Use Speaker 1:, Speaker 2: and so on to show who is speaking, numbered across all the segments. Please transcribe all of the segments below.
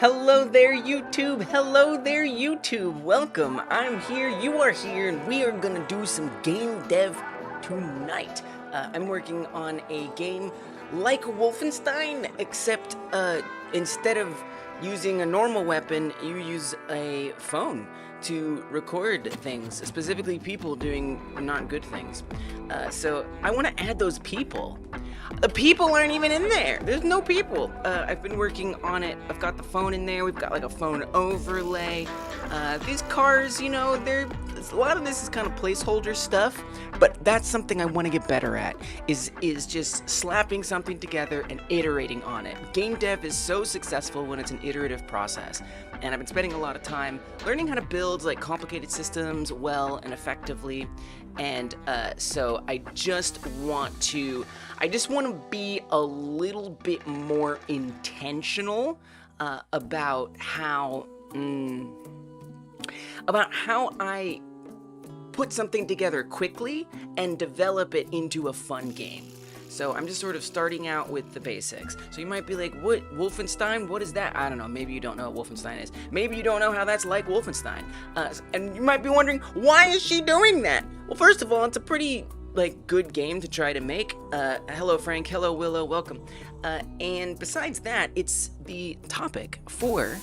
Speaker 1: Hello there, YouTube! Hello there, YouTube! Welcome! I'm here, you are here, and we are gonna do some game dev tonight. I'm working on a game like Wolfenstein, except instead of using a normal weapon, you use a phone to record things, specifically people doing not good things. So I want to add those people. The people aren't even in there. There's no people. I've been working on it. I've got the phone in there. We've got like a phone overlay. These cars, you know, a lot of this is kind of placeholder stuff, but that's something I want to get better at, is just slapping something together and iterating on it. Game dev is so successful when it's an iterative process, and I've been spending a lot of time learning how to build like complicated systems well and effectively, and so I just want to be a little bit more intentional about how I put something together quickly and develop it into a fun game. So I'm just sort of starting out with the basics. So you might be like, what, Wolfenstein? What is that? I don't know. Maybe you don't know what Wolfenstein is. Maybe you don't know how that's like Wolfenstein. And you might be wondering, why is she doing that? Well, first of all, it's a pretty good game to try to make. Hello Frank, hello Willow, welcome. And besides that, it's the topic for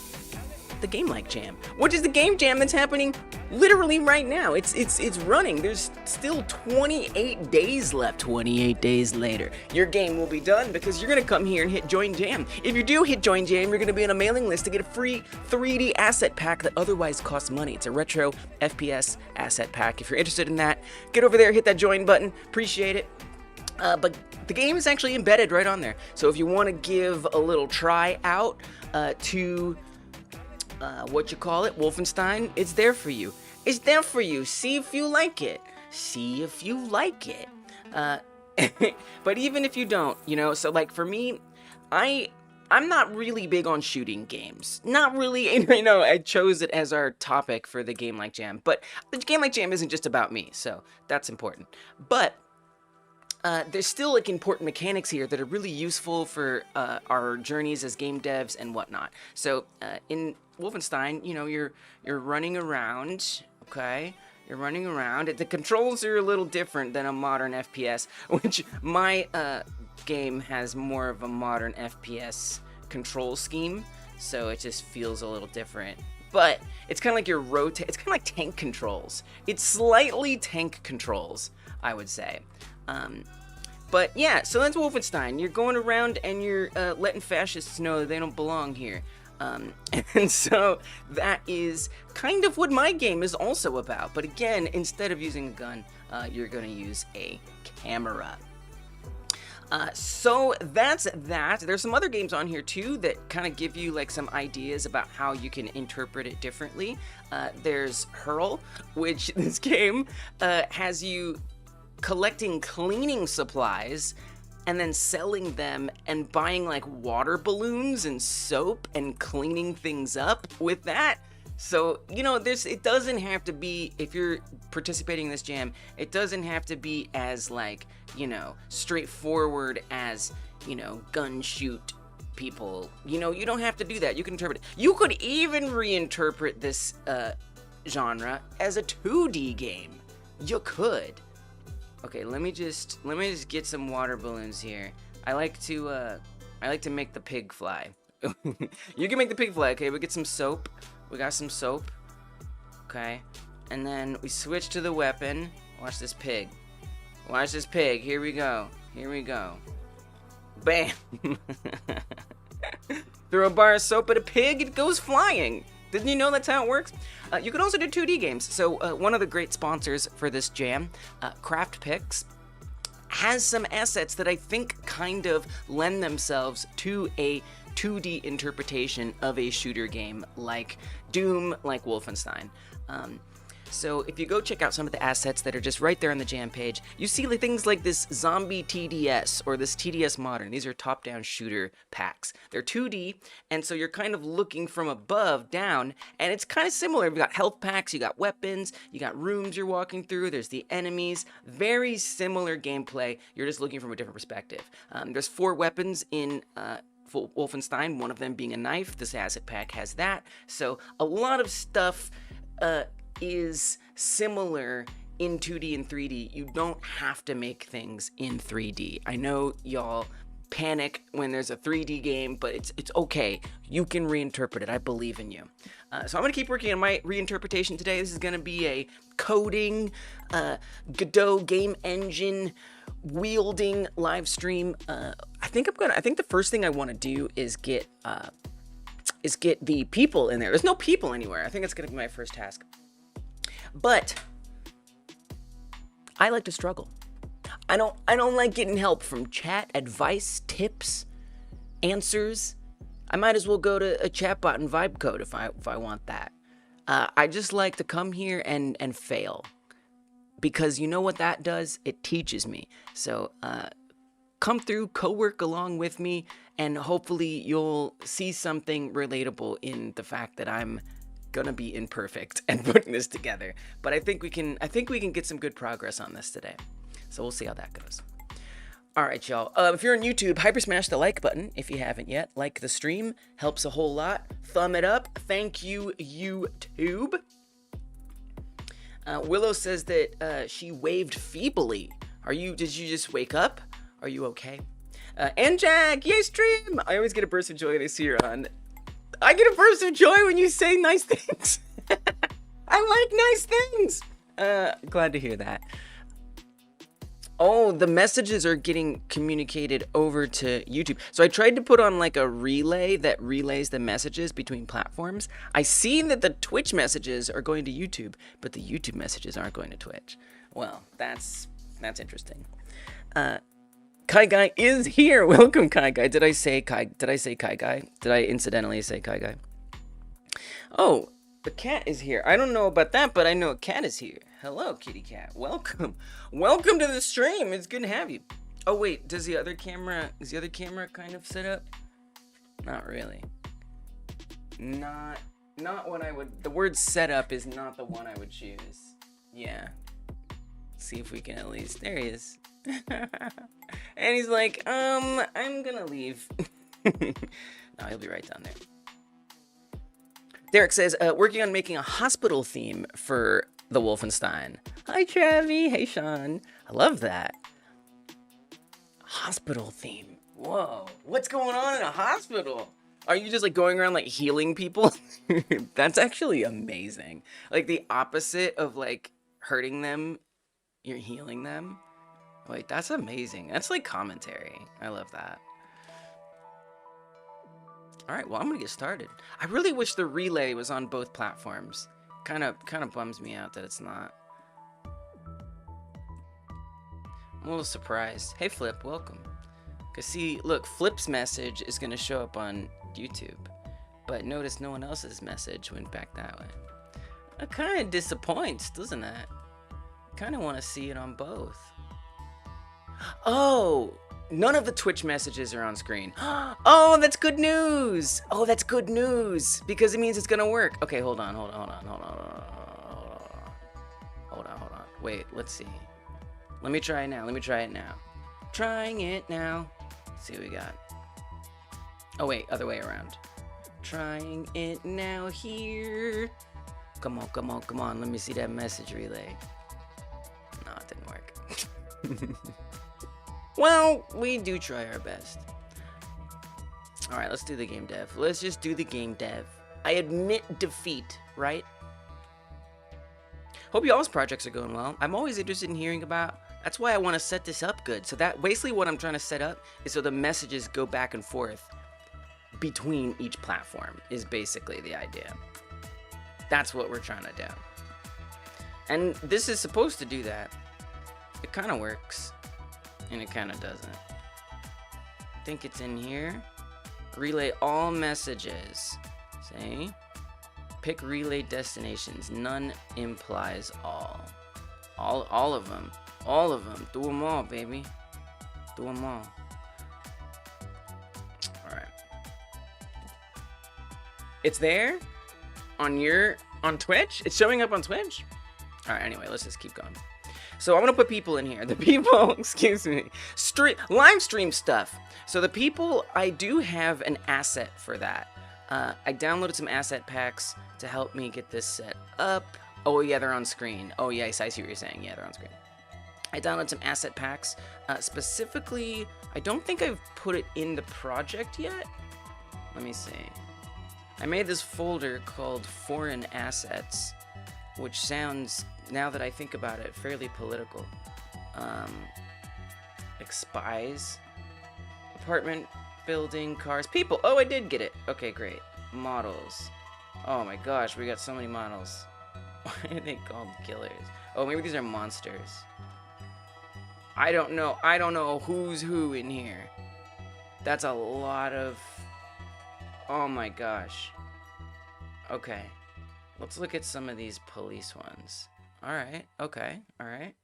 Speaker 1: the Game Like Jam, which is the game jam that's happening literally right now. It's running. There's still 28 days left. 28 days later, your game will be done because you're gonna come here and hit Join Jam. If you do hit Join Jam, you're gonna be on a mailing list to get a free 3D asset pack that otherwise costs money. It's a retro FPS asset pack. If you're interested in that, get over there, hit that join button. Appreciate it. But the game is actually embedded right on there. So if you want to give a little try out to Wolfenstein, it's there for you. It's there for you. See if you like it. See if you like it. But even if you don't, you know, so like for me, I'm not really big on shooting games. Not really, you know, I chose it as our topic for the Game Like Jam. But the Game Like Jam isn't just about me, so that's important. But there's still like important mechanics here that are really useful for our journeys as game devs and whatnot. So in Wolfenstein, you know, you're running around, okay? You're running around. The controls are a little different than a modern FPS, which my game has more of a modern FPS control scheme, so it just feels a little different. But it's kind of like it's kind of like tank controls. It's slightly tank controls, I would say. But yeah, so that's Wolfenstein. You're going around and you're letting fascists know that they don't belong here. And so that is kind of what my game is also about. But again, instead of using a gun, you're going to use a camera. So that's that. There's some other games on here too that kind of give you like some ideas about how you can interpret it differently. There's Hurl, which this game has you collecting cleaning supplies and then selling them and buying like water balloons and soap and cleaning things up with that. So, you know, it doesn't have to be, if you're participating in this jam, it doesn't have to be as like, you know, straightforward as, you know, gun shoot people. You know, you don't have to do that. You can interpret it. You could even reinterpret this genre as a 2D game. You could. Okay, let me just get some water balloons here. I like to make the pig fly. You can make the pig fly. Okay, we get some soap. We got some soap. Okay, and then we switch to the weapon. Watch this pig. Watch this pig. Here we go. Here we go. Bam. Throw a bar of soap at a pig, it goes flying. Didn't you know that's how it works? You can also do 2D games. So one of the great sponsors for this jam, Craft Picks, has some assets that I think kind of lend themselves to a 2D interpretation of a shooter game like Doom, like Wolfenstein. So if you go check out some of the assets that are just right there on the jam page, you see things like this Zombie TDS or this TDS Modern. These are top-down shooter packs. They're 2D, and so you're kind of looking from above down, and it's kind of similar. You've got health packs, you got weapons, you got rooms you're walking through, there's the enemies. Very similar gameplay. You're just looking from a different perspective. There's 4 weapons in Wolfenstein, one of them being a knife. This asset pack has that. So a lot of stuff is similar in 2D and 3D. You don't have to make things in 3D. I know y'all panic when there's a 3D game, but it's okay. You can reinterpret it. I believe in you. So I'm going to keep working on my reinterpretation today. This is going to be a coding, Godot game engine wielding live stream. I think the first thing I want to do is get the people in there. There's no people anywhere. I think that's going to be my first task. But I like to struggle. I don't like getting help from chat, advice, tips, answers. I might as well go to a chatbot and vibe code if I want that. I just like to come here and fail, because you know what that does? It teaches me. So come through, co-work along with me, and hopefully you'll see something relatable in the fact that I'm gonna be imperfect and putting this together. But I think we can get some good progress on this today. So we'll see how that goes. All right, y'all. If you're on YouTube, hyper smash the like button if you haven't yet. Like the stream, helps a whole lot. Thumb it up. Thank you, YouTube. Willow says that she waved feebly. Did you just wake up? Are you okay? And Jack, yay stream! I always get a burst of joy when I see her on. I get a burst of joy when you say nice things. I like nice things. Glad to hear that. Oh, the messages are getting communicated over to YouTube. So I tried to put on like a relay that relays the messages between platforms. I see that the Twitch messages are going to YouTube, but the YouTube messages aren't going to Twitch. Well, that's interesting. Kai Guy is here. Welcome, Kai Guy. Did I say Kai Guy? Did I incidentally say Kai Guy? Oh, the cat is here. I don't know about that, but I know a cat is here. Hello, kitty cat. Welcome. Welcome to the stream. It's good to have you. Oh, wait. Is the other camera kind of set up? Not really. Not what I would... The word setup is not the one I would choose. Yeah. See if we can at least... There he is. And he's like, I'm gonna leave. No, he'll be right down there. Derek says, working on making a hospital theme for the Wolfenstein. Hi, Travi. Hey, Sean. I love that. Hospital theme. Whoa. What's going on in a hospital? Are you just like going around like healing people? That's actually amazing. Like the opposite of like hurting them, you're healing them. Wait, that's amazing. That's like commentary. I love that. All right, well, I'm gonna get started. I really wish the relay was on both platforms. Kind of bums me out that it's not. I'm a little surprised. Hey, Flip, welcome. Cause see, look, Flip's message is gonna show up on YouTube, but notice no one else's message went back that way. It kind of disappoints, doesn't it? Kind of want to see it on both. Oh, none of the Twitch messages are on screen. Oh, that's good news. Oh, that's good news because it means it's gonna work. Okay, hold on. Wait, let's see. Let me try it now. Trying it now. Let's see what we got. Oh wait, other way around. Trying it now here. Come on. Let me see that message relay. No, it didn't work. Well, we do try our best. All right, let's do the game dev. Let's just do the game dev. I admit defeat, right? Hope y'all's projects are going well. I'm always interested in hearing about. That's why I want to set this up good. So that basically what I'm trying to set up is so the messages go back and forth between each platform is basically the idea. That's what we're trying to do. And this is supposed to do that. It kind of works. And it kind of doesn't. I think it's in here. Relay all messages. See? Pick relay destinations. None implies all. All of them. All of them. Do them all, baby. Do them all. Alright. It's there? On Twitch? It's showing up on Twitch? Alright, anyway, let's just keep going. So I'm gonna put people in here. The people, excuse me, live stream stuff. So the people, I do have an asset for that. I downloaded some asset packs to help me get this set up. Oh yeah, they're on screen. Oh yes, I see what you're saying. Yeah, they're on screen. I downloaded some asset packs. Specifically, I don't think I've put it in the project yet. Let me see. I made this folder called Foreign Assets, which sounds, now that I think about it, fairly political. Like spies, apartment, building, cars, people. Oh, I did get it. Okay, great. Models. Oh my gosh, we got so many models. Why are they called killers? Oh, maybe these are monsters. I don't know. I don't know who's who in here. That's a lot of... Oh my gosh. Okay. Let's look at some of these police ones. Alright. Okay. Alright.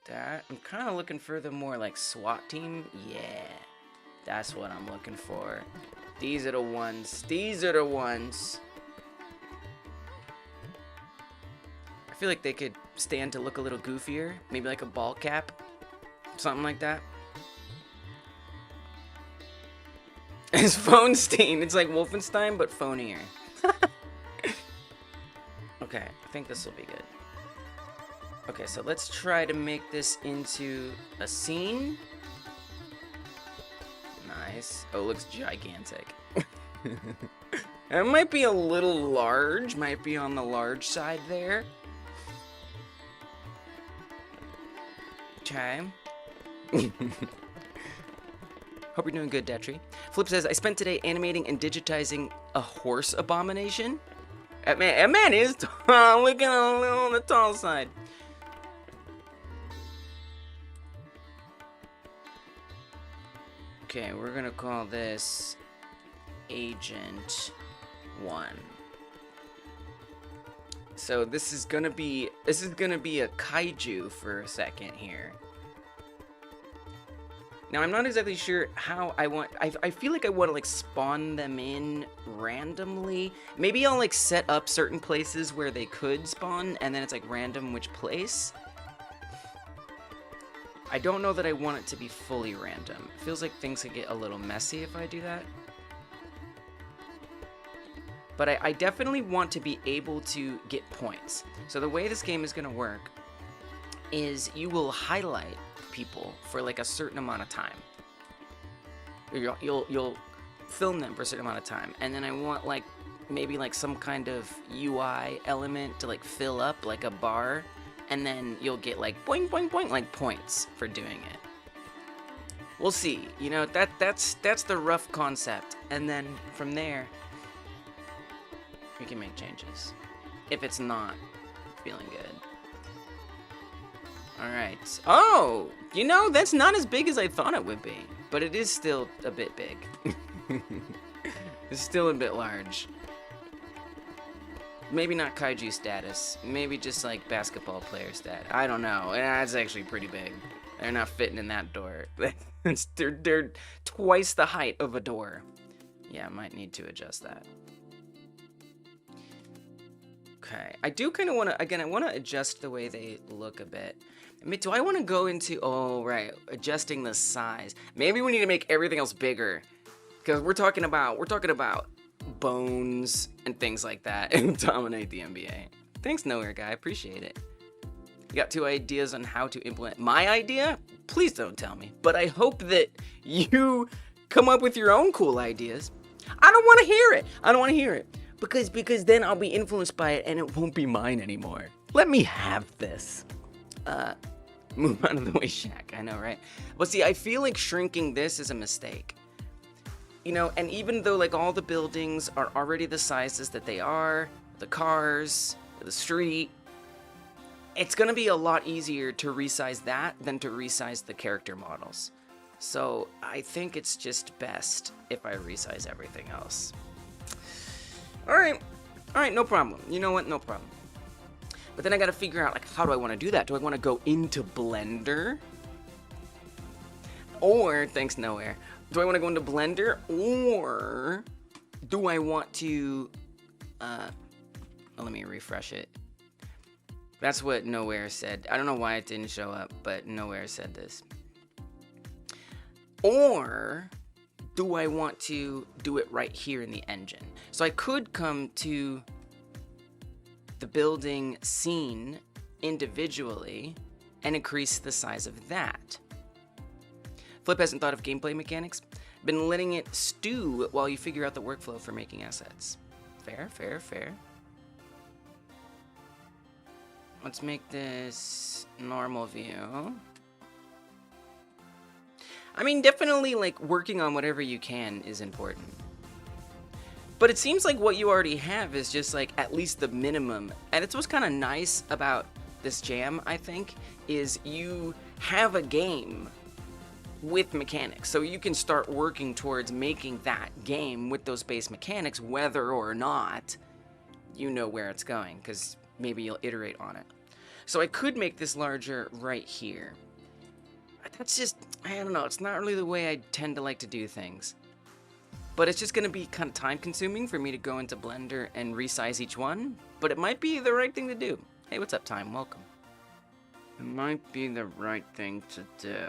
Speaker 1: That. I'm kind of looking for the more like SWAT team. Yeah. That's what I'm looking for. These are the ones. These are the ones. I feel like they could stand to look a little goofier. Maybe like a ball cap. Something like that. It's Phonestein. It's like Wolfenstein, but phonier. Okay, I think this will be good. Okay, so let's try to make this into a scene. Nice. Oh, it looks gigantic. It might be a little large. Might be on the large side there. Okay. Hope you're doing good, Detri. Flip says, I spent today animating and digitizing a horse abomination. That man is tall. Looking a little on the tall side. Okay, we're gonna call this Agent 1. So this is gonna be a kaiju for a second here. Now, I'm not exactly sure how I want... I feel like I want to, like, spawn them in randomly. Maybe I'll, like, set up certain places where they could spawn, and then it's, like, random which place. I don't know that I want it to be fully random. It feels like things could get a little messy if I do that. But I definitely want to be able to get points. So the way this game is going to work is you will highlight people for like a certain amount of time. You'll film them for a certain amount of time, and then I want like maybe like some kind of UI element to like fill up like a bar, and then you'll get like boing boing boing like points for doing it. We'll see. You know, that's the rough concept, and then from there we can make changes if it's not feeling good. Alright. Oh! You know, that's not as big as I thought it would be. But it is still a bit big. It's still a bit large. Maybe not kaiju status. Maybe just like basketball player status. I don't know. That's actually pretty big. They're not fitting in that door. They're twice the height of a door. Yeah, I might need to adjust that. Okay. I do kind of want to, again, I want to adjust the way they look a bit. I mean, do I want to go into, oh, right, adjusting the size. Maybe we need to make everything else bigger. Because we're talking about bones and things like that and dominate the NBA. Thanks, Nowhere Guy. Appreciate it. You got 2 ideas on how to implement my idea? Please don't tell me. But I hope that you come up with your own cool ideas. I don't want to hear it. I don't want to hear it. Because then I'll be influenced by it and it won't be mine anymore. Let me have this. Move out of the way, Shaq. I know, right? But see, I feel like shrinking this is a mistake. You know, and even though like all the buildings are already the sizes that they are, the cars, the street, it's gonna be a lot easier to resize that than to resize the character models. So I think it's just best if I resize everything else. Alright, no problem. You know what? No problem. But then I gotta figure out, like, how do I want to do that? Do I want to go into Blender? Or, thanks Nowhere, do I want to go into Blender? Or do I want to, let me refresh it. That's what Nowhere said. I don't know why it didn't show up, but Nowhere said this. Or do I want to do it right here in the engine? So I could come to the building scene individually and increase the size of that. Flip hasn't thought of gameplay mechanics. Been letting it stew while you figure out the workflow for making assets. Fair, fair, fair. Let's make this normal view. I mean, definitely, like, working on whatever you can is important. But it seems like what you already have is just, like, at least the minimum. And it's what's kind of nice about this jam, I think, is you have a game with mechanics. So you can start working towards making that game with those base mechanics, whether or not you know where it's going, because maybe you'll iterate on it. So I could make this larger right here. That's just, I don't know, it's not really the way I tend to like to do things. But it's just going to be kind of time consuming for me to go into Blender and resize each one. But it might be the right thing to do. Hey, what's up, Time? Welcome. It might be the right thing to do.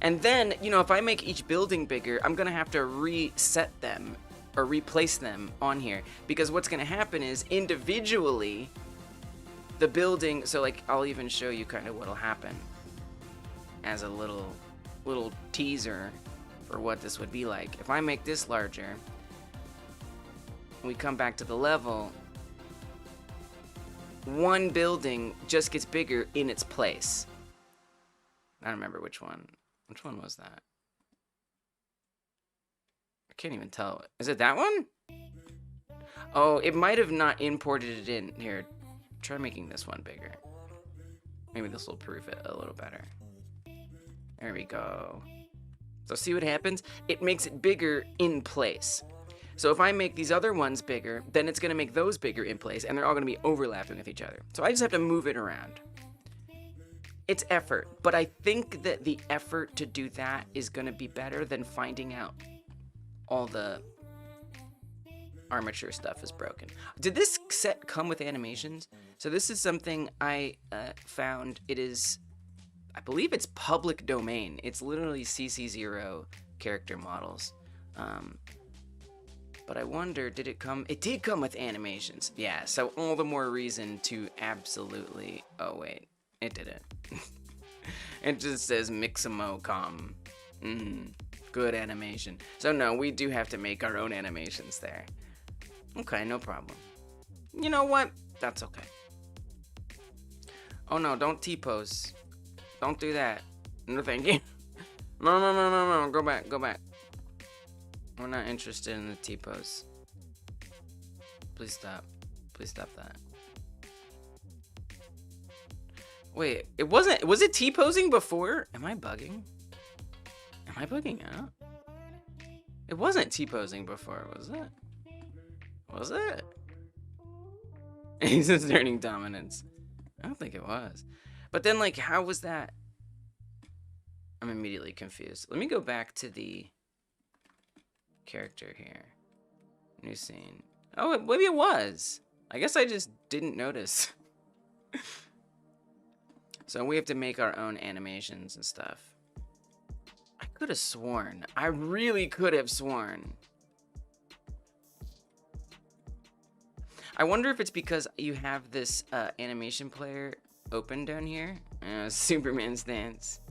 Speaker 1: And then, you know, if I make each building bigger, I'm going to have to reset them or replace them on here. Because what's going to happen is individually, the building, so like I'll even show you kind of what'll happen as a little teaser for what this would be like. If I make this larger, we come back to the level, one building just gets bigger in its place. I don't remember which one. Which one was that? I can't even tell. Is it that one? Oh, it might have not imported it in. Here, try making this one bigger. Maybe this will prove it a little better. There we go. So see what happens? It makes it bigger in place. So if I make these other ones bigger, then it's going to make those bigger in place, and they're all going to be overlapping with each other. So I just have to move it around. It's effort, but I think that the effort to do that is going to be better than finding out all the armature stuff is broken. Did this set come with animations? So this is something I found. It is, I believe it's public domain. It's literally CC0 character models. But I wonder, did it come? It did come with animations. Yeah, so all the more reason to absolutely, oh wait, it didn't. It just says Mixamo.com. Good animation. So no, we do have to make our own animations there. Okay, no problem. You know what? That's okay. Oh no, don't T-pose. Don't do that. No, thank you. No. Go back. We're not interested in the T-pose. Please stop. Please stop that. Wait, it wasn't. Was it T-posing before? Am I bugging? Am I bugging out? It wasn't T-posing before, was it? Was it? He's asserting dominance. I don't think it was. But then, like, how was that? I'm immediately confused. Let me go back to the character here. New scene. Oh, maybe it was. I guess I just didn't notice. So we have to make our own animations and stuff. I could have sworn. I really could have sworn. I wonder if it's because you have this animation player open down here. Superman's dance.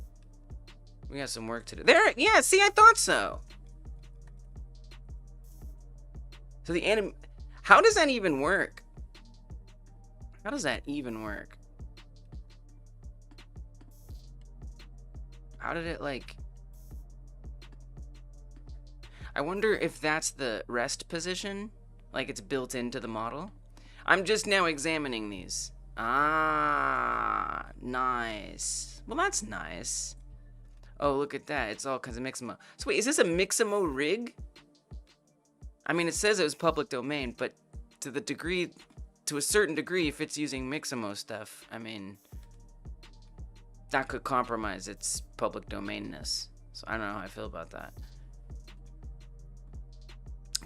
Speaker 1: We got some work to do. There, yeah, see, I thought so. So the how does that even work? How does that even work? How did it, like... I wonder if that's the rest position, like it's built into the model. I'm just now examining these. Ah, nice. Well, that's nice. Oh, look at that. It's all kinds of Mixamo. So wait, is this a Mixamo rig? I mean, it says it was public domain, but to the degree, to a certain degree, if it's using Mixamo stuff, I mean, that could compromise its public domainness. So I don't know how I feel about that.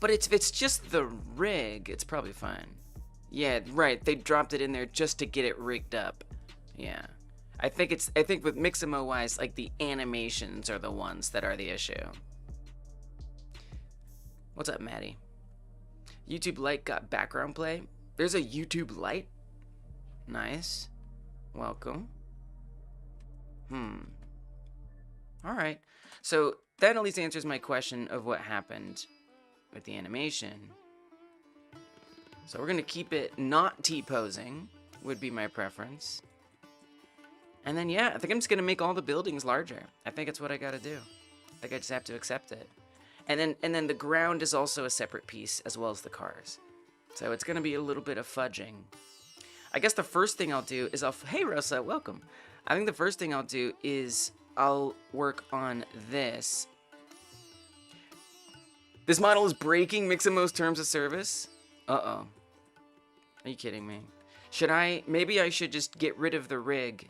Speaker 1: But if it's just the rig, it's probably fine. Yeah, right. They dropped it in there just to get it rigged up. Yeah. I think with Mixamo wise, like the animations are the ones that are the issue. What's up, Maddie? YouTube Lite got background play. There's a YouTube Lite. Nice. Welcome. All right. So that at least answers my question of what happened with the animation. So we're gonna keep it not T-posing, would be my preference. And then yeah, I think I'm just gonna make all the buildings larger. I think it's what I gotta do. I think I just have to accept it. And then the ground is also a separate piece as well as the cars. So it's gonna be a little bit of fudging. I guess the first thing I'll do is hey Rosa, welcome. I think the first thing I'll do is I'll work on this. This model is breaking Mixamo's terms of service. Uh-oh. Are you kidding me? Maybe I should just get rid of the rig.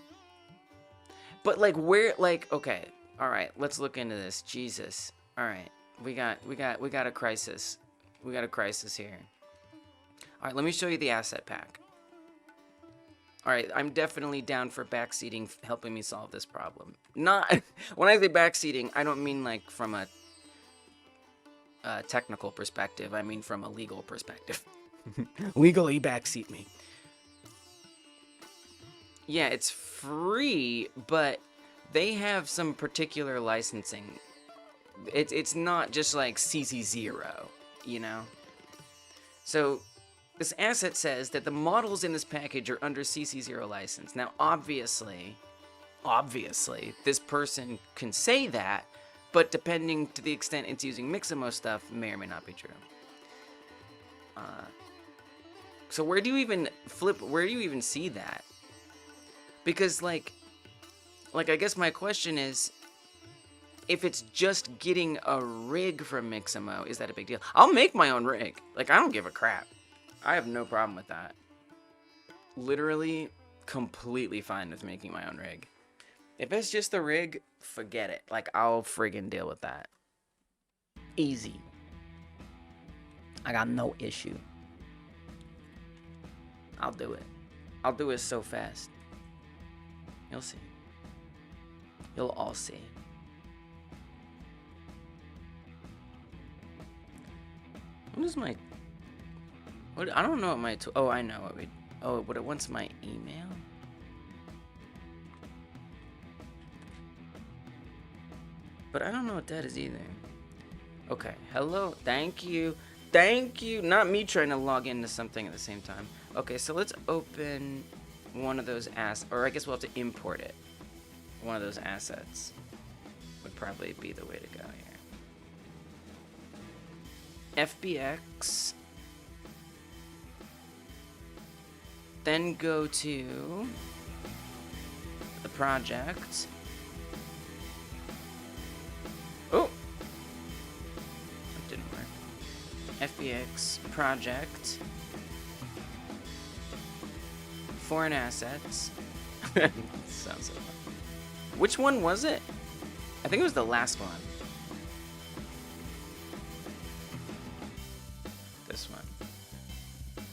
Speaker 1: But like okay. All right, let's look into this. Jesus. All right. We got a crisis. We got a crisis here. All right, let me show you the asset pack. All right, I'm definitely down for backseating helping me solve this problem. Not when I say backseating, I don't mean like from a technical perspective. I mean from a legal perspective. Legally backseat me. Yeah, it's free, but they have some particular licensing. It's not just like CC0, you know? So this asset says that the models in this package are under CC0 license. Now, obviously, this person can say that, but depending to the extent it's using Mixamo stuff, may or may not be true. So where do you even see that? Because like I guess my question is, if it's just getting a rig from Mixamo, is that a big deal? I'll make my own rig. Like, I don't give a crap. I have no problem with that. Literally, completely fine with making my own rig. If it's just the rig, forget it. Like, I'll friggin' deal with that. Easy. I got no issue. I'll do it. I'll do it so fast. You'll see. You'll all see. What is my... What, I don't know what my... Oh, I know what we... Oh, but it wants my email? But I don't know what that is either. Okay. Hello. Thank you. Thank you. Not me trying to log into something at the same time. Okay, so let's open one of those or I guess we'll have to import it. One of those assets would probably be the way to go here. FBX. Then go to the project. Oh! That didn't work. FBX project. Foreign assets. Sounds so fun. Which one was it? I think it was the last one. This one.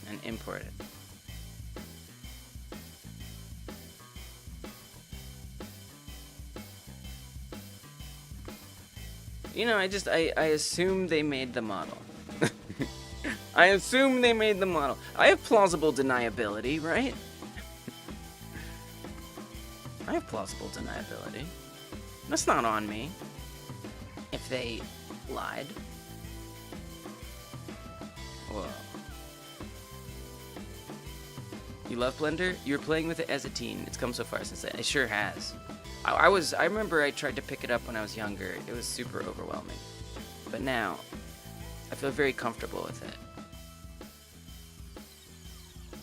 Speaker 1: And import it. You know, I assume they made the model. I assume they made the model. I have plausible deniability, right? I have plausible deniability. That's not on me. If they lied. Whoa. You love Blender? You were playing with it as a teen. It's come so far since then. It sure has. I remember I tried to pick it up when I was younger. It was super overwhelming. But now, I feel very comfortable with it.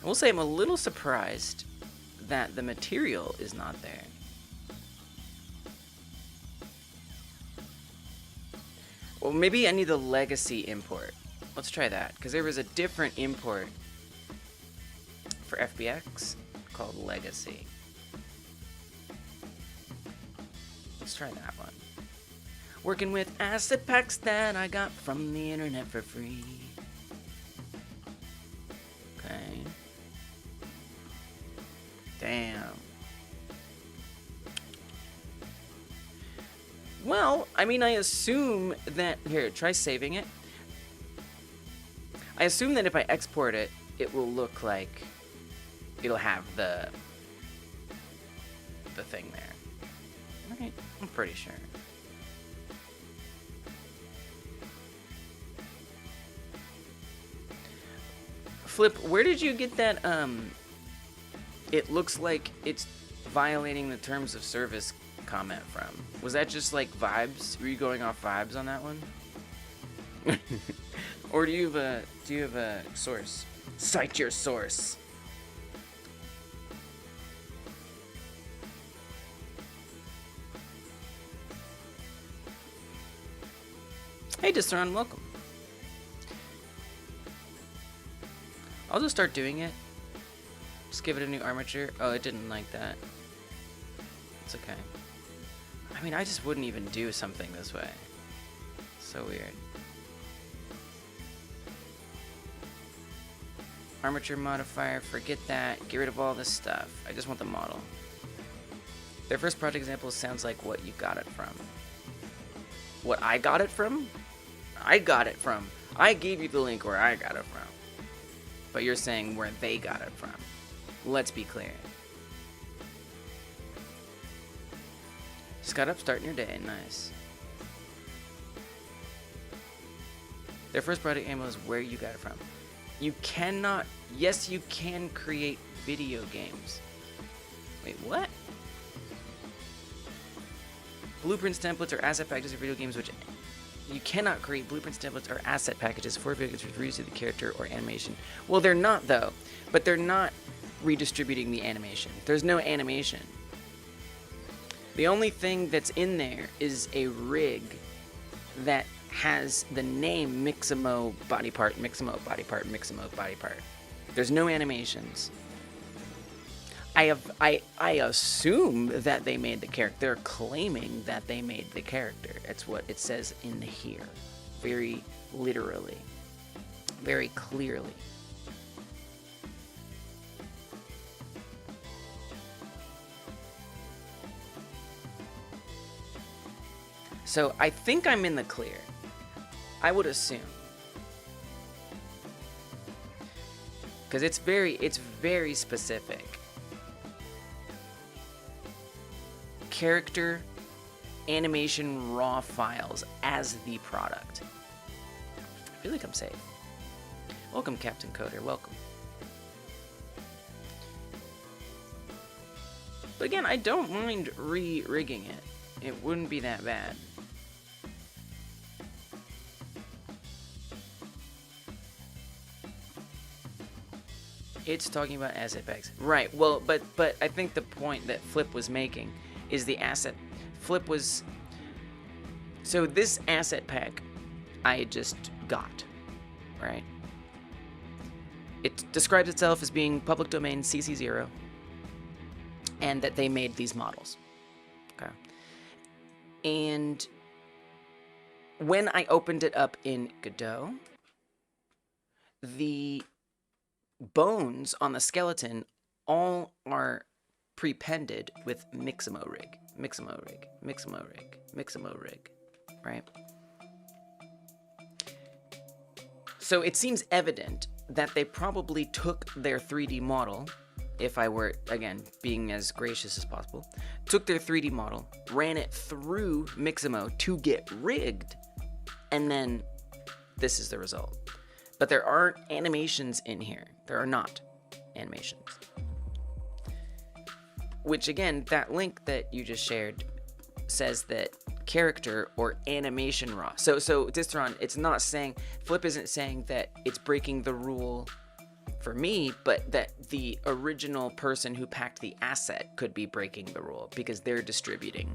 Speaker 1: I will say I'm a little surprised that the material is not there. Well, maybe I need the legacy import. Let's try that, because there was a different import for FBX called legacy. Let's try that one. Working with asset packs that I got from the internet for free. Okay. Damn. Well, I mean, I assume that... Here, try saving it. I assume that if I export it, it will look like... It'll have the thing there. Right? I'm pretty sure. Flip, where did you get that, it looks like it's violating the terms of service comment from? Was that just like vibes? Were you going off vibes on that one? Or do you have a source? Cite your source. Hey Discern, welcome. I'll just start doing it. Just give it a new armature. Oh, it didn't like that. It's okay. I mean, I just wouldn't even do something this way. So weird. Armature modifier, forget that. Get rid of all this stuff. I just want the model. Their first project example sounds like what you got it from. What I got it from? I got it from. I gave you the link where I got it from. But you're saying where they got it from. Let's be clear. Just got up starting your day. Nice. Their first project ammo is where you got it from. You cannot... Yes, you can create video games. Wait, what? Blueprints, templates, or asset packages for video games which... You cannot create blueprints, templates, or asset packages for video games which reuse the character or animation. Well, they're not, though. But they're not redistributing the animation. There's no animation. The only thing that's in there is a rig that has the name Mixamo body part, Mixamo body part, Mixamo body part. There's no animations. I assume that they made the character. They're claiming that they made the character. That's what it says in here. Very literally. Very clearly. So I think I'm in the clear. I would assume. Because it's very specific. Character, animation, raw files as the product. I feel like I'm safe. Welcome, Captain Coder. Welcome. But again, I don't mind re-rigging it. It wouldn't be that bad. It's talking about asset packs. Right, well, but I think the point that Flip was making is the asset. Flip was... So this asset pack I just got, right? It describes itself as being public domain CC0, and that they made these models. Okay. And when I opened it up in Godot, the bones on the skeleton all are prepended with Mixamo rig, Mixamo rig, Mixamo rig, Mixamo rig, right? So it seems evident that they probably took their 3D model, if I were, again, being as gracious as possible, took their 3D model, ran it through Mixamo to get rigged, and then this is the result. But there aren't animations in here. There are not animations. Which, again, that link that you just shared says that character or animation raw. So Distron, it's not saying, Flip isn't saying that it's breaking the rule for me, but that the original person who packed the asset could be breaking the rule because they're distributing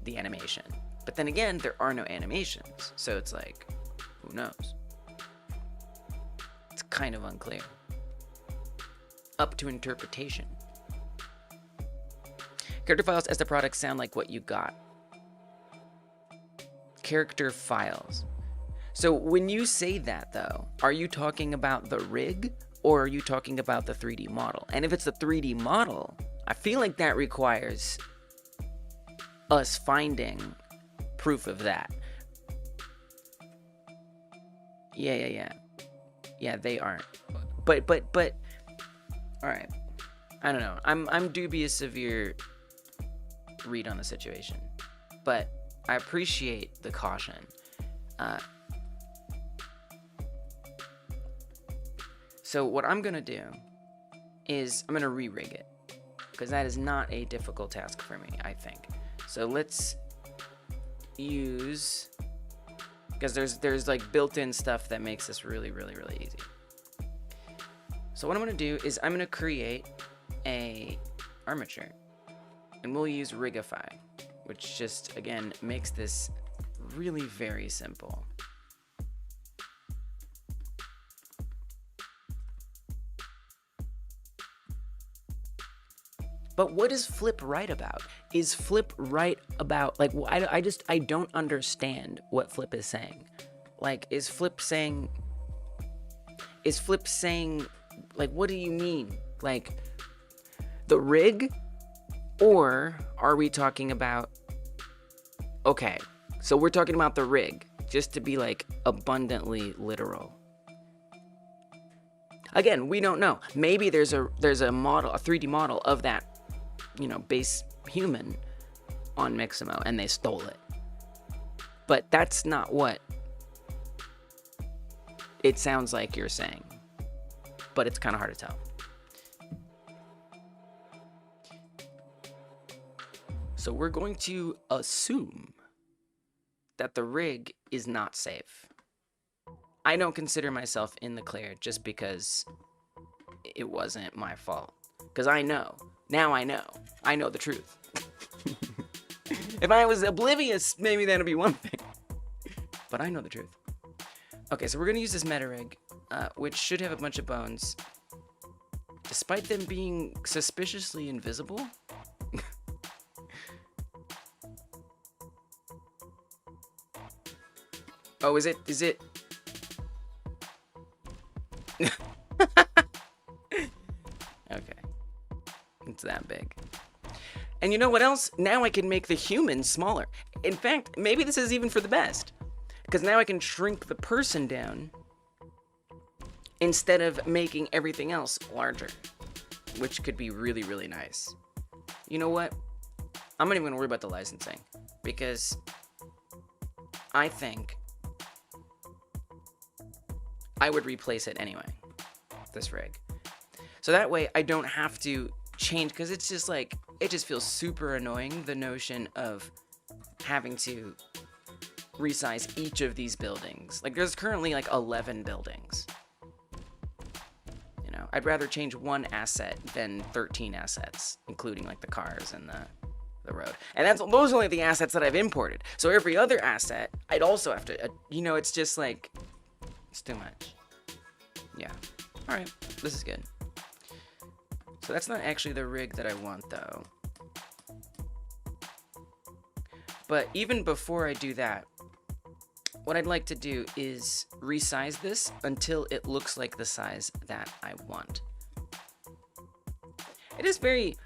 Speaker 1: the animation. But then again, there are no animations. So it's like, who knows? It's kind of unclear. Up to interpretation. Character files as the product sound like what you got. Character files. So when you say that, though, are you talking about the rig Or are you talking about the 3D model? And if it's the 3D model, I feel like that requires us finding proof of that. Yeah, they aren't. But all right. I don't know. I'm dubious of your read on the situation, but I appreciate the caution. So what I'm gonna do is I'm gonna re-rig it, because that is not a difficult task for me, I think. So let's use, because there's like built-in stuff that makes this really easy. So what I'm gonna do is I'm gonna create a armature, and we'll use Rigify, which just again makes this really very simple. But what is Flip right about? Is Flip right about, like, I don't understand what Flip is saying. Like, is Flip saying, like, what do you mean? Like, the rig? Or are we talking about, okay, so we're talking about the rig, just to be, like, abundantly literal. Again, we don't know. Maybe there's a model, a 3D model of that, base human on Mixamo, and they stole it. But that's not what it sounds like you're saying. But it's kind of hard to tell. So we're going to assume that the rig is not safe. I don't consider myself in the clear just because it wasn't my fault. Because I know. Now I know. I know the truth. If I was oblivious, maybe that'd be one thing. But I know the truth. Okay, so we're going to use this metarig, which should have a bunch of bones. Despite them being suspiciously invisible. Oh, is it? Okay. It's that big. And you know what else? Now I can make the human smaller. In fact, maybe this is even for the best. Because now I can shrink the person down instead of making everything else larger. Which could be really nice. You know what? I'm not even going to worry about the licensing. Because I think I would replace it anyway. This rig. So that way I don't have to change, because it's just like, it just feels super annoying, the notion of having to resize each of these buildings. Like, there's currently like 11 buildings. I'd rather change one asset than 13 assets, including like the cars and the road. And those are only the assets that I've imported. So every other asset, I'd also have to, it's just like, it's too much. Yeah. All right, this is good. So that's not actually the rig that I want, though. But even before I do that, what I'd like to do is resize this until it looks like the size that I want. It is very...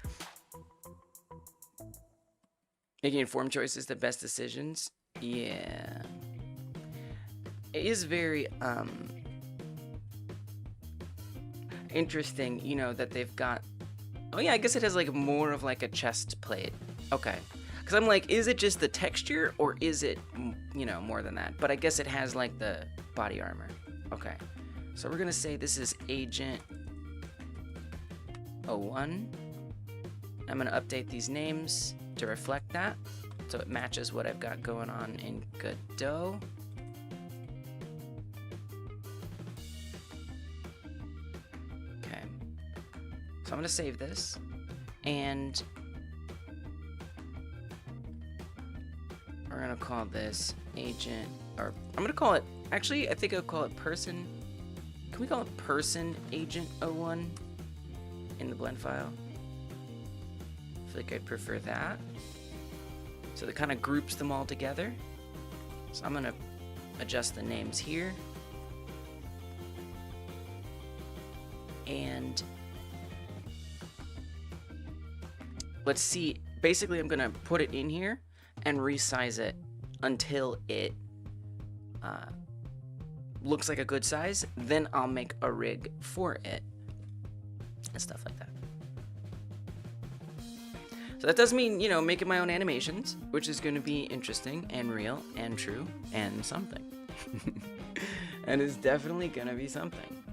Speaker 1: Making informed choices, the best decisions. Yeah. It is very, interesting, that they've got... Oh yeah, I guess it has like more of like a chest plate. Okay. Because I'm like, is it just the texture or is it, more than that? But I guess it has like the body armor. Okay. So we're going to say this is Agent 01. I'm going to update these names to reflect that. So it matches what I've got going on in Godot. Okay. So I'm going to save this. And we're going to call this Agent, or I'm going to call it, actually, I think I'll call it Person. Can we call it Person Agent 01 in the blend file? I feel like I'd prefer that. So that kind of groups them all together. So I'm going to adjust the names here. And let's see. Basically, I'm gonna put it in here and resize it until it looks like a good size. Then I'll make a rig for it and stuff like that. So that does mean, you know, making my own animations, which is going to be interesting and real and true and something. And it's definitely going to be something.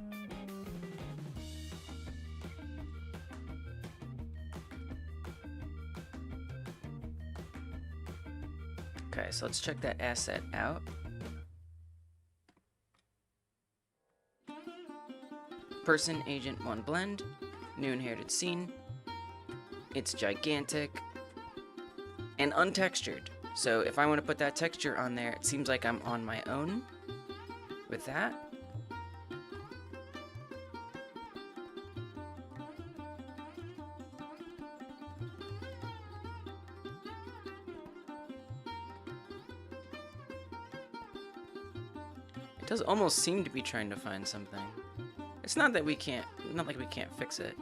Speaker 1: Okay, so let's check that asset out. Person, agent, one blend, new inherited scene. It's gigantic and untextured. So if I want to put that texture on there, it seems like I'm on my own with that. It does almost seem to be trying to find something. It's not that we can't, not like we can't fix it.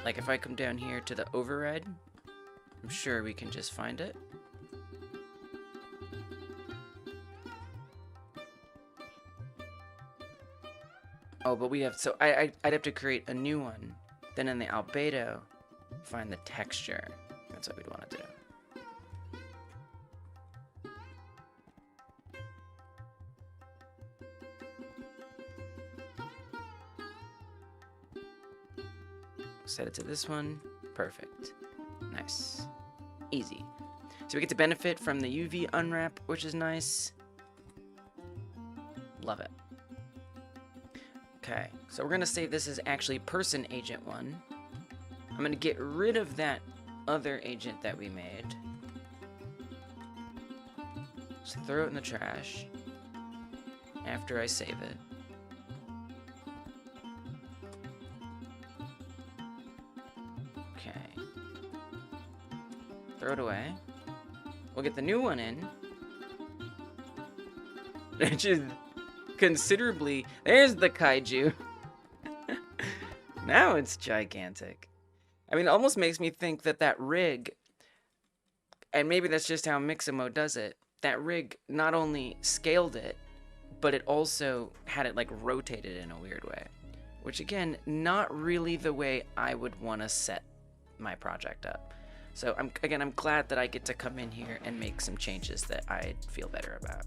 Speaker 1: Like if I come down here to the override, I'm sure we can just find it. Oh, but we have, so I'd have to create a new one. Then in the albedo, find the texture. That's what we'd want to do. Set it to this one. Perfect. Nice. Easy. So we get to benefit from the UV unwrap, which is nice. Love it. Okay, so we're going to say this is actually person agent 1. I'm going to get rid of that other agent that we made. Just throw it in the trash after I save it. Okay. Throw it away. We'll get the new one in. Which is considerably... There's the kaiju. Now it's gigantic. I mean, it almost makes me think that that rig, and maybe that's just how Mixamo does it, that rig not only scaled it, but it also had it like rotated in a weird way. Which again, not really the way I would want to set my project up. So I'm glad that I get to come in here and make some changes that I feel better about.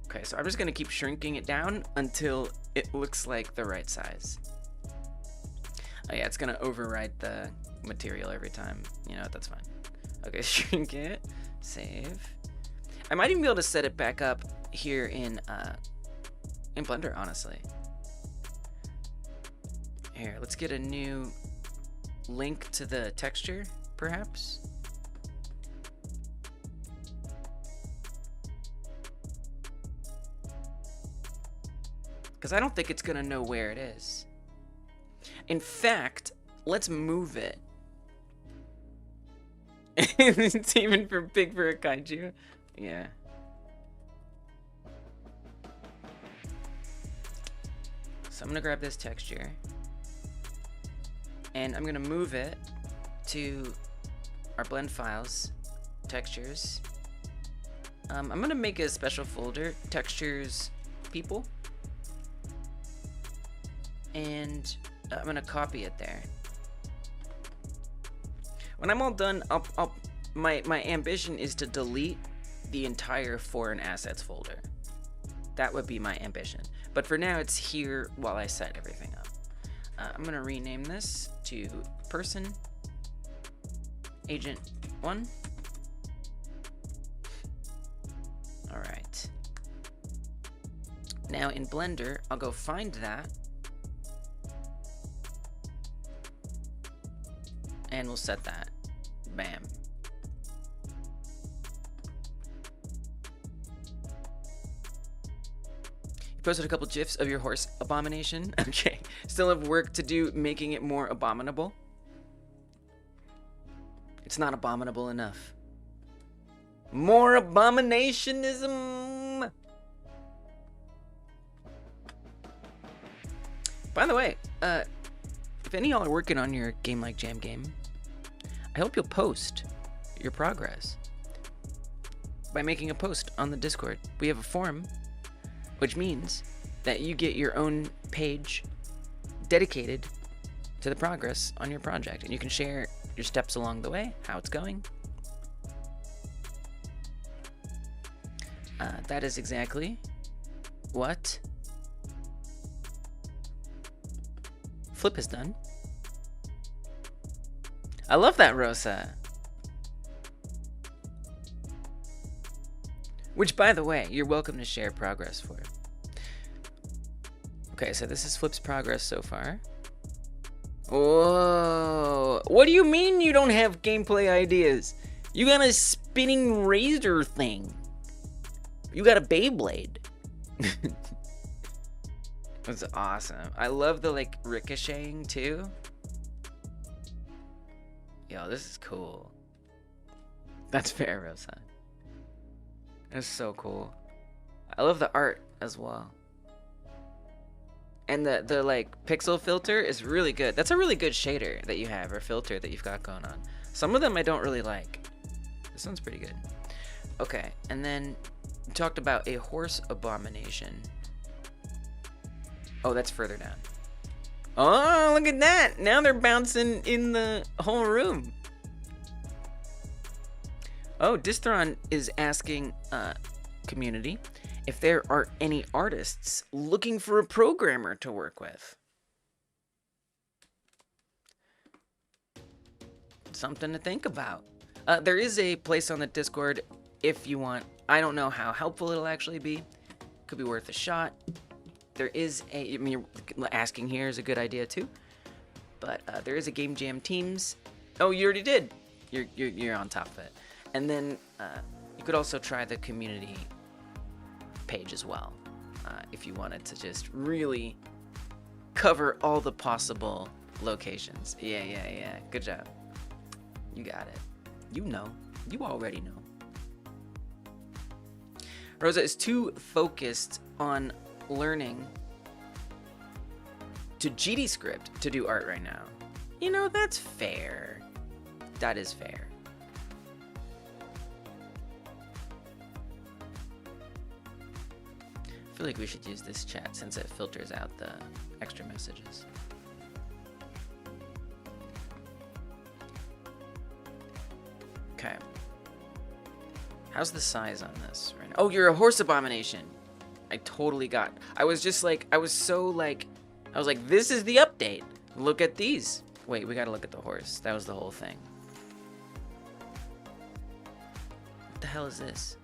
Speaker 1: Okay, so I'm just gonna keep shrinking it down until it looks like the right size. Oh yeah, it's gonna override the material every time. You know, that's fine. Okay, shrink it, save. I might even be able to set it back up here in Blender, honestly. Here, let's get a new link to the texture, perhaps. Because I don't think it's gonna know where it is. In fact, let's move it. It's even for big for a kaiju. Yeah. So I'm gonna grab this texture and I'm gonna move it to our blend files, textures. I'm gonna make a special folder, textures, people. And I'm gonna copy it there. When I'm all done, my ambition is to delete the entire foreign assets folder. That would be my ambition. But for now, it's here while I set everything up. I'm gonna rename this to person agent 1. All right. Now in Blender, I'll go find that. And we'll set that. Bam. You posted a couple GIFs of your horse abomination. Okay. Still have work to do making it more abominable. It's not abominable enough. More abominationism. By the way, if any of y'all are working on your Game Like Jam game, I hope you'll post your progress by making a post on the Discord. We have a forum, which means that you get your own page dedicated to the progress on your project, and you can share your steps along the way, how it's going. That is exactly what Flip has done. I love that, Rosa. Which, by the way, you're welcome to share progress for. Okay, so this is Flip's progress so far. Whoa. What do you mean you don't have gameplay ideas? You got a spinning razor thing. You got a Beyblade. That's awesome. I love the, like, ricocheting, too. Yo, this is cool. That's fair, Rosa. That's so cool. I love the art as well. And the like pixel filter is really good. That's a really good shader that you have, or filter that you've got going on. Some of them I don't really like. This one's pretty good. Okay, and then we talked about a horse abomination. Oh, that's further down. Oh, look at that! Now they're bouncing in the whole room. Oh, Distron is asking community if there are any artists looking for a programmer to work with. Something to think about. There is a place on the Discord if you want. I don't know how helpful it'll actually be. Could be worth a shot. There is a, I mean, asking here is a good idea too. But there is a Game Jam Teams. Oh, you already did. You're on top of it. And then you could also try the community page as well, if you wanted to just really cover all the possible locations. Yeah. Good job. You got it. You know. You already know. Rosa is too focused on learning to GDScript to do art right now. You know, that's fair. That is fair. I feel like we should use this chat since it filters out the extra messages. Okay. How's the size on this right now? Oh, you're a horse abomination. I totally got. I was just like, I was like, this is the update. Look at these. Wait, we gotta look at the horse. That was the whole thing. What the hell is this?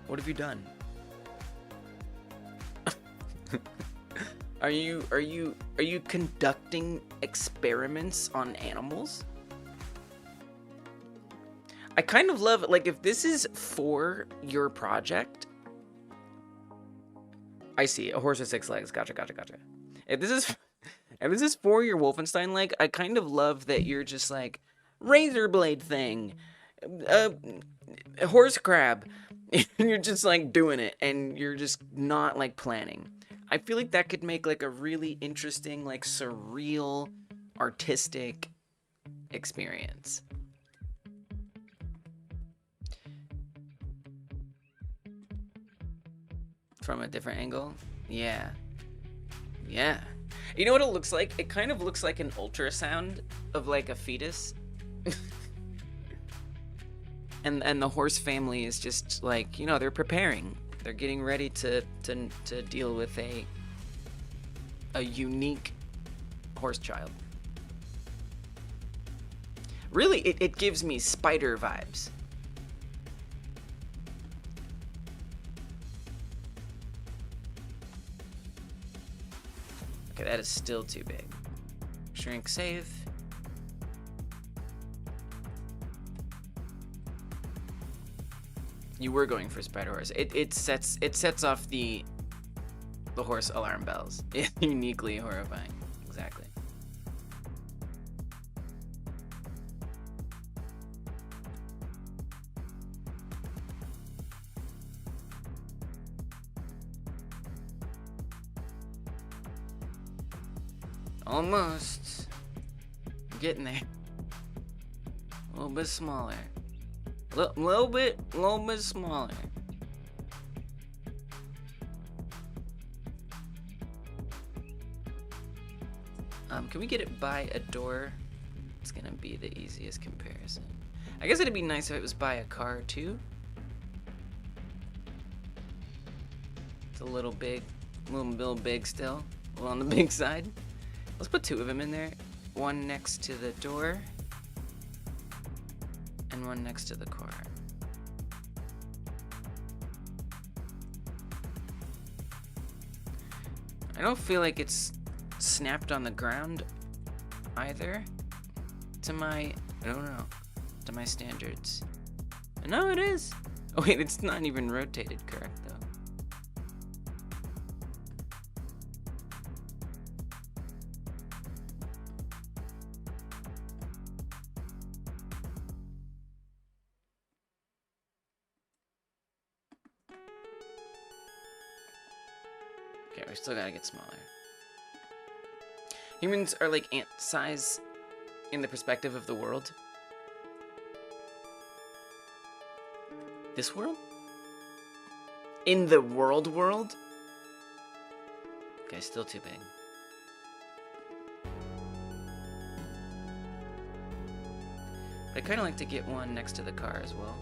Speaker 1: What have you done? Are you conducting experiments on animals? I kind of love, like, if this is for your project. I see, a horse with 6 legs. Gotcha. If this is for your Wolfenstein-like, I kind of love that you're just like, razor blade thing, horse crab. And you're just like doing it, and you're just not like planning. I feel like that could make like a really interesting, like surreal, artistic experience. From a different angle? Yeah. You know what it looks like? It kind of looks like an ultrasound of like a fetus. And the horse family is just like, you know, they're preparing. They're getting ready to deal with a unique horse child. Really, it gives me spider vibes. Okay, that is still too big. Shrink save. You were going for spider horse. It sets off the horse alarm bells. It's uniquely horrifying. Exactly. Almost. Getting there. A little bit smaller. Little bit smaller. Can we get it by a door? It's gonna be the easiest comparison. I guess it'd be nice if it was by a car too. It's a little big, little big still. A little on the big side. Let's put 2 of them in there. One next to the door, and one next to the car. I don't feel like it's snapped on the ground either to my, I don't know, to my standards. No, it is. Oh wait, it's not even rotated correct though. Okay, we still gotta get smaller. Humans are like ant size in the perspective of the world. This world? In the world? Okay, still too big. I'd kind of like to get one next to the car as well.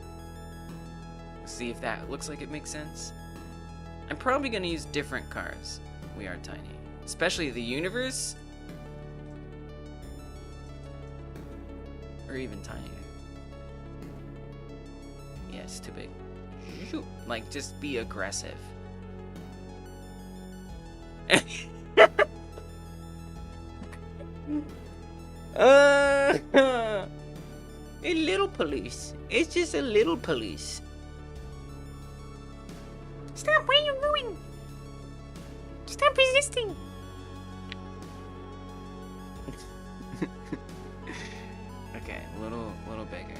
Speaker 1: See if that looks like it makes sense. I'm probably going to use different cars. We are tiny. Especially the universe. Or even tinier. Yeah, it's too big. Shoot. Like, just be aggressive. A little police. It's just a little police. Stop, where are you going? Stop resisting. Okay, a little bigger.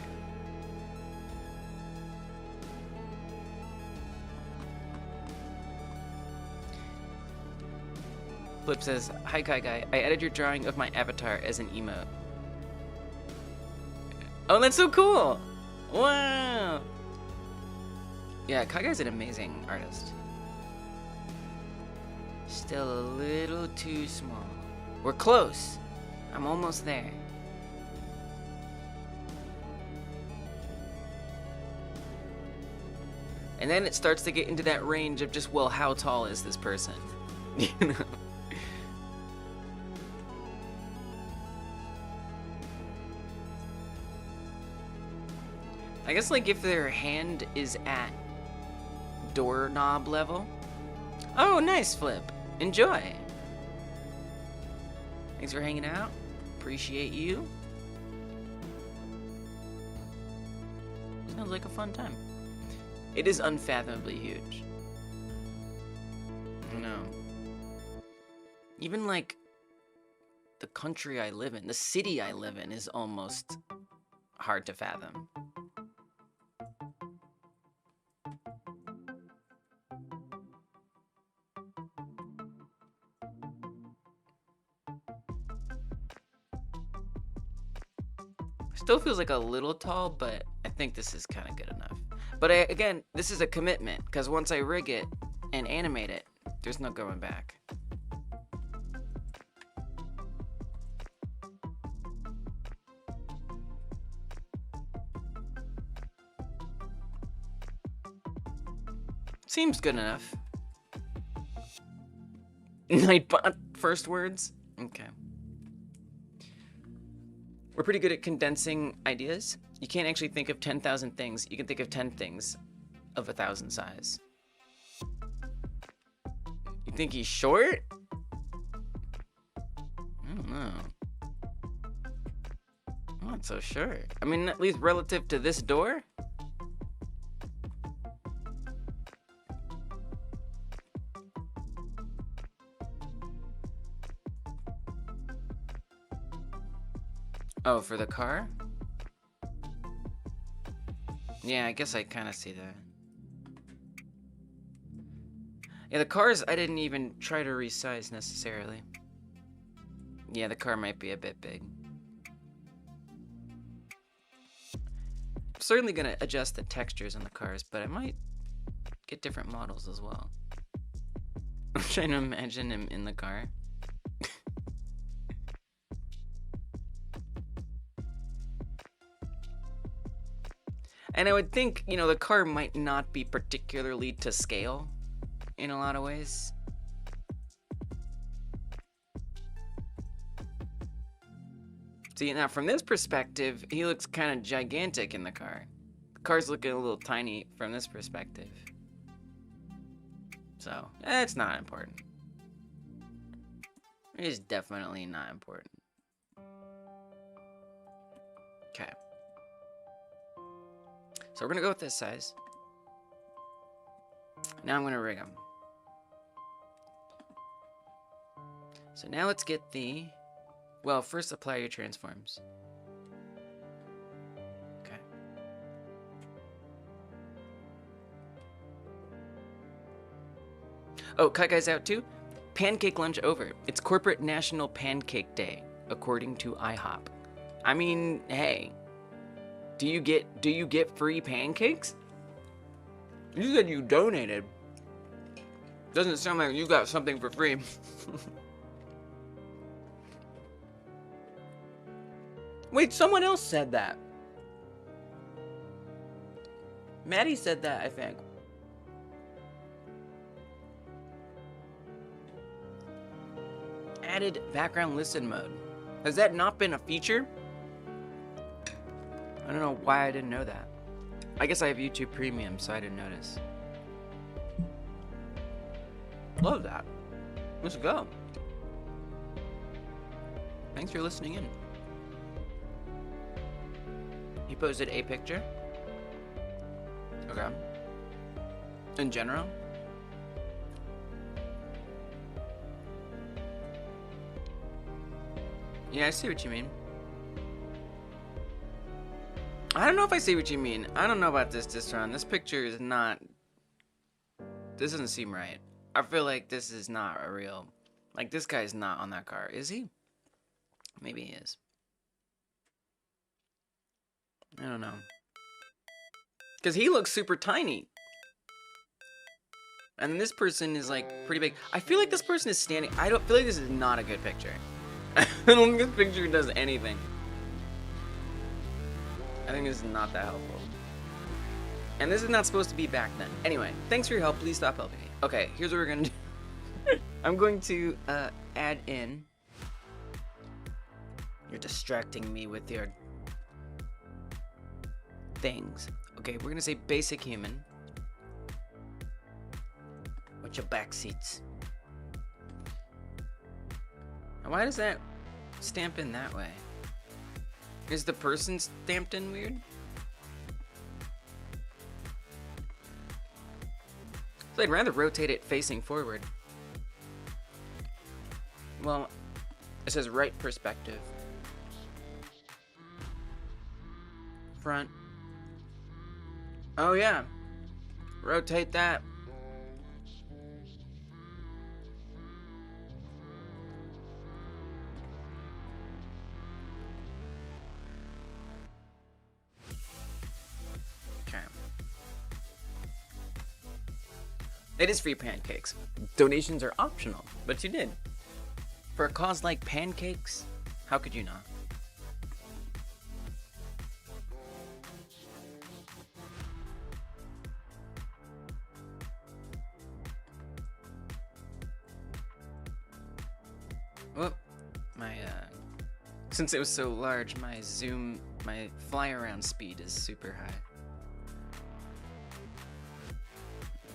Speaker 1: Flip says, "Hi Kai Guy, I added your drawing of my avatar as an emote." Oh, that's so cool! Wow! Yeah, Kai Guy's an amazing artist. Still a little too small. We're close. I'm almost there. And then it starts to get into that range of just, well, how tall is this person? You know? I guess, like, if their hand is at doorknob level. Oh, nice, Flip. Enjoy. Thanks for hanging out. Appreciate you. Sounds like a fun time. It is unfathomably huge. I know. Even, like, the country I live in, the city I live in, is almost hard to fathom. Still feels like a little tall, but I think this is kind of good enough. But again, this is a commitment, because once I rig it and animate it, there's no going back. Seems good enough. Nightbot first words? Okay. We're pretty good at condensing ideas. You can't actually think of 10,000 things. You can think of 10 things of 1,000 size. You think he's short? I don't know. I'm not so sure. I mean, at least relative to this door? Oh, for the car? Yeah, I guess I kind of see that. Yeah, the cars I didn't even try to resize necessarily. Yeah, the car might be a bit big. I'm certainly gonna adjust the textures on the cars, but I might get different models as well. I'm trying to imagine him in the car. And I would think, you know, the car might not be particularly to scale in a lot of ways. See, now from this perspective, he looks kind of gigantic in the car. The car's looking a little tiny from this perspective. So, it's not important. It is definitely not important. Okay. So we're gonna go with this size. Now I'm gonna rig them. So now let's get the, well, first apply your transforms. Okay. Oh, cut guys out too. Pancake lunch over. It's Corporate National Pancake Day, according to IHOP. I mean, hey. Do you get free pancakes? You said you donated. Doesn't sound like you got something for free. Wait, someone else said that. Maddie said that, I think. Added background listen mode. Has that not been a feature? I don't know why I didn't know that. I guess I have YouTube Premium, so I didn't notice. Love that. Let's go. Thanks for listening in. He posted a picture. Okay. In general. Yeah, I see what you mean. I don't know if I see what you mean. I don't know about this run. This picture is not... This doesn't seem right. I feel like this is not a real... Like, this guy's not on that car. Is he? Maybe he is. I don't know. Because he looks super tiny. And then this person is, like, pretty big. I feel like this person is standing... I don't feel like this is not a good picture. I don't think this picture does anything. I think this is not that helpful. And this is not supposed to be back then. Anyway, thanks for your help. Please stop helping me. Okay, here's what we're gonna do. I'm going to add in... You're distracting me with your things. Okay, we're gonna say basic human. What's your back seats? And why does that stamp in that way? Is the person stamped in weird? So I'd rather rotate it facing forward. Well, it says right perspective. Front. Oh yeah. Rotate that. It is free pancakes. Donations are optional, but you did. For a cause like pancakes, how could you not? Whoop. Since it was so large, my fly around speed is super high.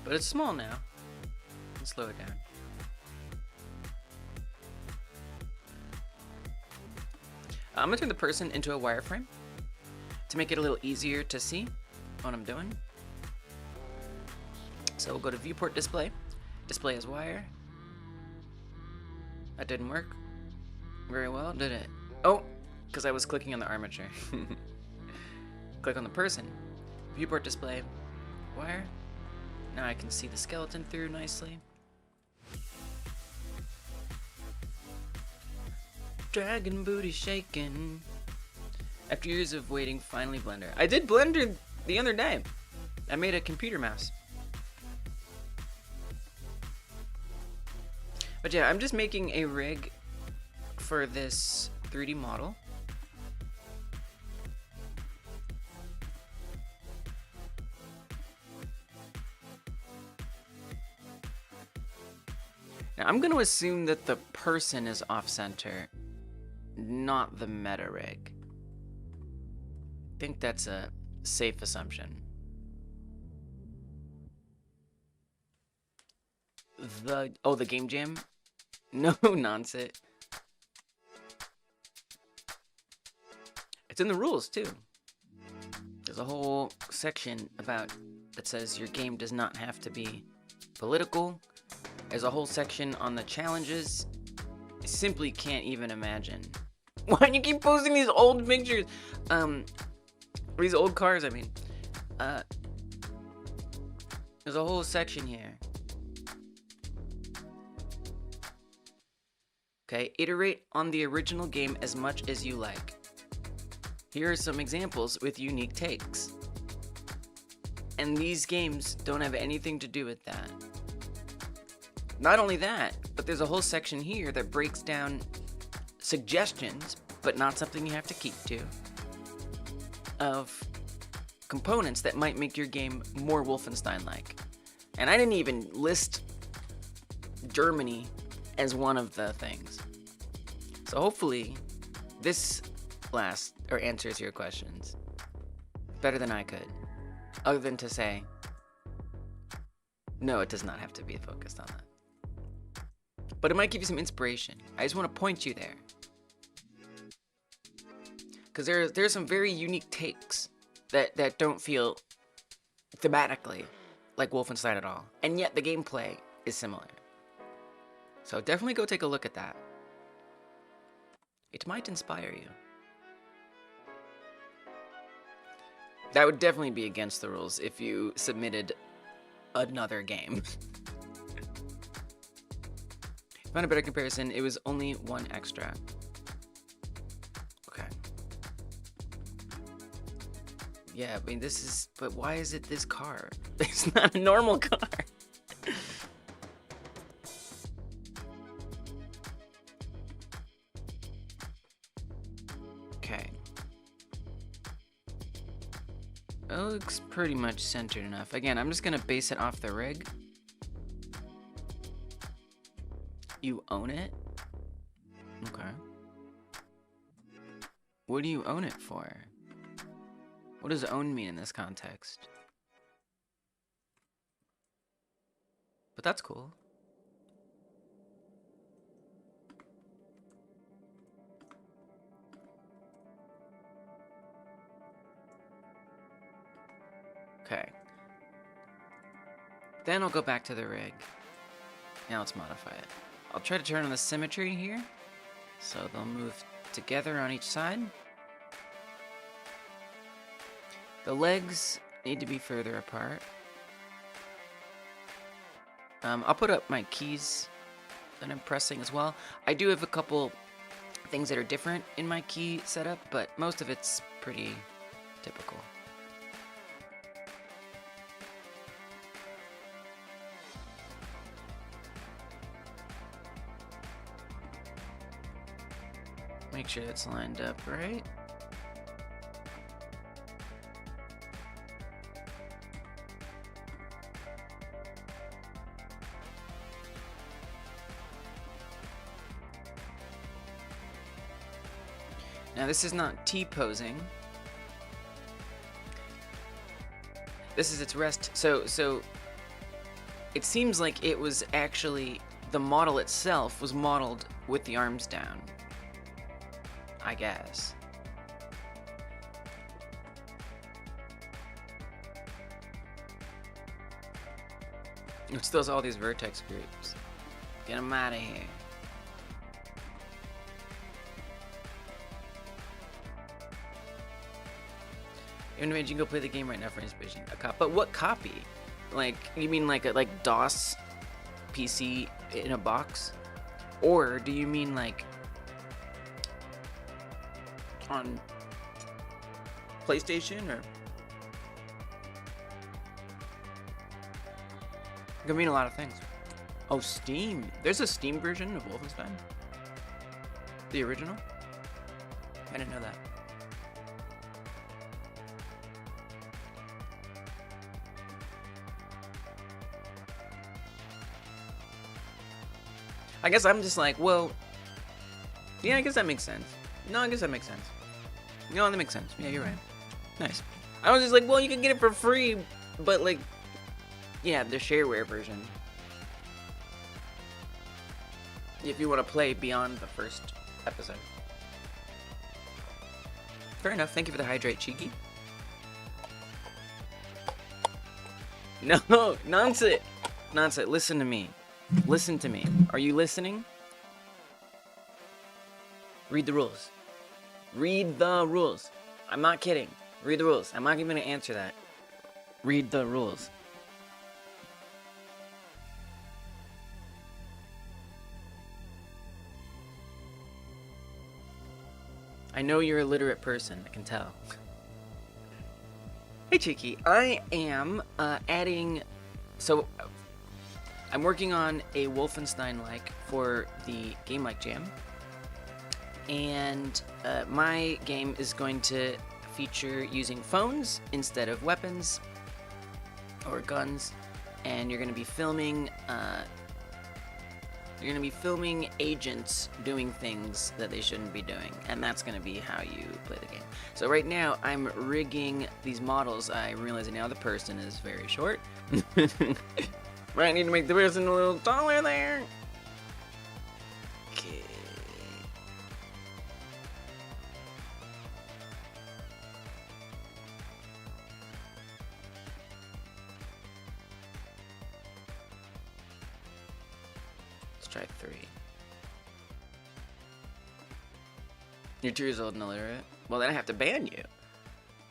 Speaker 1: But it's small now. Let's slow it down. I'm gonna turn the person into a wireframe to make it a little easier to see what I'm doing. So we'll go to viewport display, display as wire. That didn't work very well, did it? Oh, because I was clicking on the armature. Click on the person, viewport display, wire. Now I can see the skeleton through nicely. Dragon booty shaking. After years of waiting, finally Blender. I did Blender the other day. I made a computer mouse. But yeah, I'm just making a rig for this 3D model. Now I'm going to assume that the person is off-center, not the meta rig. I think that's a safe assumption. The game jam? No nonsense. It's in the rules too. There's a whole section that says your game does not have to be political. There's a whole section on the challenges. I simply can't even imagine. Why do you keep posting these old pictures? These old cars, I mean. There's a whole section here. Okay, iterate on the original game as much as you like. Here are some examples with unique takes. And these games don't have anything to do with that. Not only that, but there's a whole section here that breaks down suggestions, but not something you have to keep to, of components that might make your game more Wolfenstein-like. And I didn't even list Germany as one of the things. So hopefully this answers your questions better than I could, other than to say, no, it does not have to be focused on that. But it might give you some inspiration. I just want to point you there. Because there's some very unique takes that don't feel thematically like Wolfenstein at all. And yet the gameplay is similar. So definitely go take a look at that. It might inspire you. That would definitely be against the rules if you submitted another game. Found a better comparison. It was only one extra. Okay. Yeah, I mean, but why is it this car? It's not a normal car. Okay. It looks pretty much centered enough. Again, I'm just gonna base it off the rig. You own it? Okay. What do you own it for? What does own mean in this context? But that's cool. Okay. Then I'll go back to the rig. Now let's modify it. I'll try to turn on the symmetry here, so they'll move together on each side. The legs need to be further apart. I'll put up my keys that I'm pressing as well. I do have a couple things that are different in my key setup, but most of it's pretty typical. Make sure it's lined up right. Now this is not T-posing. This is its rest. So it seems like it was actually, the model itself was modeled with the arms down, I guess. It still has all these vertex groups. Get them out of here. You can go play the game right now for inspiration. But what copy? Like, you mean like a DOS PC in a box? Or do you mean like on PlayStation or? It could mean a lot of things. Oh, Steam. There's a Steam version of Wolfenstein? The original? I didn't know that. I guess I'm just like, well, yeah, I guess that makes sense. No, I guess that makes sense. No, that makes sense. Yeah, you're right. Nice. I was just like, well, you can get it for free, but like, yeah, the shareware version. If you want to play beyond the first episode. Fair enough. Thank you for the hydrate, Cheeky. No, nonsense. Nonsense. Listen to me. Listen to me. Are you listening? Read the rules. Read the rules. I'm not kidding. Read the rules. I'm not even going to answer that. Read the rules. I know you're a literate person. I can tell. Hey, Cheeky. I am adding... So... I'm working on a Wolfenstein-like for the Game Like Jam, and my game is going to feature using phones instead of weapons or guns, and you're going to be filming agents doing things that they shouldn't be doing, and that's going to be how you play the game. So right now I'm rigging these models. I'm realizing now the person is very short. Might need to make the person a little taller there. Okay. Strike 3. You're 2 years old and illiterate? Well, then I have to ban you.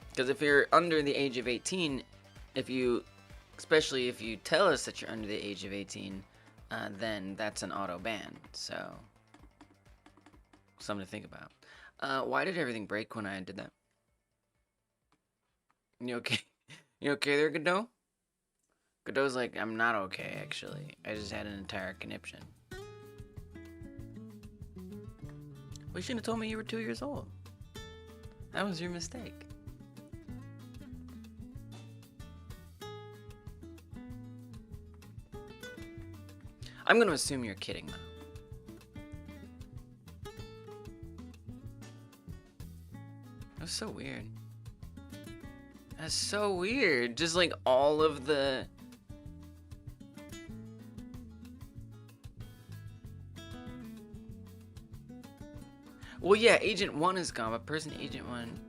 Speaker 1: Because if you're under the age of 18, especially if you tell us that you're under the age of 18, then that's an auto ban. So, something to think about. Why did everything break when I did that? You okay? You okay there, Godot? Godot's like, I'm not okay, actually. I just had an entire conniption. Well, you shouldn't have told me you were 2 years old. That was your mistake. I'm gonna assume you're kidding, though. That's so weird. That's so weird. Just like all of the... Well, yeah, Agent 1 is gone, but person Agent 1...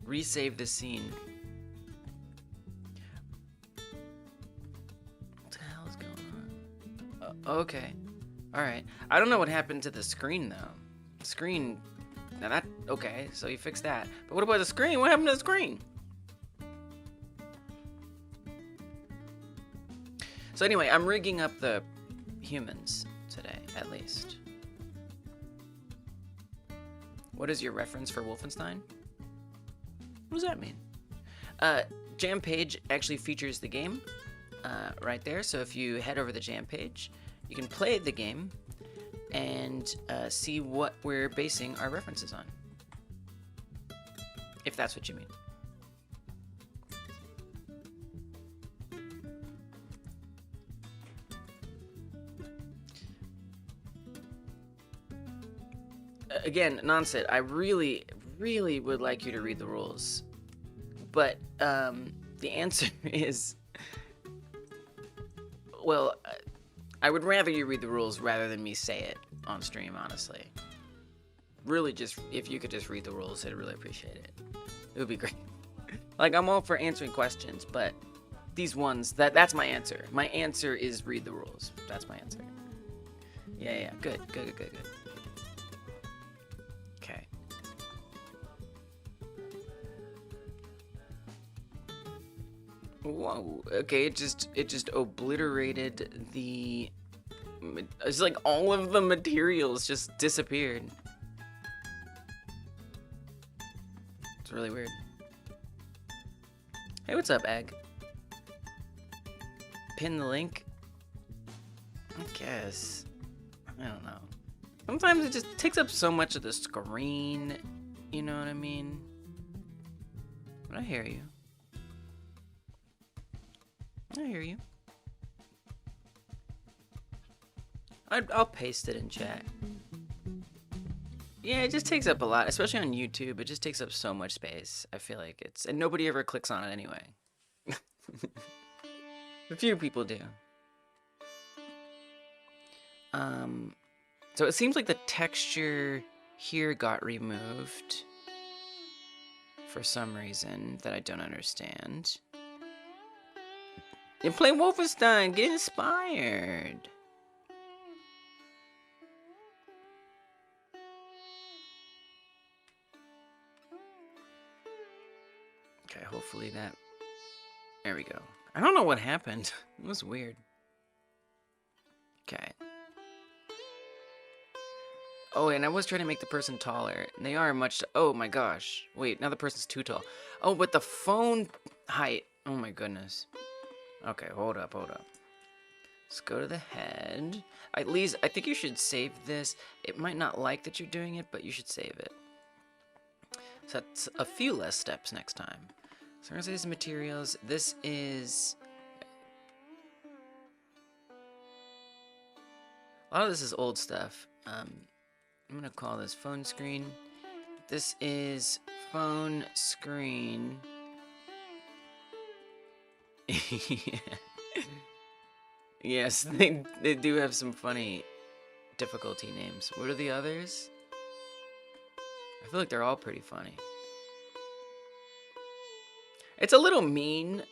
Speaker 1: Resave the scene. Okay. Alright. I don't know what happened to the screen, though. The screen... Now that... Okay, so you fixed that. But what about the screen? What happened to the screen? So anyway, I'm rigging up the humans today, at least. What is your reference for Wolfenstein? What does that mean? Jam page actually features the game right there. So if you head over the Jam page... You can play the game and see what we're basing our references on. If that's what you mean. Again, Nonset, I really, really would like you to read the rules. But the answer is... Well... I would rather you read the rules rather than me say it on stream, honestly. Really, just if you could just read the rules, I'd really appreciate it. It would be great. Like, I'm all for answering questions, but these ones, that's my answer. My answer is read the rules. That's my answer. Yeah. Good. Okay. Whoa. Okay, it just obliterated the... It's like all of the materials just disappeared. It's really weird. Hey, what's up, Egg? Pin the link? I guess. I don't know. Sometimes it just takes up so much of the screen. You know what I mean? But I hear you. I hear you. I'll paste it in chat. Yeah, it just takes up a lot, especially on YouTube. It just takes up so much space. I feel like it's... And nobody ever clicks on it anyway. A few people do. So it seems like the texture here got removed for some reason that I don't understand. You play Wolfenstein, get inspired. Okay, hopefully that... There we go. I don't know what happened. It was weird. Okay. Oh, and I was trying to make the person taller. They are much... Oh my gosh. Wait, now the person's too tall. Oh, but the phone height... Oh my goodness. Okay, hold up. Let's go to the head. At least, I think you should save this. It might not like that you're doing it, but you should save it. So that's a few less steps next time. So we're gonna say this is materials. This is... A lot of this is old stuff. I'm gonna call this phone screen. This is phone screen. Yes, they do have some funny difficulty names. What are the others? I feel like they're all pretty funny. It's a little mean.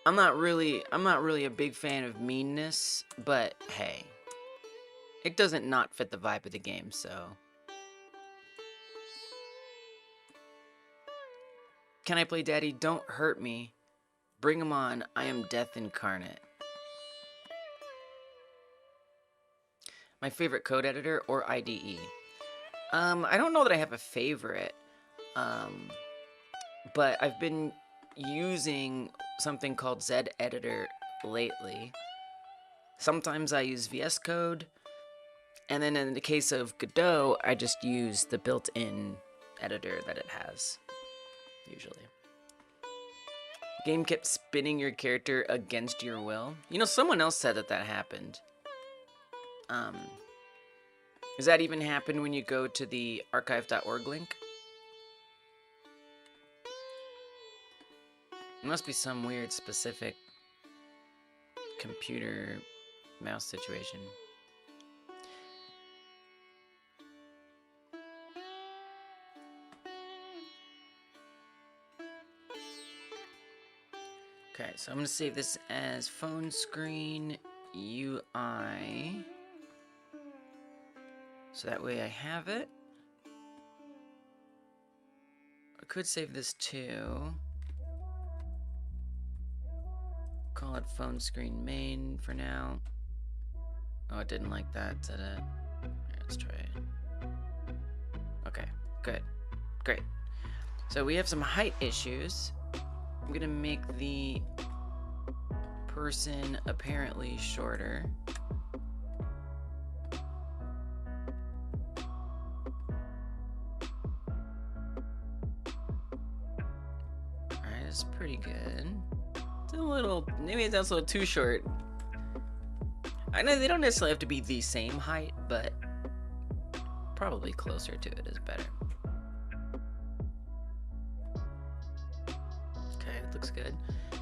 Speaker 1: I'm not really a big fan of meanness, but hey. It doesn't not fit the vibe of the game, so. Can I play Daddy? Don't hurt me. Bring him on. I am death incarnate. My favorite code editor or IDE? I don't know that I have a favorite. But I've been using something called Zeditor lately. Sometimes I use VS Code. And then in the case of Godot, I just use the built-in editor that it has, usually. The game kept spinning your character against your will. You know, someone else said that happened. Does that even happen when you go to the archive.org link? It must be some weird specific computer mouse situation. Okay, so I'm going to save this as phone screen UI. So that way I have it. I could save this too. Call it phone screen main for now. Oh, it didn't like that, did it? Right, let's try it. Okay, good. Great. So we have some height issues. I'm gonna make the person apparently shorter. Alright, that's pretty good. It's a little, maybe that's a little too short. I know they don't necessarily have to be the same height, but probably closer to it is better. Looks good.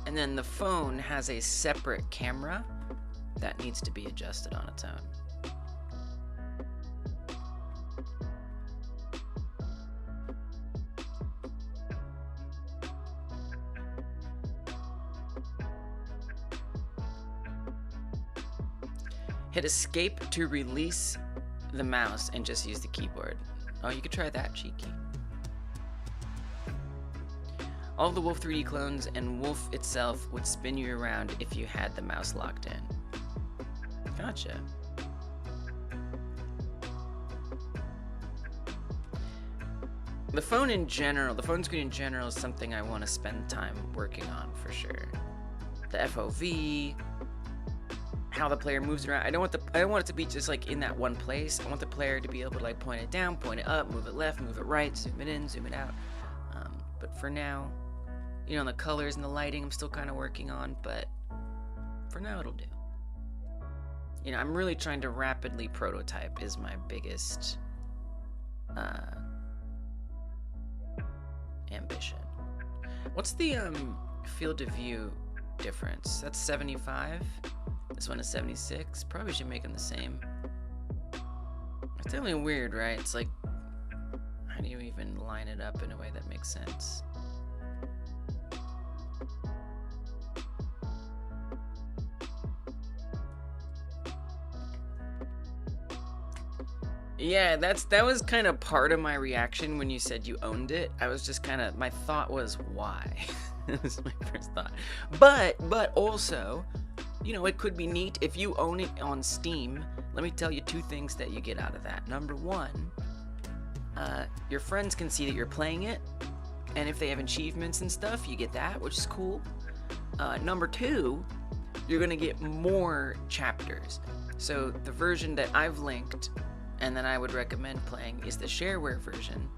Speaker 1: And then the phone has a separate camera that needs to be adjusted on its own. Hit escape to release the mouse and just use the keyboard. Oh, you could try that, cheeky. All of the Wolf 3D clones and Wolf itself would spin you around if you had the mouse locked in. Gotcha. the phone in general, the phone screen in general is something I want to spend time working on for sure. The FOV, how the player moves around. I don't want it to be just like in that one place. I want the player to be able to like point it down, point it up, move it left, move it right, zoom it in, zoom it out. But for now, you know, the colors and the lighting I'm still kind of working on, but for now it'll do. You know, I'm really trying to rapidly prototype is my biggest ambition. What's the field of view difference? That's 75. This one is 76. Probably should make them the same. It's definitely weird, right? It's like, how do you even line it up in a way that makes sense? Yeah, that was kind of part of my reaction when you said you owned it. I was just kind of, my thought was, why? That was my first thought. But also, you know, it could be neat if you own it on Steam. Let me tell you two things that you get out of that. Number one, your friends can see that you're playing it, and if they have achievements and stuff, you get that, which is cool. Number two, you're gonna get more chapters. So the version that I've linked and that I would recommend playing is the shareware version,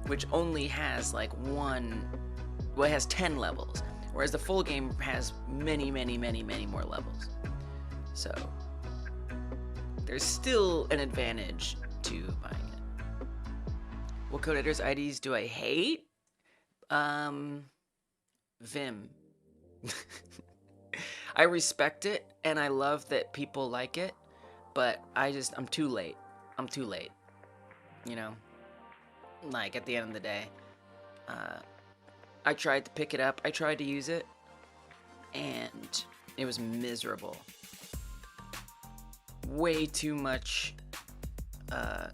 Speaker 1: which only has like it has 10 levels, whereas the full game has many more levels. So there's still an advantage to buying it. What code editors IDs do I hate? Vim. I respect it and I love that people like it, but I'm too late. I'm too late, you know, like at the end of the day. I tried to pick it up, I tried to use it, and it was miserable. Way too much of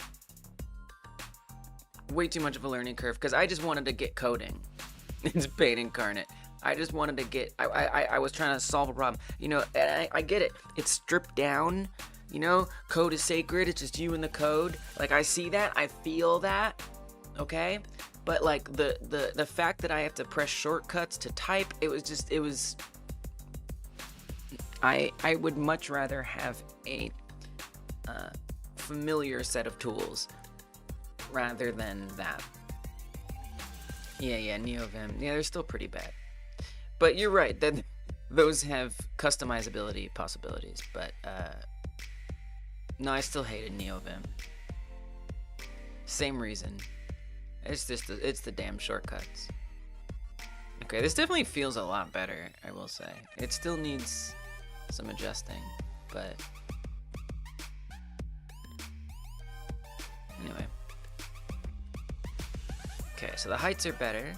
Speaker 1: a learning curve, because I just wanted to get coding. It's pain incarnate. I just wanted to get, I was trying to solve a problem, you know, and I get it. It's stripped down. You know, code is sacred, it's just you and the code. Like, I see that, I feel that, okay? But, like, the fact that I have to press shortcuts to type, I would much rather have a familiar set of tools rather than that. Yeah, NeoVim. Yeah, they're still pretty bad. But you're right, that those have customizability possibilities, but, no, I still hated NeoVim. Same reason. It's just it's the damn shortcuts. Okay, this definitely feels a lot better, I will say. It still needs some adjusting, but anyway. Okay, so the heights are better.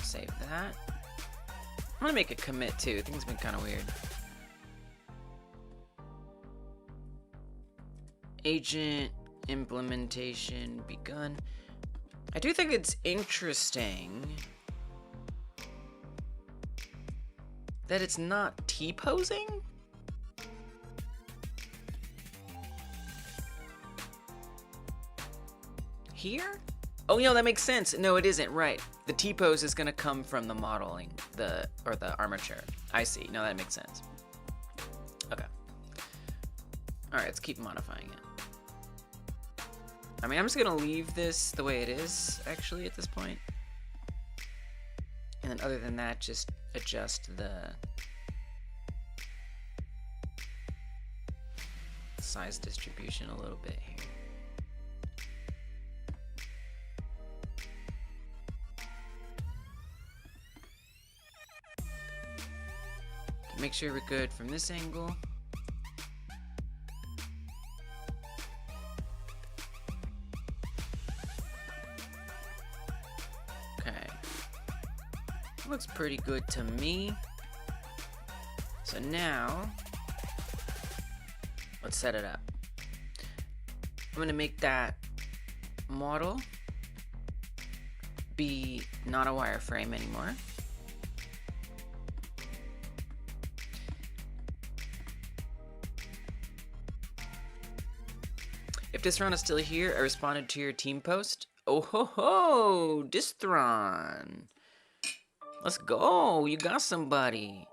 Speaker 1: Save that. I'm gonna make a commit too. Things have been kind of weird. Agent implementation begun. I do think it's interesting that it's not T-posing. Here? Oh, you know, that makes sense. No, it isn't, right. The T-pose is gonna come from the modeling, the armature. I see. No, that makes sense. Okay. Alright, let's keep modifying it. I mean, I'm just gonna leave this the way it is, actually, at this point. And then other than that, just adjust the size distribution a little bit here. Make sure we're good from this angle. Looks pretty good to me. So now, let's set it up. I'm gonna make that model be not a wireframe anymore. If Distron is still here, I responded to your team post. Oh ho ho, Distron. Let's go. You got somebody.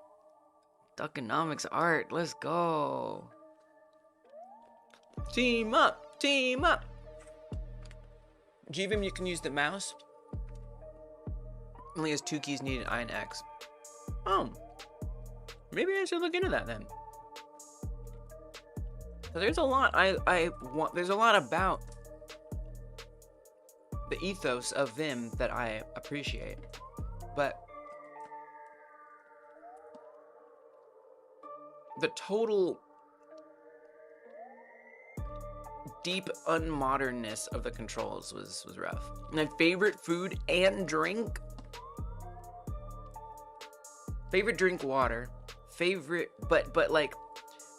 Speaker 1: Duckonomics art. Let's go. Team up. Team up. GVim, you can use the mouse. Only has 2 keys needed, I and X. Oh. Maybe I should look into that then. So there's a lot there's a lot about the ethos of Vim that I appreciate. But the total deep unmodernness of the controls was rough. My favorite food and drink. Favorite drink, water. Favorite, but like,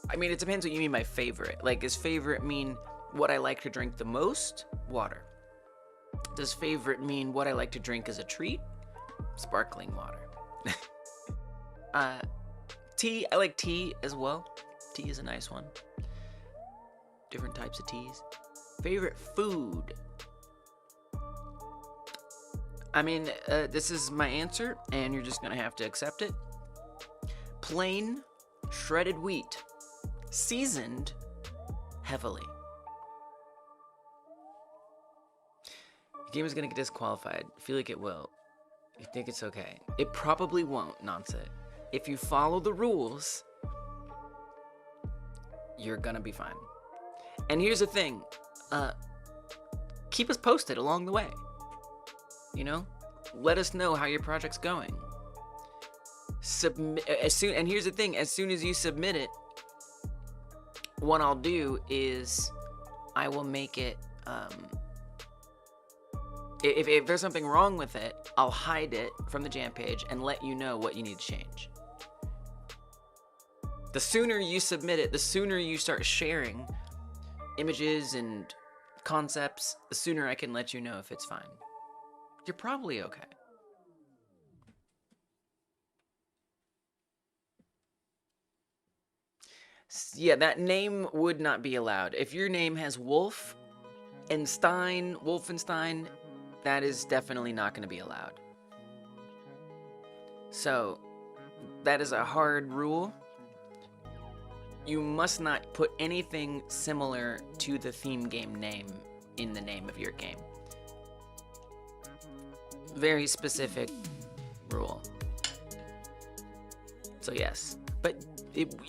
Speaker 1: I mean, it depends what you mean by favorite. Like, does favorite mean what I like to drink the most? Water. Does favorite mean what I like to drink as a treat? Sparkling water. Tea, I like tea as well. Tea is a nice one. Different types of teas. Favorite food. I mean, this is my answer, and you're just gonna have to accept it. Plain shredded wheat, seasoned heavily. The game is gonna get disqualified. I feel like it will. You think it's okay? It probably won't, Nonset. If you follow the rules, you're gonna be fine. And here's the thing, keep us posted along the way. You know, let us know how your project's going. Submit and here's the thing, as soon as you submit it, what I'll do is I will make it, if there's something wrong with it, I'll hide it from the jam page and let you know what you need to change. The sooner you submit it, the sooner you start sharing images and concepts, the sooner I can let you know if it's fine. You're probably okay. Yeah, that name would not be allowed. If your name has Wolf and Stein, Wolfenstein, that is definitely not going to be allowed. So, that is a hard rule. You must not put anything similar to the theme game name in the name of your game. Very specific rule. So yes, but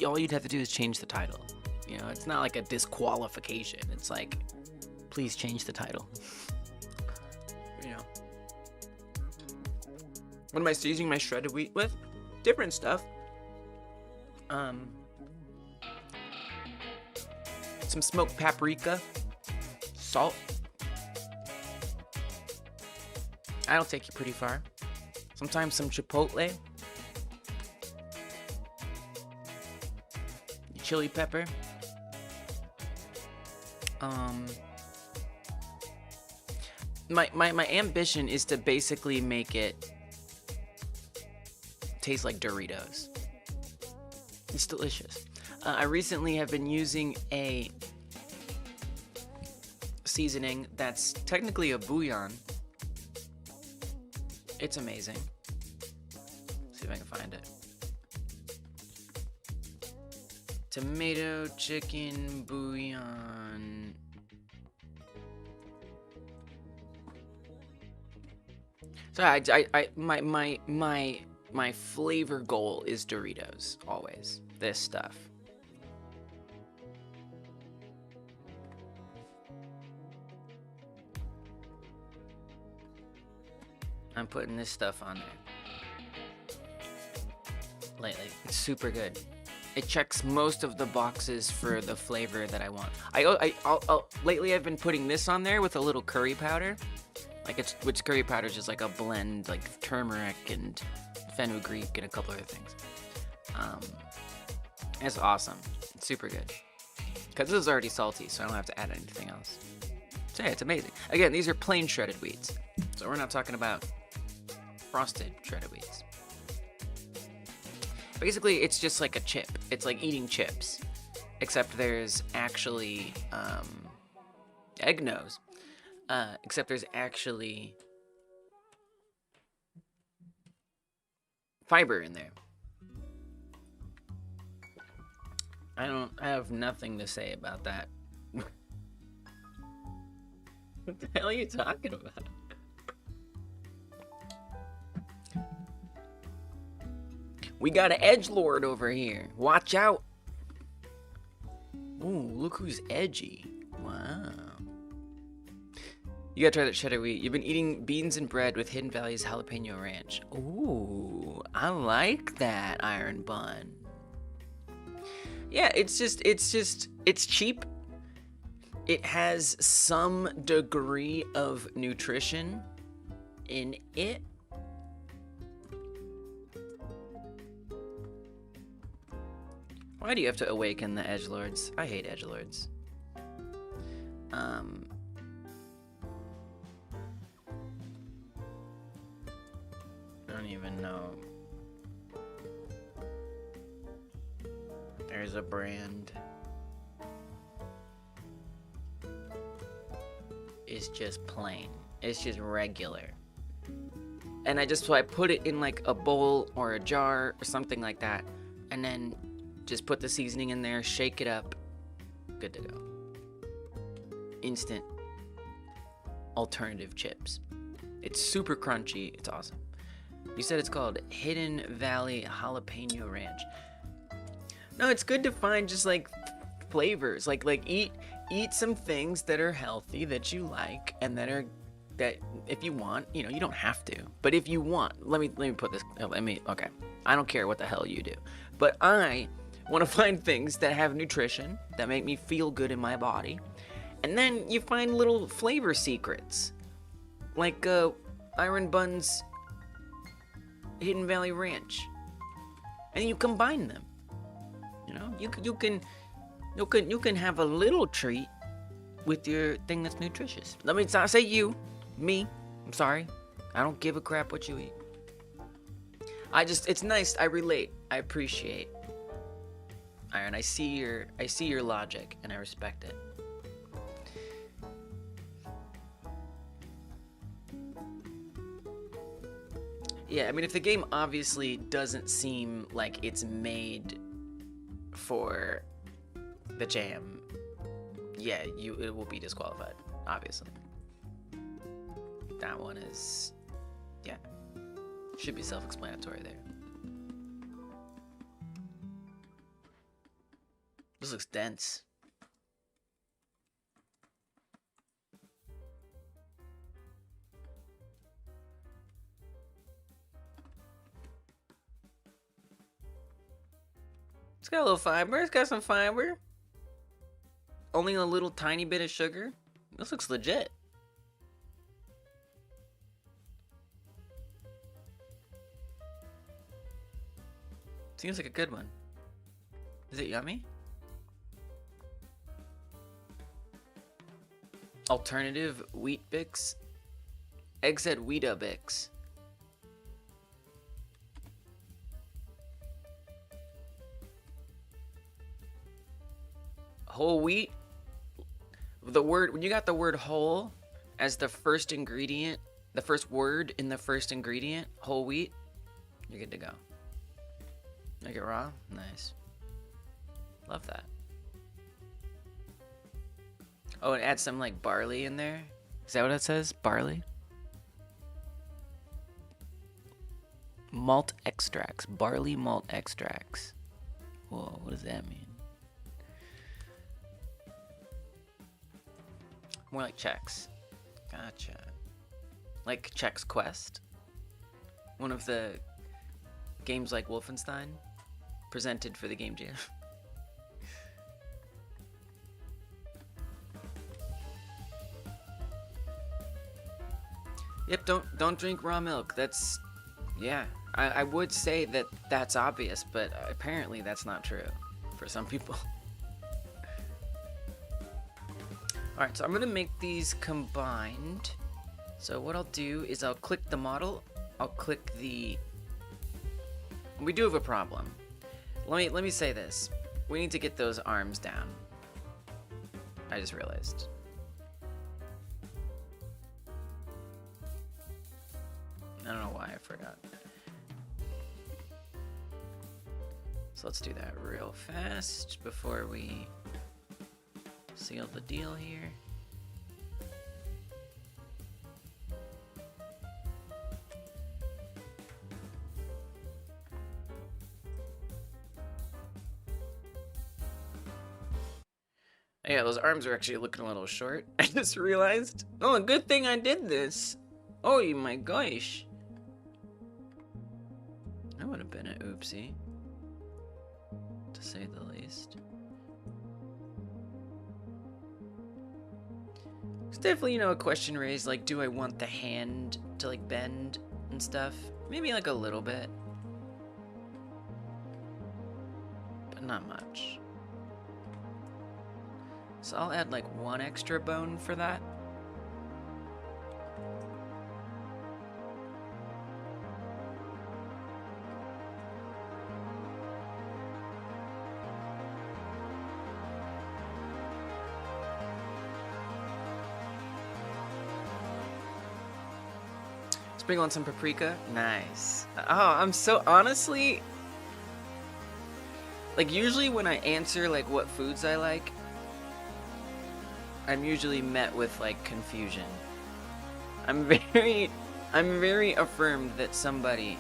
Speaker 1: all you'd have to do is change the title. You know, it's not like a disqualification. It's like, please change the title. You know. What am I using my shredded wheat with? Different stuff. Some smoked paprika, salt. That'll take you pretty far. Sometimes some chipotle, chili pepper. My ambition is to basically make it taste like Doritos. It's delicious. I recently have been using a seasoning that's technically a bouillon. It's amazing. See if I can find it. Tomato chicken bouillon. So my flavor goal is Doritos always. This stuff. I'm putting this stuff on there lately. It's super good. It checks most of the boxes for the flavor that I want. Lately I've been putting this on there with a little curry powder. Which curry powder is just like a blend, like turmeric and fenugreek and a couple other things. It's awesome. It's super good. Because this is already salty, so I don't have to add anything else. So yeah, it's amazing. Again, these are plain shredded wheats. So we're not talking about frosted shredded wheats. Basically, it's just like a chip. It's like eating chips. Except there's actually Egg nose. Except there's actually fiber in there. I have nothing to say about that. What the hell are you talking about? We got an edgelord over here. Watch out. Ooh, look who's edgy. Wow. You gotta try that cheddar wheat. You've been eating beans and bread with Hidden Valley's jalapeno ranch. Ooh, I like that, Iron Bun. Yeah, it's cheap. It has some degree of nutrition in it. Why do you have to awaken the edgelords? I hate edgelords. I don't even know. There's a brand. It's just plain. It's just regular. And so I put it in like a bowl or a jar or something like that, and then just put the seasoning in there, shake it up, good to go. Instant alternative chips. It's super crunchy. It's awesome. You said it's called Hidden Valley Jalapeno Ranch. No, it's good to find just like flavors. Like eat some things that are healthy that you like and that if you want, you don't have to. But if you want, let me put this. Okay. I don't care what the hell you do, but I want to find things that have nutrition that make me feel good in my body, and then you find little flavor secrets, like Iron Bun's Hidden Valley Ranch, and you combine them. You can have a little treat with your thing that's nutritious. Let me not say me. I'm sorry. I don't give a crap what you eat. It's nice. I relate. I appreciate. Iron, I see your logic and I respect it. Yeah, I mean, if the game obviously doesn't seem like it's made for the jam, yeah, it will be disqualified, obviously. That one is, yeah, should be self-explanatory there. This looks dense. It's got a little fiber. It's got some fiber. Only a little tiny bit of sugar. This looks legit. Seems like a good one. Is it yummy? Alternative Wheat Bix. Egg said Weetabix. Whole wheat. When you got the word whole as the first ingredient, the first word in the first ingredient, whole wheat, you're good to go. Make it raw? Nice. Love that. Oh, and add some like barley in there. Is that what it says? Barley? Malt extracts. Barley malt extracts. Whoa, what does that mean? More like Chex. Gotcha. Like Chex Quest? One of the games like Wolfenstein? Presented for the Game Jam. Yep, don't drink raw milk. That's, yeah. I would say that that's obvious, but apparently that's not true for some people. Alright, so I'm going to make these combined. So what I'll do is I'll click the model. I'll click the... We do have a problem. Let me say this. We need to get those arms down. I just realized. I don't know why I forgot. So let's do that real fast before we seal the deal here. Yeah, those arms are actually looking a little short. I just realized. Oh, good thing I did this. Oh my gosh. That would have been an oopsie, to say the least. It's definitely, you know, a question raised, like, do I want the hand to, like, bend and stuff? Maybe, like, a little bit. But not much. So I'll add, like, one extra bone for that. Sprinkle on some paprika. Nice. Oh, I'm so honestly, like, usually when I answer like what foods I like, I'm usually met with like confusion. I'm very affirmed that somebody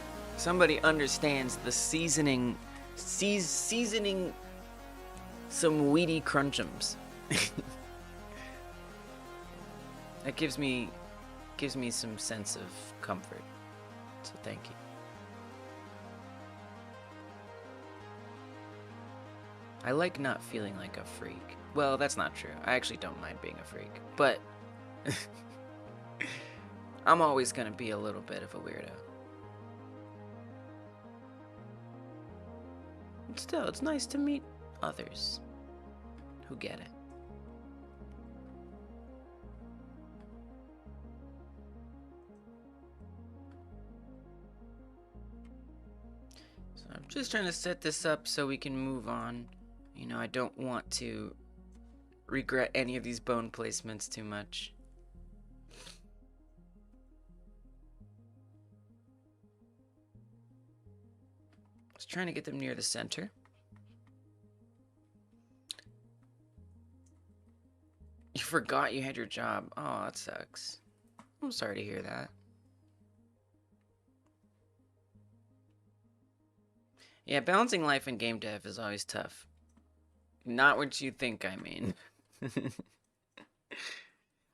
Speaker 1: understands the seasoning some weedy crunchums. That gives me some sense of comfort. So thank you. I like not feeling like a freak. Well, that's not true. I actually don't mind being a freak. But I'm always gonna be a little bit of a weirdo. But still, it's nice to meet others who get it. So I'm just trying to set this up so we can move on. You know, I don't want to regret any of these bone placements too much. Just trying to get them near the center. You forgot you had your job. Oh, that sucks. I'm sorry to hear that. Yeah, balancing life and game dev is always tough. Not what you think, I mean.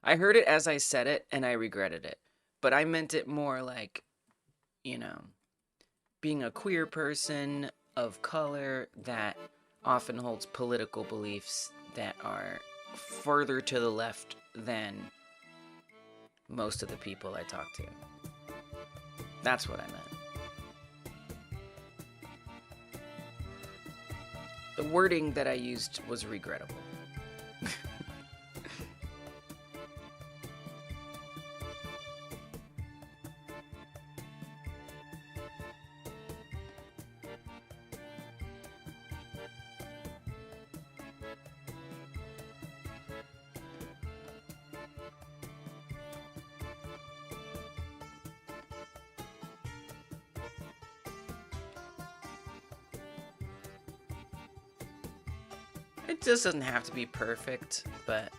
Speaker 1: I heard it as I said it, and I regretted it. But I meant it more like, you know, being a queer person of color that often holds political beliefs that are further to the left than most of the people I talk to. That's what I meant. The wording that I used was regrettable. It just doesn't have to be perfect, but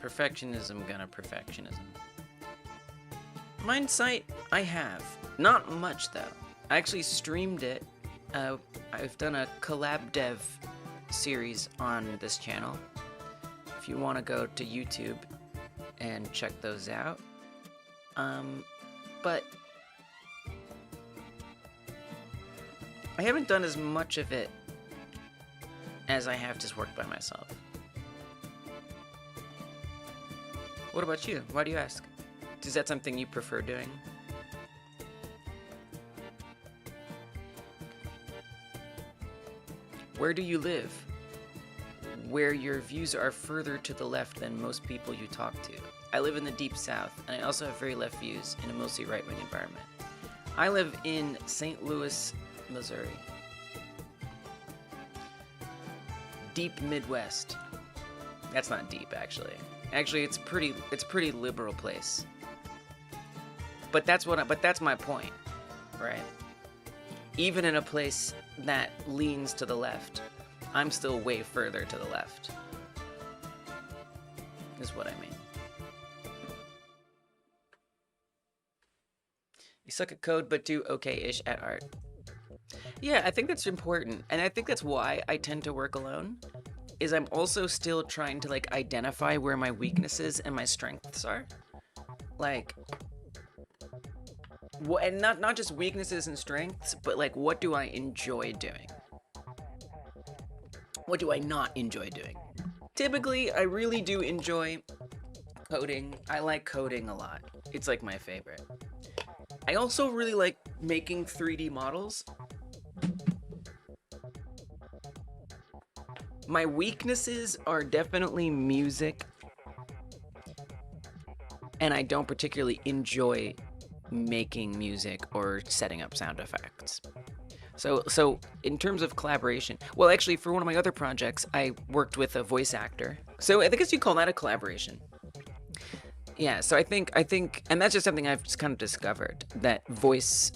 Speaker 1: perfectionism gonna perfectionism. Mindsight, I have. Not much, though. I actually streamed it. I've done a collab dev series on this channel. If you want to go to YouTube and check those out. But I haven't done as much of it as I have just worked by myself. What about you? Why do you ask? Is that something you prefer doing? Where do you live? Where your views are further to the left than most people you talk to. I live in the deep south, and I also have very left views in a mostly right-wing environment. I live in St. Louis, Missouri. Deep Midwest. That's not deep, actually. Actually, it's pretty liberal place. But that's my point, right? Even in a place that leans to the left, I'm still way further to the left. Is what I mean. You suck at code, but do okay-ish at art. Yeah, I think that's important, and I think that's why I tend to work alone. Is I'm also still trying to like identify where my weaknesses and my strengths are. Like, and not just weaknesses and strengths, but like what do I enjoy doing? What do I not enjoy doing? Typically, I really do enjoy coding. I like coding a lot. It's like my favorite. I also really like making 3D models. My weaknesses are definitely music, and I don't particularly enjoy making music or setting up sound effects. So in terms of collaboration, well, actually, for one of my other projects, I worked with a voice actor. So I guess you call that a collaboration. Yeah, so I think, and that's just something I've just kind of discovered, that voice,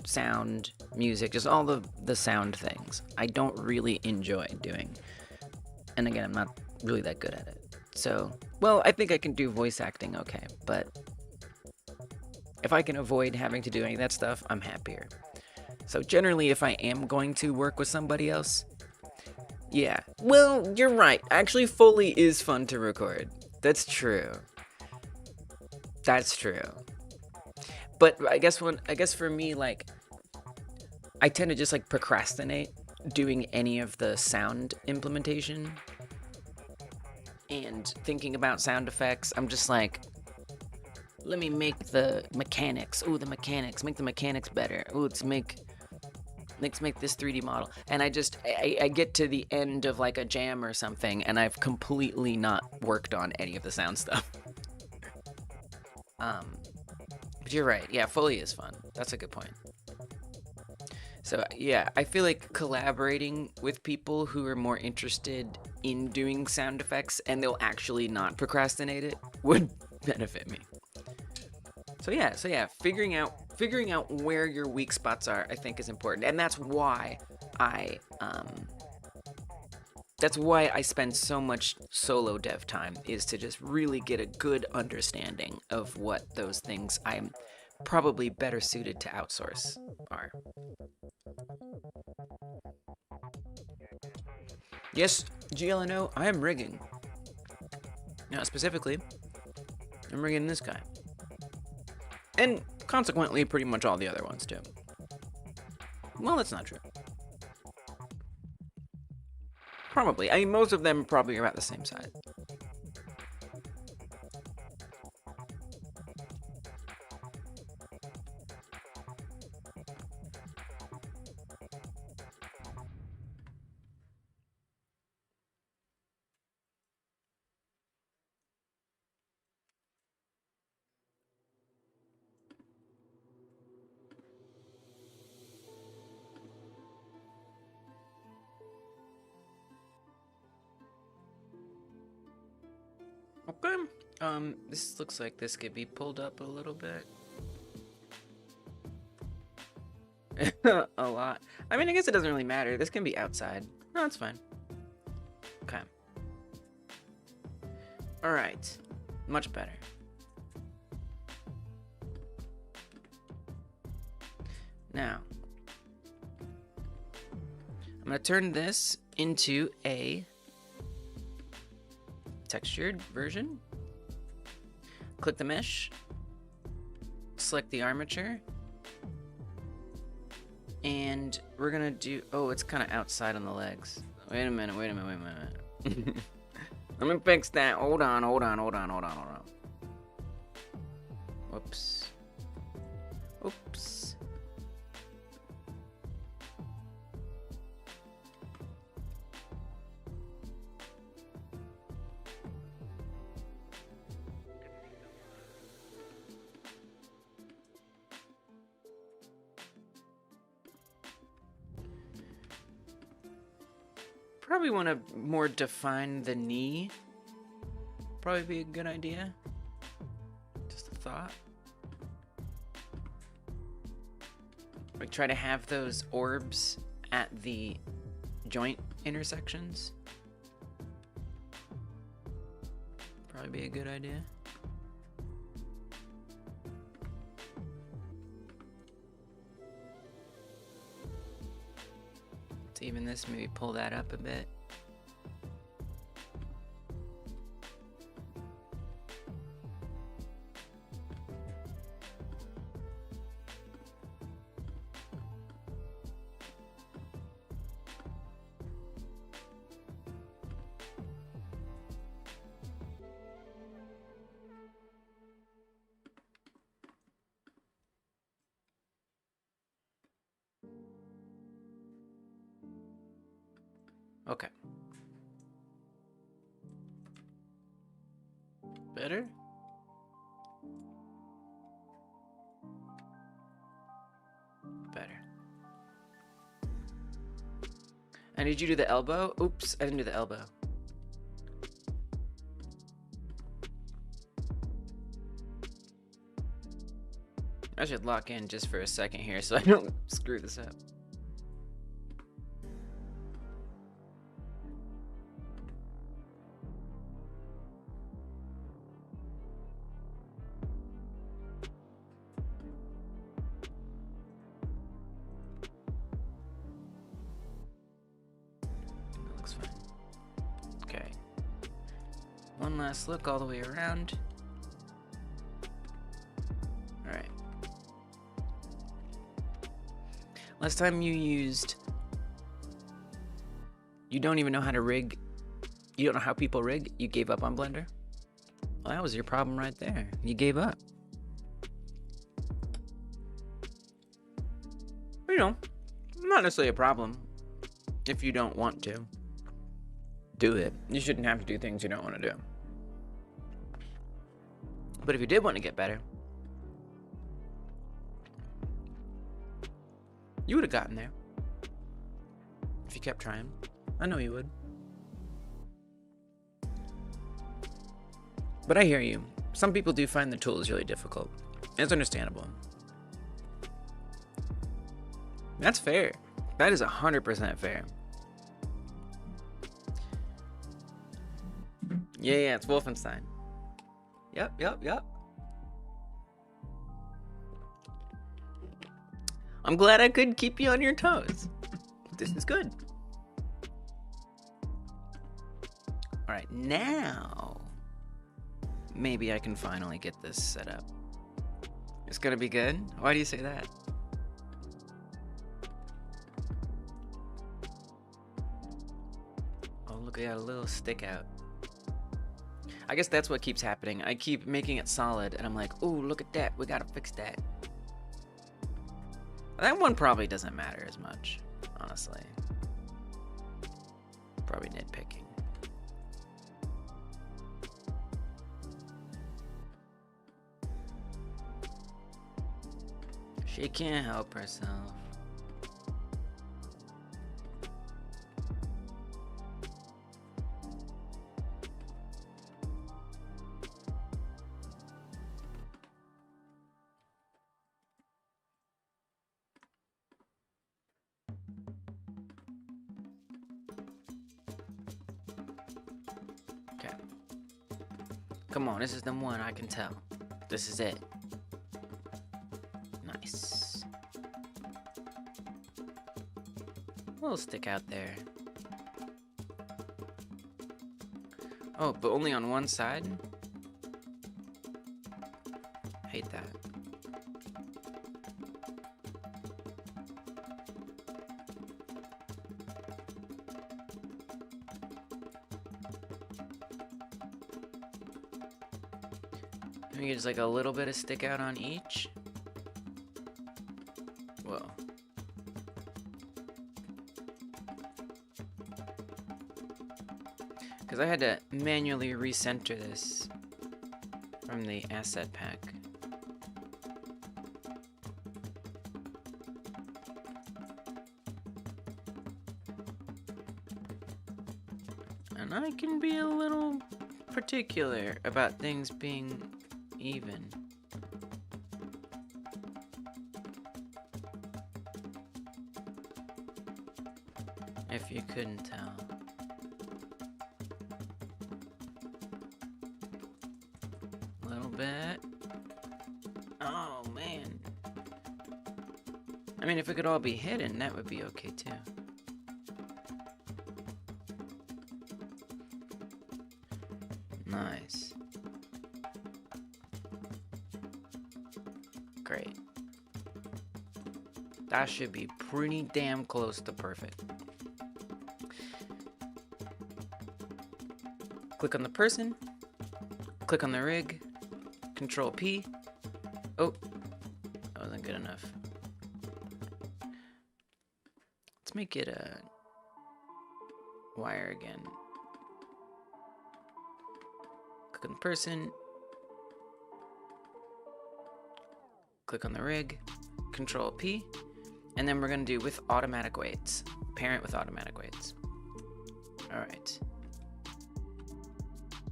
Speaker 1: sound, music, just all the sound things, I don't really enjoy doing. And again, I'm not really that good at it. So, well, I think I can do voice acting okay, but if I can avoid having to do any of that stuff, I'm happier. So generally, if I am going to work with somebody else, yeah. Well, you're right. Actually, Foley is fun to record. That's true. That's true. But I guess for me, like, I tend to just like procrastinate doing any of the sound implementation and thinking about sound effects. I'm just like, let me make the mechanics. Ooh, the mechanics. Make the mechanics better. Ooh, let's make this 3D model. And I get to the end of like a jam or something, and I've completely not worked on any of the sound stuff. But you're right. Yeah, Foley is fun. That's a good point. So yeah, I feel like collaborating with people who are more interested in doing sound effects and they'll actually not procrastinate it would benefit me. So yeah, figuring out where your weak spots are, I think, is important, and that's why I spend so much solo dev time, is to just really get a good understanding of what those things I'm probably better suited to outsource are. Yes, GLNO, I am rigging. Now, specifically, I'm rigging this guy. And consequently, pretty much all the other ones, too. Well, that's not true. Probably. I mean, most of them probably are about the same size. Okay. This looks like this could be pulled up a little bit. A lot. I mean, I guess it doesn't really matter. This can be outside. No, it's fine. Okay. All right. Much better. Now, I'm going to turn this into a textured version. Click the mesh. Select the armature. And we're going to do... Oh, it's kind of outside on the legs. Wait a minute. Let me fix that. Hold on. Whoops. Probably want to more define the knee. Probably be a good idea. Just a thought. Like try to have those orbs at the joint intersections. Probably be a good idea. To even this, maybe pull that up a bit. Okay. Better? Better. I need you to do the elbow. Oops, I didn't do the elbow. I should lock in just for a second here so I don't screw this up. One last look all the way around. All right. Last time you used... You don't even know how to rig... You don't know how people rig? You gave up on Blender? Well, that was your problem right there. You gave up. You know, not necessarily a problem if you don't want to do it. You shouldn't have to do things you don't want to do. But if you did want to get better, you would have gotten there if you kept trying. I know you would. But I hear you. Some people do find the tools really difficult. It's understandable. That's fair. That is 100% fair. Yeah, it's Wolfenstein. Yep. I'm glad I could keep you on your toes. This is good. All right, now maybe I can finally get this set up. It's gonna be good? Why do you say that? Oh, look, I got a little stick out. I guess that's what keeps happening. I keep making it solid, and I'm like, ooh, look at that. We gotta fix that. That one probably doesn't matter as much, honestly. Probably nitpicking. She can't help herself. Okay. Come on, this is the one I can tell. This is it. Nice. A little stick out there. Oh, but only on one side? Hate that. Maybe just like a little bit of stick out on each. Whoa. Because I had to manually recenter this from the asset pack. And I can be a little particular about things being even. If you couldn't tell. A little bit. Oh, man. I mean, if it could all be hidden, that would be okay, too. Nice. Great. That should be pretty damn close to perfect. Click on the person. Click on the rig. Control P. Oh, that wasn't good enough. Let's make it a wire again. Click on the person. Click on the rig. Control P. And then we're going to do with automatic weights. Parent with automatic weights. All right.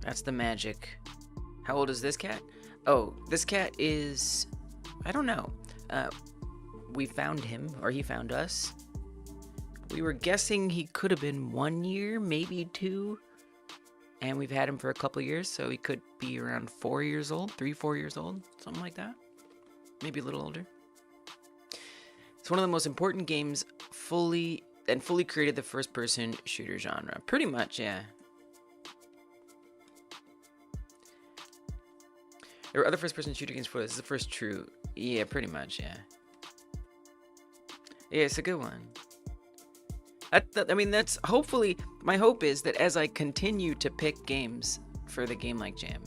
Speaker 1: That's the magic. How old is this cat? Oh, this cat is, I don't know. We found him, or he found us. We were guessing he could have been 1 year, maybe 2. And we've had him for a couple years, so he could be around 4 years old, 3-4 years old, something like that. Maybe a little older. It's one of the most important games fully created the first-person shooter genre. Pretty much, yeah. There were other first-person shooter games before this. This is the first true. Yeah, pretty much, yeah. Yeah, it's a good one. I mean, that's hopefully, my hope is that as I continue to pick games for the Game Like Jam,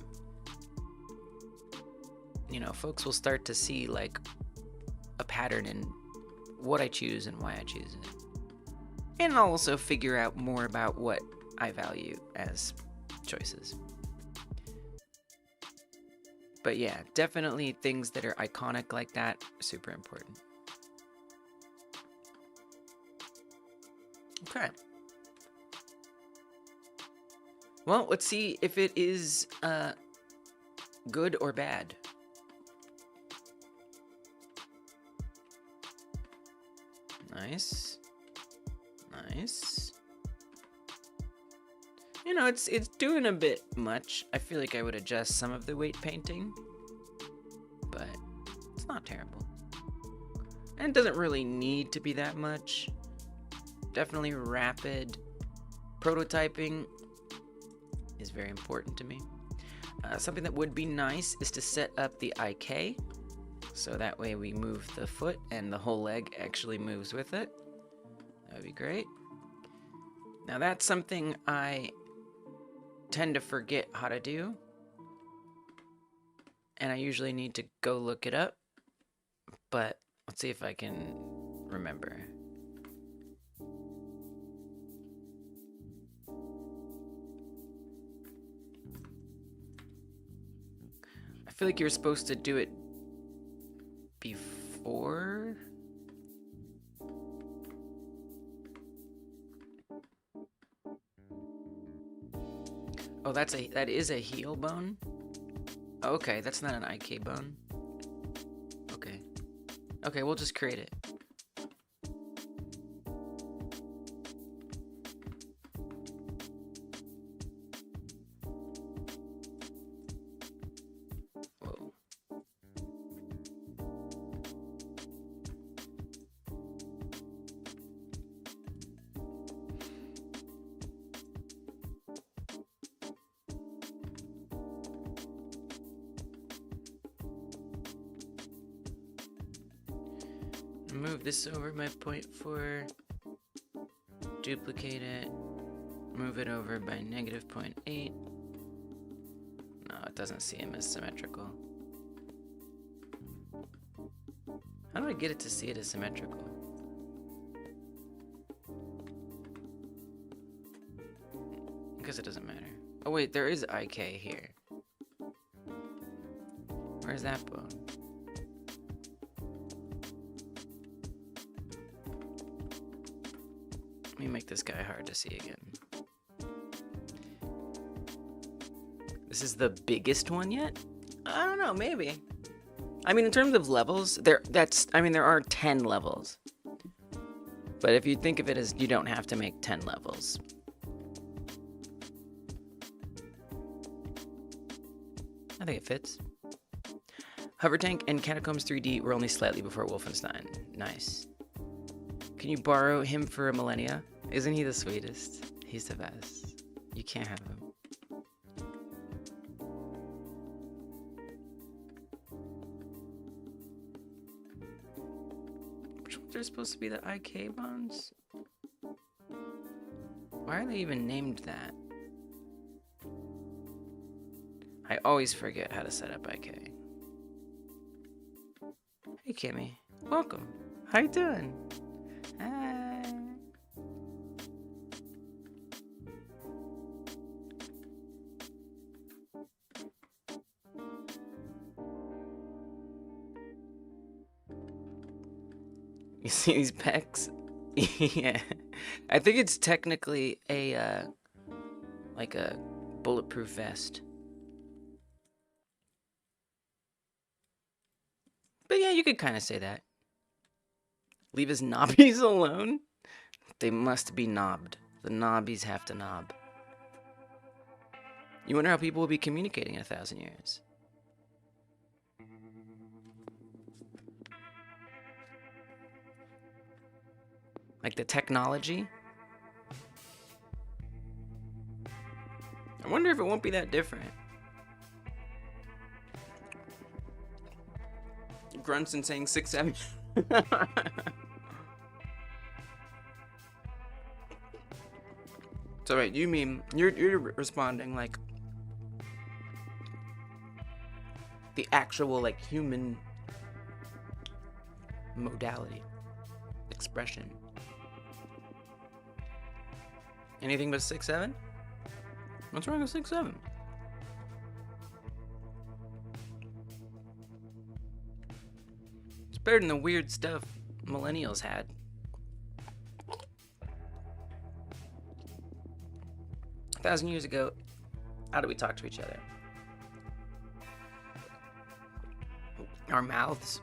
Speaker 1: you know, folks will start to see, like, a pattern in what I choose and why I choose it. And I'll also figure out more about what I value as choices. But yeah, definitely things that are iconic like that are super important. Okay. Well, let's see if it is good or bad. Nice. Nice. You know, it's doing a bit much. I feel like I would adjust some of the weight painting, but it's not terrible. And it doesn't really need to be that much. Definitely rapid prototyping is very important to me. Something that would be nice is to set up the IK, so that way we move the foot and the whole leg actually moves with it. That would be great. Now that's something I tend to forget how to do, and I usually need to go look it up, but let's see if I can remember. I feel like you're supposed to do it before. Oh, that is a heel bone? Okay, that's not an IK bone. Okay. Okay, we'll just create it. Whoa. Move this over by 0.4, duplicate it, move it over by -0.8. No, it doesn't seem as symmetrical. How do I get it to see it as symmetrical? I guess it doesn't matter. Oh wait, there is IK here. Where's that bone? Let me make this guy hard to see again. This is the biggest one yet? I don't know, maybe. I mean, in terms of levels, there are 10 levels. But if you think of it as you don't have to make 10 levels. I think it fits. Hover Tank and Catacombs 3D were only slightly before Wolfenstein. Nice. Can you borrow him for a millennia? Isn't he the sweetest? He's the best. You can't have him. Which ones are supposed to be the IK bonds? Why are they even named that? I always forget how to set up IK. Hey Kimmy, welcome. How you doing? Hi. You see these pecs? Yeah. I think it's technically a like a bulletproof vest. But yeah, you could kind of say that. Leave his knobbies alone? They must be knobbed. The knobbies have to knob. You wonder how people will be communicating in 1,000 years. Like the technology? I wonder if it won't be that different. Grunson saying 6'7". So wait, you mean you're responding like the actual like human modality, expression. Anything but 6'7"? What's wrong with 6'7"? It's better than the weird stuff millennials had. A 1,000 years ago, how do we talk to each other? Our mouths.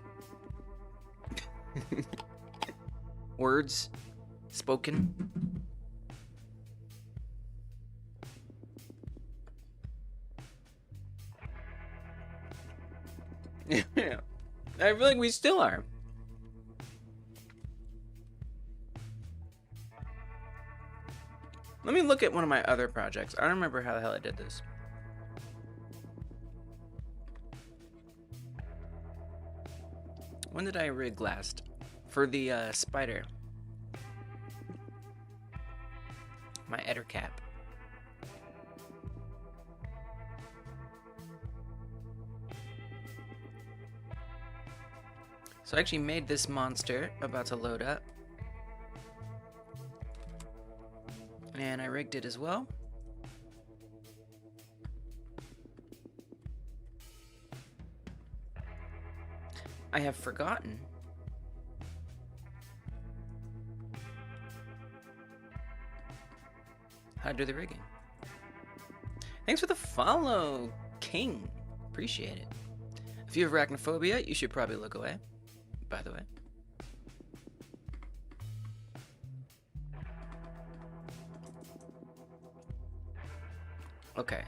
Speaker 1: Words spoken. Yeah. I feel like we still are. Let me look at one of my other projects. I don't remember how the hell I did this. When did I rig last? For the spider. My eder cap. So I actually made this monster about to load up. And I rigged it as well. I have forgotten how to do the rigging. Thanks for the follow, King. Appreciate it. If you have arachnophobia, you should probably look away, by the way. Okay.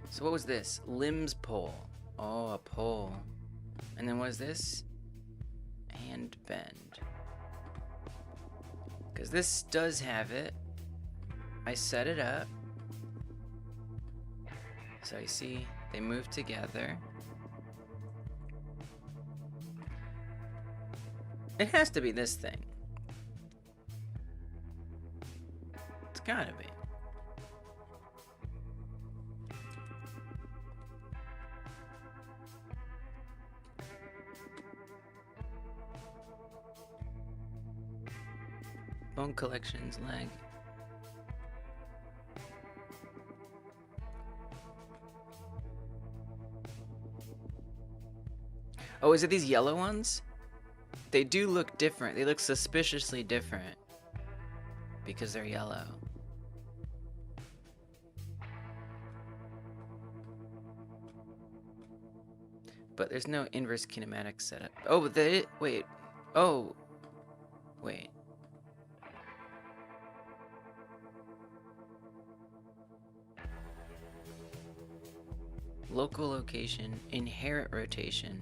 Speaker 1: So what was this? Limbs pole. Oh, a pole. And then what is this? Hand bend. Because this does have it. I set it up. So you see, they move together. It has to be this thing. It's gotta be. Bone collections, leg. Oh, is it these yellow ones? They do look different. They look suspiciously different because they're yellow. But there's no inverse kinematic setup. Oh, but they, wait. Oh, wait. Local location, inherent rotation.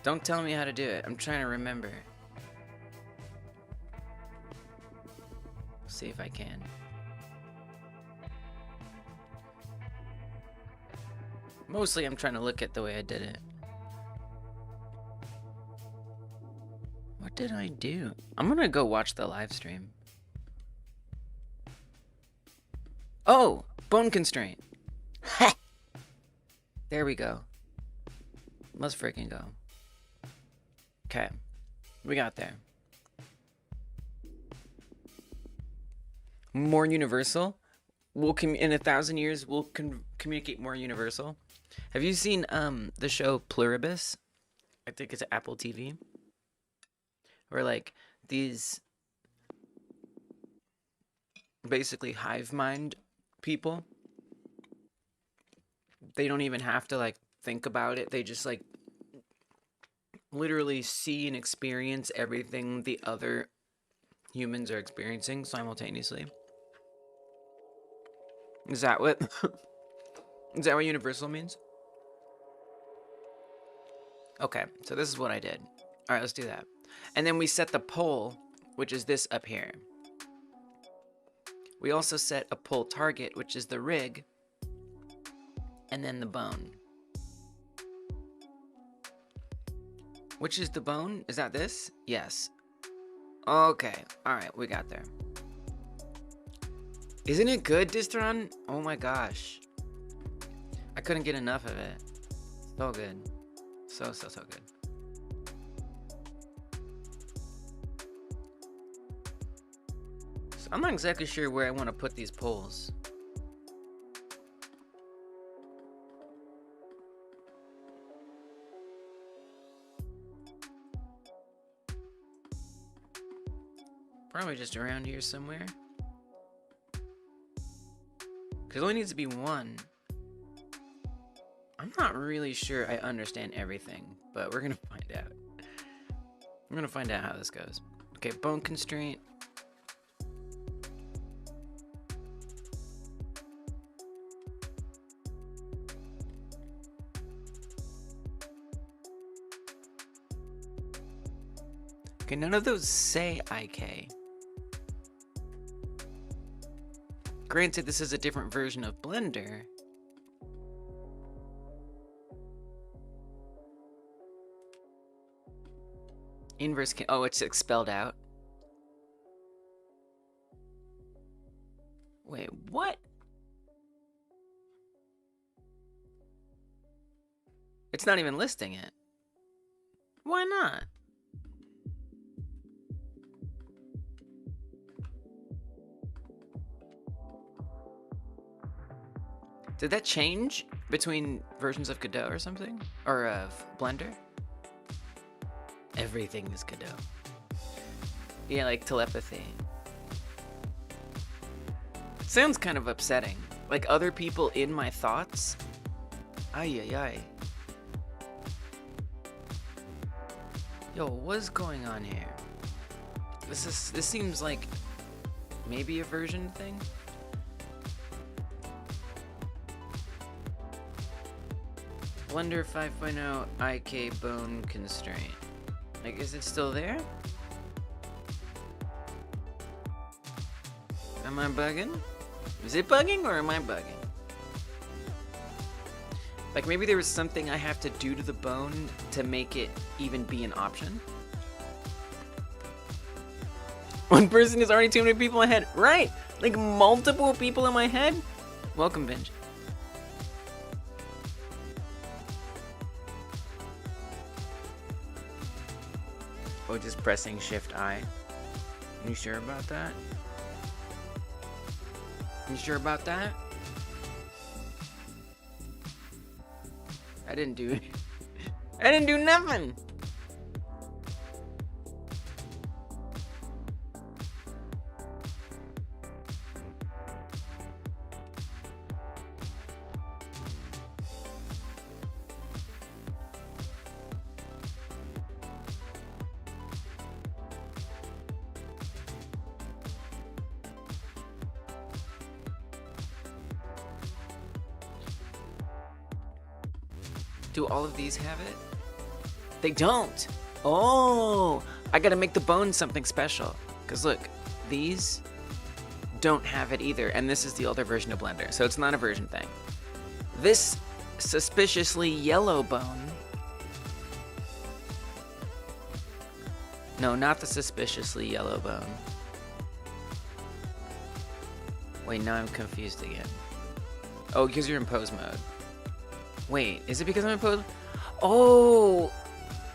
Speaker 1: Don't tell me how to do it. I'm trying to remember. See if I can. Mostly I'm trying to look at the way I did it. What did I do? I'm gonna go watch the live stream. Oh, bone constraint. There we go. Let's freaking go. Okay, we got there. More universal. We'll in 1,000 years we'll communicate more universal. Have you seen the show Pluribus? I think it's Apple TV. Where like these basically hive mind people, they don't even have to like think about it. They just like literally see and experience everything the other humans are experiencing simultaneously. Is that what is that what universal means? Okay, so this is what I did. All right, let's do that. And then we set the pole, which is this up here. We also set a pole target, which is the rig, and then the bone. Which is the bone? Is that this? Yes. Okay, all right, we got there. Isn't it good, Distron? Oh my gosh. I couldn't get enough of it. So good. So good. So I'm not exactly sure where I want to put these poles. Probably just around here somewhere. Because it only needs to be one. I'm not really sure I understand everything, but we're going to find out. We're going to find out how this goes. Okay, bone constraint. Okay, none of those say IK. Granted, this is a different version of Blender. Inverse can, oh, it's expelled out. Wait, what? It's not even listing it. Why not? Did that change between versions of Godot or something? Or of Blender? Everything is Godot. Yeah, like telepathy. It sounds kind of upsetting. Like other people in my thoughts? Ay, ay, ay. Yo, what's going on here? This seems like maybe a version thing? Blender 5.0 IK bone constraint. Like, is it still there? Am I bugging? Is it bugging or am I bugging? Like, maybe there was something I have to do to the bone to make it even be an option? One person is already too many people in my head. Right! Like, multiple people in my head? Welcome, Binge. Oh, just pressing Shift I. You sure about that? You sure about that? I didn't do I didn't do nothing. Do all of these have it? They don't. Oh, I gotta make the bone something special. Because look, these don't have it either. And this is the older version of Blender. So it's not a version thing. This suspiciously yellow bone. No, not the suspiciously yellow bone. Wait, now I'm confused again. Oh, because you're in pose mode. Wait, is it because I'm in pose? Oh,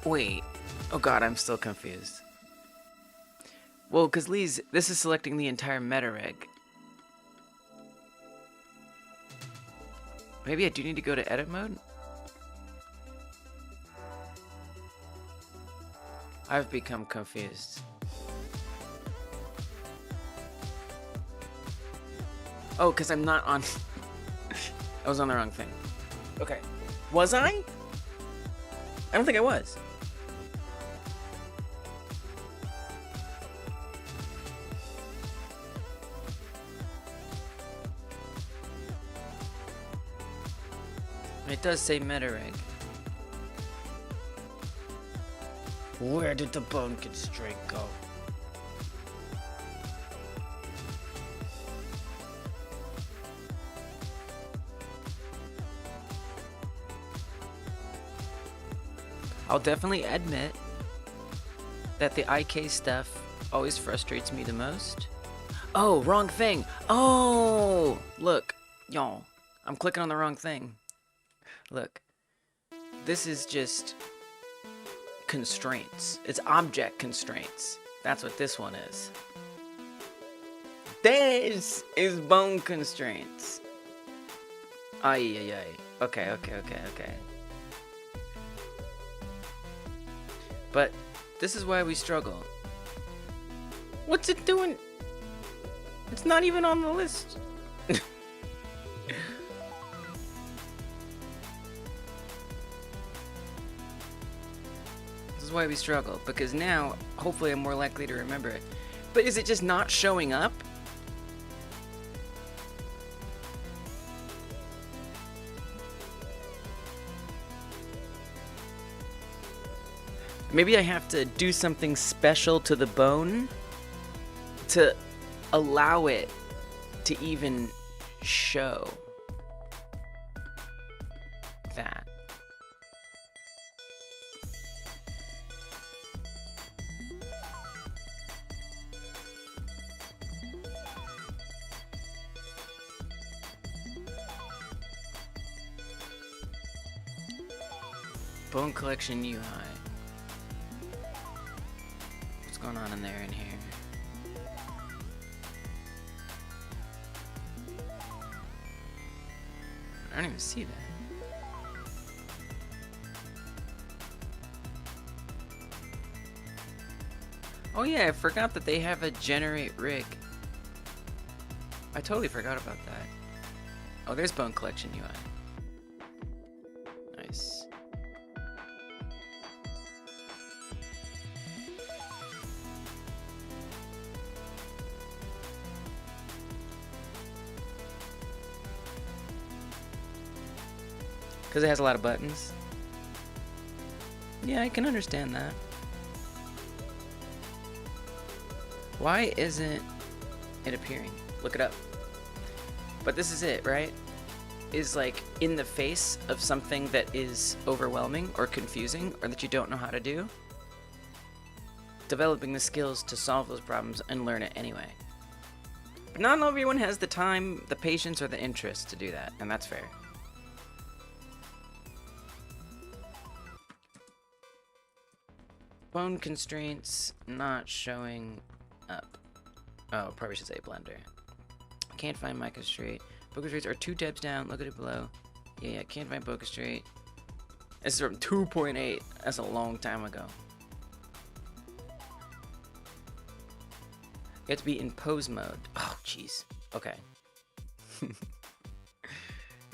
Speaker 1: wait. Oh god, I'm still confused. Well, because this is selecting the entire metarig. Maybe I do need to go to edit mode? I've become confused. Oh, because I'm not on... I was on the wrong thing. Okay. Was I? I don't think I was. It does say metarig. Where did the bone constraint go? I'll definitely admit that the IK stuff always frustrates me the most. Oh, wrong thing. Oh, look, y'all, I'm clicking on the wrong thing. Look, this is just constraints. It's object constraints. That's what this one is. This is bone constraints. Ay. Okay. But this is why we struggle. What's it doing? It's not even on the list. This is why we struggle, because now, hopefully I'm more likely to remember it. But is it just not showing up? Maybe I have to do something special to the bone to allow it to even show that. Bone collection UI. What's going on in there in here? I don't even see that. Oh yeah, I forgot that they have a generate rig. I totally forgot about that. Oh, there's bone collection UI. Nice. Because it has a lot of buttons. Yeah, I can understand that. Why isn't it appearing? Look it up. But this is it, right? Is like in the face of something that is overwhelming or confusing or that you don't know how to do. Developing the skills to solve those problems and learn it anyway. But not everyone has the time, the patience, or the interest to do that, and that's fair. Bone constraints not showing up. Oh, probably should say Blender. Can't find my constraint. Bone constraints are 2 tabs down. Look at it below. Yeah, can't find bone constraint. This is from 2.8. That's a long time ago. You have to be in pose mode. Oh, jeez. Okay.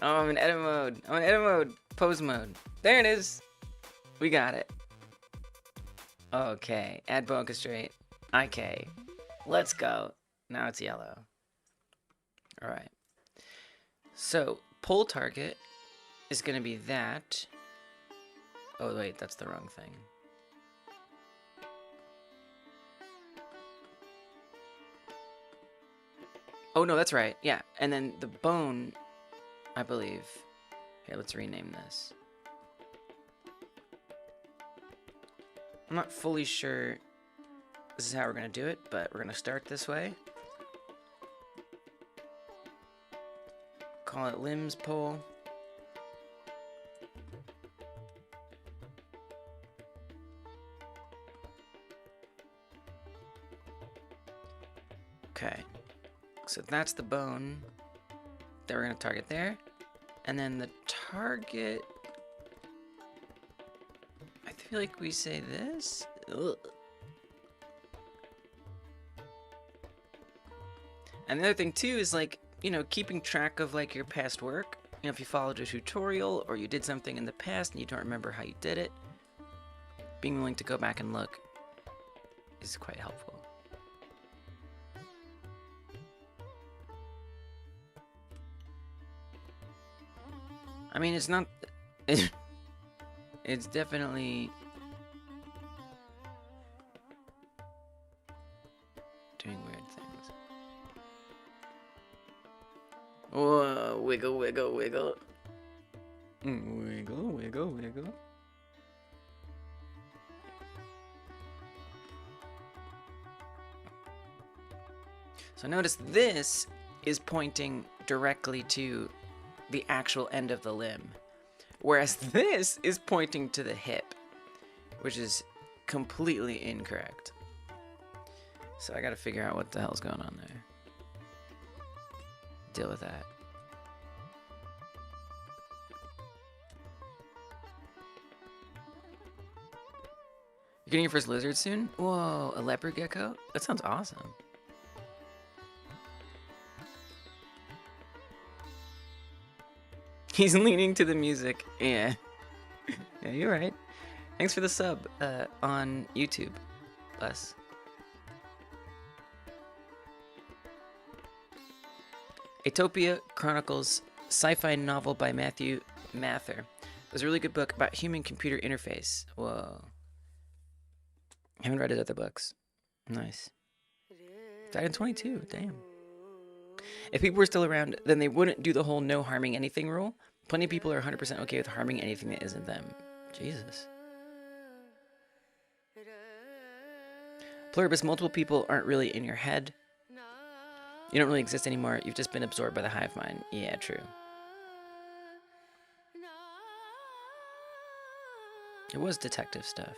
Speaker 1: Oh, I'm in edit mode. I'm in edit mode. Pose mode. There it is. We got it. Okay, add bone constraint. IK. Let's go. Now it's yellow. Alright. So, pull target is going to be that. Oh, wait, that's the wrong thing. Oh, no, that's right. Yeah, and then the bone, I believe. Here, let's rename this. I'm not fully sure this is how we're going to do it, but we're going to start this way. Call it limbs pole. Okay, so that's the bone that we're going to target there. And then the target, I feel like we say this. Ugh. And the other thing too is like, you know, keeping track of like your past work. You know, if you followed a tutorial or you did something in the past and you don't remember how you did it, being willing to go back and look is quite helpful. I mean, it's not... it's definitely... doing weird things. Whoa, wiggle, wiggle, wiggle. Wiggle, wiggle, wiggle. So notice this is pointing directly to the actual end of the limb, whereas this is pointing to the hip, which is completely incorrect. So I gotta figure out what the hell's going on there. Deal with that. You're getting your first lizard soon? Whoa, a leopard gecko? That sounds awesome. He's leaning to the music. Yeah. Yeah, you're right. Thanks for the sub on YouTube, Bus. Atopia Chronicles, sci-fi novel by Matthew Mather. It was a really good book about human-computer interface. Whoa. I haven't read his other books. Nice. Died in 22, damn. If people were still around, then they wouldn't do the whole no harming anything rule. Plenty of people are 100% okay with harming anything that isn't them. Jesus. Pluribus, multiple people aren't really in your head. You don't really exist anymore. You've just been absorbed by the hive mind. Yeah, true. It was detective stuff.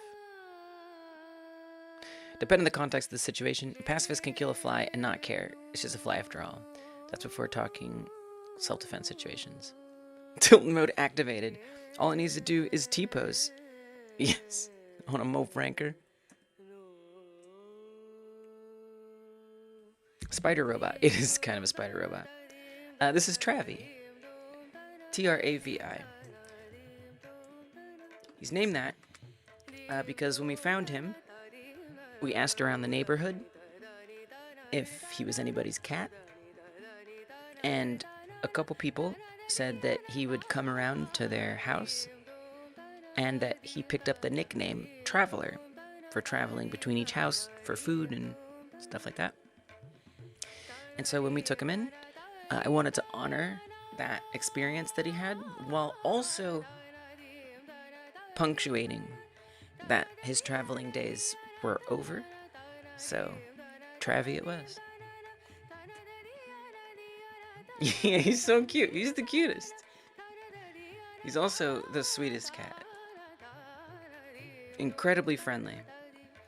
Speaker 1: Depending on the context of the situation, a pacifist can kill a fly and not care. It's just a fly after all. That's before talking self-defense situations. Tilt mode activated. All it needs to do is T-pose. Yes. On a Mo Franker. Spider robot. It is kind of a spider robot. This is Travi. Travi. He's named that because when we found him, we asked around the neighborhood if he was anybody's cat. And a couple people said that he would come around to their house and that he picked up the nickname Traveler for traveling between each house for food and stuff like that. And so when we took him in, I wanted to honor that experience that he had while also punctuating that his traveling days were over. So, Travi it was. Yeah, he's so cute. He's the cutest. He's also the sweetest cat. Incredibly friendly.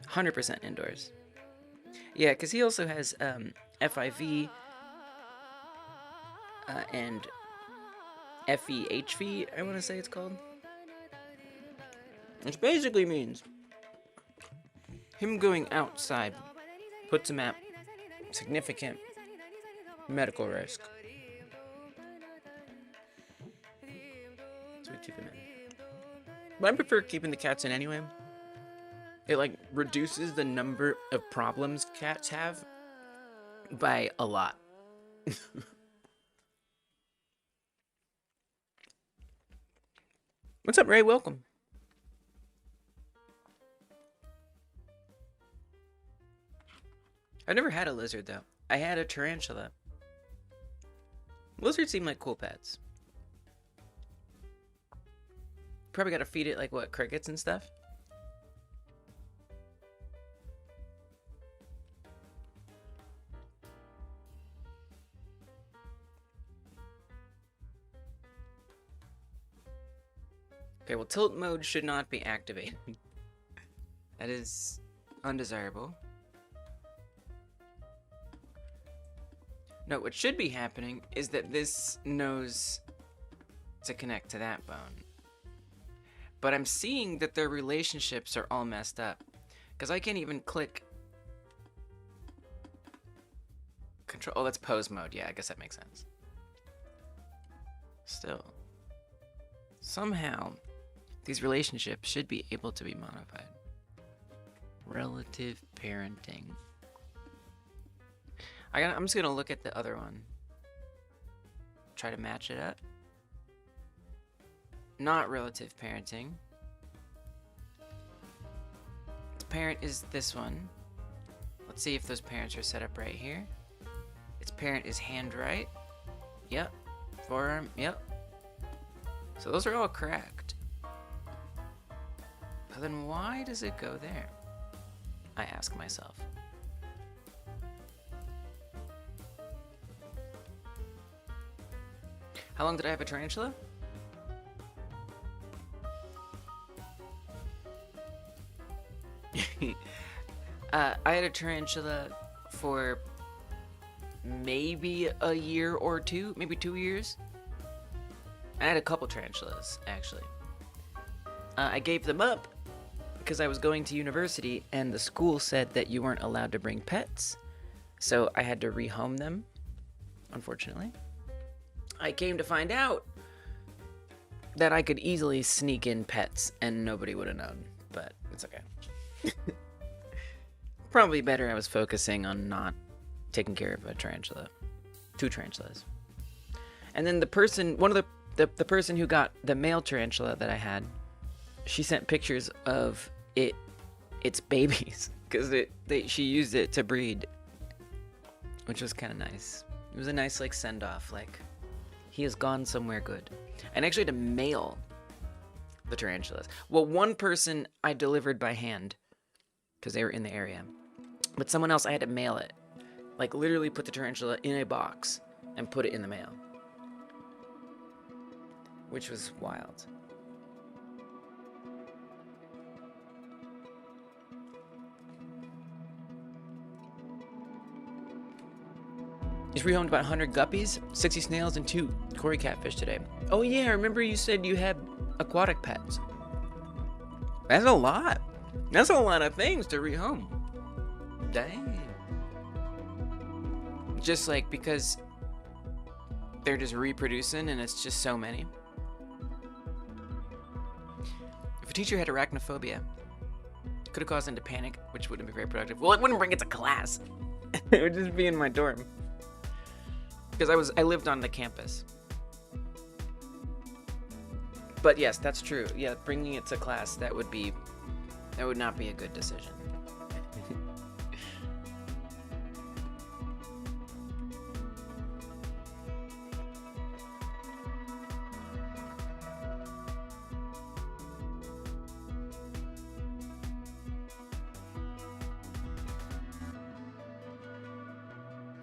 Speaker 1: 100% indoors. Yeah, because he also has FIV and FEHV, I want to say it's called. Which basically means him going outside puts him at significant medical risk. So we keep him in. But I prefer keeping the cats in anyway. It like reduces the number of problems cats have by a lot. What's up, Ray? Welcome. I've never had a lizard, though. I had a tarantula. Lizards seem like cool pets. Probably gotta feed it, like, what, crickets and stuff? Okay, well, tilt mode should not be activated. That is undesirable. No, what should be happening is that this knows to connect to that bone. But I'm seeing that their relationships are all messed up. Because I can't even click... Control... Oh, that's pose mode. Yeah, I guess that makes sense. Still. Somehow, these relationships should be able to be modified. Relative parenting. I'm just gonna look at the other one. Try to match it up. Not relative parenting. Its parent is this one. Let's see if those parents are set up right here. Its parent is hand right. Yep. Forearm. Yep. So those are all correct. But then why does it go there? I ask myself. How long did I have a tarantula? I had a tarantula for maybe a year or two, maybe 2 years. I had a couple tarantulas, actually. I gave them up because I was going to university and the school said that you weren't allowed to bring pets. So I had to rehome them, unfortunately. I came to find out that I could easily sneak in pets and nobody would have known, but it's okay. Probably better I was focusing on not taking care of a tarantula. 2 tarantulas. And then the person, one of the person who got the male tarantula that I had, she sent pictures of its babies because she used it to breed, which was kind of nice. It was a nice like send off, like he has gone somewhere good. And actually had to mail the tarantulas. Well, one person I delivered by hand because they were in the area, but someone else I had to mail it, like literally put the tarantula in a box and put it in the mail, which was wild. He's rehomed about 100 guppies, 60 snails, and 2 Cory catfish today. Oh yeah, I remember you said you had aquatic pets. That's a lot. That's a lot of things to rehome. Dang. Just like because they're just reproducing and it's just so many. If a teacher had arachnophobia, it could have caused them to panic, which wouldn't be very productive. Well, it wouldn't bring it to class. It would just be in my dorm. Because I lived on the campus. But yes, that's true. Yeah, bringing it to class, that would not be a good decision.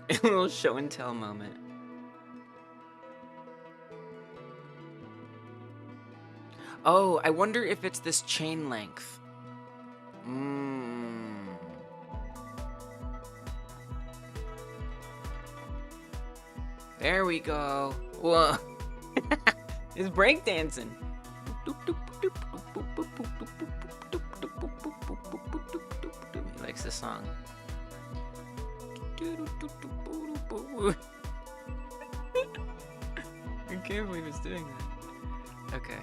Speaker 1: A little show and tell moment. Oh, I wonder if it's this chain length. There we go. Whoa. It's breakdancing. He likes this song. I can't believe it's doing that. Okay.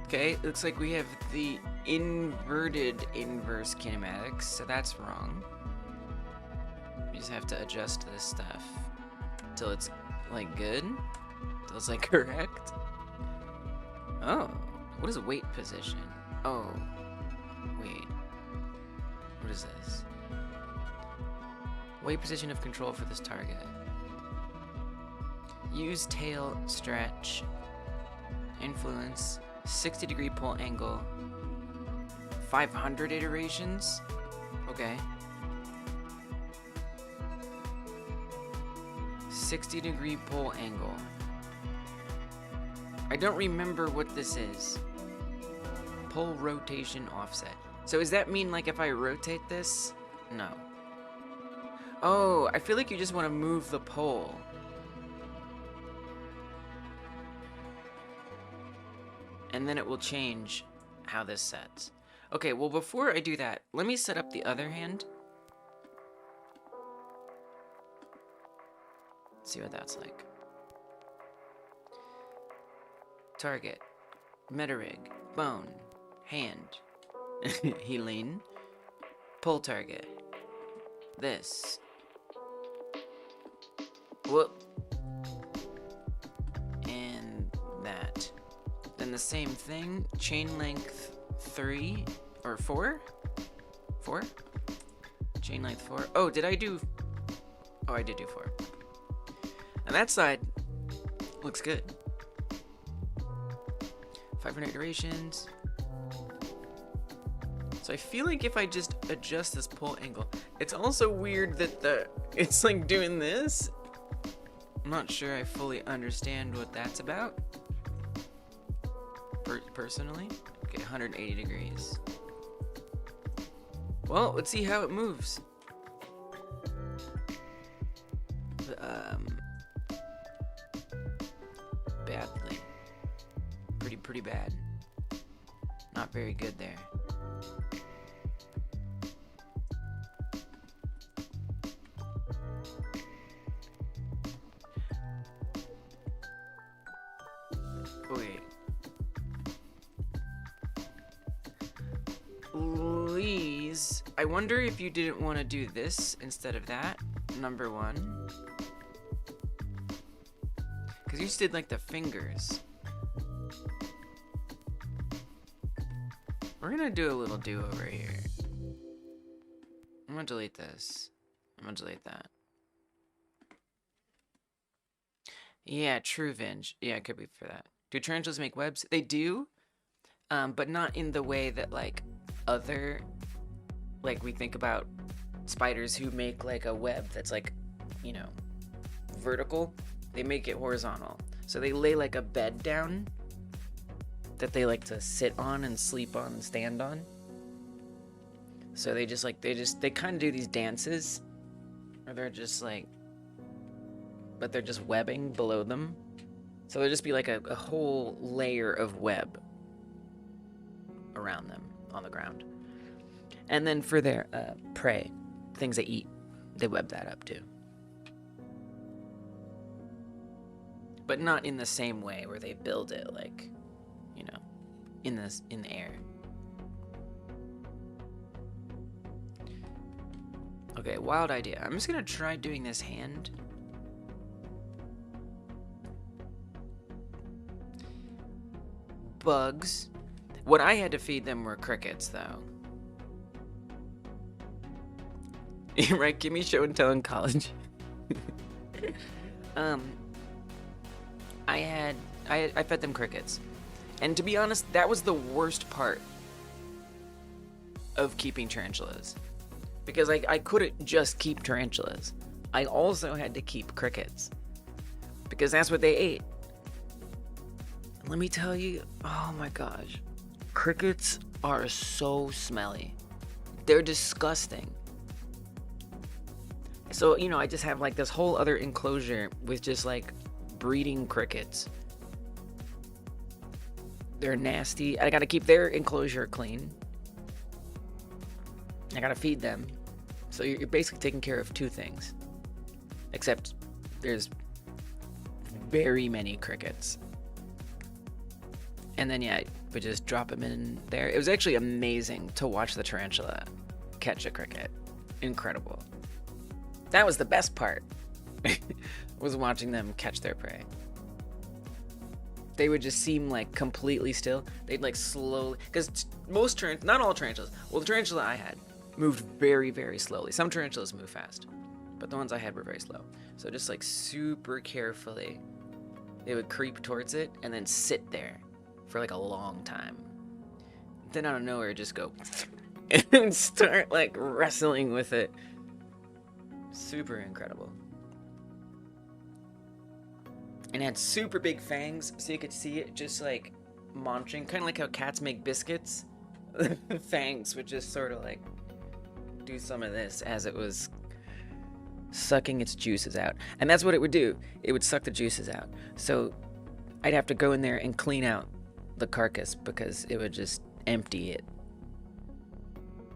Speaker 1: Okay, looks like we have the inverted inverse kinematics, so that's wrong. We just have to adjust this stuff till it's like good, till it's like correct. Oh, what is weight position? Oh, wait, what is this? Weight position of control for this target. Use tail stretch. Influence. 60-degree pull angle. 500 iterations? Okay. 60-degree pull angle. I don't remember what this is. Pull rotation offset. So does that mean like if I rotate this? No. Oh, I feel like you just want to move the pole. And then it will change how this sets. Okay, well before I do that, let me set up the other hand. See what that's like. Target. Metarig. Bone. Hand. Healing. Pull target. This. Whoop. And that. Then the same thing. Chain length 3 or 4? 4? Chain length 4. Oh, did I do... Oh, I did do 4. And that side looks good. 500 iterations. So I feel like if I just adjust this pull angle, it's also weird that it's like doing this. I'm not sure I fully understand what that's about. Personally. Okay, 180 degrees. Well, let's see how it moves. Badly. Pretty bad. Not very good there. Wait. Please. I wonder if you didn't want to do this instead of that. Number 1. Because you just did like the fingers. We're gonna do a little do-over here. I'm gonna delete this. I'm gonna delete that. Yeah, true Vinge. Yeah, it could be for that. Do tarantulas make webs? They do, but not in the way that like other, like we think about spiders who make like a web that's like, you know, vertical. They make it horizontal. So they lay like a bed down that they like to sit on and sleep on and stand on. So they kind of do these dances, or they're just like, but they're just webbing below them. So there'll just be like a whole layer of web around them on the ground. And then for their prey, things they eat, they web that up too. But not in the same way where they build it like, you know, in the air. Okay, wild idea. I'm just gonna try doing this hand. Bugs. What I had to feed them were crickets, though. Right? Give me show and tell in college. I fed them crickets. And to be honest, that was the worst part of keeping tarantulas. Because I couldn't just keep tarantulas. I also had to keep crickets. Because that's what they ate. Let me tell you, oh my gosh. Crickets are so smelly. They're disgusting. So, you know, I just have like this whole other enclosure with just like breeding crickets. They're nasty. I gotta keep their enclosure clean. I gotta feed them. So you're basically taking care of 2 things. Except there's very many crickets. And then, yeah, we just drop them in there. It was actually amazing to watch the tarantula catch a cricket. Incredible. That was the best part. Was watching them catch their prey. They would just seem like completely still. They'd like slowly, because not all tarantulas. Well, the tarantula I had moved very, very slowly. Some tarantulas move fast. but the ones I had were very slow. So just like super carefully, they would creep towards it and then sit there for like a long time. Then out of nowhere, just go and start like wrestling with it. Super incredible. And it had super big fangs, so you could see it just like munching, kind of like how cats make biscuits. The fangs would just sort of like do some of this as it was sucking its juices out. And that's what it would do. It would suck the juices out. So I'd have to go in there and clean out the carcass because it would just empty it.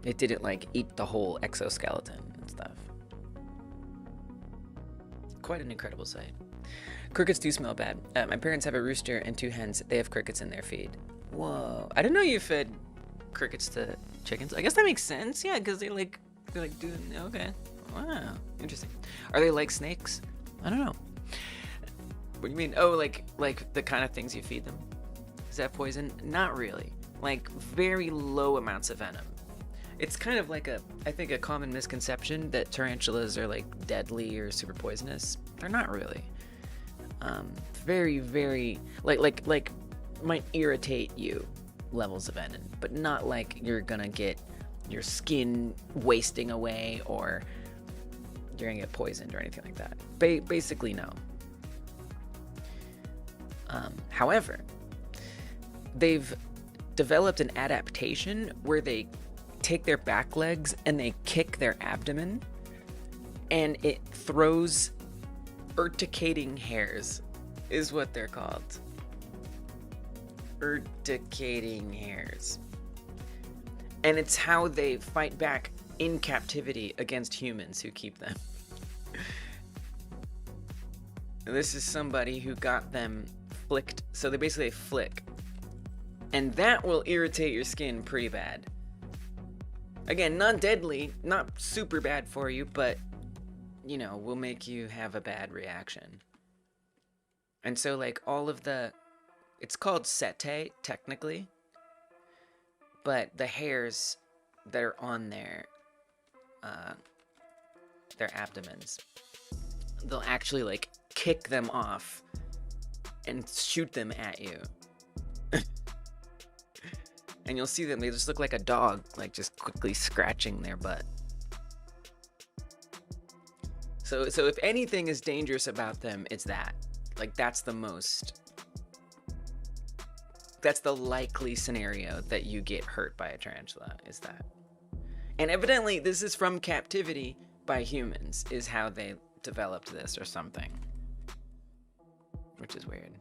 Speaker 1: It didn't like eat the whole exoskeleton and stuff. Quite an incredible sight. Crickets do smell bad. My parents have a rooster and 2 hens. They have crickets in their feed. Whoa. I didn't know you fed crickets to chickens. I guess that makes sense. Yeah, because they're like doing, okay. Wow. Interesting. Are they like snakes? I don't know. What do you mean? Oh, like the kind of things you feed them? Is that poison? Not really. Like very low amounts of venom. It's kind of like I think a common misconception that tarantulas are like deadly or super poisonous. They're not really. Very, very, like might irritate you levels of venom, but not like you're gonna get your skin wasting away or you're gonna get poisoned or anything like that. Basically, no. However, they've developed an adaptation where they take their back legs and they kick their abdomen, and it throws urticating hairs, is what they're called. Urticating hairs. And it's how they fight back in captivity against humans who keep them. This is somebody who got them flicked, so they basically flick. And that will irritate your skin pretty bad. Again, not deadly, not super bad for you, but, you know, will make you have a bad reaction. And so, like, all of the... It's called setae, technically. But the hairs that are on their abdomens, they'll actually, like, kick them off and shoot them at you. And you'll see them, they just look like a dog, like just quickly scratching their butt. So if anything is dangerous about them, it's that. Like that's the likely scenario that you get hurt by a tarantula, is that. And evidently this is from captivity by humans, is how they developed this or something. Which is weird.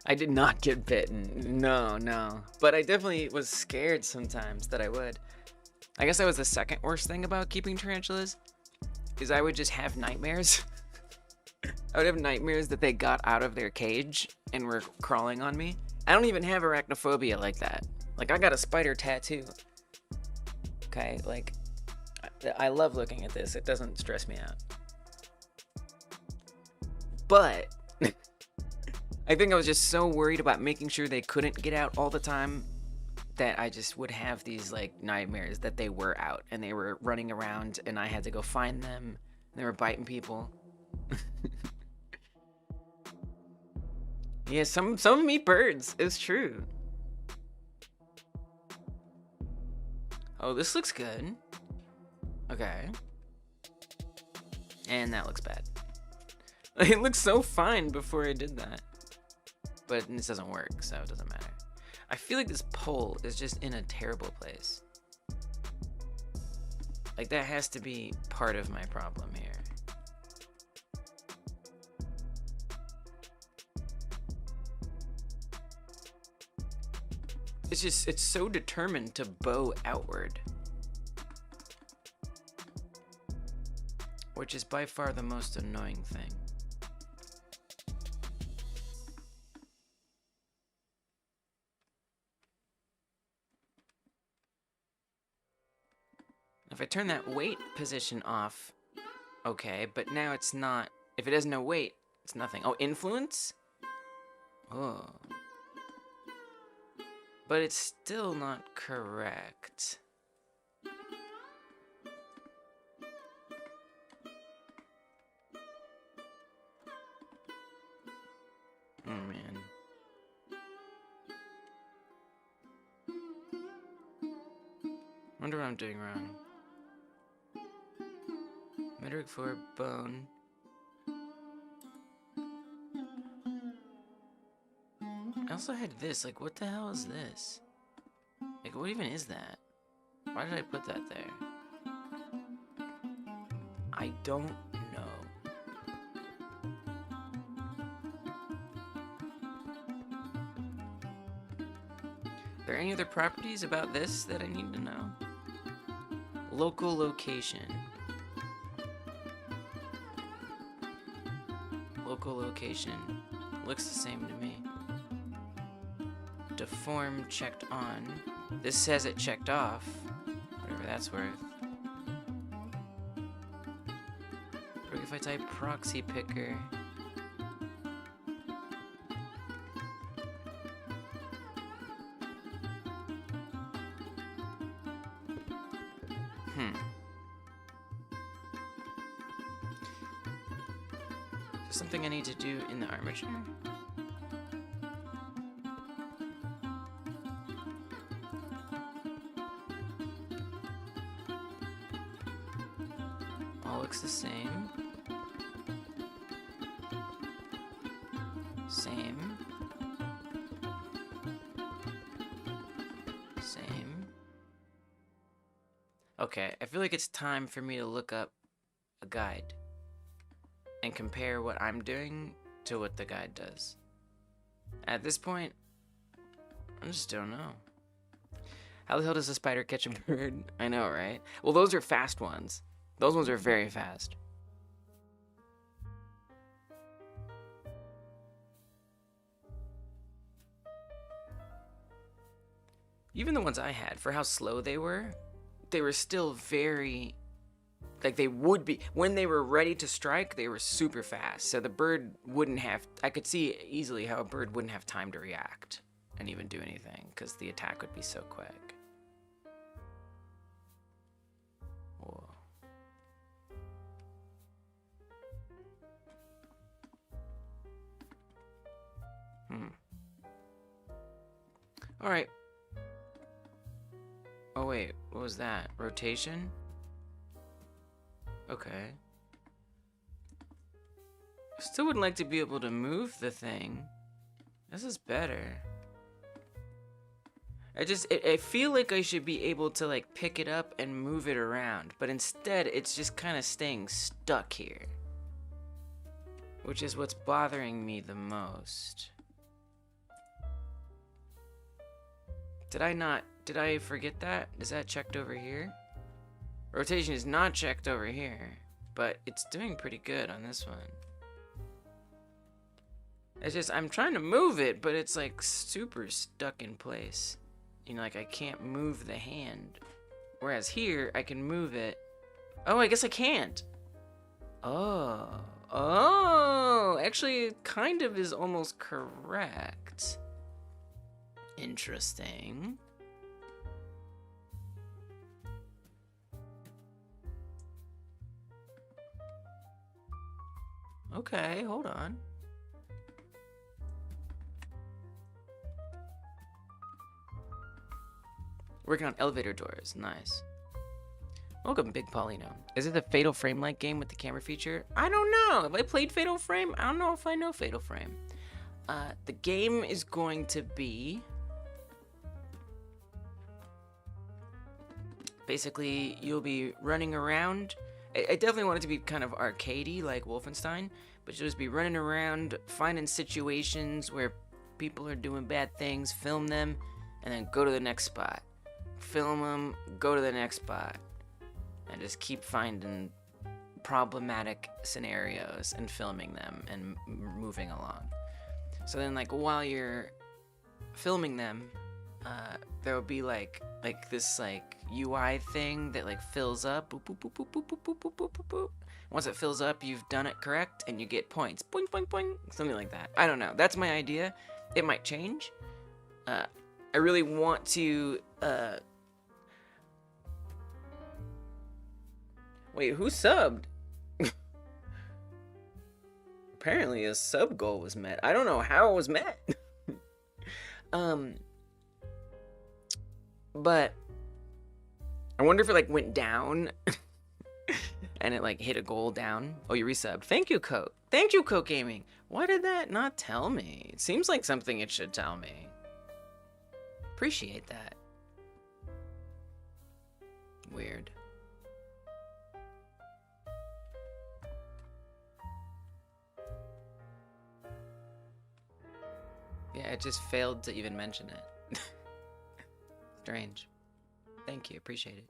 Speaker 1: I did not get bitten. No. But I definitely was scared sometimes that I would. I guess that was the second worst thing about keeping tarantulas, is I would just have nightmares. I would have nightmares that they got out of their cage and were crawling on me. I don't even have arachnophobia like that. Like, I got a spider tattoo. Okay, like, I love looking at this. It doesn't stress me out. But... I think I was just so worried about making sure they couldn't get out all the time that I just would have these like nightmares that they were out and they were running around and I had to go find them and they were biting people. Yeah, some of them eat birds. It's true. Oh, this looks good. Okay. And that looks bad. It looked so fine before I did that. But this doesn't work, so it doesn't matter. I feel like this pole is just in a terrible place. Like, that has to be part of my problem here. It's so determined to bow outward. Which is by far the most annoying thing. If I turn that weight position off, okay, but now it's not, if it has no weight, It's nothing. Oh, influence? Oh. But it's still not correct. Oh, man. Wonder what I'm doing wrong. Metarig for bone. I also had this. Like, what the hell is this? Like, what even is that? Why did I put that there? I don't know. Are there any other properties about this that I need to know? Local location. Local location. Looks the same to me. Deform checked on. This says it checked off. Whatever that's worth. Rigify type proxy picker. Is there something I need to do in the armature? All looks the same. Same. Same. Okay, I feel like it's time for me to look up a guide and compare what I'm doing to what the guide does. At this point, I just don't know. How the hell does a spider catch a bird? I know, right? Well, those are fast ones. Those ones are very fast. Even the ones I had, for how slow they were still very, like, they would be, when they were ready to strike, they were super fast. So the bird wouldn't have, I could see easily how a bird wouldn't have time to react and even do anything, because the attack would be so quick. Whoa. All right. Oh wait, what was that? Rotation? Okay. Still would like to be able to move the thing. This is better. I feel like I should be able to, like, pick it up and move it around, but instead it's just kind of staying stuck here, which is what's bothering me the most. Did I forget that? Is that checked over here? Rotation is not checked over here, but it's doing pretty good on this one. It's just, I'm trying to move it, but it's like super stuck in place. You know, like I can't move the hand. Whereas here, I can move it. Oh, I guess I can't. Oh, actually it kind of is almost correct. Interesting. Okay, hold on. Working on elevator doors, nice. Welcome, Big Paulino. Is it the Fatal Frame-like game with the camera feature? I don't know. Have I played Fatal Frame? I don't know if I know Fatal Frame. The game is going to be... basically, you'll be running around. I definitely want it to be kind of arcadey, like Wolfenstein, but you'll just be running around, finding situations where people are doing bad things, film them, and then go to the next spot. Film them, go to the next spot, and just keep finding problematic scenarios and filming them and moving along. So then, like, while you're filming them, there will be like this like UI thing that like fills up, boop, boop, boop, boop, boop, boop, boop, boop, boop, boop. Once it fills up, you've done it correct, and you get points. Boing, boing, boing. Something like that. I don't know. That's my idea. It might change. I really want to... Wait, who subbed? Apparently a sub goal was met. I don't know how it was met. But I wonder if it like went down and it like hit a goal down. Oh, you resubbed. Thank you, Coke. Thank you, Coke Gaming. Why did that not tell me? It seems like something it should tell me. Appreciate that. Weird. Yeah, it just failed to even mention it. Strange. Thank you, appreciate it.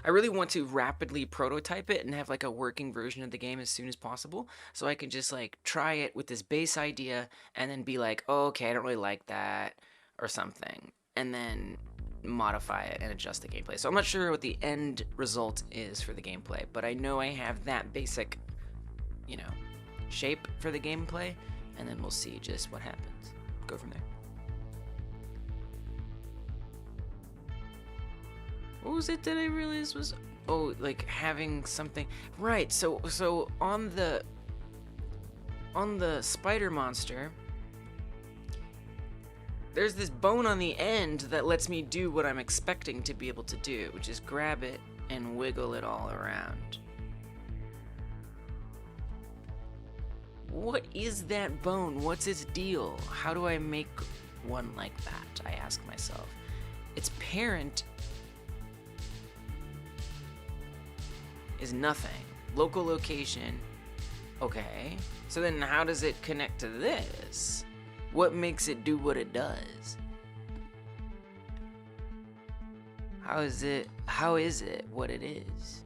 Speaker 1: I really want to rapidly prototype it and have like a working version of the game as soon as possible, so I can just like try it with this base idea and then be like, oh, okay, I don't really like that or something, and then modify it and adjust the gameplay. So I'm not sure what the end result is for the gameplay, but I know I have that basic, you know, shape for the gameplay, and then we'll see just what happens. Go from there. What was it that I realized was, oh, like having something, right? So on the spider monster, there's this bone on the end that lets me do what I'm expecting to be able to do, which is grab it and wiggle it all around. What is that bone? What's its deal? How do I make one like that? I ask myself. Its parent is nothing. Local location. Okay. So then how does it connect to this? What makes it do what it does? How is it what it is?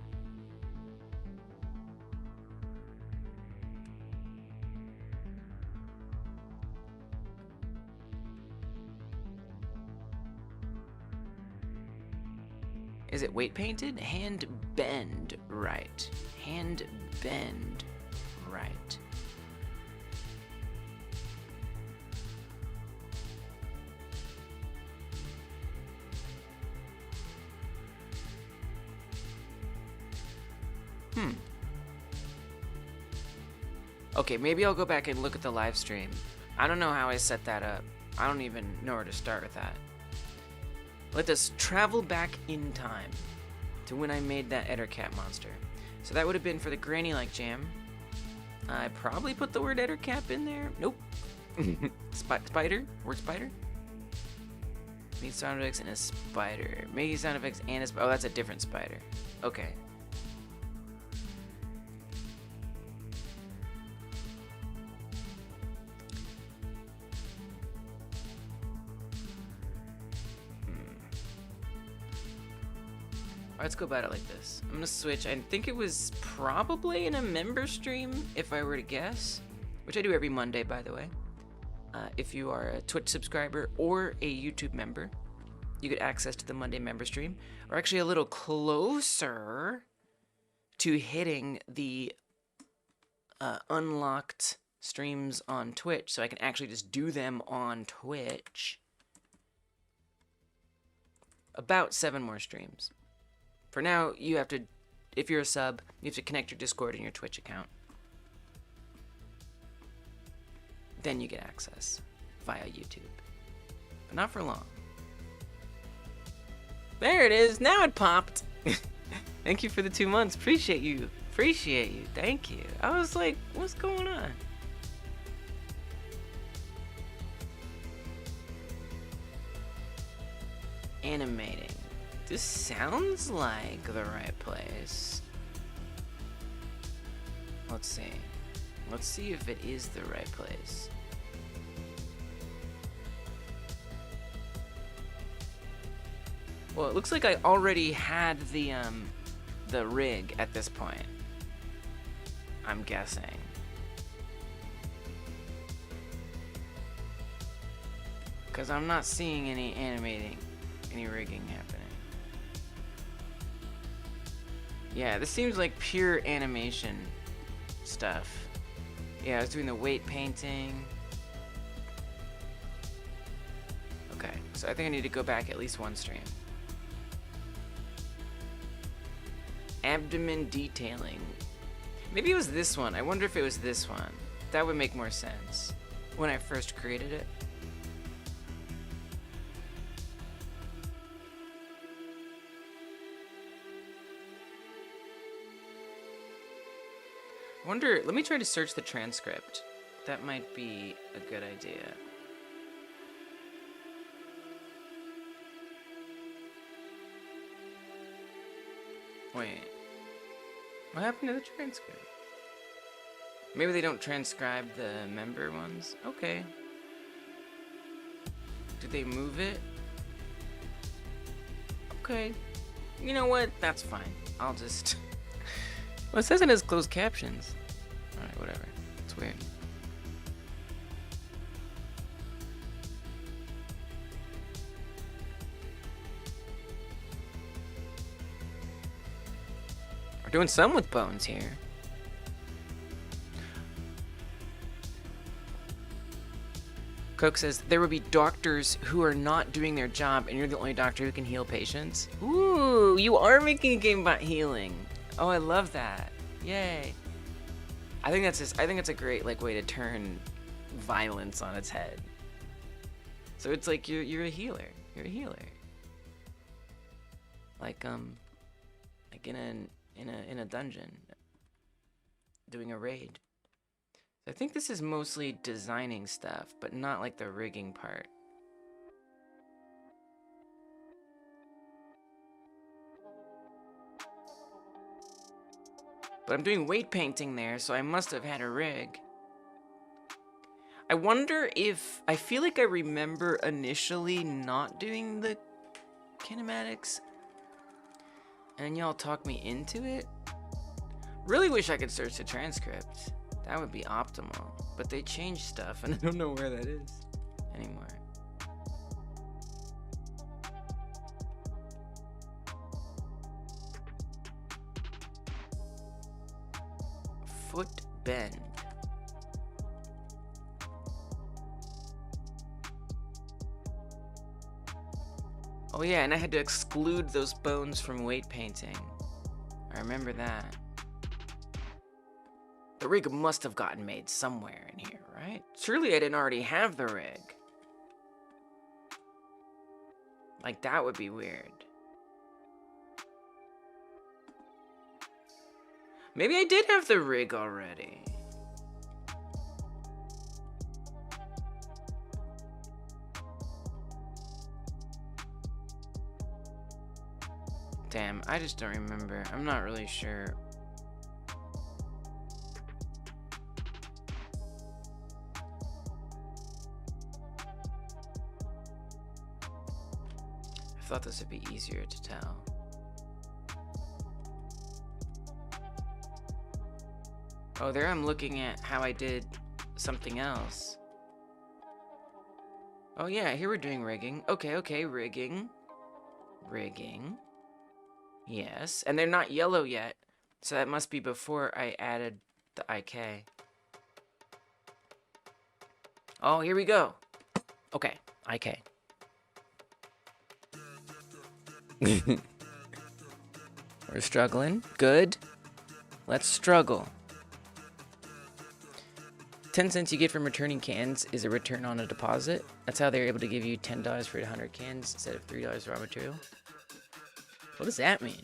Speaker 1: Is it weight painted? Hand bend right. Hand bend right. Okay, maybe I'll go back and look at the live stream. I don't know how I set that up. I don't even know where to start with that. Let us travel back in time to when I made that Ettercat monster. So that would have been for the Granny-like jam. I probably put the word Ettercap in there. Nope. Spider? Word spider? Make sound effects and a spider. Making sound effects and a spider. Oh, that's a different spider. Okay. Let's go about it like this. I'm gonna switch. I think it was probably in a member stream, if I were to guess, which I do every Monday, by the way. If you are a Twitch subscriber or a YouTube member, you get access to the Monday member stream, or actually a little closer to hitting the unlocked streams on Twitch, so I can actually just do them on Twitch. About 7 more streams. For now, you have to, if you're a sub, you have to connect your Discord and your Twitch account. Then you get access via YouTube. But not for long. There it is. Now it popped. Thank you for the 2 months. Appreciate you. Appreciate you. Thank you. I was like, what's going on? Animating. This sounds like the right place. Let's see. Let's see if it is the right place. Well, it looks like I already had the rig at this point. I'm guessing. Because I'm not seeing any animating, any rigging happening. Yeah, this seems like pure animation stuff. Yeah, I was doing the weight painting. Okay, so I think I need to go back at least one stream. Abdomen detailing. Maybe it was this one. I wonder if it was this one. That would make more sense when I first created it. I wonder, let me try to search the transcript. That might be a good idea. Wait. What happened to the transcript? Maybe they don't transcribe the member ones? Okay. Did they move it? Okay. You know what? That's fine. I'll just... Well, it says it has closed captions. Alright, whatever. It's weird. We're doing some with bones here. Coke says, there will be doctors who are not doing their job, and you're the only doctor who can heal patients. Ooh, you are making a game about healing. Oh, I love that. Yay. I think that's a great like way to turn violence on its head. So it's like you're a healer. You're a healer. Like in a dungeon doing a raid. I think this is mostly designing stuff, but not like the rigging part. But I'm doing weight painting there, so I must have had a rig. I wonder if... I feel like I remember initially not doing the kinematics. And y'all talked me into it. Really wish I could search the transcript. That would be optimal. But they changed stuff, and I don't know where that is anymore. Foot bend. Oh yeah, and I had to exclude those bones from weight painting. I remember that. The rig must have gotten made somewhere in here, right? Surely I didn't already have the rig. Like, that would be weird. Maybe I did have the rig already. Damn, I just don't remember. I'm not really sure. I thought this would be easier to tell. Oh, there I'm looking at how I did something else. Oh yeah, here we're doing rigging. Okay, rigging. Rigging. Yes, and they're not yellow yet, so that must be before I added the IK. Oh, here we go. Okay, IK. We're struggling. Good. Let's struggle. 10 cents you get from returning cans is a return on a deposit. That's how they're able to give you $10 for 100 cans instead of $3 raw material. What does that mean?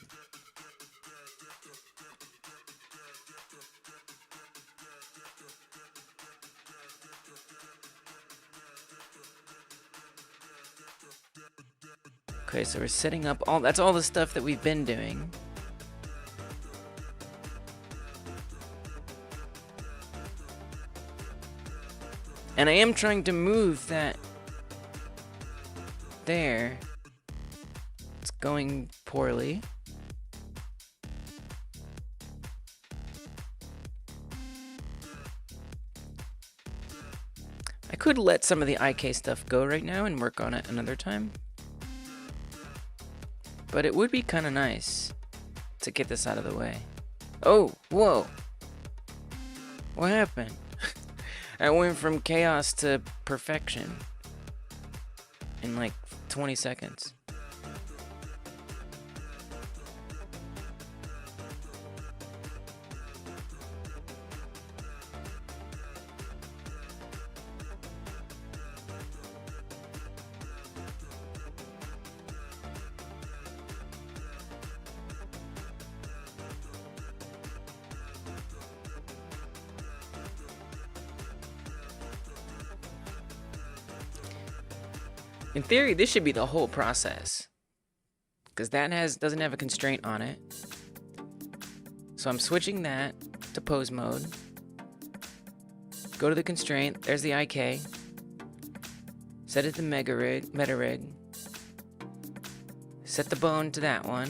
Speaker 1: Okay, so we're setting up all, that's all the stuff that we've been doing. And I am trying to move that there. It's going poorly. I could let some of the IK stuff go right now and work on it another time. But it would be kind of nice to get this out of the way. Oh, whoa. What happened? I went from chaos to perfection in like 20 seconds. In theory, this should be the whole process, because that doesn't have a constraint on it. So I'm switching that to pose mode. Go to the constraint. There's the IK. Set it to metarig. Set the bone to that one.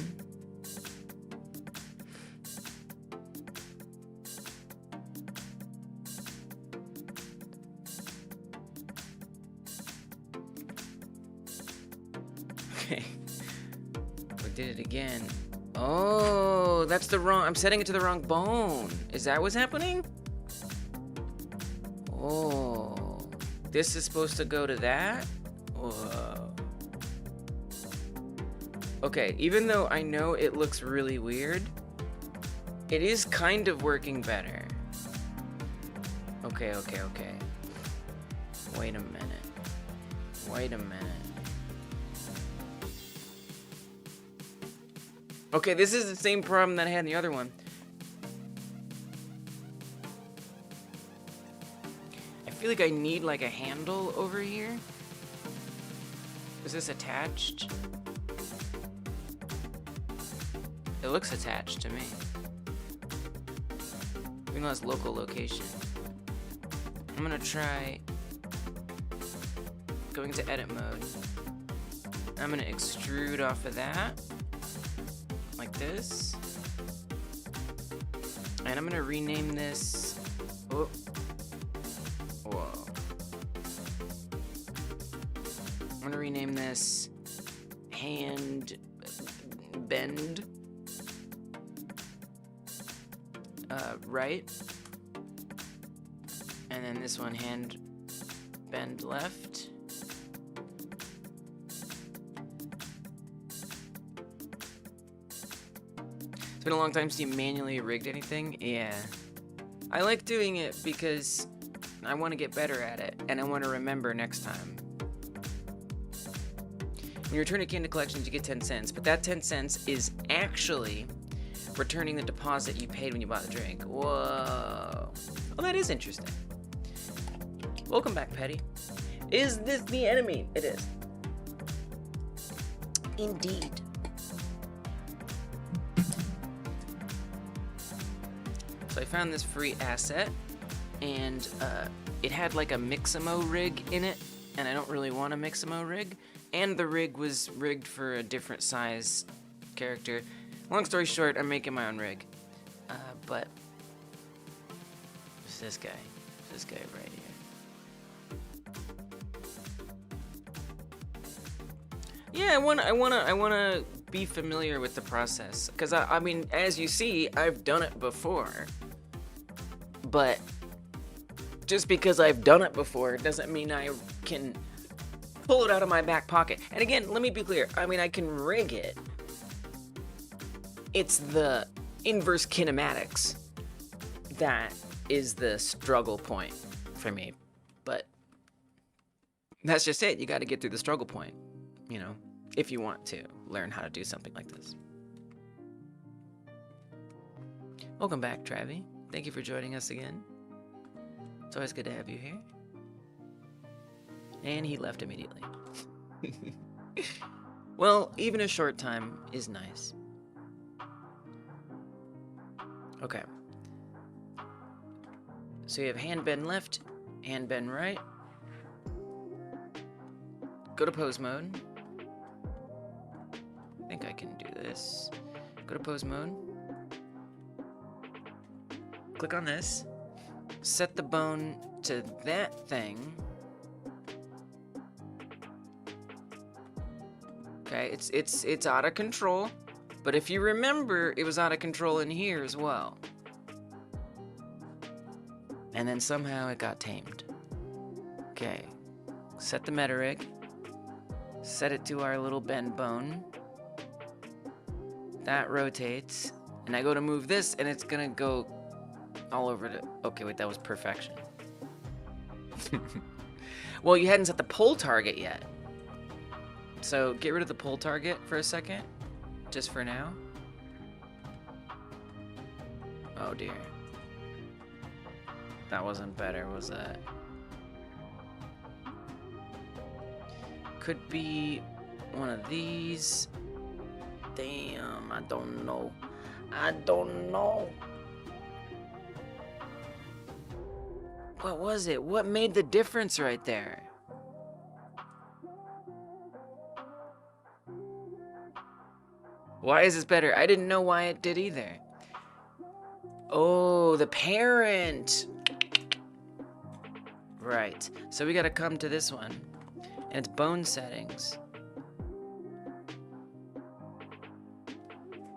Speaker 1: Okay. We did it again. Oh, that's the wrong... I'm setting it to the wrong bone. Is that what's happening? Oh. This is supposed to go to that? Whoa. Okay, even though I know it looks really weird, it is kind of working better. Okay. Wait a minute. Okay, this is the same problem that I had in the other one. I feel like I need like a handle over here. Is this attached? It looks attached to me. Even though it's local location. I'm gonna try going to edit mode. I'm gonna extrude off of that. Like this. And I'm gonna rename this. Oh. Whoa. I'm gonna rename this hand bend right. And then this one hand bend left. It's been a long time since you manually rigged anything. Yeah. I like doing it because I want to get better at it, and I want to remember next time. When you return a Candy Collections, you get 10 cents, but that 10 cents is actually returning the deposit you paid when you bought the drink. Whoa. Well, that is interesting. Welcome back, Petty. Is this the enemy? It is. Indeed. So I found this free asset, and it had like a Mixamo rig in it, and I don't really want a Mixamo rig, and the rig was rigged for a different size character. Long story short, I'm making my own rig, but it's this guy right here. Yeah, I wanna be familiar with the process, because I mean, as you see, I've done it before. But just because I've done it before doesn't mean I can pull it out of my back pocket. And again, let me be clear. I mean, I can rig it. It's the inverse kinematics that is the struggle point for me. But that's just it. You got to get through the struggle point, you know, if you want to learn how to do something like this. Welcome back, Travi. Thank you for joining us again. It's always good to have you here. And he left immediately. Well, even a short time is nice. Okay. So you have hand bend left, hand bend right. Go to pose mode. I think I can do this. Go to pose mode. Click on this. Set the bone to that thing. Okay, it's out of control, But if you remember, it was out of control in here as well. And then somehow it got tamed. Okay. Set the metarig. Set it to our little bend bone. That rotates. And I go to move this, and it's gonna go all over the... Okay, wait, that was perfection. Well, you hadn't set the pull target yet. So get rid of the pull target for a second. Just for now. Oh dear. That wasn't better, was that? Could be one of these. Damn, I don't know. I don't know. What was it? What made the difference right there? Why is this better? I didn't know why it did either. Oh, the parent. Right. So we gotta come to this one. And it's bone settings.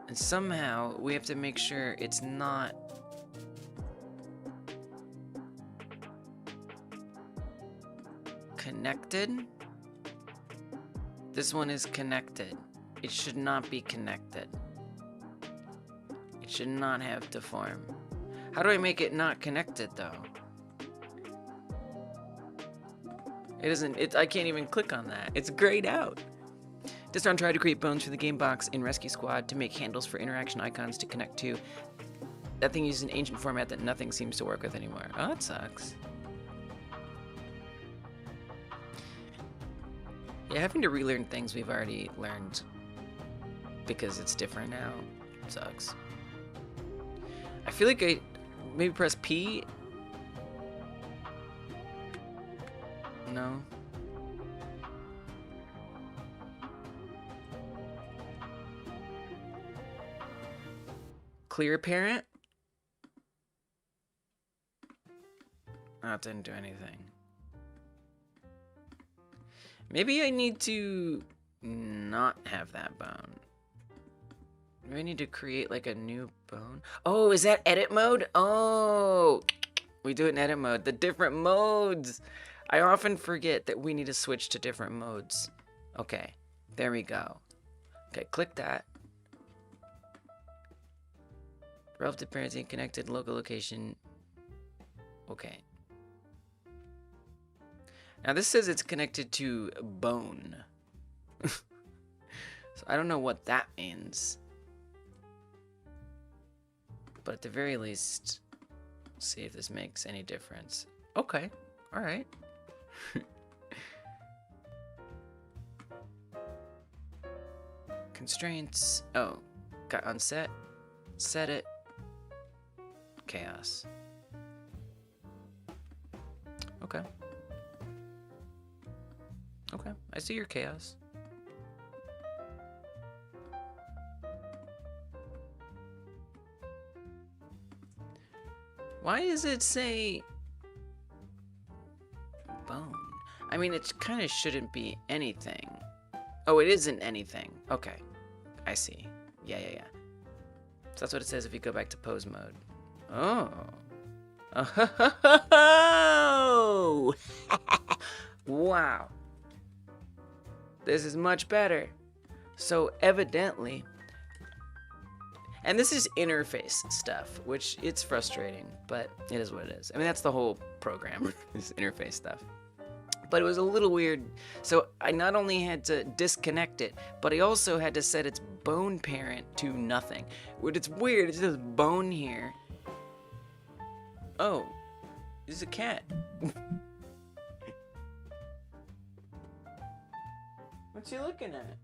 Speaker 1: And somehow we have to make sure it's not connected. This one is connected. It should not be connected. It should not have deform. How do I make it not connected though? It isn't, I can't even click on that. It's grayed out. Distron tried to create bones for the game box in Rescue Squad to make handles for interaction icons to connect to. That thing uses an ancient format that nothing seems to work with anymore. Oh, that sucks. Yeah, having to relearn things we've already learned because it's different now sucks. I feel like I maybe press P. No. Clear parent? Oh, it didn't do anything. Maybe I need to not have that bone. Maybe I need to create like a new bone. Oh, is that edit mode? Oh, we do it in edit mode. The different modes. I often forget that we need to switch to different modes. Okay, there we go. Okay, click that. Relative parenting, connected local location. Okay. Now this says it's connected to bone. So I don't know what that means. But at the very least, see if this makes any difference. Okay, all right. Constraints. Oh, got unset. Set it. Chaos. Okay. Okay, I see your chaos. Why does it say bone? I mean, it kind of shouldn't be anything. Oh, it isn't anything. Okay, I see. Yeah. So that's what it says if you go back to pose mode. Oh. Oh. Wow. This is much better. So evidently, and this is interface stuff, which it's frustrating, but it is what it is. I mean, that's the whole program, is interface stuff. But it was a little weird. So I not only had to disconnect it, but I also had to set its bone parent to nothing. It's weird, it's just bone here. Oh, it's a cat. What's he looking at?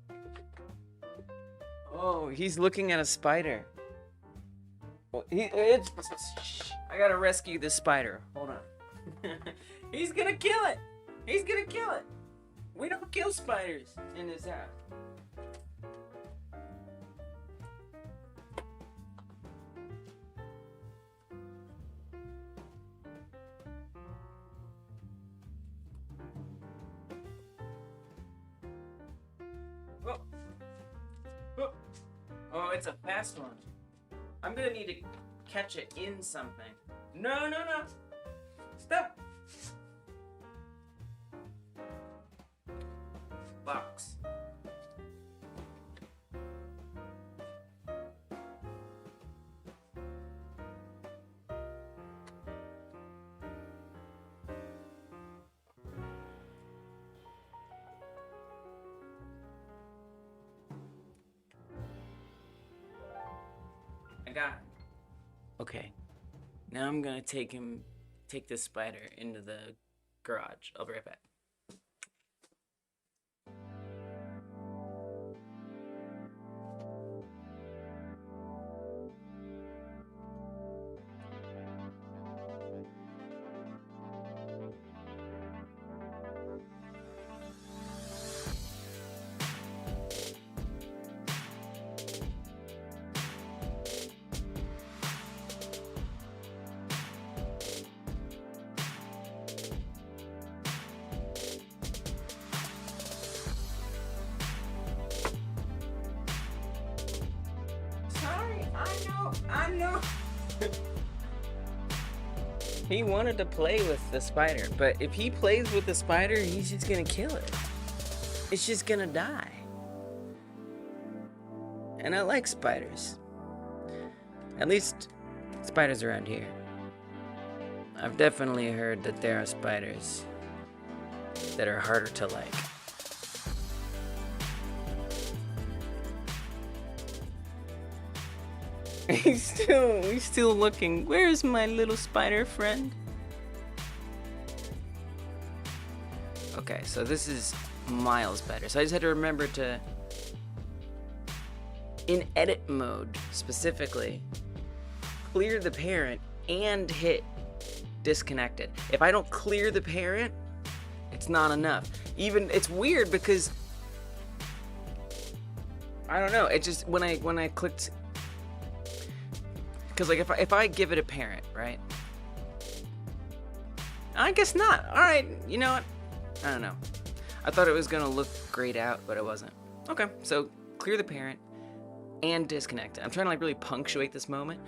Speaker 1: Oh, he's looking at a spider. Well, I gotta rescue this spider. Hold on. He's gonna kill it. He's gonna kill it. We don't kill spiders in this house. Oh, it's a fast one. I'm gonna need to catch it in something. No, no, no. Stop. Box. I got him. Okay. Now I'm gonna take this spider into the garage. I'll be right back. I know. He wanted to play with the spider, but if he plays with the spider, he's just gonna kill it. It's just gonna die. And I like spiders. At least spiders around here. I've definitely heard that there are spiders that are harder to like. He's still looking. Where's my little spider friend? Okay, so this is miles better. So I just had to remember to, in edit mode specifically, clear the parent and hit disconnected. If I don't clear the parent, it's not enough. Even, it's weird because, I don't know, it just, when I clicked, because like if I give it a parent, right? I guess not. All right, you know what? I don't know. I thought it was gonna look grayed out, but it wasn't. Okay, so clear the parent and disconnect. I'm trying to like really punctuate this moment.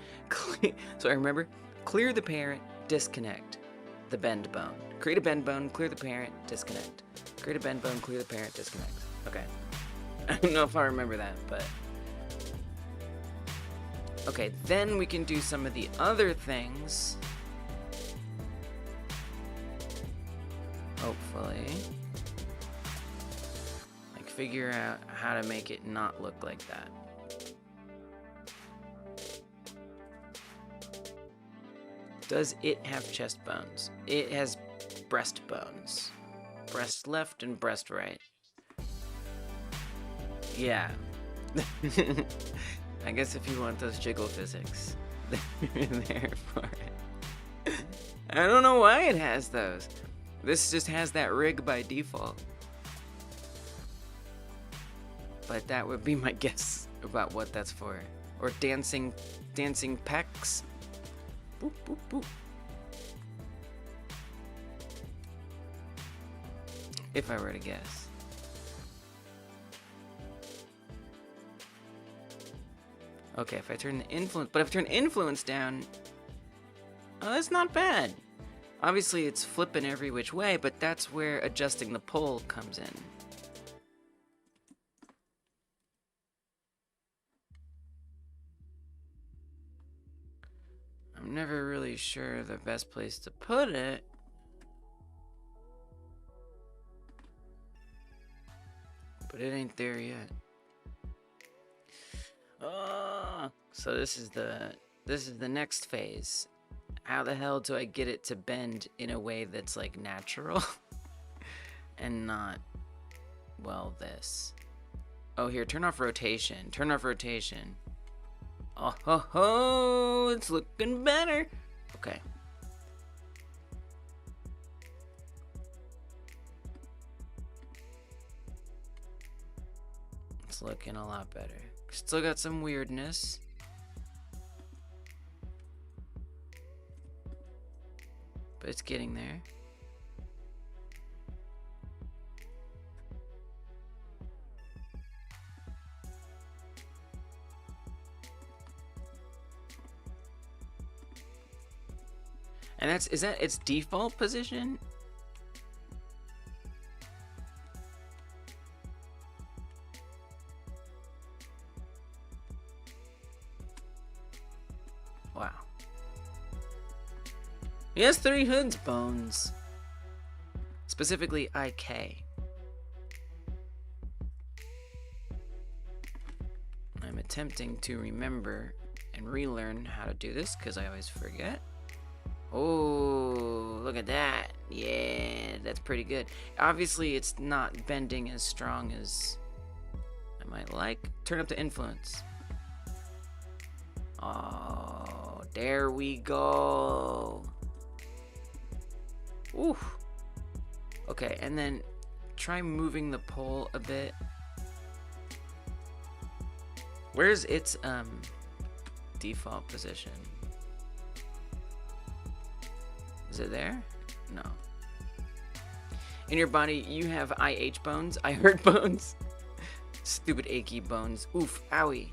Speaker 1: So I remember, clear the parent, disconnect the bend bone. Create a bend bone, clear the parent, disconnect. Create a bend bone, clear the parent, disconnect. Okay. I don't know if I remember that, but. Okay, then we can do some of the other things. Hopefully. Like figure out how to make it not look like that. Does it have chest bones? It has breast bones. Breast left and breast right. Yeah. I guess if you want those jiggle physics, they're there for it. I don't know why it has those. This just has that rig by default. But that would be my guess about what that's for. Or dancing pecs. Boop, boop, boop. If I were to guess. Okay, if I turn the influence, but if I turn influence down, oh, that's not bad. Obviously, it's flipping every which way, but that's where adjusting the pole comes in. I'm never really sure the best place to put it. But it ain't there yet. Oh, so this is the next phase. How the hell do I get it to bend in a way that's like natural and not, well, this. Oh, here, turn off rotation. Turn off rotation. Oh ho ho, it's looking better. Okay. It's looking a lot better. Still got some weirdness. But it's getting there. And is that its default position? Wow. He has 3 hoods, Bones. Specifically IK. I'm attempting to remember and relearn how to do this because I always forget. Oh, look at that. Yeah, that's pretty good. Obviously, it's not bending as strong as I might like. Turn up the influence. Oh, there we go. Ooh. Okay, and then try moving the pole a bit. Where's its default position? Is it there? No. In your body, you have IH bones. I hurt bones. Stupid achy bones. Oof. Owie.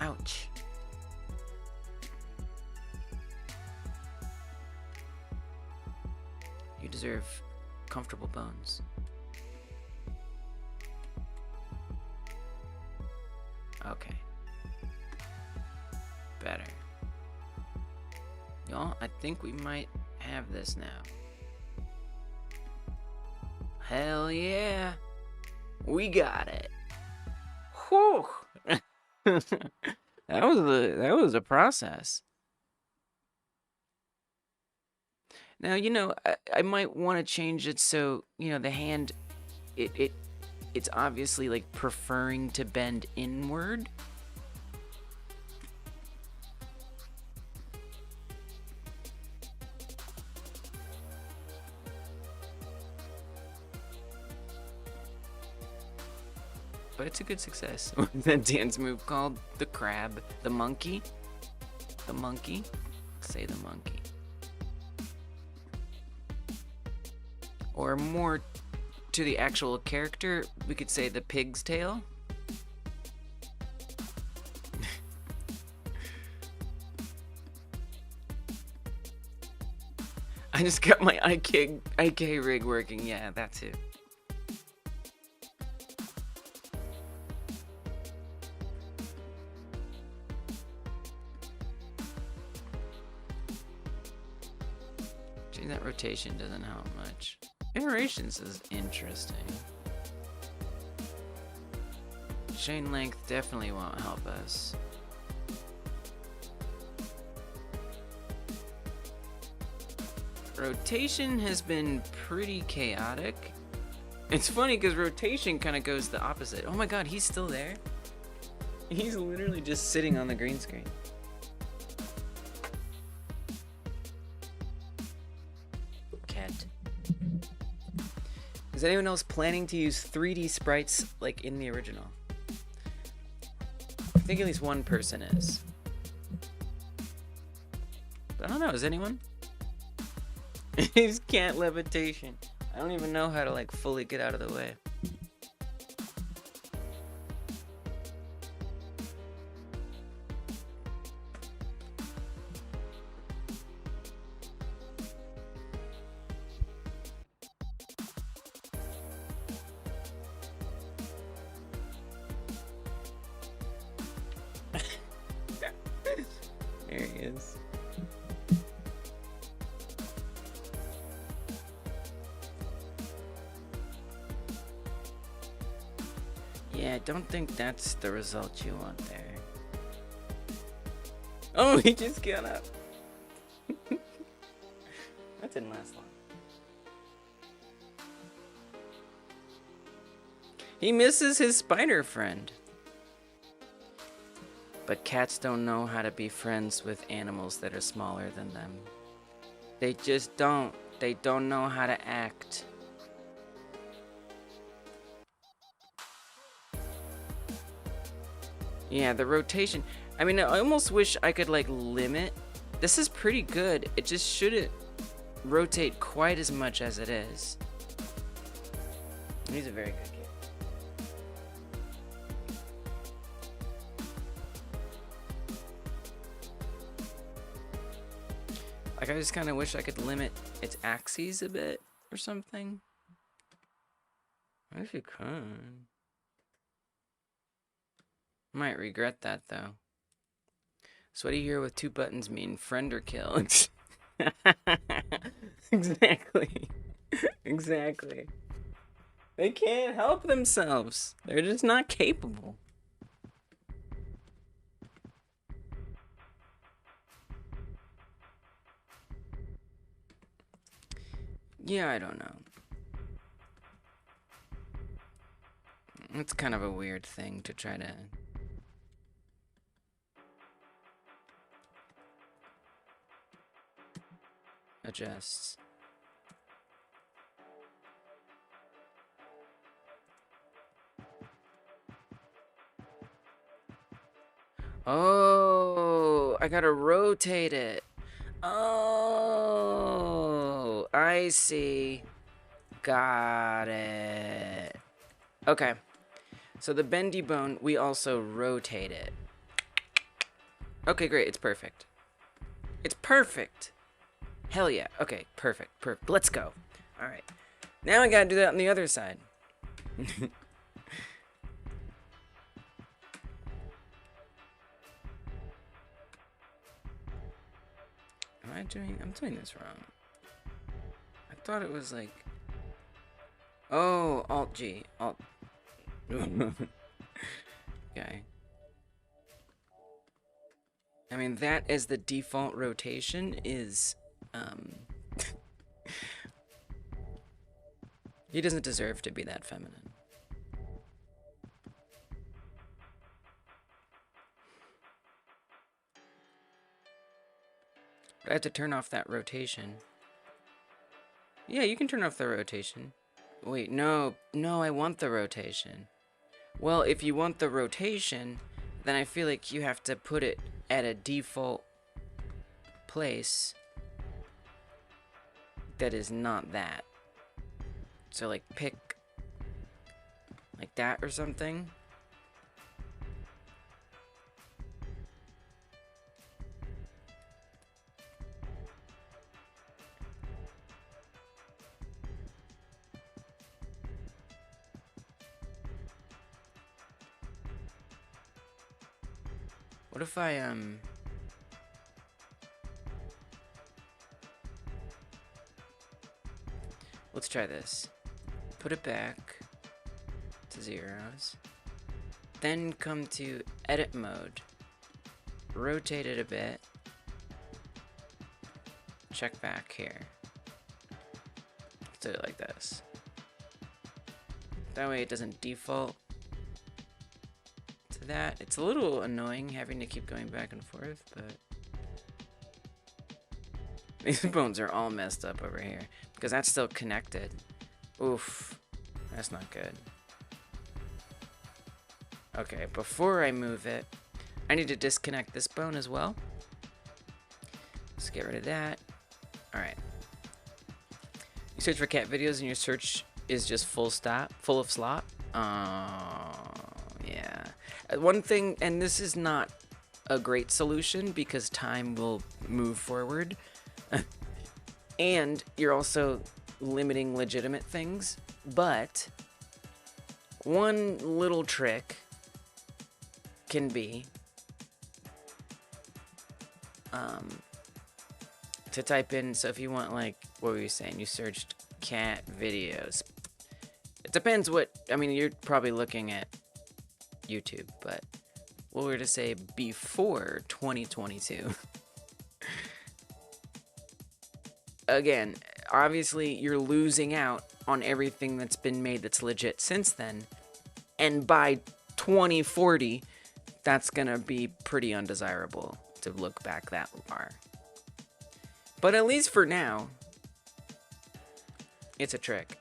Speaker 1: Ouch. You deserve comfortable bones. Okay. Better. Y'all, I think we might have this now. Hell yeah. We got it. Whew. That was a process. Now, you know, I might want to change it so, you know, the hand it's obviously like preferring to bend inward. But it's a good success. That dance move called the crab, the monkey. The monkey. Say the monkey. Or more to the actual character, we could say the pig's tail. I just got my IK rig working. Yeah, that too. Gee, that rotation doesn't help much. Iterations is interesting. Chain length definitely won't help us. Rotation has been pretty chaotic. It's funny because rotation kind of goes the opposite. Oh my god, he's still there? He's literally just sitting on the green screen. Cat. Is anyone else planning to use 3D sprites like in the original? I think at least one person is. But I don't know, is anyone? He just can't levitation. I don't even know how to like fully get out of the way. There he is. Yeah, I don't think that's the result you want there. Oh, he just got up. That didn't last long. He misses his spider friend. But cats don't know how to be friends with animals that are smaller than them. They just don't. They don't know how to act. Yeah, the rotation. I mean, I almost wish I could like limit. This is pretty good. It just shouldn't rotate quite as much as it is. He's a very good kid. Like, I just kind of wish I could limit its axes a bit or something. I wish you could. Might regret that, though. Sweaty here with 2 buttons mean friend or kill. Exactly. Exactly. They can't help themselves. They're just not capable. Yeah, I don't know. It's kind of a weird thing to try to... adjust. Oh, I gotta rotate it. Oh, I see. Got it. Okay. So the bendy bone, we also rotate it. Okay, great. It's perfect. It's perfect. Hell yeah. Okay, perfect. Perfect. Let's go. All right. Now I gotta do that on the other side. I'm doing this wrong. I thought it was like... Oh, Alt-G. Alt... Okay. I mean, that as the default rotation is, he doesn't deserve to be that feminine. But I have to turn off that rotation. Yeah, you can turn off the rotation. Wait, no, I want the rotation. Well, if you want the rotation, then I feel like you have to put it at a default place that is not that. So, like, pick like that or something. What if I, let's try this. Put it back to zeros. Then come to edit mode. Rotate it a bit. Check back here. Let's do it like this. That way it doesn't default to that. It's a little annoying having to keep going back and forth, but these bones are all messed up over here because that's still connected. Oof, that's not good. Okay, before I move it, I need to disconnect this bone as well. Let's get rid of that. All right. You search for cat videos and your search is just full of slop. Yeah. One thing, and this is not a great solution because time will move forward. And you're also limiting legitimate things. But one little trick can be to type in, so if you want, like, what were you saying? You searched cat videos. It depends what, I mean, you're probably looking at YouTube, but what were to say before 2022? Again, obviously you're losing out on everything that's been made that's legit since then, and by 2040, that's gonna be pretty undesirable to look back that far. But at least for now, it's a trick.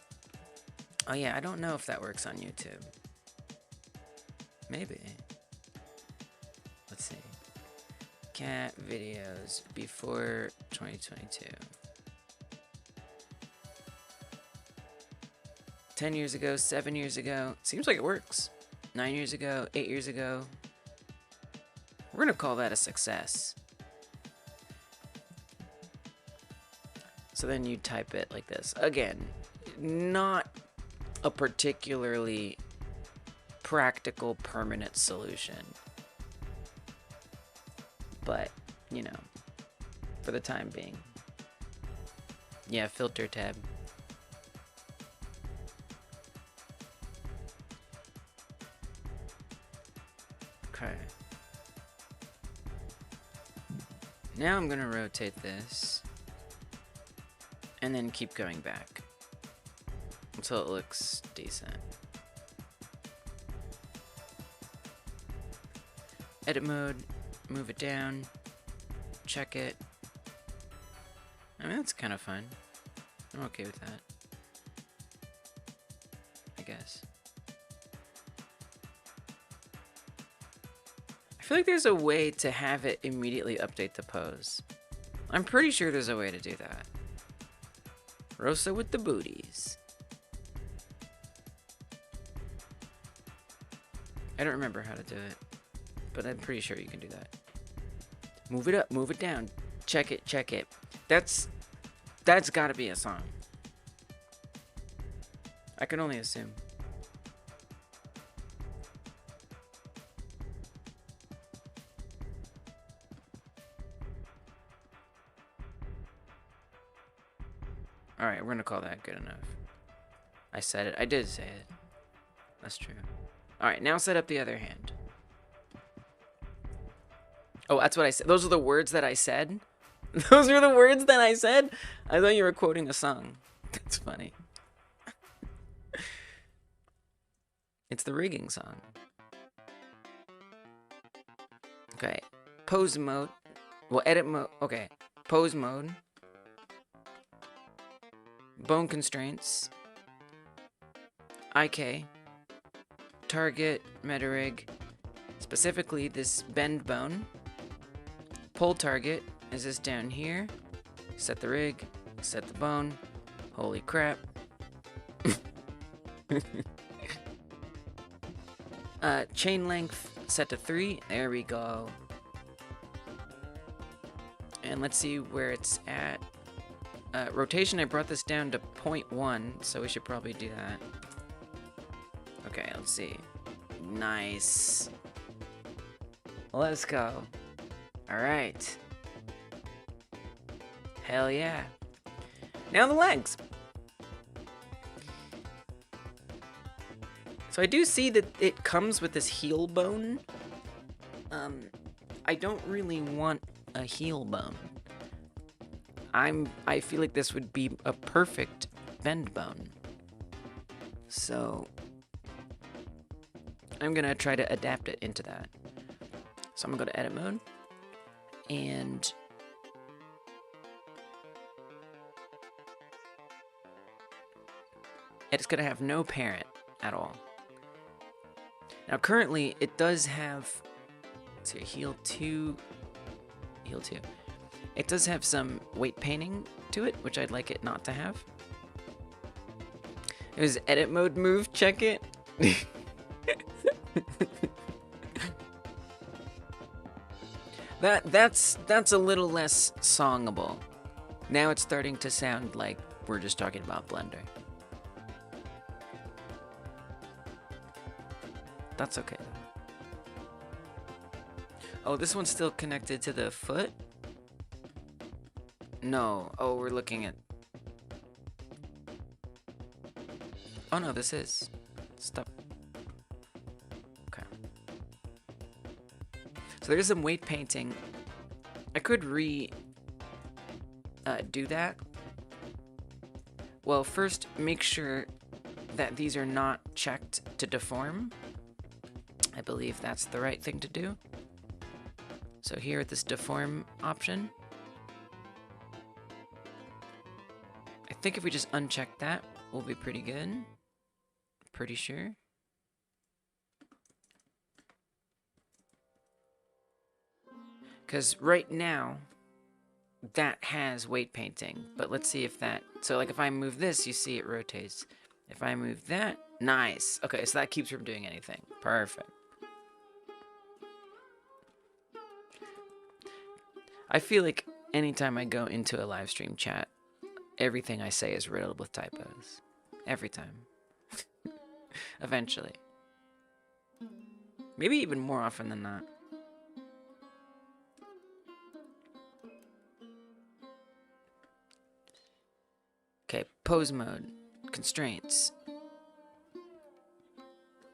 Speaker 1: Oh yeah, I don't know if that works on YouTube. Maybe. Let's see. Cat videos before 2022. 10 years ago, 7 years ago. Seems like it works. 9 years ago, 8 years ago. We're gonna call that a success. So then you type it like this. Again, not a particularly practical, permanent solution. But, you know, for the time being. Yeah, filter tab. Okay. Now I'm gonna rotate this. And then keep going back. Until it looks decent. Edit mode. Move it down. Check it. I mean, that's kind of fun. I'm okay with that. I guess. I feel like there's a way to have it immediately update the pose. I'm pretty sure there's a way to do that. Rosa with the booties. I don't remember how to do it, but I'm pretty sure you can do that. Move it up, move it down. Check it, check it. That's gotta be a song. I can only assume. Alright, we're gonna call that good enough. I said it. I did say it. That's true. Alright, now set up the other hand. Oh, that's what I said. Those are the words that I said? Those are the words that I said? I thought you were quoting a song. That's funny. It's the rigging song. Okay. Pose mode. Well, edit mode. Okay. Pose mode. Bone constraints. IK. Target. Metarig. Specifically, this bend bone. Pull target. Is this down here? Set the rig. Set the bone. Holy crap. Chain length set to 3. There we go. And let's see where it's at. Rotation, I brought this down to 0.1, so we should probably do that. Okay, let's see. Nice. Let's go. Alright. Hell yeah. Now the legs. So I do see that it comes with this heel bone. I don't really want a heel bone. I feel like this would be a perfect bend bone. So I'm gonna try to adapt it into that. So I'm gonna go to edit mode and it's gonna have no parent at all. Now currently it does have, let's see, heel 2. It does have some weight painting to it, which I'd like it not to have. It was edit mode move, check it. That's a little less songable. Now it's starting to sound like we're just talking about Blender. That's okay. Oh, this one's still connected to the foot? No. Oh, we're looking at... Oh no, this is. Stop. Okay. So there's some weight painting. I could do that. Well, first make sure that these are not checked to deform. I believe that's the right thing to do. So here at this deform option, I think if we just uncheck that, we'll be pretty good. Pretty sure. Because right now, that has weight painting. But let's see if that... So like if I move this, you see it rotates. If I move that, nice. Okay, so that keeps from doing anything. Perfect. I feel like anytime I go into a live stream chat, everything I say is riddled with typos. Every time. Eventually. Maybe even more often than not. Okay, pose mode. Constraints.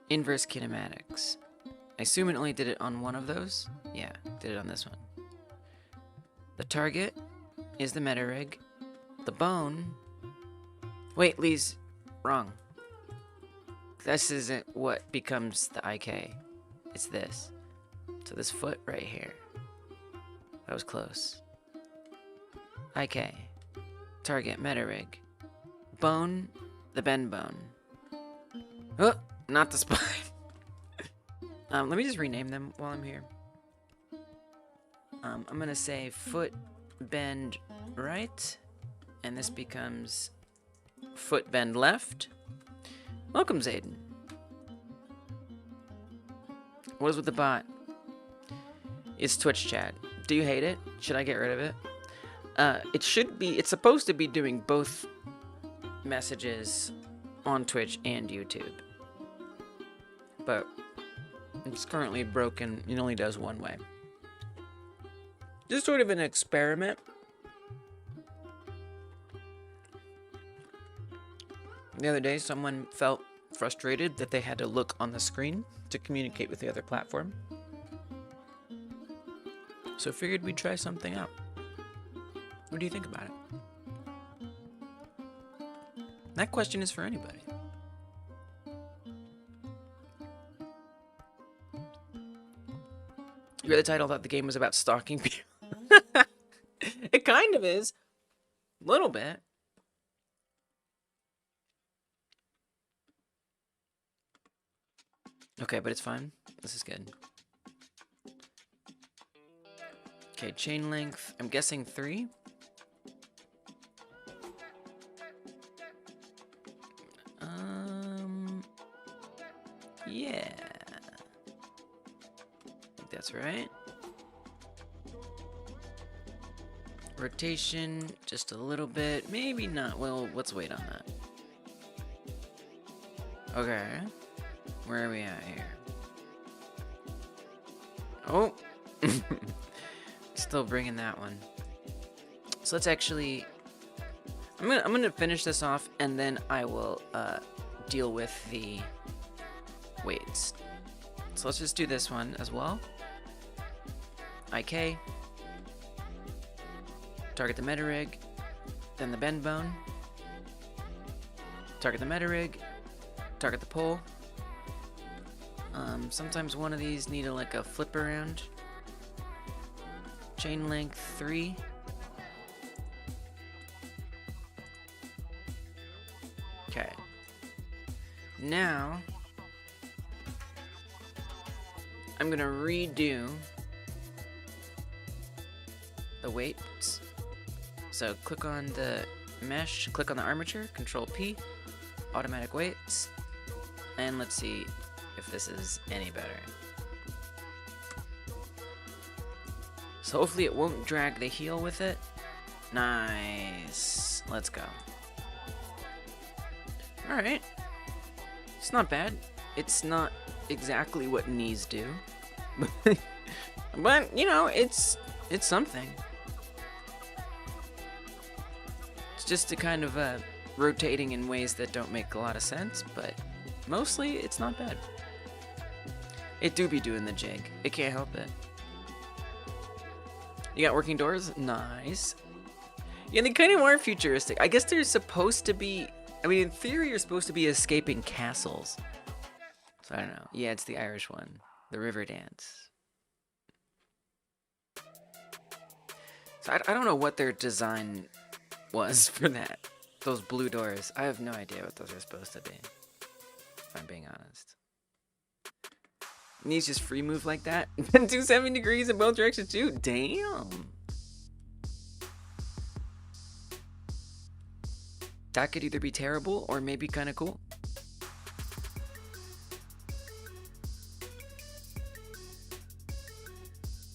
Speaker 1: Inverse kinematics. I assume it only did it on one of those? Yeah, did it on this one. The target is the metarig. The bone... Wait, Lee's wrong. This isn't what becomes the IK. It's this. So this foot right here. That was close. IK. Target, metarig. Bone, the bend bone. Oh, not the spine. Let me just rename them while I'm here. I'm gonna say foot bend right, and this becomes foot bend left. Welcome, Zayden. What is with the bot? It's Twitch chat. Do you hate it? Should I get rid of it? It should be. It's supposed to be doing both messages on Twitch and YouTube, but it's currently broken. It only does one way. Just sort of an experiment. The other day, someone felt frustrated that they had to look on the screen to communicate with the other platform. So figured we'd try something out. What do you think about it? That question is for anybody. You read the title, thought the game was about stalking people. It kind of is. A little bit. Okay, but it's fine. This is good. Okay, chain length. I'm guessing 3. Yeah. I think that's right. Rotation, just a little bit. Maybe not. Well, let's wait on that. Okay. Where are we at here? Oh! Still bringing that one. So let's actually... I'm gonna finish this off, and then I will deal with the weights. So let's just do this one as well. IK. Target the metarig, then the bend bone. Target the metarig, target the pole. Sometimes one of these need like a flip around. Chain length 3. Okay. Now, I'm gonna redo the weights. So click on the mesh, click on the armature, Control P, automatic weights, and let's see if this is any better. So hopefully it won't drag the heel with it. Nice. Let's go. Alright. It's not bad. It's not exactly what knees do. But, you know, it's something. It's just a kind of rotating in ways that don't make a lot of sense, but mostly it's not bad. It do be doing the jig. It can't help it. You got working doors? Nice. Yeah, they kind of are futuristic. I guess they're supposed to be... I mean, in theory, you're supposed to be escaping castles. So I don't know. Yeah, it's the Irish one. The River Dance. So I don't know what their design was for that. Those blue doors. I have no idea what those are supposed to be. If I'm being honest. Knees just free move like that? 270 degrees in both directions too? Damn. That could either be terrible or maybe kind of cool.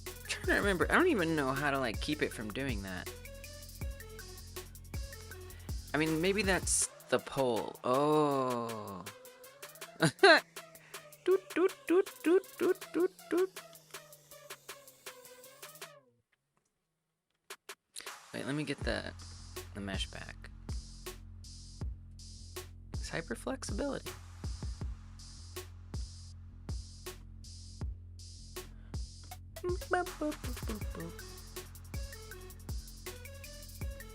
Speaker 1: I'm trying to remember. I don't even know how to like keep it from doing that. I mean, maybe that's the pole. Oh. Doot, doot, doot, doot, doot, doot, doot. Wait, let me get the mesh back. It's hyper flexibility.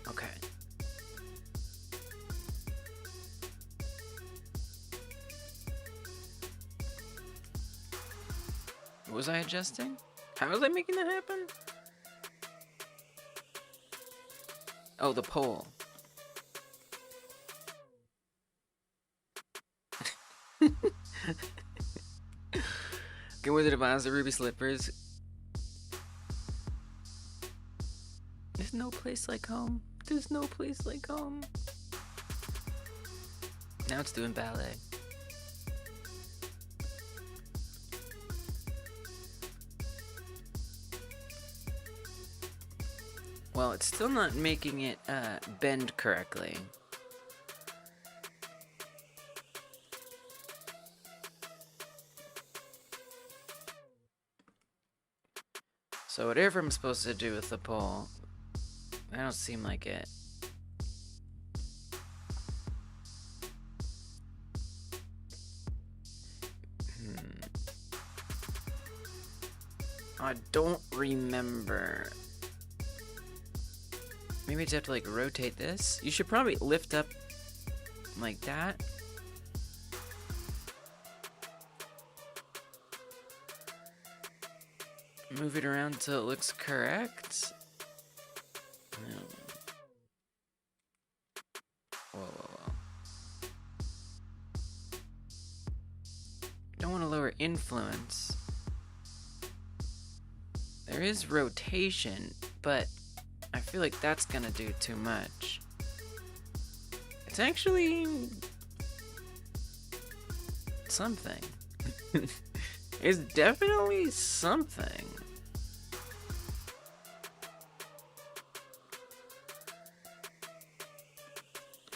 Speaker 1: Okay. What was I adjusting? How was I making that happen? Oh, the pole. Get Wizard of Oz, the ruby slippers. There's no place like home. There's no place like home. Now it's doing ballet. Well, it's still not making it bend correctly. So whatever I'm supposed to do with the pole, I don't seem like it. I don't remember. Maybe I just have to like rotate this. You should probably lift up like that. Move it around until it looks correct. Whoa, whoa, whoa. Don't want to lower influence. There is rotation, but I feel like that's gonna do too much. It's actually something. It's definitely something.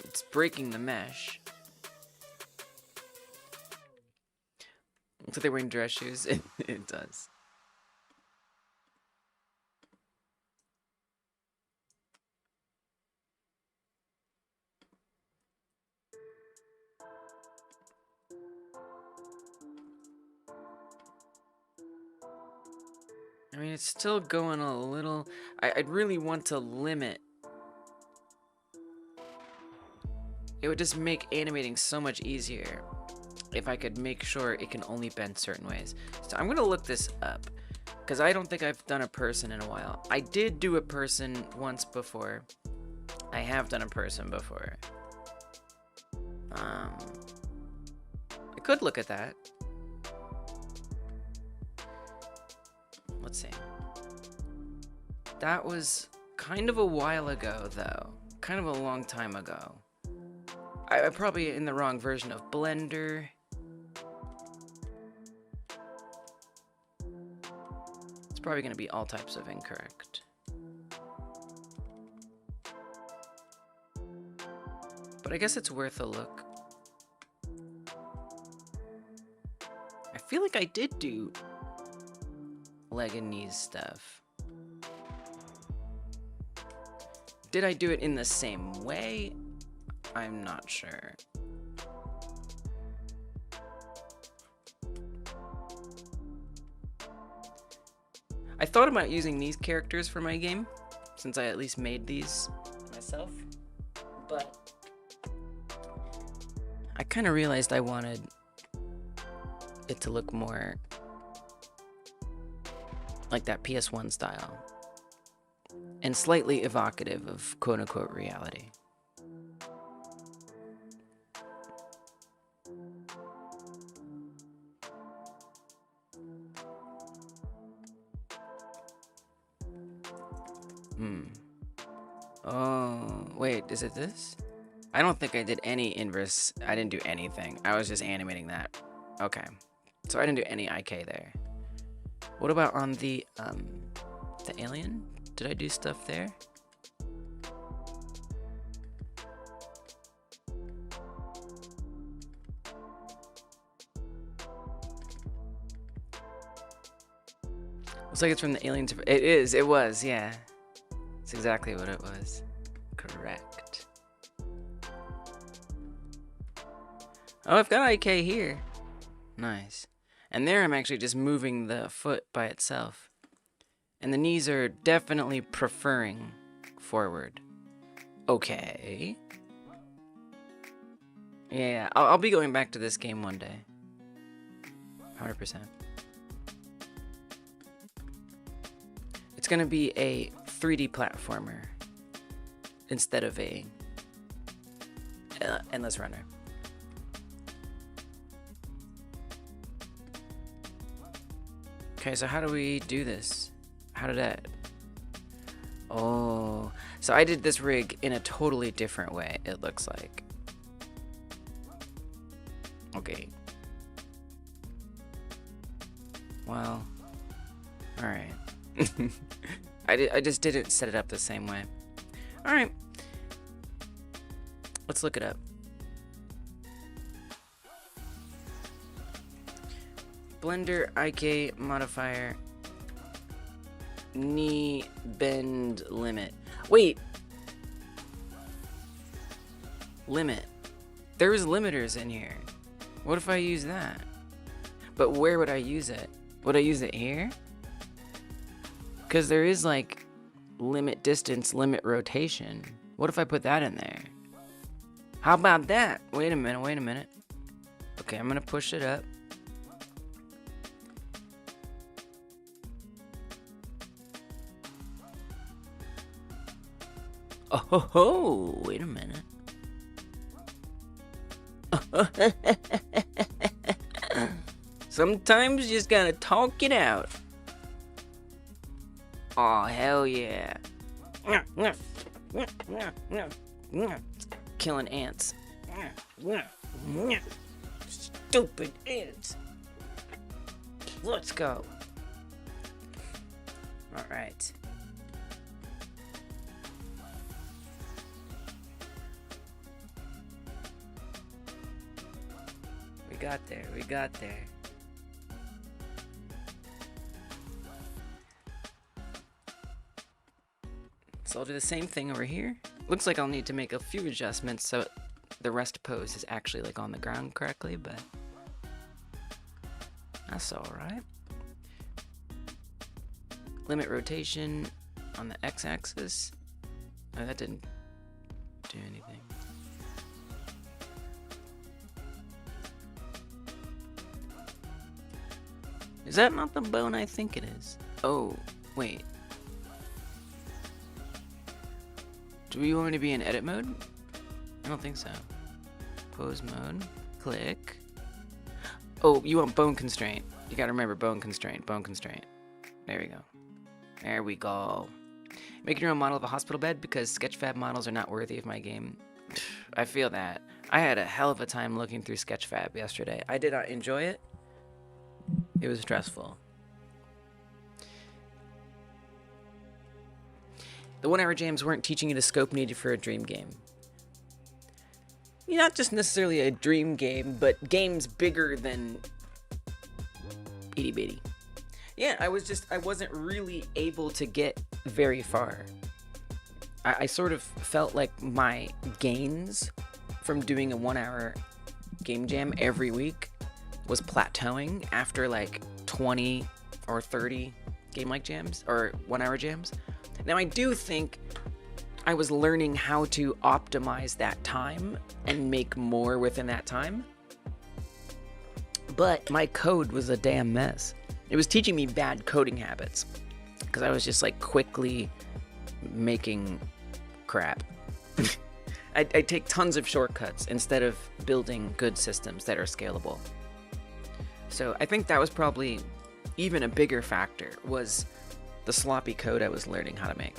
Speaker 1: It's breaking the mesh. Looks like they're wearing dress shoes. It does. I mean, it's still going a little... I'd really want to limit. It would just make animating so much easier if I could make sure it can only bend certain ways. So I'm gonna look this up, because I don't think I've done a person in a while. I did do a person once before. I have done a person before. I could look at that. Let's see. That was kind of a while ago, though. Kind of a long time ago. I'm probably in the wrong version of Blender. It's probably going to be all types of incorrect. But I guess it's worth a look. I feel like I did do leg and knees stuff. Did I do it in the same way? I'm not sure. I thought about using these characters for my game, since I at least made these myself, but I kind of realized I wanted it to look more like that PS1 style, and slightly evocative of quote-unquote reality. Oh, wait, is it this? I don't think I did any inverse. I didn't do anything. I was just animating that. Okay. So I didn't do any IK there. What about on the alien? Did I do stuff there? Looks like it's from the aliens. It is. It was. Yeah. It's exactly what it was. Correct. Oh, I've got IK here. Nice. And there I'm actually just moving the foot by itself. And the knees are definitely preferring forward. Okay. Yeah, I'll be going back to this game one day. 100%. It's gonna be a 3D platformer instead of a endless runner. Okay, so how do we do this? How did that... Oh, so I did this rig in a totally different way, it looks like. Okay. Well, alright. I just didn't set it up the same way. Alright. Let's look it up. Blender IK modifier knee bend limit. Wait. Limit. There's limiters in here. What if I use that? But where would I use it? Would I use it here? Because there is like limit distance, limit rotation. What if I put that in there? How about that? Wait a minute. Okay, I'm gonna push it up. Oh ho ho! Wait a minute. Sometimes you just gotta talk it out. Oh hell yeah! Killing ants. Stupid ants. Let's go. All right. We got there. So I'll do the same thing over here. Looks like I'll need to make a few adjustments so the rest pose is actually like on the ground correctly, but that's alright. Limit rotation on the x-axis. Oh, that didn't do anything. Is that not the bone I think it is? Oh, wait. Do we want me to be in edit mode? I don't think so. Pose mode. Click. Oh, you want bone constraint. You gotta remember bone constraint. Bone constraint. There we go. There we go. Making your own model of a hospital bed because Sketchfab models are not worthy of my game. I feel that. I had a hell of a time looking through Sketchfab yesterday. I did not enjoy it. It was stressful. The 1 hour jams weren't teaching you the scope needed for a dream game. Not just necessarily a dream game, but games bigger than itty bitty. Yeah, I wasn't really able to get very far. I sort of felt like my gains from doing a 1 hour game jam every week was plateauing after like 20 or 30 game like jams or 1 hour jams. Now I do think I was learning how to optimize that time and make more within that time, but my code was a damn mess. It was teaching me bad coding habits because I was just like quickly making crap. I take tons of shortcuts instead of building good systems that are scalable. So I think that was probably even a bigger factor, was the sloppy code I was learning how to make.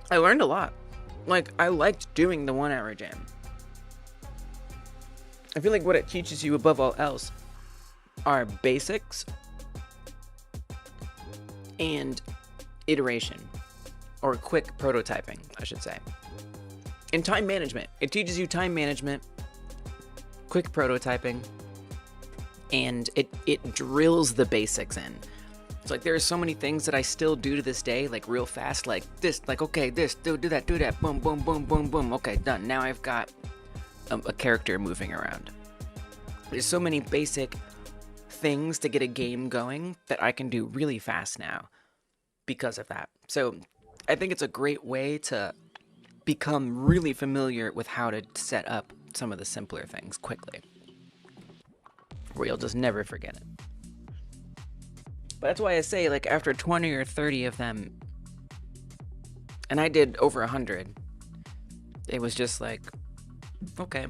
Speaker 1: I learned a lot. Like, I liked doing the 1 hour jam. I feel like what it teaches you above all else are basics and iteration, or quick prototyping, I should say. And time management. It teaches you time management, quick prototyping, and it drills the basics in. It's like there are so many things that I still do to this day, like real fast, like this, like, okay, this, do that, boom, boom, boom, boom, boom, okay, done. Now I've got a character moving around. There's so many basic things to get a game going that I can do really fast now because of that. So I think it's a great way to become really familiar with how to set up some of the simpler things quickly, where you'll just never forget it. But that's why I say, like, after 20 or 30 of them, and I did over 100, it was just like, okay.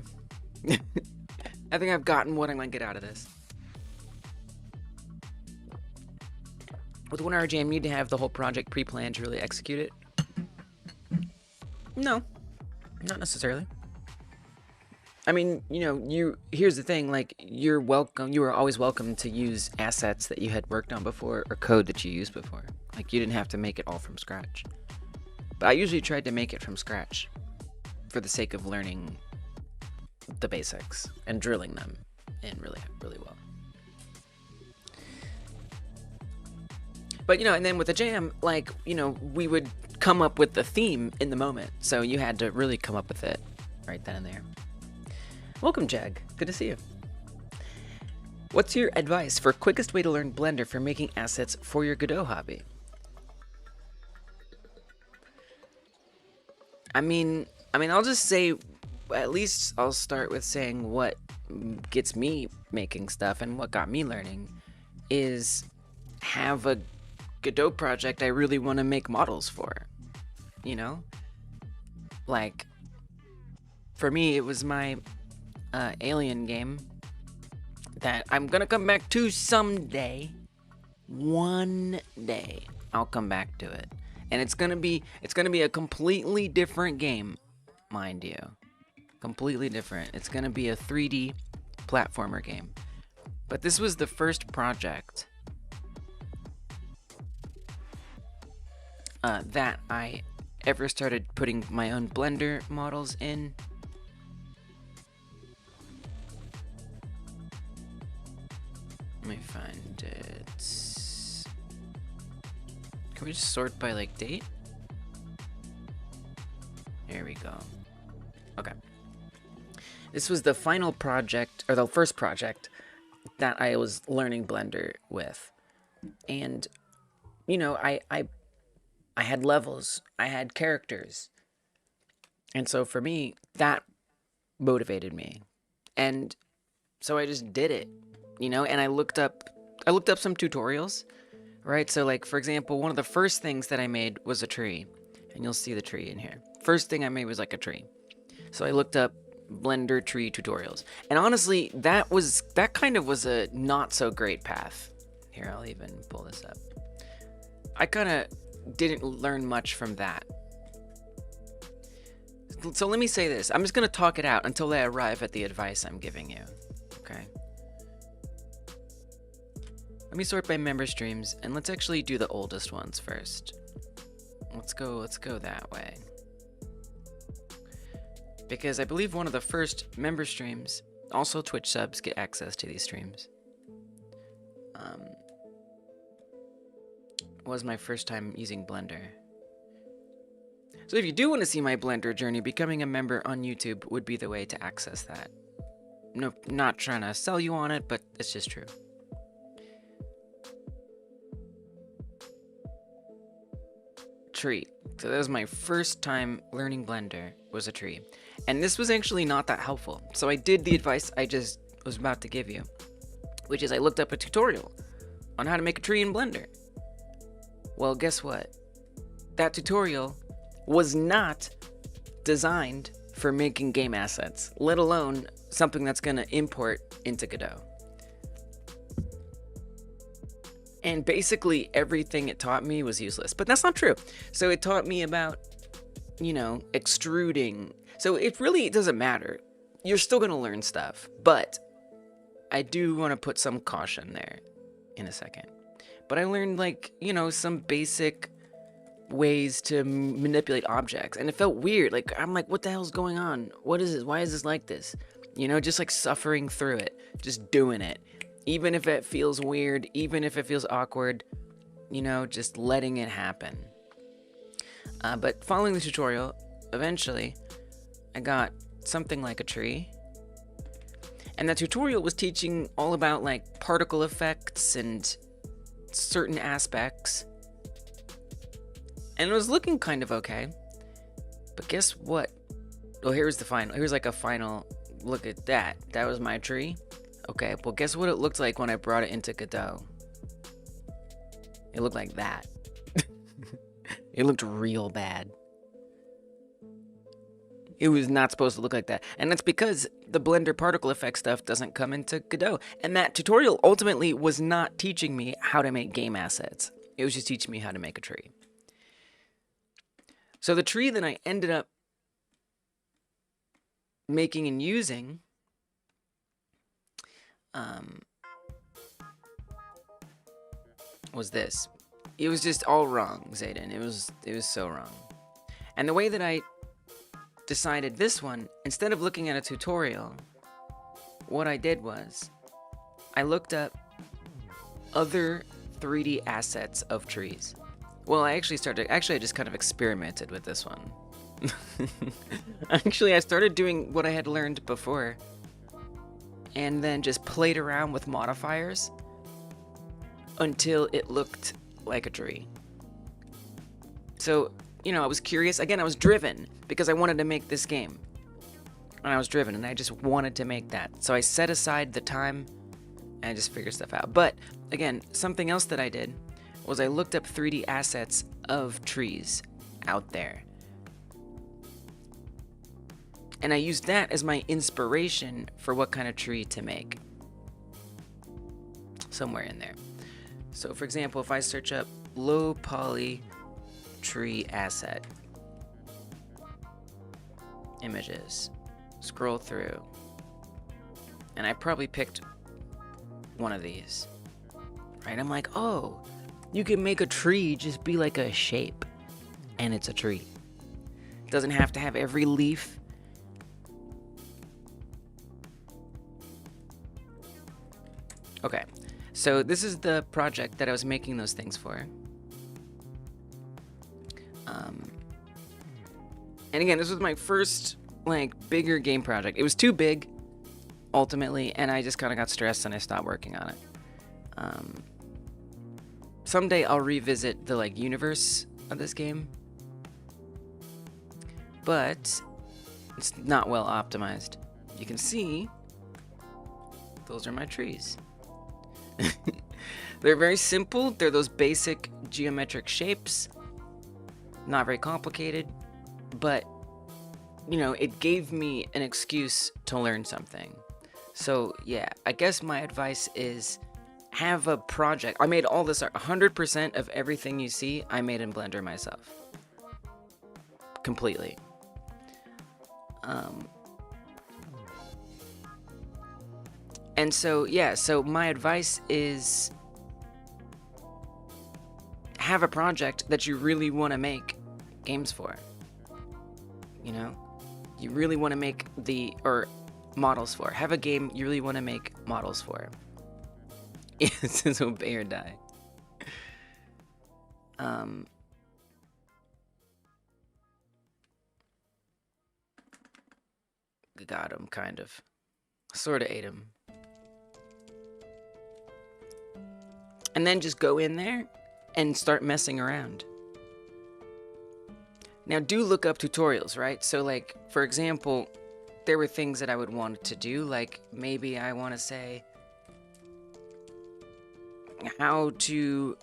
Speaker 1: I think I've gotten what I'm going to get out of this. With 1 hour jam, you need to have the whole project pre-planned to really execute it. No, not necessarily. I mean, you know, here's the thing, like, you were always welcome to use assets that you had worked on before or code that you used before. Like, you didn't have to make it all from scratch. But I usually tried to make it from scratch for the sake of learning the basics and drilling them in really, really well. But, you know, and then with the jam, like, you know, we would come up with the theme in the moment. So you had to really come up with it right then and there. Welcome, Jag. Good to see you. What's your advice for quickest way to learn Blender for making assets for your Godot hobby? I mean, I'll just say, at least I'll start with saying what gets me making stuff and what got me learning is have a Godot project I really want to make models for, you know? Like, for me, it was my Alien game that I'm gonna come back to someday. One day, I'll come back to it. And it's gonna be a completely different game, mind you. Completely different. It's gonna be a 3D platformer game. But this was the first project that I ever started putting my own Blender models in. Let me find it. Can we just sort by, like, date? Here we go. Okay. This was the final project, or the first project, that I was learning Blender with. And, you know, I had levels, I had characters. And so for me, that motivated me. And so I just did it, you know, and I looked up some tutorials, right? So, like, for example, one of the first things that I made was a tree, and you'll see the tree in here. First thing I made was like a tree. So I looked up Blender tree tutorials. And honestly, that kind of was a not so great path. Here, I'll even pull this up. I kind of didn't learn much from that. So let me say this. I'm just going to talk it out until I arrive at the advice I'm giving you. Okay? Let me sort by member streams, and let's actually do the oldest ones first. Let's go that way. Because I believe one of the first member streams, also Twitch subs get access to these streams, was my first time using Blender. So if you do want to see my Blender journey, becoming a member on YouTube would be the way to access that. No, not trying to sell you on it, but it's just true. Tree. So that was my first time learning Blender, was a tree. And this was actually not that helpful. So I did the advice I just was about to give you, which is I looked up a tutorial on how to make a tree in Blender. Well, guess what? That tutorial was not designed for making game assets, let alone something that's going to import into Godot. And basically everything it taught me was useless. But that's not true. So it taught me about, you know, extruding. So it really doesn't matter. You're still going to learn stuff. But I do want to put some caution there in a second. But I learned, like, you know, some basic ways to manipulate objects, and it felt weird. Like, I'm like, what the hell's going on? What is this? Why is this like this? You know, just like suffering through it, just doing it. Even if it feels weird, even if it feels awkward, you know, just letting it happen. But following the tutorial, eventually, I got something like a tree. And that tutorial was teaching all about like particle effects and certain aspects. And it was looking kind of okay. But guess what? Well, here's the final. Here's like a final look at that. That was my tree. Okay, well, guess what it looked like when I brought it into Godot? It looked like that. It looked real bad. It was not supposed to look like that. And that's because the Blender particle effect stuff doesn't come into Godot. And that tutorial ultimately was not teaching me how to make game assets. It was just teaching me how to make a tree. So the tree that I ended up making and using was this. It was just all wrong, Zayden. It was so wrong. And the way that I decided this one, instead of looking at a tutorial, what I did was I looked up other 3D assets of trees. Well, I just kind of experimented with this one. Actually, I started doing what I had learned before and then just played around with modifiers until it looked like a tree. So, you know, I was curious. Again, I was driven because I wanted to make this game. And I was driven and I just wanted to make that. So I set aside the time and I just figured stuff out. But again, something else that I did was I looked up 3D assets of trees out there. And I used that as my inspiration for what kind of tree to make. Somewhere in there. So for example, if I search up low poly tree asset images, scroll through, and I probably picked one of these, right? I'm like, oh, you can make a tree just be like a shape, and it's a tree. It doesn't have to have every leaf. Okay, so this is the project that I was making those things for. And again, this was my first like bigger game project. It was too big, ultimately, and I just kind of got stressed and I stopped working on it. Someday I'll revisit the like universe of this game, but it's not well optimized. You can see those are my trees. They're very simple. They're those basic geometric shapes, not very complicated, but you know, it gave me an excuse to learn something. So yeah, I guess my advice is have a project. I made all this art. 100% of everything you see I made in Blender myself, completely. And so yeah, so my advice is have a project that you really want to make games for. You know, you really want to make models for. Have a game you really want to make models for. This is obey or die. Got him, kind of. Sort of ate him. And then just go in there and start messing around. Now, do look up tutorials, right? So, like, for example, there were things that I would want to do, like, maybe I want to say how to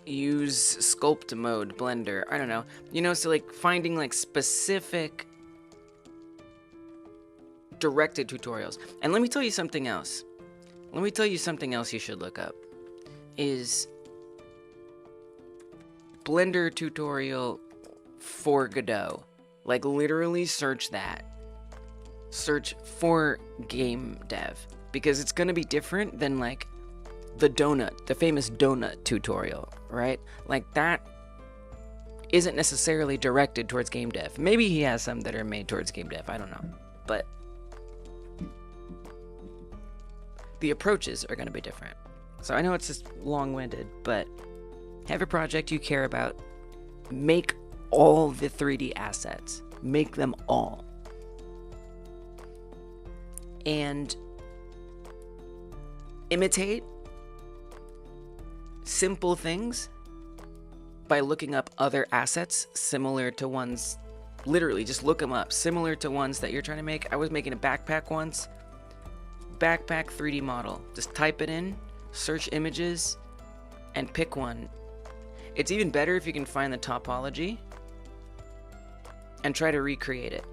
Speaker 1: use sculpt mode Blender. I don't know. You know, so, like, finding, like, specific directed tutorials. And let me tell you something else. Let me tell you something else you should look up. Is Blender tutorial for Godot. Like, literally search that. Search for game dev. Because it's going to be different than, like, the famous donut tutorial, right? Like that isn't necessarily directed towards game dev. Maybe he has some that are made towards game dev, I don't know. But the approaches are going to be different. So I know it's just long-winded, but have a project you care about. Make all the 3D assets. Make them all. And imitate simple things by looking up other assets similar to ones, literally just look them up, similar to ones that you're trying to make. I was making a backpack once, backpack 3D model. Just type it in, search images, and pick one. It's even better if you can find the topology and try to recreate it.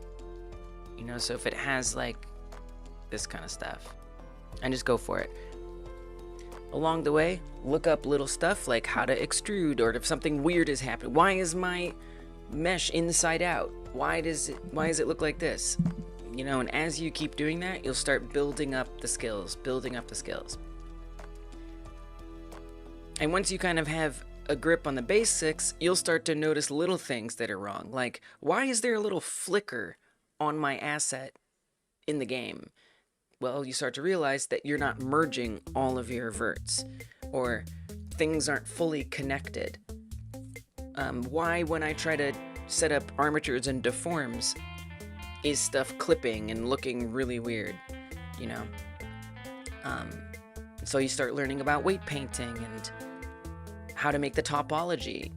Speaker 1: You know, so if it has like this kind of stuff, and just go for it. Along the way, look up little stuff like how to extrude, or if something weird is happening. Why is my mesh inside out? Why does it look like this? You know, and as you keep doing that, you'll start building up the skills. And once you kind of have a grip on the basics, you'll start to notice little things that are wrong. Like, why is there a little flicker on my asset in the game? Well, you start to realize that you're not merging all of your verts, or things aren't fully connected. Why, when I try to set up armatures and deforms, is stuff clipping and looking really weird, you know? So you start learning about weight painting and how to make the topology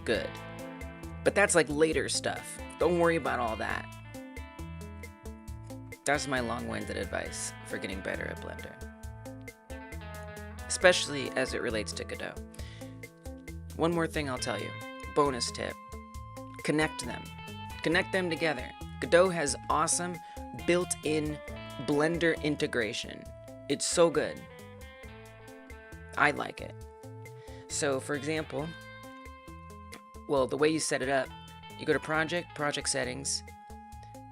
Speaker 1: good. But that's like later stuff. Don't worry about all that. That's my long-winded advice for getting better at Blender. Especially as it relates to Godot. One more thing I'll tell you. Bonus tip. Connect them. Connect them together. Godot has awesome built-in Blender integration. It's so good. I like it. So, for example, well, the way you set it up, you go to project settings,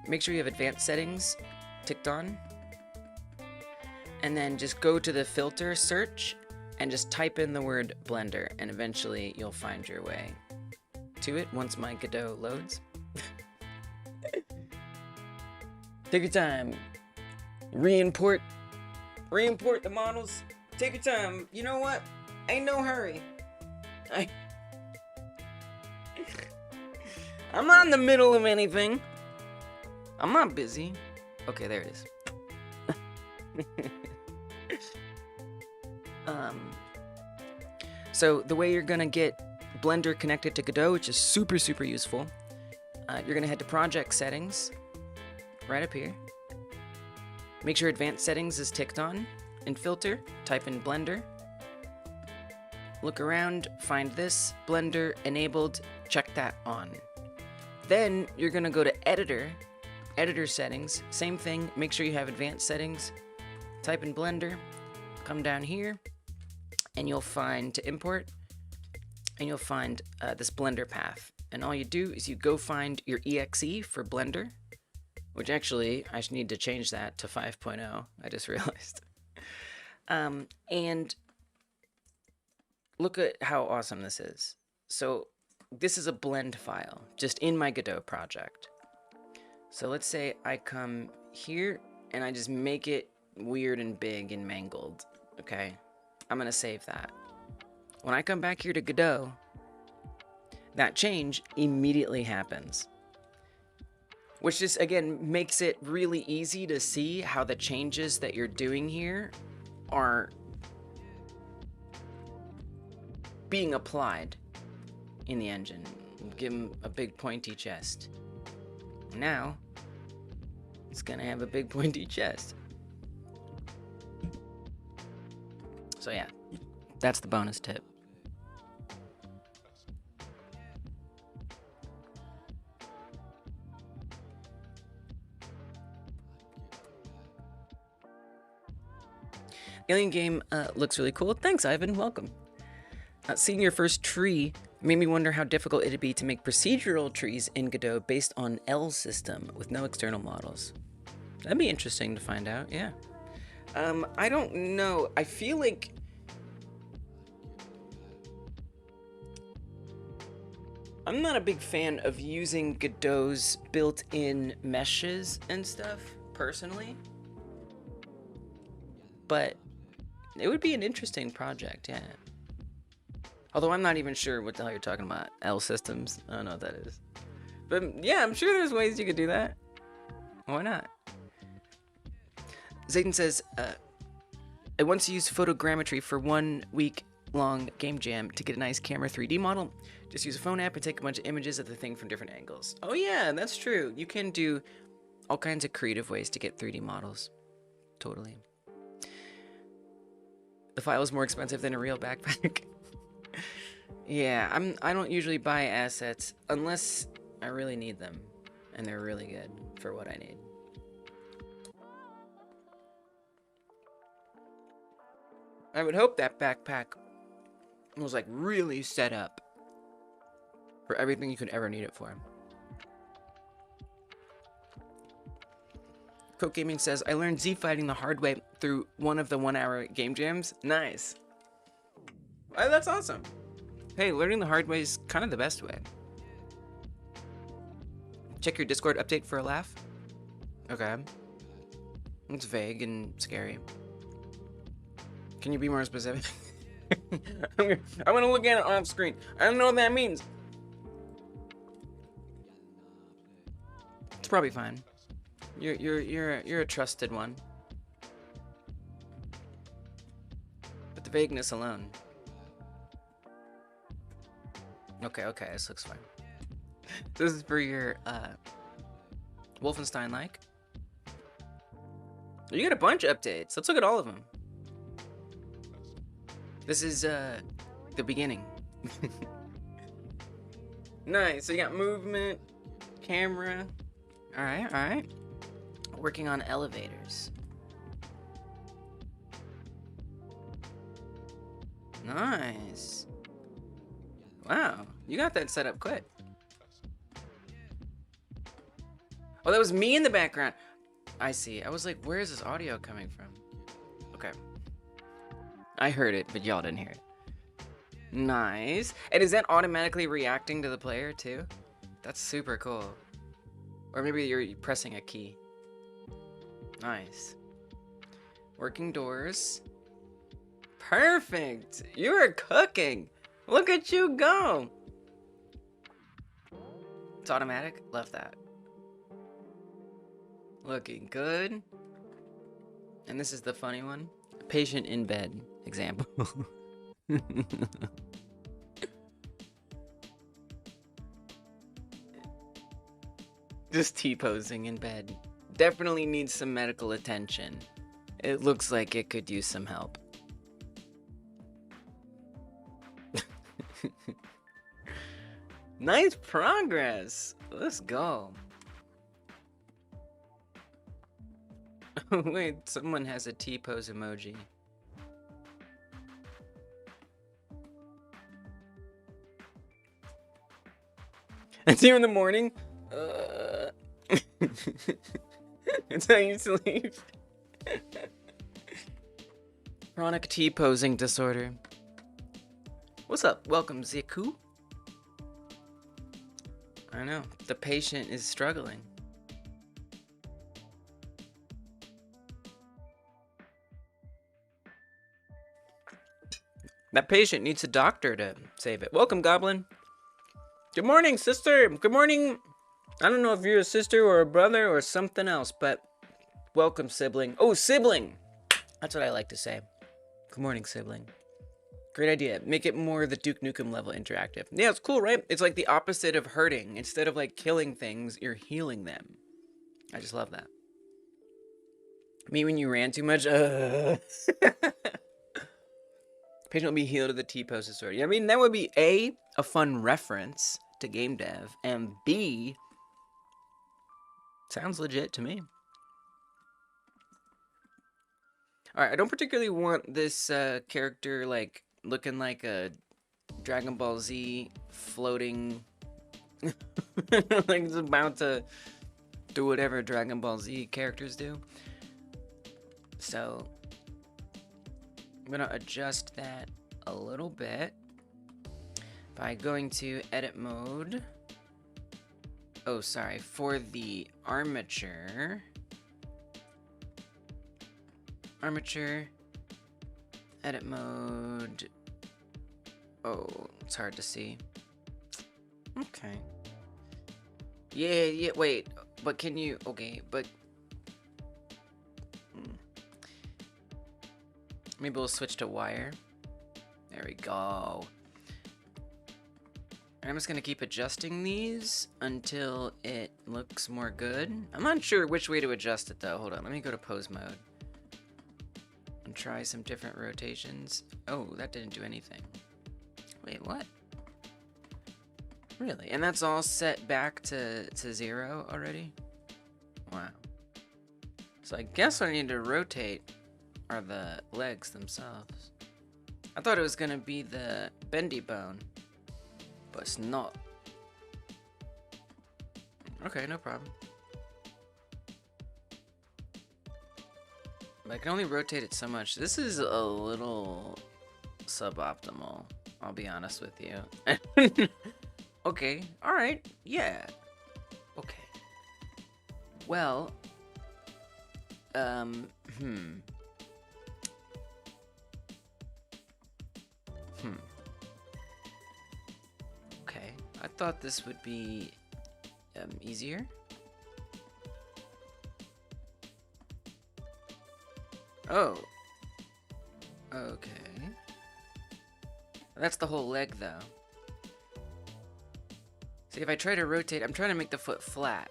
Speaker 1: make sure you have advanced settings ticked on, and then just go to the filter search and just type in the word Blender, and eventually you'll find your way to it once my Godot loads. Take your time. Re-import the models. Take your time. You know what? Ain't no hurry. I'm not in the middle of anything. I'm not busy. Okay, there it is. So the way you're gonna get Blender connected to Godot, which is super useful, you're gonna head to project settings, right up here. Make sure advanced settings is ticked on. In filter, type in Blender. Look around, find this, Blender enabled, check that on. Then you're gonna go to editor settings, same thing, make sure you have advanced settings, type in Blender, come down here, and you'll find to import, and you'll find this Blender path. And all you do is you go find your exe for Blender, which actually, I need to change that to 5.0, I just realized. And look at how awesome this is. So this is a blend file, just in my Godot project. So let's say I come here and I just make it weird and big and mangled, okay? I'm gonna save that. When I come back here to Godot, that change immediately happens. Which just, again, makes it really easy to see how the changes that you're doing here are being applied in the engine. Give him a big pointy chest. Now, it's gonna have a big pointy chest. So yeah, that's the bonus tip. Alien game looks really cool. Thanks, Ivan. Welcome. Seeing your first tree made me wonder how difficult it'd be to make procedural trees in Godot based on L system with no external models. That'd be interesting to find out, yeah. I don't know. I feel like I'm not a big fan of using Godot's built-in meshes and stuff, personally. But it would be an interesting project, yeah. Although I'm not even sure what the hell you're talking about. L systems. I don't know what that is. But yeah, I'm sure there's ways you could do that. Why not? Zayden says, I once used photogrammetry for 1 week long game jam to get a nice camera 3D model. Just use a phone app and take a bunch of images of the thing from different angles. Oh yeah, that's true. You can do all kinds of creative ways to get 3D models. Totally. The file is more expensive than a real backpack. Yeah, I don't usually buy assets unless I really need them and they're really good for what I need. I would hope that backpack was like really set up for everything you could ever need it for. Coke Gaming says, I learned Z fighting the hard way through one of the 1 hour game jams. Nice. Oh, that's awesome. Hey, learning the hard way is kind of the best way. Check your Discord update for a laugh. Okay. It's vague and scary. Can you be more specific? I'm gonna look at it off screen. I don't know what that means. It's probably fine. You're a trusted one. But the vagueness alone. Okay, this looks fine. This is for your Wolfenstein-like. You got a bunch of updates. Let's look at all of them. This is the beginning. Nice. So you got movement, camera. All right. Working on elevators. Nice. Wow, you got that set up quick. Oh, that was me in the background. I see. I was like, where is this audio coming from? Okay. I heard it, but y'all didn't hear it. Nice. And is that automatically reacting to the player too? That's super cool. Or maybe you're pressing a key. Nice. Working doors. Perfect. You are cooking. Look at you go. It's automatic. Love that. Looking good. And this is the funny one. Patient in bed example. Just T-posing in bed. Definitely needs some medical attention. It looks like it could use some help. Nice progress. Let's go. Wait, someone has a T-pose emoji. It's here in the morning. It's how you sleep. Chronic T-posing disorder. What's up? Welcome, Ziku. I know, the patient is struggling. That patient needs a doctor to save it. Welcome, Goblin. Good morning, sister. Good morning. I don't know if you're a sister or a brother or something else, but welcome, sibling. Oh, sibling. That's what I like to say. Good morning, sibling. Great idea. Make it more the Duke Nukem level interactive. Yeah, it's cool, right? It's like the opposite of hurting. Instead of like killing things, you're healing them. I just love that. Me when you ran too much. Patient will be healed of the T-pose disorder. Yeah, I mean, that would be A, a fun reference to game dev, and B, sounds legit to me. Alright, I don't particularly want this character, like, looking like a Dragon Ball Z floating... like it's about to do whatever Dragon Ball Z characters do. So, I'm gonna adjust that a little bit. by going to edit mode. Oh, sorry, for the armature. Armature, edit mode. Oh, it's hard to see. Okay. Yeah, wait, but can you, okay, but maybe we'll switch to wire. There we go. I'm just gonna keep adjusting these until it looks more good. I'm not sure which way to adjust it though. Hold on, let me go to pose mode and try some different rotations. Oh, that didn't do anything. Wait, what? Really? And that's all set back to 0 already? Wow. So I guess what I need to rotate are the legs themselves. I thought it was gonna be the bendy bone, but it's not. Okay, no problem. But I can only rotate it so much. This is a little suboptimal, I'll be honest with you. Okay, alright, yeah. Okay. Well, Okay, I thought this would be easier. Oh. Okay. That's the whole leg though. See, if I try to rotate, I'm trying to make the foot flat.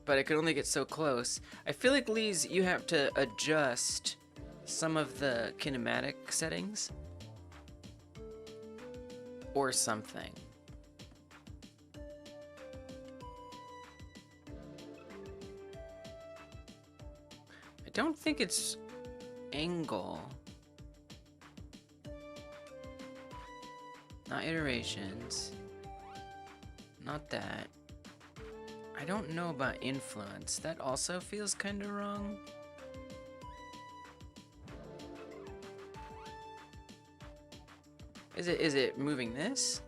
Speaker 1: But I could only get so close. I feel like, Lise, you have to adjust some of the kinematic settings. Or something. I don't think it's angle. Not iterations. Not that. I don't know about influence. That also feels kind of wrong. Is it moving this?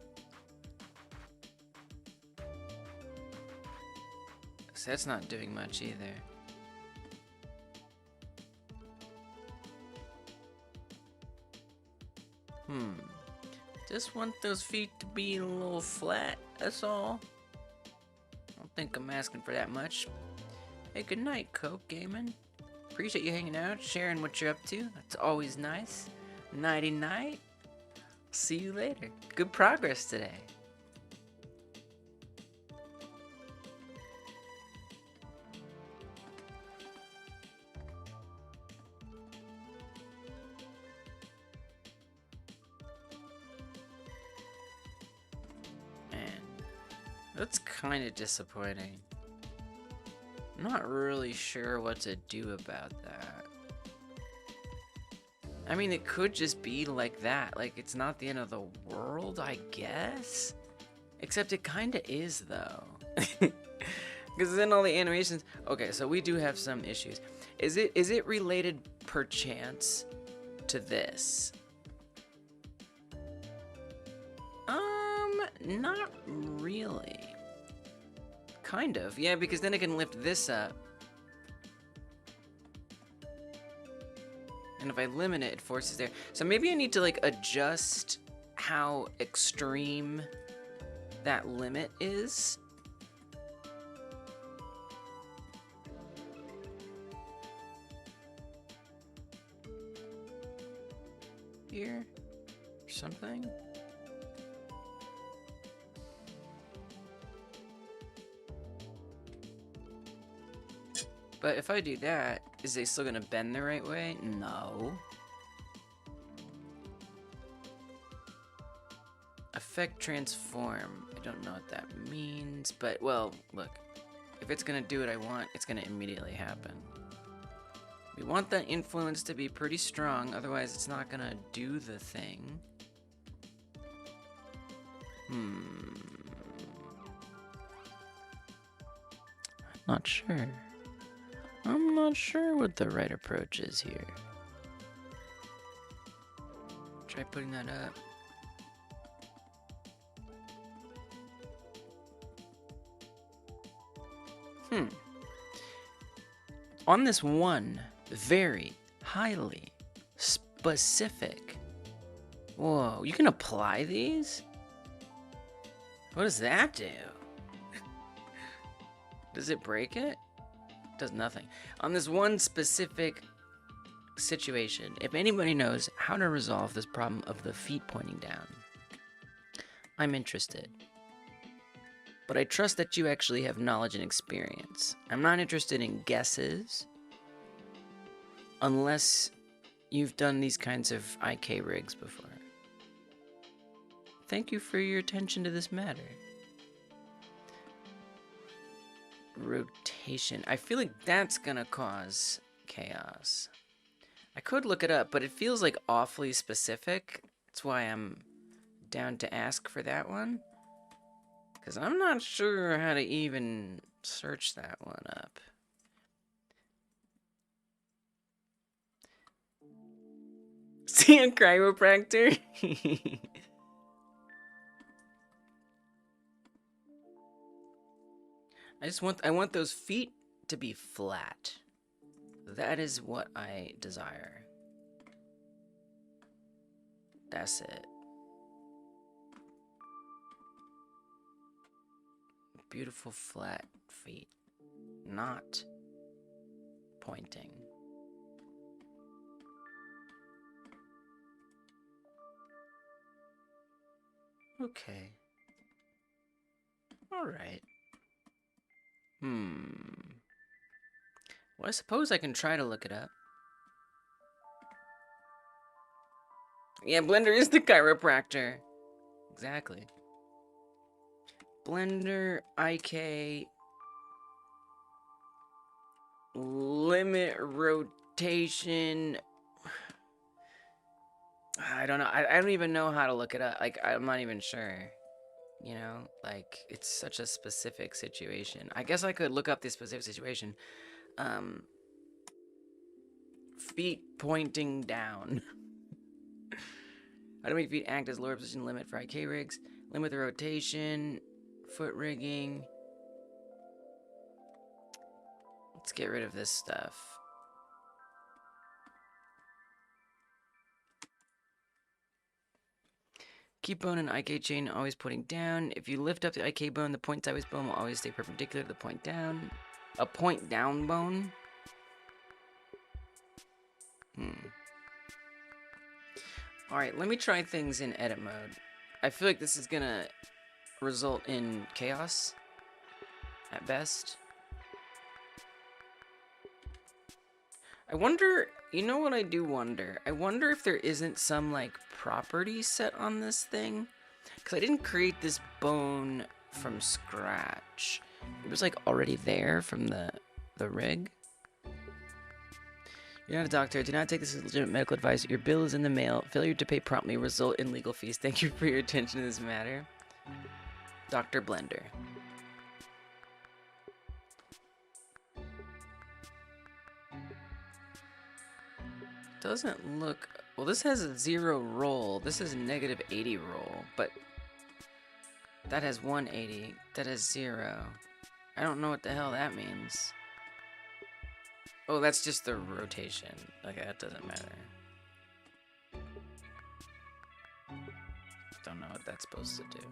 Speaker 1: So that's not doing much either. Just want those feet to be a little flat, that's all. I don't think I'm asking for that much. Hey, good night, Coke Gaming. Appreciate you hanging out, sharing what you're up to. That's always nice. Nighty night. See you later. Good progress today. That's kind of disappointing. I'm not really sure what to do about that. I mean, it could just be like that. Like, it's not the end of the world, I guess? Except it kind of is, though. Because then all the animations... Okay, so we do have some issues. Is it related, perchance, to this? Not really. Kind of, yeah, because then I can lift this up. And if I limit it, it forces there. So maybe I need to, like, adjust how extreme that limit is. Here, or something. But if I do that, is it still gonna bend the right way? No. Effect transform. I don't know what that means, but, well, look. If it's gonna do what I want, it's gonna immediately happen. We want that influence to be pretty strong, otherwise it's not gonna do the thing. Not sure. I'm not sure what the right approach is here. Try putting that up. On this one very highly specific. Whoa, you can apply these? What does that do? Does it break it? Does nothing. On this one specific situation, if anybody knows how to resolve this problem of the feet pointing down, I'm interested. But I trust that you actually have knowledge and experience. I'm not interested in guesses unless you've done these kinds of IK rigs before. Thank you for your attention to this matter. Rotation. I feel like that's gonna cause chaos. I could look it up, but it feels like awfully specific. That's why I'm down to ask for that one. Because I'm not sure how to even search that one up. See a chiropractor? I want those feet to be flat. That is what I desire. That's it. Beautiful flat feet, not pointing. Okay. All right. Well, I suppose I can try to look it up. Yeah, Blender is the chiropractor. Exactly. Blender, IK, limit rotation. I don't know. I don't even know how to look it up. Like, I'm not even sure. You know, like, it's such a specific situation. I guess I could look up this specific situation. Feet pointing down. How to make feet act as lower position limit for IK rigs. Limit the rotation. Foot rigging. Let's get rid of this stuff. Keep bone and IK chain always pointing down. If you lift up the IK bone, the point sideways bone will always stay perpendicular to the point down. A point down bone? Alright, let me try things in edit mode. I feel like this is gonna result in chaos at best. I wonder, you know what I do wonder? I wonder if there isn't some, like, property set on this thing. Because I didn't create this bone from scratch. It was, like, already there from the rig. You're not a doctor. Do not take this as legitimate medical advice. Your bill is in the mail. Failure to pay promptly will result in legal fees. Thank you for your attention to this matter. Dr. Blender. Doesn't look... Well, this has a 0 roll. This is a negative 80 roll, but that has 180. That has 0. I don't know what the hell that means. Oh, that's just the rotation. Okay, that doesn't matter. Don't know what that's supposed to do.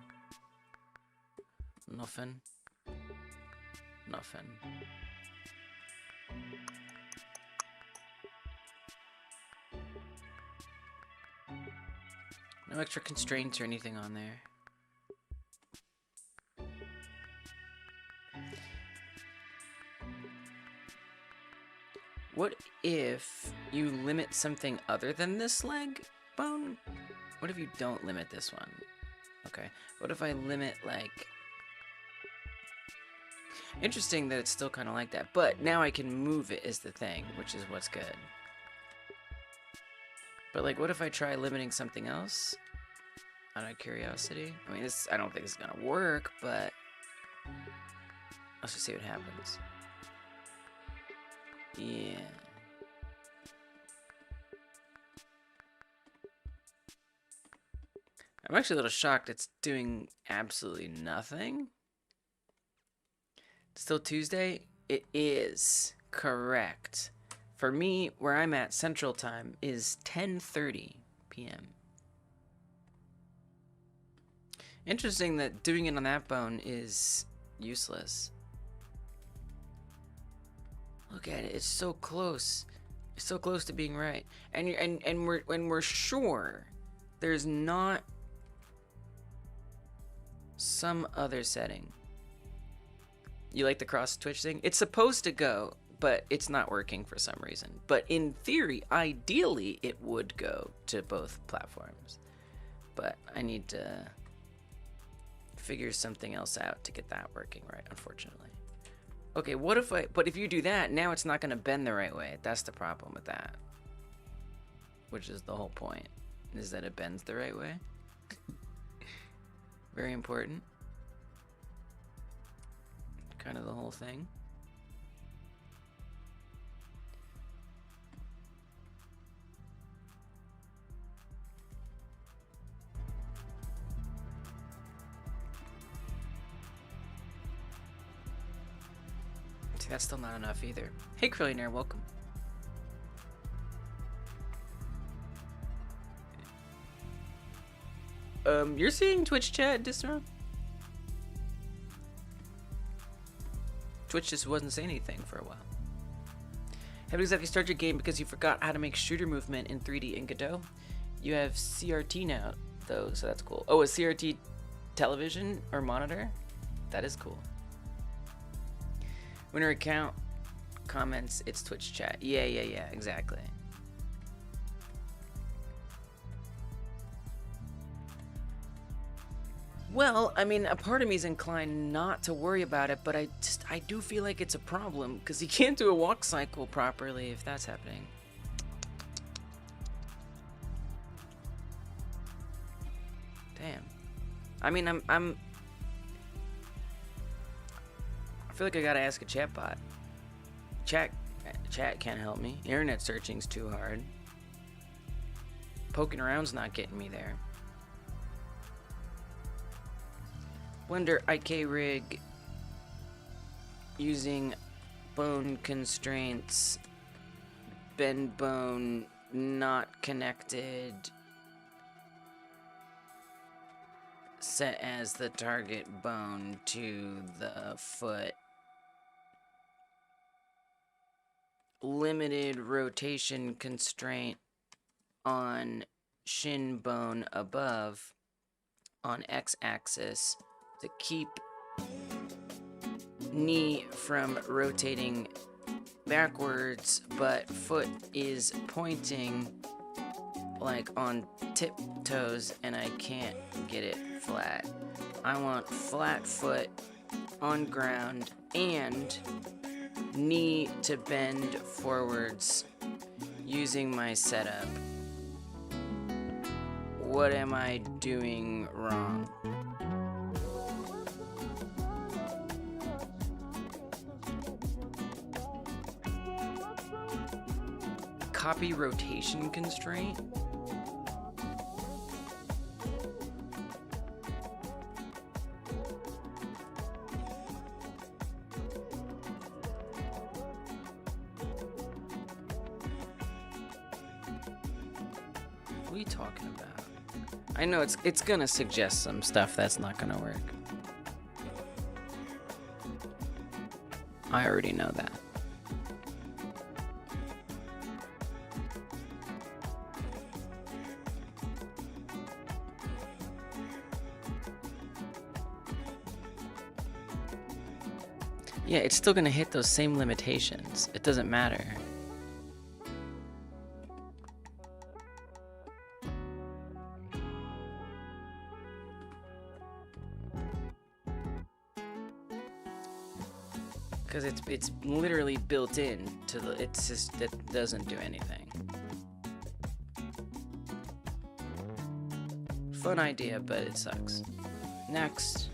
Speaker 1: Nothing. Nothing. No extra constraints or anything on there. What if you limit something other than this leg bone? What if you don't limit this one? Okay. What if I limit, like... Interesting that it's still kind of like that, but now I can move it is the thing, which is what's good. But, like, what if I try limiting something else? Out of curiosity? I mean, this, I don't think it's gonna work, but... Let's just see what happens. Yeah. I'm actually a little shocked it's doing absolutely nothing. Still Tuesday? It is. Correct. For me, where I'm at Central Time is 10:30 p.m. Interesting that doing it on that bone is useless. Look at it. It's so close. It's so close to being right. And we're sure there's not some other setting. You like the cross Twitch thing? It's supposed to go, but it's not working for some reason. But in theory, ideally, it would go to both platforms. But I need to figure something else out to get that working right, unfortunately. Okay, but if you do that, now it's not going to bend the right way. That's the problem with that. Which is the whole point, is that it bends the right way. Very important. Kind of the whole thing. See, that's still not enough either. Hey, Krillionaire, welcome. You're seeing Twitch chat, Disro? Twitch just wasn't saying anything for a while. Haven't exactly started your game because you forgot how to make shooter movement in 3D in Godot. You have CRT now, though, so that's cool. Oh, a CRT television or monitor? That is cool. When your account comments, it's Twitch chat. Yeah, exactly. Well, I mean, a part of me is inclined not to worry about it, but I do feel like it's a problem, because you can't do a walk cycle properly if that's happening. Damn. I mean, I feel like I gotta ask a chatbot. Chat can't help me. Internet searching's too hard. Poking around's not getting me there. Blender IK rig using bone constraints, bend bone not connected, set as the target bone to the foot, limited rotation constraint on shin bone above on x-axis to keep knee from rotating backwards, but foot is pointing like on tiptoes and I can't get it flat. I want flat foot on ground and knee to bend forwards using my setup. What am I doing wrong? Copy rotation constraint? What are you talking about? I know it's gonna suggest some stuff that's not gonna work. I already know that. Yeah, it's still gonna hit those same limitations. It doesn't matter. Because it's literally built in to the, it's just, it doesn't do anything. Fun idea, but it sucks. Next.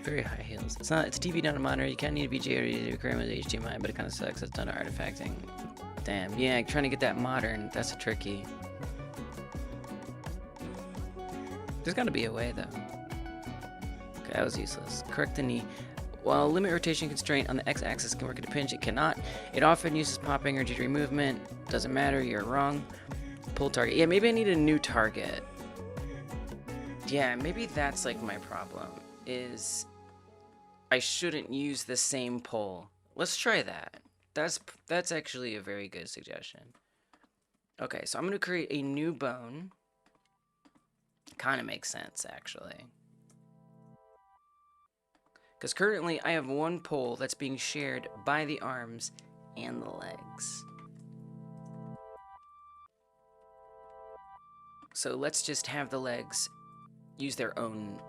Speaker 1: Very high heels. It's not. It's TV, not a monitor. You can't need a VGA or to cram with HDMI, but it kind of sucks. It's done artifacting. Damn. Yeah, trying to get that modern. That's a tricky. There's got to be a way though. Okay, that was useless. Correct the knee. While limit rotation constraint on the x-axis can work at a pinch, it cannot. It often uses popping or jittery movement. Doesn't matter. You're wrong. Pull target. Yeah, maybe I need a new target. Yeah, maybe that's like my problem. Is I shouldn't use the same pull. Let's try that. That's actually a very good suggestion. Okay, so I'm gonna create a new bone. Kind of makes sense actually. Because currently I have one pole that's being shared by the arms and the legs. So let's just have the legs use their own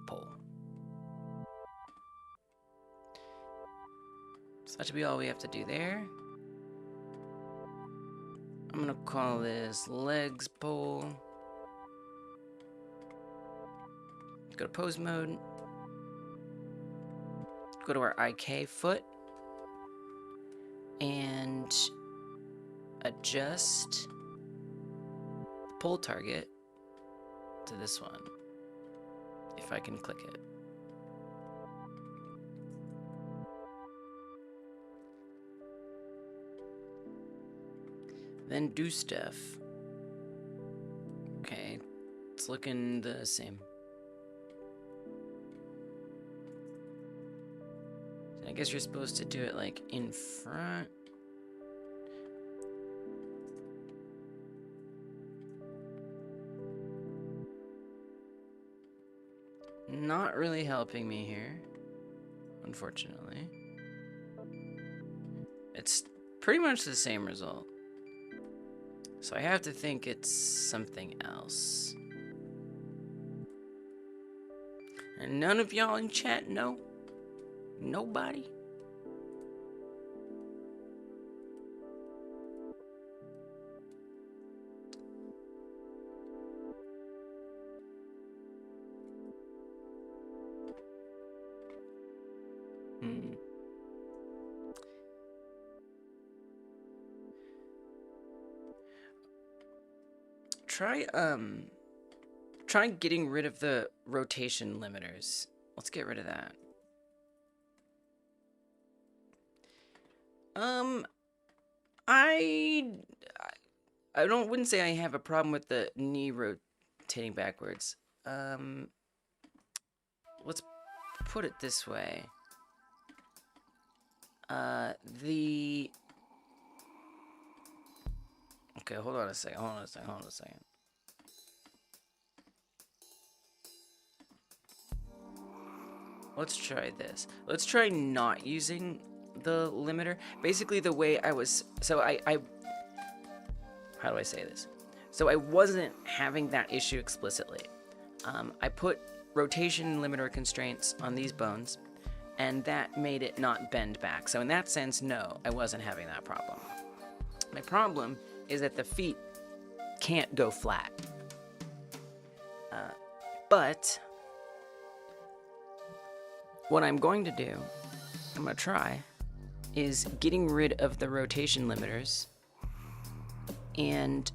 Speaker 1: pole. So that should be all we have to do there. I'm gonna call this legs pole. Go to pose mode. Go to our IK foot. And adjust the pole target to this one. If I can click it. Then do stuff. Okay, it's looking the same. I guess you're supposed to do it like in front. Not really helping me here, unfortunately. It's pretty much the same result. So I have to think it's something else. And none of y'all in chat know? Nobody? Try getting rid of the rotation limiters. Let's get rid of that. I wouldn't say I have a problem with the knee rotating backwards. Let's put it this way. Okay, hold on a second. Let's try this. Let's try not using the limiter. Basically, the way I was... So I how do I say this? So I wasn't having that issue explicitly. I put rotation limiter constraints on these bones, and that made it not bend back. So in that sense, no, I wasn't having that problem. My problem is that the feet can't go flat. But what I'm going to do, I'm going to try, is getting rid of the rotation limiters and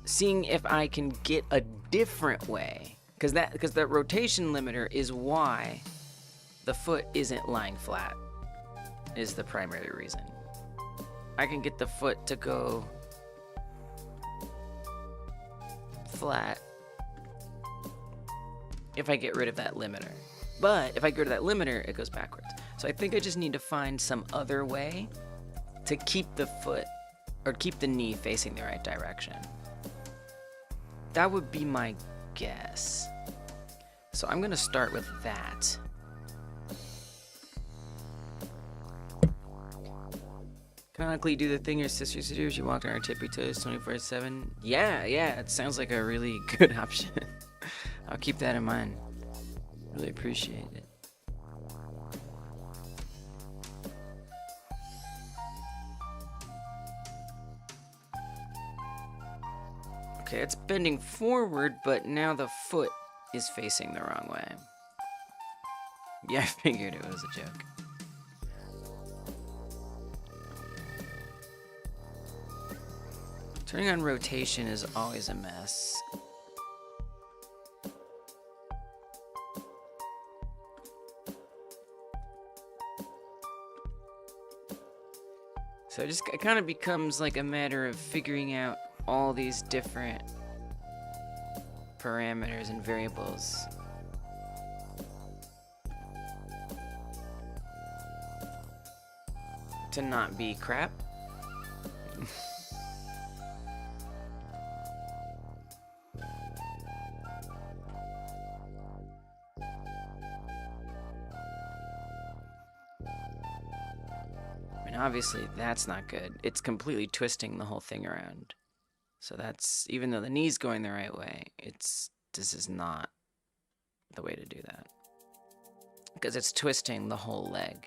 Speaker 1: seeing if I can get a different way. Because the rotation limiter is why the foot isn't lying flat, is the primary reason. I can get the foot to go flat if I get rid of that limiter. But if I get rid of that limiter, it goes backwards. So I think I just need to find some other way to keep the foot, or keep the knee facing the right direction. That would be my guess. So I'm gonna start with that. Canonically do the thing your sister used to do. She walked on her tippy toes 24/7. Yeah, it sounds like a really good option. I'll keep that in mind. Really appreciate it. Okay, it's bending forward, but now the foot is facing the wrong way. Yeah, I figured it was a joke. Turning on rotation is always a mess. So it kind of becomes like a matter of figuring out all these different parameters and variables. To not be crap. Obviously, that's not good. It's completely twisting the whole thing around. So that's, even though the knee's going the right way, this is not the way to do that. Because it's twisting the whole leg.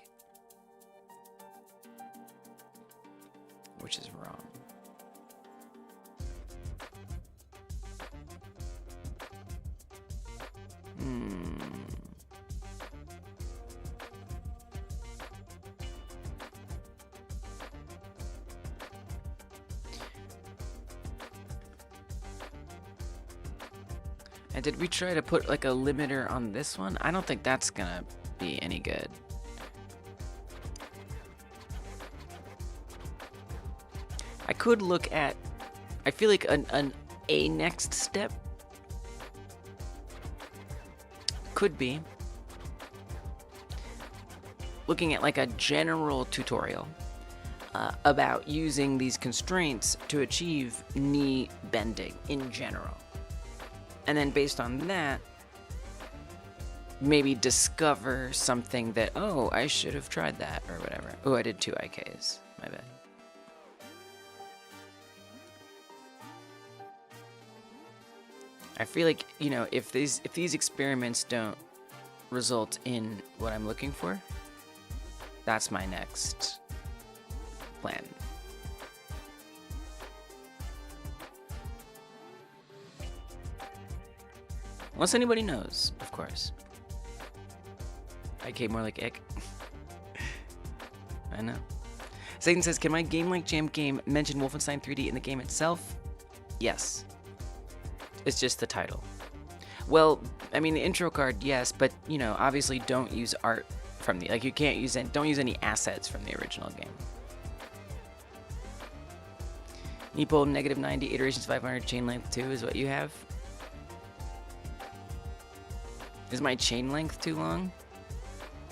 Speaker 1: Which is wrong. And did we try to put like a limiter on this one? I don't think that's gonna be any good. I could look at, I feel like a next step could be looking at like a general tutorial about using these constraints to achieve knee bending in general. And then based on that, maybe discover something that, oh, I should have tried that or whatever. Oh, I did 2 IKs. My bad. I feel like, you know, if these experiments don't result in what I'm looking for, that's my next plan. Unless anybody knows, of course. IK more like ick. I know. Satan says, can my Game Like Jam game mention Wolfenstein 3D in the game itself? Yes. It's just the title. Well, I mean, the intro card, yes, but, you know, obviously don't use art from the, like, you can't use, don't use any assets from the original game. Neeple, -90, iterations 500, chain length 2 is what you have. Is my chain length too long?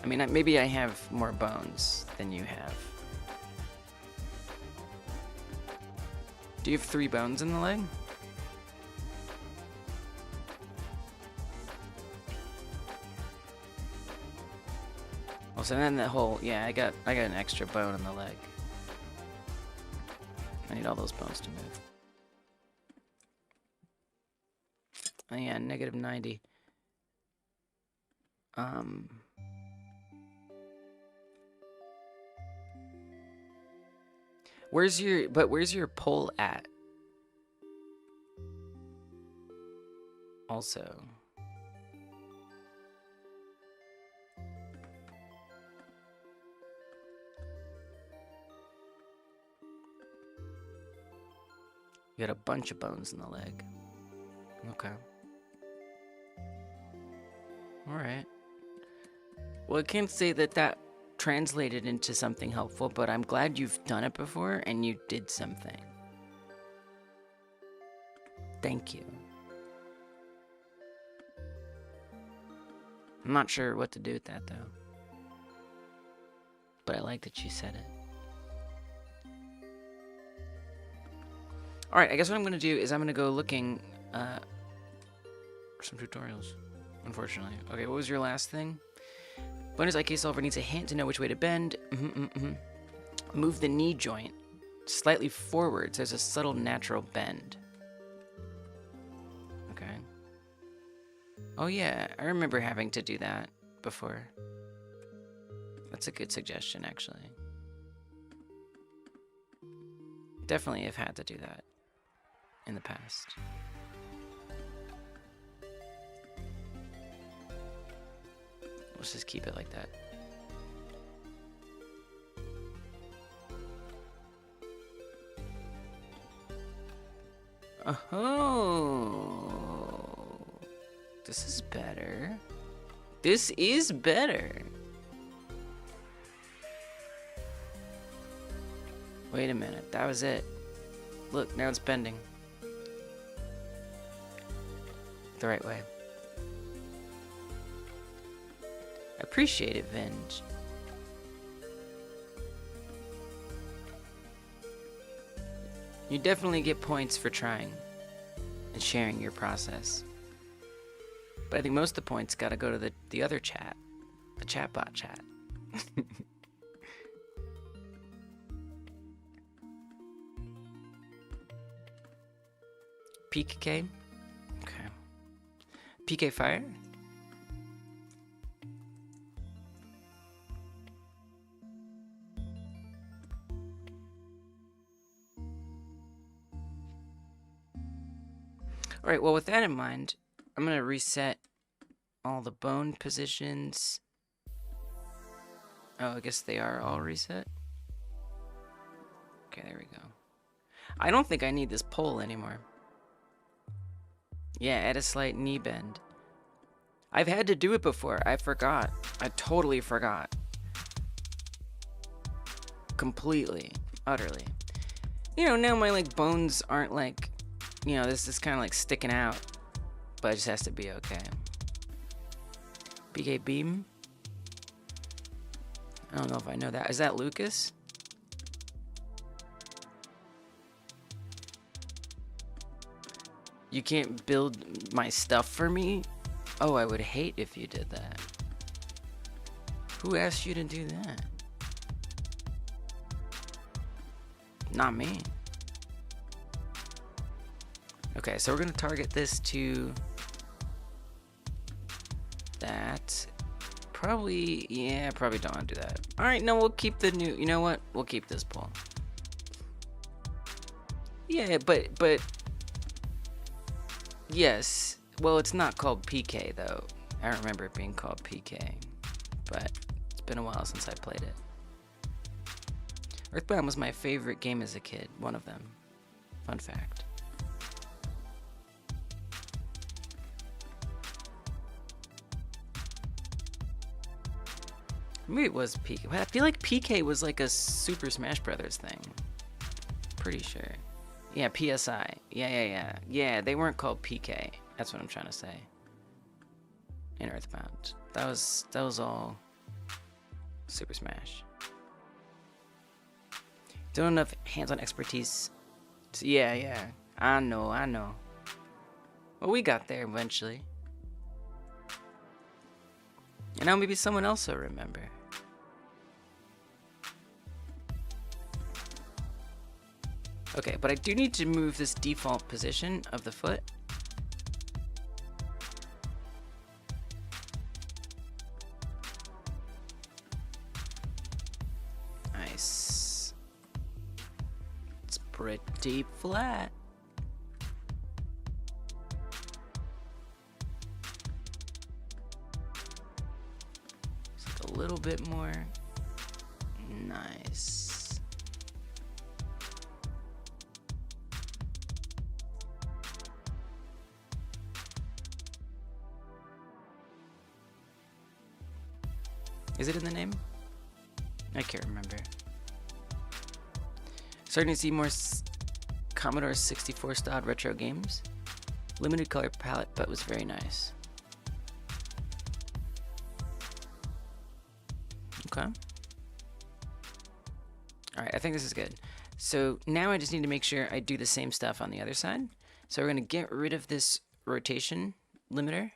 Speaker 1: I mean, maybe I have more bones than you have. Do you have 3 bones in the leg? Well, so then the whole, yeah, I got an extra bone in the leg. I need all those bones to move. Oh yeah, -90. Where's your pole at? Also. You got a bunch of bones in the leg. Okay. Alright. Well, I can't say that translated into something helpful, but I'm glad you've done it before and you did something. Thank you. I'm not sure what to do with that, though. But I like that you said it. Alright, I guess what I'm going to do is I'm going to go looking for some tutorials, unfortunately. Okay, what was your last thing? Bonus IK solver needs a hint to know which way to bend. Move the knee joint slightly forward so there's a subtle natural bend. Okay. Oh yeah, I remember having to do that before. That's a good suggestion, actually. Definitely have had to do that in the past. Let's just keep it like that. Oh, this is better. This is better. Wait a minute, that was it. Look, now it's bending. The right way. I appreciate it, Vinge. You definitely get points for trying and sharing your process. But I think most of the points gotta go to the other chat. The chatbot chat. PK? Okay. PK Fire? Alright, well with that in mind, I'm gonna reset all the bone positions. Oh, I guess they are all reset. Okay, there we go. I don't think I need this pole anymore. Yeah, add a slight knee bend. I've had to do it before. I forgot. I totally forgot. Completely. Utterly. You know, now my like bones aren't like, you know, this is kind of like sticking out. But it just has to be okay. BK Beam? I don't know if I know that. Is that Lucas? You can't build my stuff for me? Oh, I would hate if you did that. Who asked you to do that? Not me. Okay, so we're gonna target this to that. Probably, yeah, probably don't want to do that. All right, no, we'll keep the new, you know what? We'll keep this pole. Yeah, but yes. Well, it's not called PK though. I don't remember it being called PK, but it's been a while since I played it. Earthbound was my favorite game as a kid. One of them. Fun fact. Maybe it was PK. I feel like PK was like a Super Smash Brothers thing. Pretty sure. Yeah, PSI. Yeah, they weren't called PK. That's what I'm trying to say. In Earthbound. That was all Super Smash. Don't enough hands-on expertise. Yeah. I know. Well, we got there eventually. And now maybe someone else will remember. Okay, but I do need to move this default position of the foot. Nice. It's pretty flat. Just a little bit more. Nice. Is it in the name? I can't remember. Starting to see more Commodore 64 style retro games. Limited color palette, but was very nice. Okay. Alright, I think this is good. So now I just need to make sure I do the same stuff on the other side. So we're going to get rid of this rotation limiter.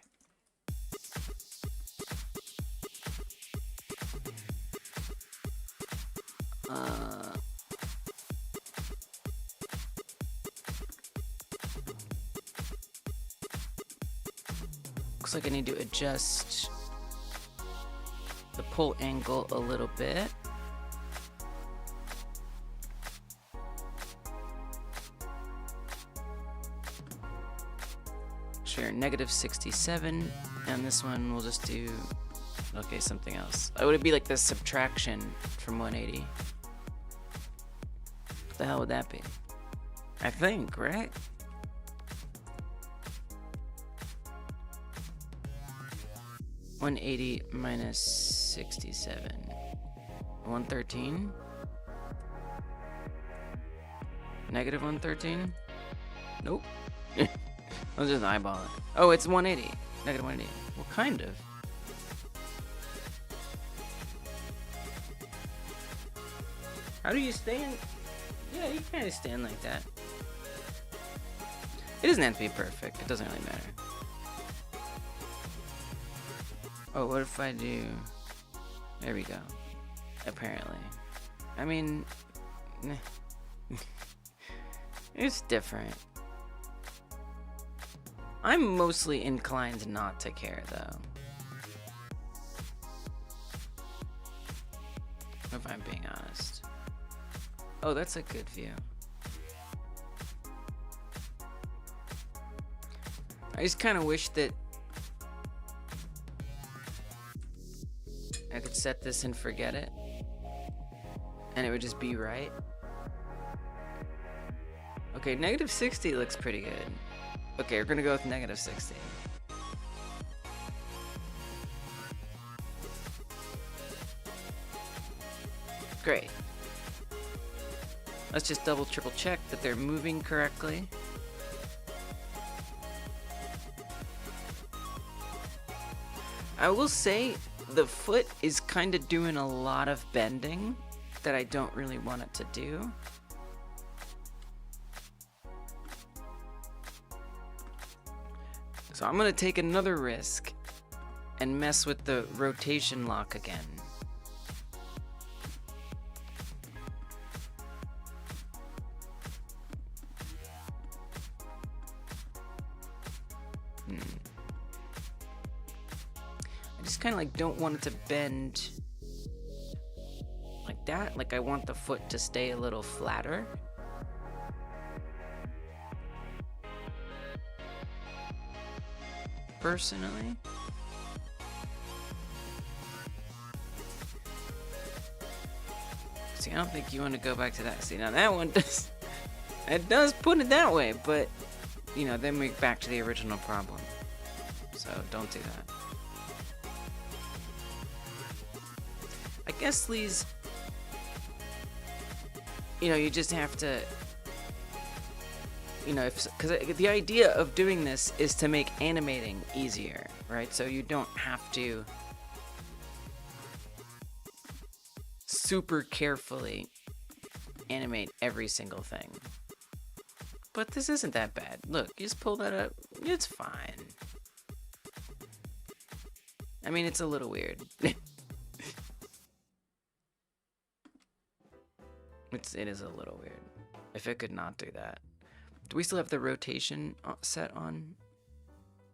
Speaker 1: Looks like I need to adjust the pull angle a little bit. Sure, -67, and this one we'll just do Okay, something else. Would it be like the subtraction from 180? What the hell would that be? I think, right? $180 minus 67. 113? Negative 113? Nope. I'll just eyeball it. Oh, it's 180. Negative 180. Well, kind of. How do you stand? Yeah, you kind of stand like that. It doesn't have to be perfect. It doesn't really matter. Oh, what if I do... There we go. Apparently. I mean... It's different. I'm mostly inclined not to care, though. If I'm being honest. Oh, that's a good view. I just kind of wish that I could set this and forget it, and it would just be right. Okay, negative 60 looks pretty good. Okay, we're gonna go with negative 60. Great. Let's just double triple check that they're moving correctly. I will say the foot is kind of doing a lot of bending that I don't really want it to do. So I'm gonna take another risk and mess with the rotation lock again. I just kind of like don't want it to bend like that. Like I want the foot to stay a little flatter. Personally. See, I don't think you want to go back to that. See, now that one does, it does put it that way, but, you know, then we're back to the original problem. So don't do that. I guess these, you know, you just have to, you know, because the idea of doing this is to make animating easier, right? So you don't have to super carefully animate every single thing. But this isn't that bad. Look, you just pull that up. It's fine. I mean, it's a little weird. It is a little weird. If it could not do that. Do we still have the rotation set on?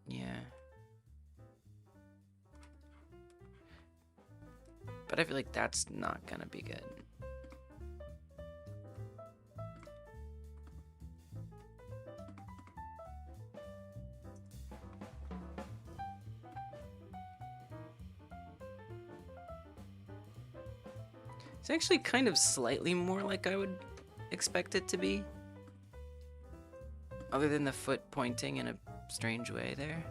Speaker 1: Yeah. But I feel like that's not gonna be good. It's actually kind of slightly more like I would expect it to be. Other than the foot pointing in a strange way there.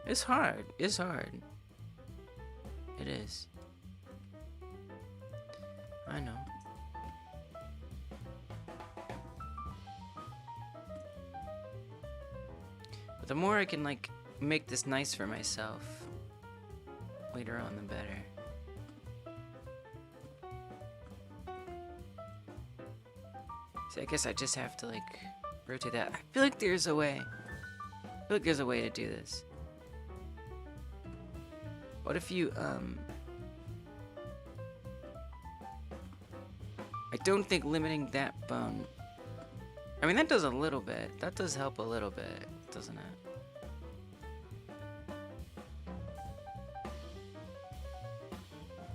Speaker 1: It's hard. It's hard. It is. I know. But the more I can, like, make this nice for myself later on, the better. So I guess I just have to, like, rotate that. I feel like there's a way. I feel like there's a way to do this. What if you, I don't think limiting that bone... I mean, that does a little bit. That does help a little bit, doesn't it?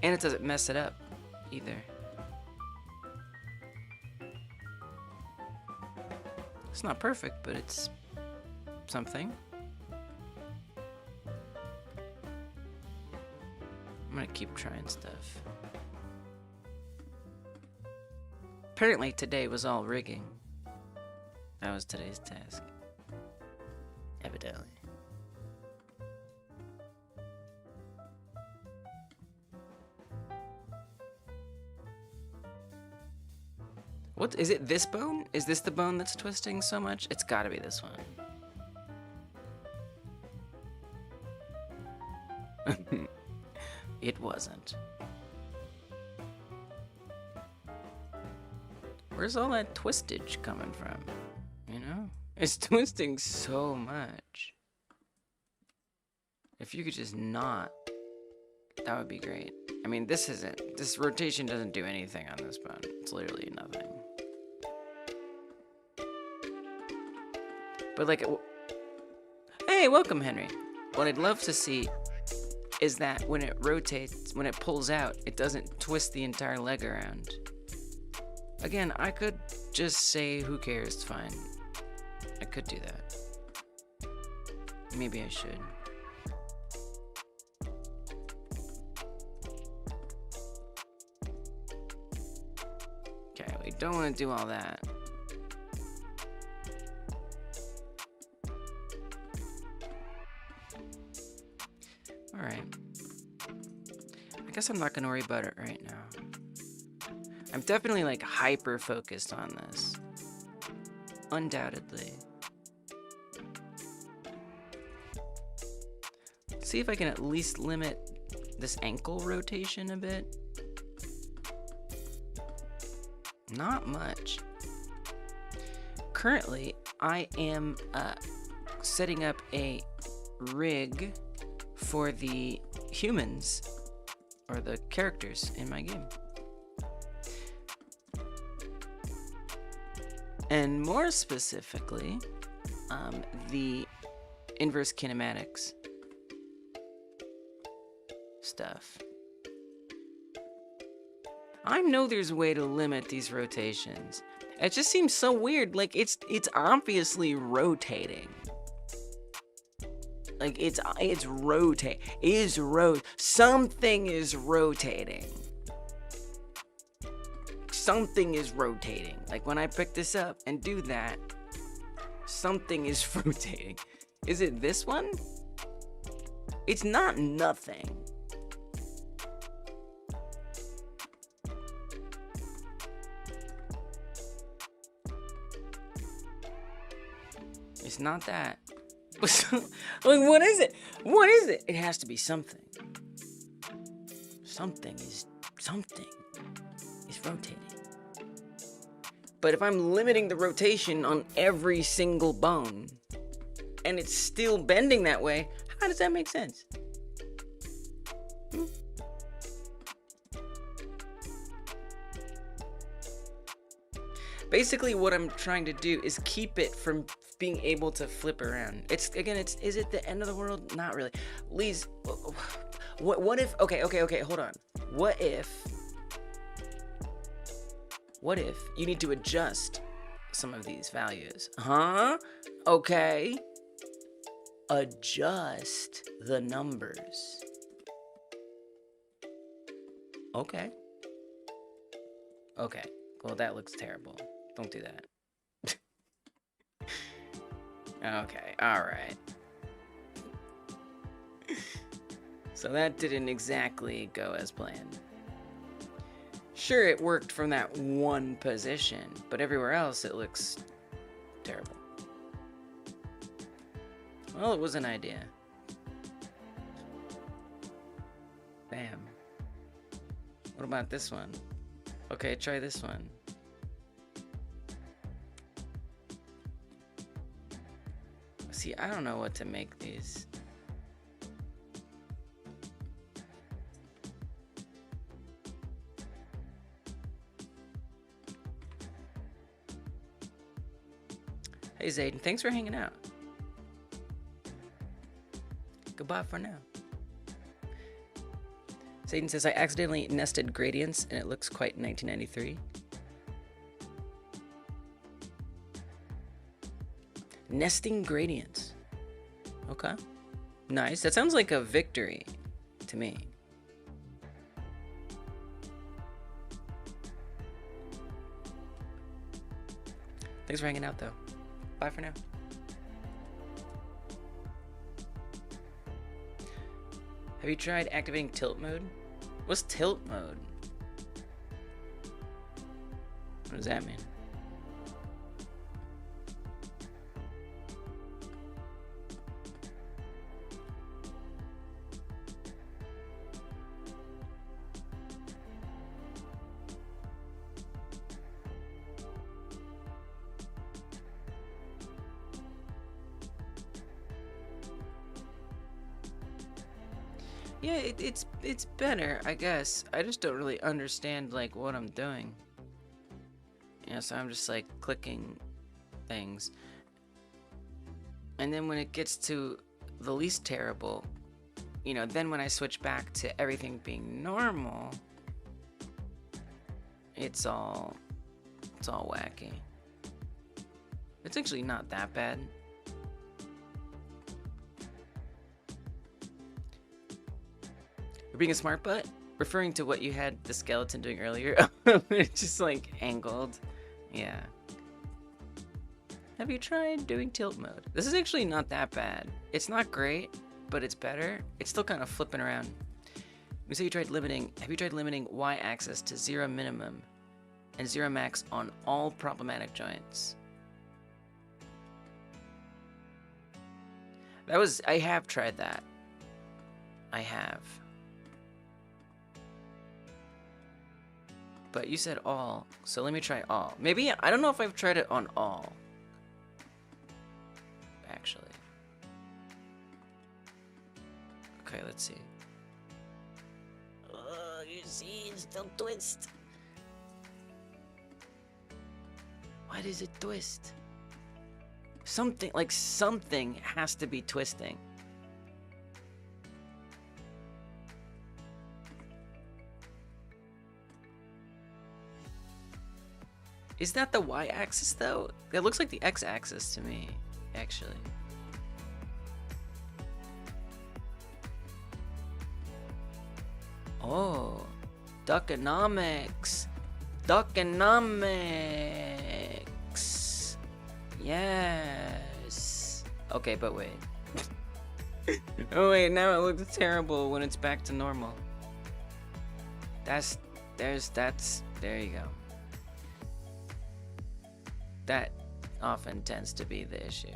Speaker 1: And it doesn't mess it up either. It's not perfect, but it's something. I'm gonna keep trying stuff. Apparently today was all rigging. That was today's task. Evidently. What is it? This bone? Is this the bone that's twisting so much? It's gotta be this one. It wasn't. Where's all that twistage coming from? You know? It's twisting so much. If you could just not, that would be great. I mean, this rotation doesn't do anything on this bone. It's literally nothing. But like, hey, welcome, Henry. What I'd love to see is that when it rotates, when it pulls out, it doesn't twist the entire leg around. Again, I could just say, who cares, it's fine. I could do that. Maybe I should. Okay, we don't want to do all that. Alright. I guess I'm not gonna worry about it right now. I'm definitely like hyper focused on this. Undoubtedly. Let's see if I can at least limit this ankle rotation a bit. Not much. Currently, I am setting up a rig for the humans, or the characters in my game. And more specifically, the inverse kinematics stuff. I know there's a way to limit these rotations. It just seems so weird, like it's obviously rotating. Like something is rotating. Something is rotating. Like when I pick this up and do that, something is rotating. Is it this one? It's not nothing. It's not that. Like, what is it? What is it? It has to be something. Something is rotating. But if I'm limiting the rotation on every single bone, and it's still bending that way, how does that make sense? Basically, what I'm trying to do is keep it from being able to flip around. Is it the end of the world? Not really. Please, what if, okay, hold on. What if you need to adjust some of these values? Huh? Okay. Adjust the numbers. Okay. Okay. Well, that looks terrible. Don't do that. Okay, alright. So that didn't exactly go as planned. Sure, it worked from that one position, but everywhere else it looks terrible. Well, it was an idea. Bam. What about this one? Okay, try this one. See, I don't know what to make these. Hey Zayden, thanks for hanging out. Goodbye for now. Satan says, I accidentally nested gradients and it looks quite 1993. Nesting gradients. Okay. Nice. That sounds like a victory to me. Thanks for hanging out, though. Bye for now. Have you tried activating tilt mode? What's tilt mode? What does that mean? Yeah, it's better, I guess. I just don't really understand like what I'm doing. Yeah, so I'm just like clicking things. And then when it gets to the least terrible, you know, then when I switch back to everything being normal, it's all wacky. It's actually not that bad. Being a smart butt, referring to what you had the skeleton doing earlier. It's just like angled. Yeah. Have you tried doing tilt mode? This is actually not that bad. It's not great, but it's better. It's still kind of flipping around. We say you tried limiting. Have you tried limiting y-axis to 0 minimum and 0 max on all problematic joints? I have tried that. I have. But you said all, so let me try all. Maybe, I don't know if I've tried it on all. Actually. Okay, let's see. Oh, you see, it's still twist. Why does it twist? Something has to be twisting. Is that the y-axis though? It looks like the x-axis to me, actually. Oh, duckonomics. Duckonomics. Yes. Okay, but wait. Oh wait, now it looks terrible when it's back to normal. There you go. That often tends to be the issue.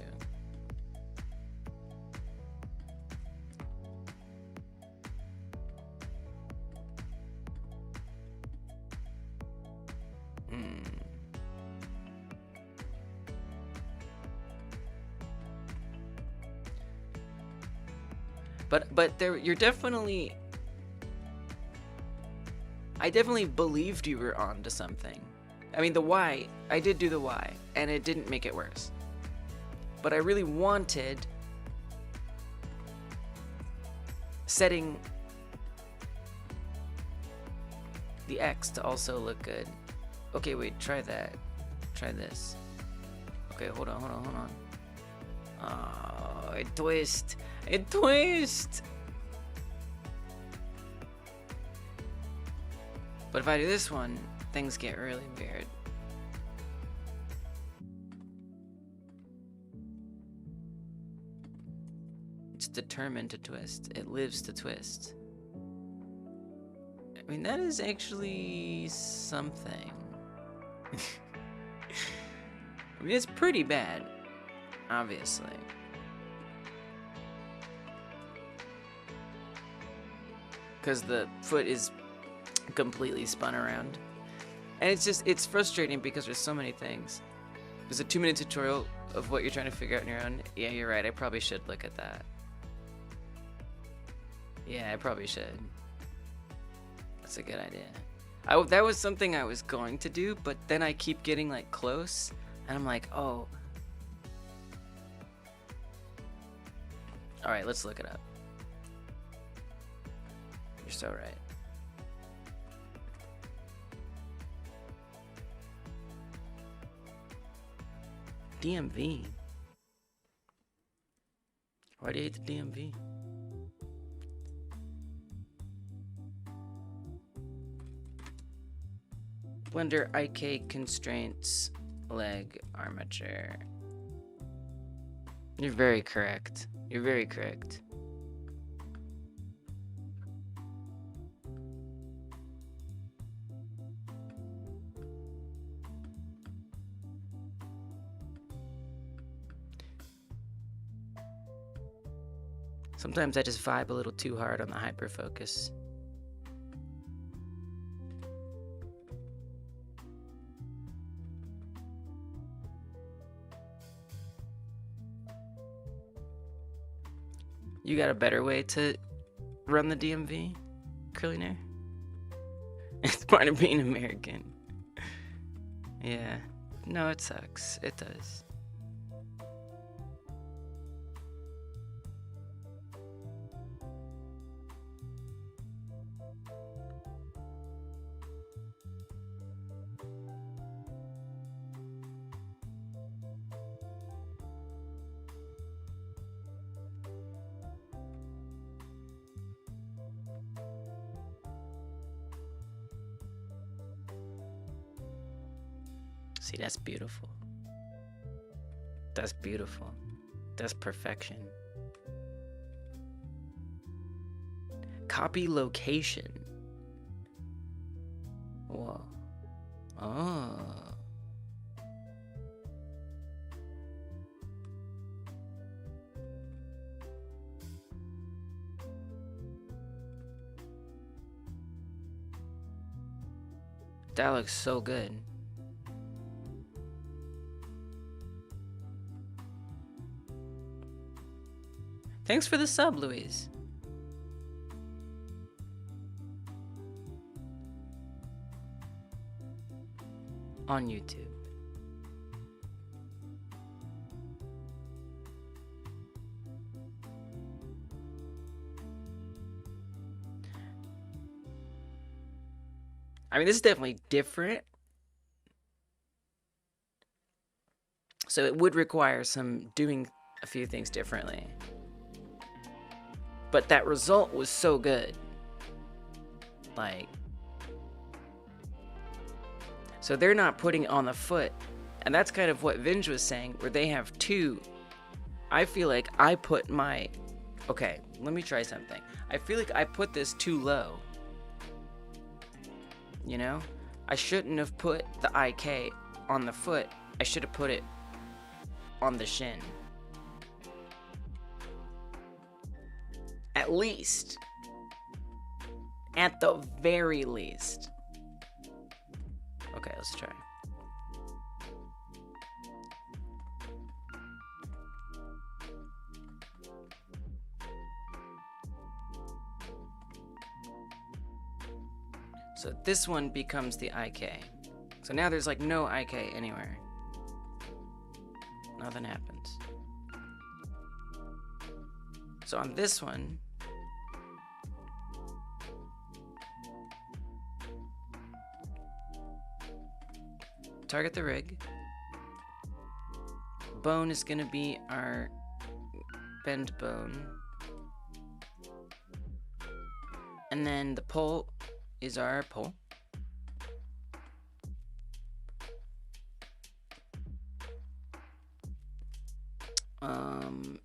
Speaker 1: But there, you're definitely. I definitely believed you were on to something. I mean, the Y, I did do the Y, and it didn't make it worse. But I really wanted setting the X to also look good. Okay, wait, try that. Try this. Okay, hold on. Oh, it twist. It twist! But if I do this one, things get really weird. It's determined to twist. It lives to twist. I mean, that is actually something. I mean, it's pretty bad, obviously. Because the foot is completely spun around. And it's frustrating because there's so many things. There's a 2-minute tutorial of what you're trying to figure out on your own. Yeah, you're right. I probably should look at that. Yeah, I probably should. That's a good idea. That was something I was going to do, but then I keep getting like close, and I'm like, oh. All right, let's look it up. You're so right. DMV. Why do you hate the DMV? Blender IK constraints, leg armature. You're very correct. You're very correct. Sometimes I just vibe a little too hard on the hyperfocus. You got a better way to run the DMV, Curlinair? It's part of being American. Yeah. No, it sucks. It does. See, that's beautiful. That's beautiful. That's perfection. Copy location. Whoa. Oh. That looks so good. Thanks for the sub, Louise. On YouTube. I mean, this is definitely different. So it would require some doing a few things differently. But that result was so good. Like, so they're not putting on the foot. And that's kind of what Vinge was saying, where they have two. I feel like I put my, okay, let me try something. I feel like I put this too low. You know? I shouldn't have put the IK on the foot. I should have put it on the shin. At least. At the very least. Okay, let's try. So this one becomes the IK. So now there's like no IK anywhere. Nothing happens. So on this one, target the rig. Bone is gonna be our bend bone. And then the pole is our pole.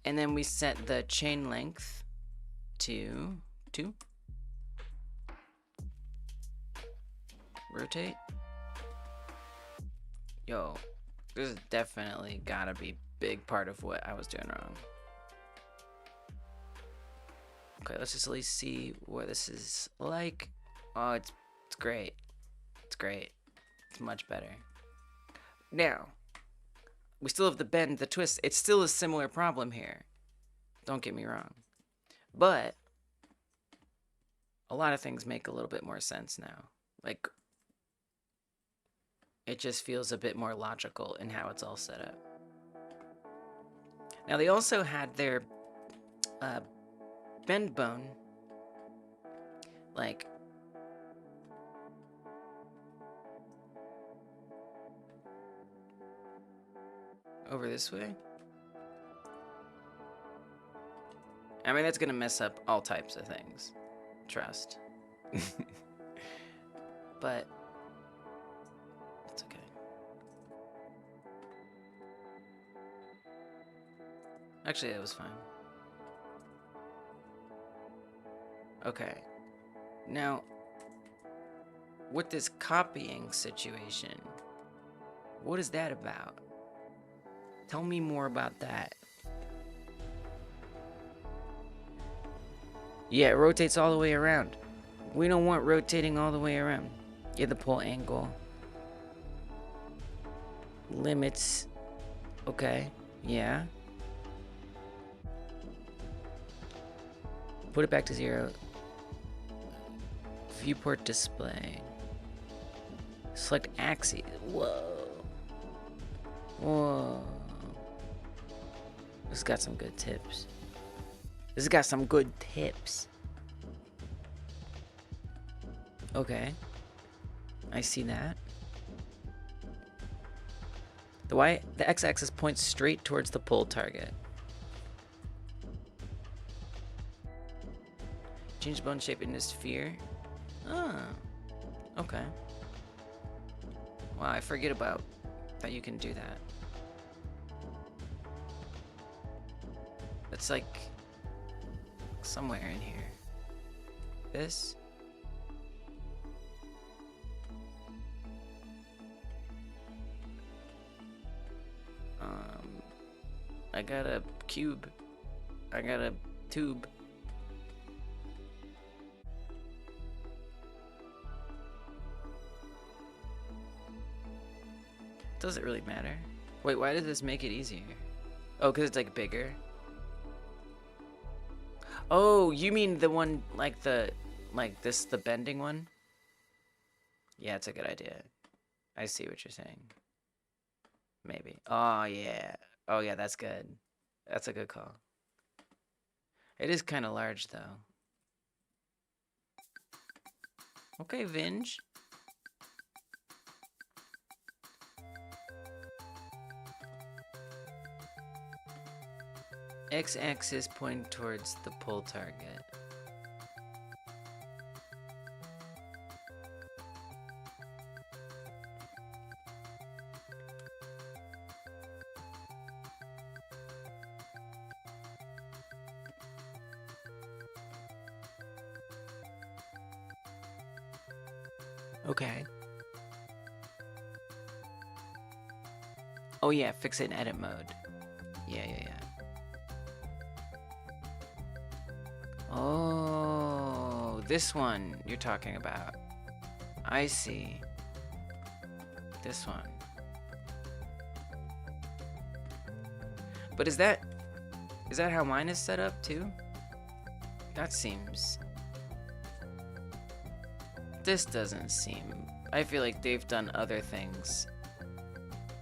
Speaker 1: And then we set the chain length to 2. Rotate. Yo, this is definitely gotta be big part of what I was doing wrong. Okay, let's just at least see what this is like. Oh, it's great. It's great. It's much better. Now, we still have the bend, the twist. It's still a similar problem here. Don't get me wrong. But a lot of things make a little bit more sense now. Like, it just feels a bit more logical in how it's all set up. Now, they also had their bend bone, like, Over this way? I mean, that's gonna mess up all types of things. Trust. But it's okay. Actually, it was fine. Okay. Now, with this copying situation, what is that about? Tell me more about that. Yeah, it rotates all the way around. We don't want rotating all the way around. Yeah, the pull angle. Limits. Okay, yeah. Put it back to 0. Viewport display. Select axis. Whoa. Whoa. This has got some good tips. This has got some good tips. Okay. I see that. The x-axis points straight towards the pull target. Change bone shape into sphere. Oh. Okay. Wow, I forget about that you can do that. It's like somewhere in here. This. I got a cube. I got a tube. Does it really matter? Wait, why does this make it easier? Oh, because it's like bigger. Oh, you mean the one like the bending one? Yeah, it's a good idea. I see what you're saying. Maybe. Oh yeah. Oh yeah, that's good. That's a good call. It is kind of large though. Okay, Vinge. X-axis point towards the pull target. Okay. Oh yeah, fix it in edit mode. Yeah. Oh, this one you're talking about. I see. This one. But is that how mine is set up too? That seems... This doesn't seem... I feel like they've done other things,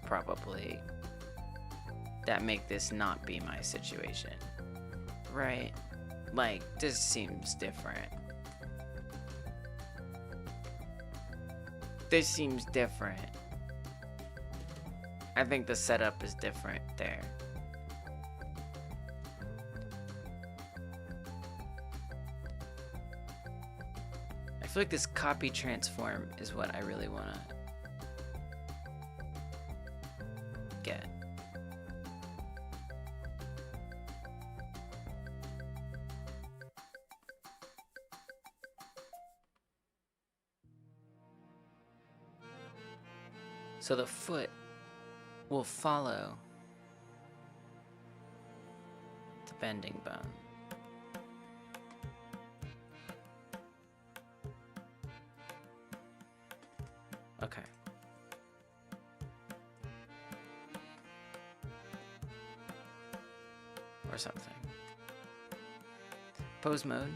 Speaker 1: probably, that make this not be my situation. Right? Like, this seems different. This seems different. I think the setup is different there. I feel like this copy transform is what I really want to get. So the foot will follow the bending bone. Okay. Or something. Pose mode.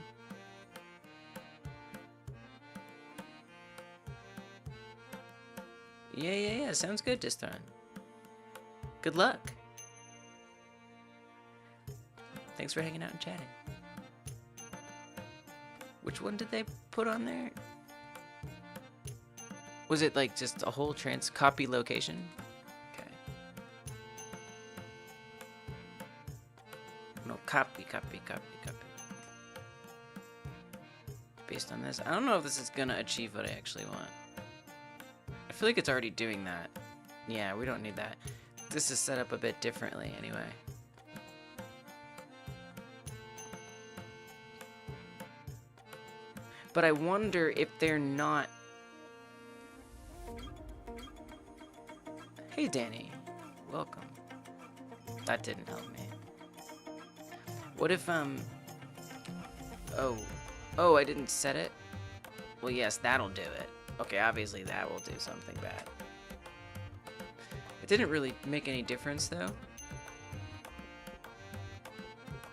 Speaker 1: Yeah. Sounds good, Distron. Good luck. Thanks for hanging out and chatting. Which one did they put on there? Was it like just a whole copy location? Okay. Copy. Based on this. I don't know if this is gonna achieve what I actually want. I feel like it's already doing that. Yeah, we don't need that. This is set up a bit differently anyway. But I wonder if they're not... Hey, Danny. Welcome. That didn't help me. What if, Oh, I didn't set it? Well, yes, that'll do it. Okay, obviously that will do something bad. It didn't really make any difference, though.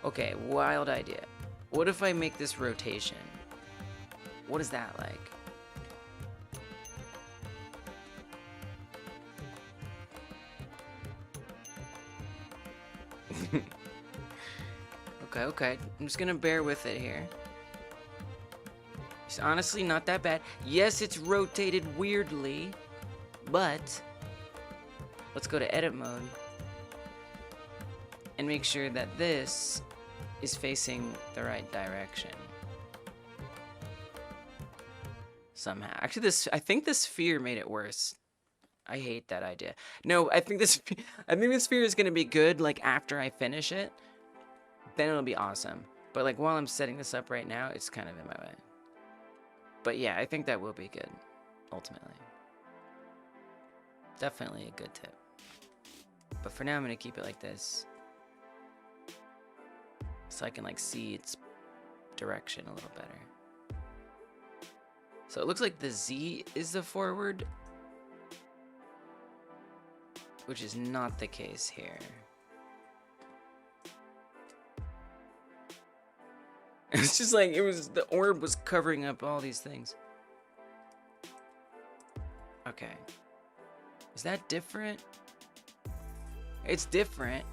Speaker 1: Okay, wild idea. What if I make this rotation? What is that like? Okay. I'm just gonna bear with it here. It's honestly not that bad. Yes, it's rotated weirdly, but let's go to edit mode and make sure that this is facing the right direction. Somehow. Actually, I think the sphere made it worse. I hate that idea. No, I think this sphere is gonna be good like after I finish it. Then it'll be awesome. But like while I'm setting this up right now, it's kind of in my way. But yeah, I think that will be good, ultimately. Definitely a good tip. But for now, I'm gonna keep it like this. So I can like see its direction a little better. So it looks like the Z is the forward, which is not the case here. It's just like, the orb was covering up all these things. Okay. Is that different? It's different.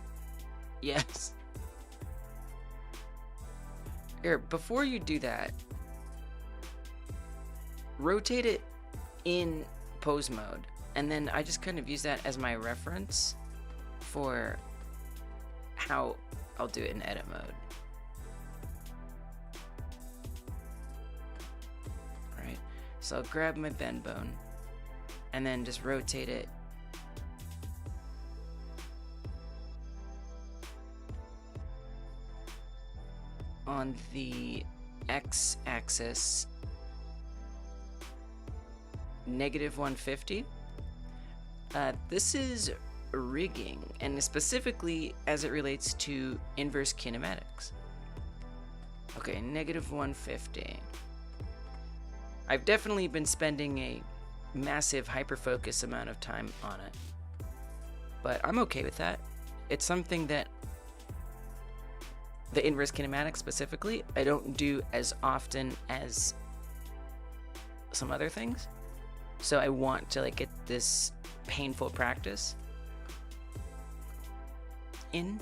Speaker 1: Yes. Here, before you do that, rotate it in pose mode. And then I just kind of use that as my reference for how I'll do it in edit mode. Right? So I'll grab my bend bone and then just rotate it on the x-axis -150. This is rigging, and specifically as it relates to inverse kinematics. Okay, -150. I've definitely been spending a massive hyperfocus amount of time on it, but I'm okay with that. It's something that the inverse kinematics specifically, I don't do as often as some other things. So I want to like get this painful practice in.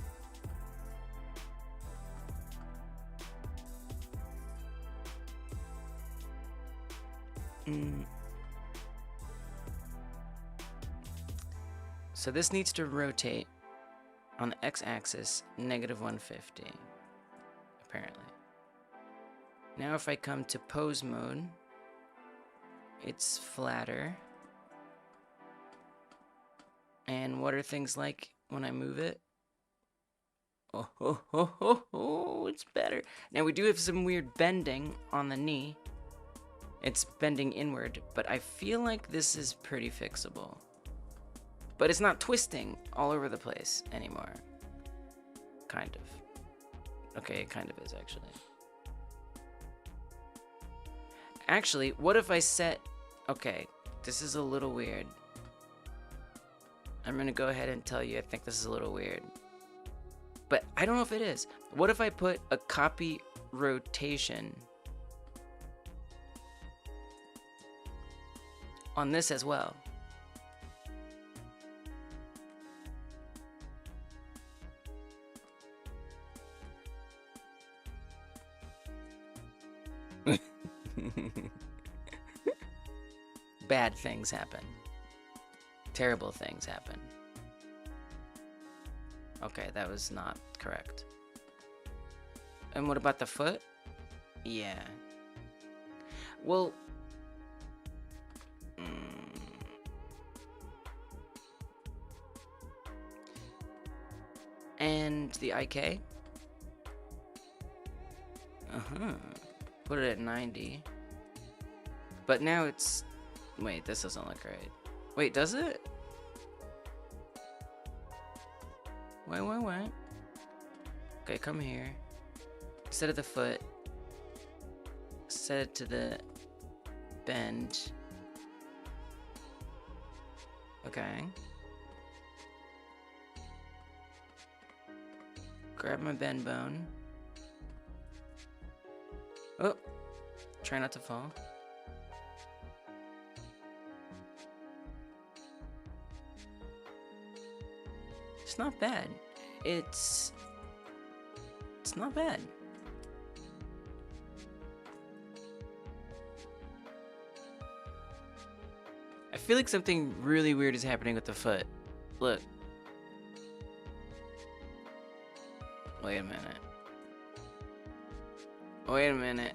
Speaker 1: So this needs to rotate on the x-axis -150, apparently. Now if I come to pose mode, it's flatter. And what are things like when I move it? Oh, it's better. Now we do have some weird bending on the knee. It's bending inward, but I feel like this is pretty fixable. But it's not twisting all over the place anymore. Kind of. Okay, it kind of is actually. Actually, what if I set... Okay, this is a little weird. I'm gonna go ahead and tell you I think this is a little weird. But I don't know if it is. What if I put a copy rotation on this as well? Bad things happen. Terrible things happen. Okay, that was not correct. And what about the foot? Yeah. Well... And the IK? Put it at 90. But now it's... Wait, this doesn't look right. Wait, does it? Wait. Okay, come here. Set of the foot. Set it to the bend. Okay. Grab my bend bone. Oh, try not to fall. It's not bad. It's not bad. I feel like something really weird is happening with the foot. Look. Wait a minute. Wait a minute.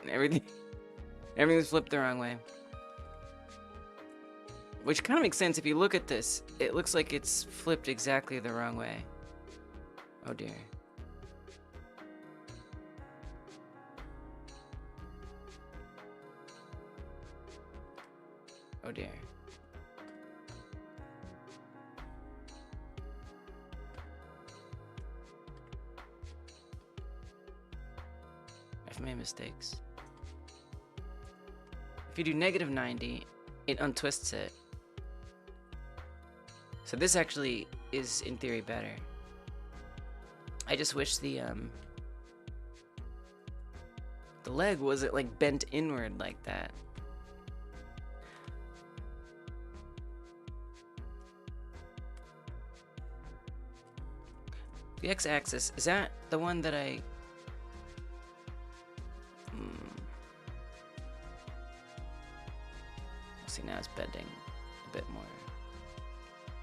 Speaker 1: Everything's flipped the wrong way. Which kind of makes sense if you look at this. It looks like it's flipped exactly the wrong way. Oh dear. Oh dear. I've made mistakes. If you do -90, it untwists it. So this actually is, in theory, better. I just wish the leg wasn't like bent inward like that. The x-axis, is that the one that I... See, now it's bending a bit more.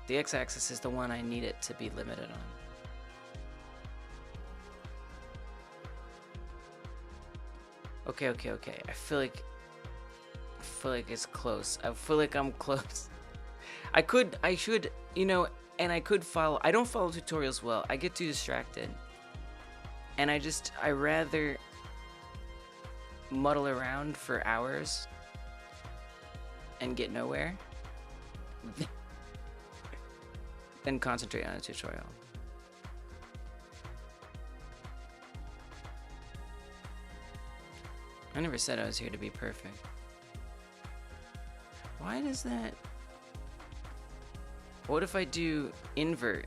Speaker 1: The x-axis is the one I need it to be limited on. Okay. I feel like it's close. I feel like I'm close. I should, you know, and I could follow. I don't follow tutorials well. I get too distracted. And I rather muddle around for hours and get nowhere than concentrate on a tutorial. I never said I was here to be perfect. Why does that... What if I do invert?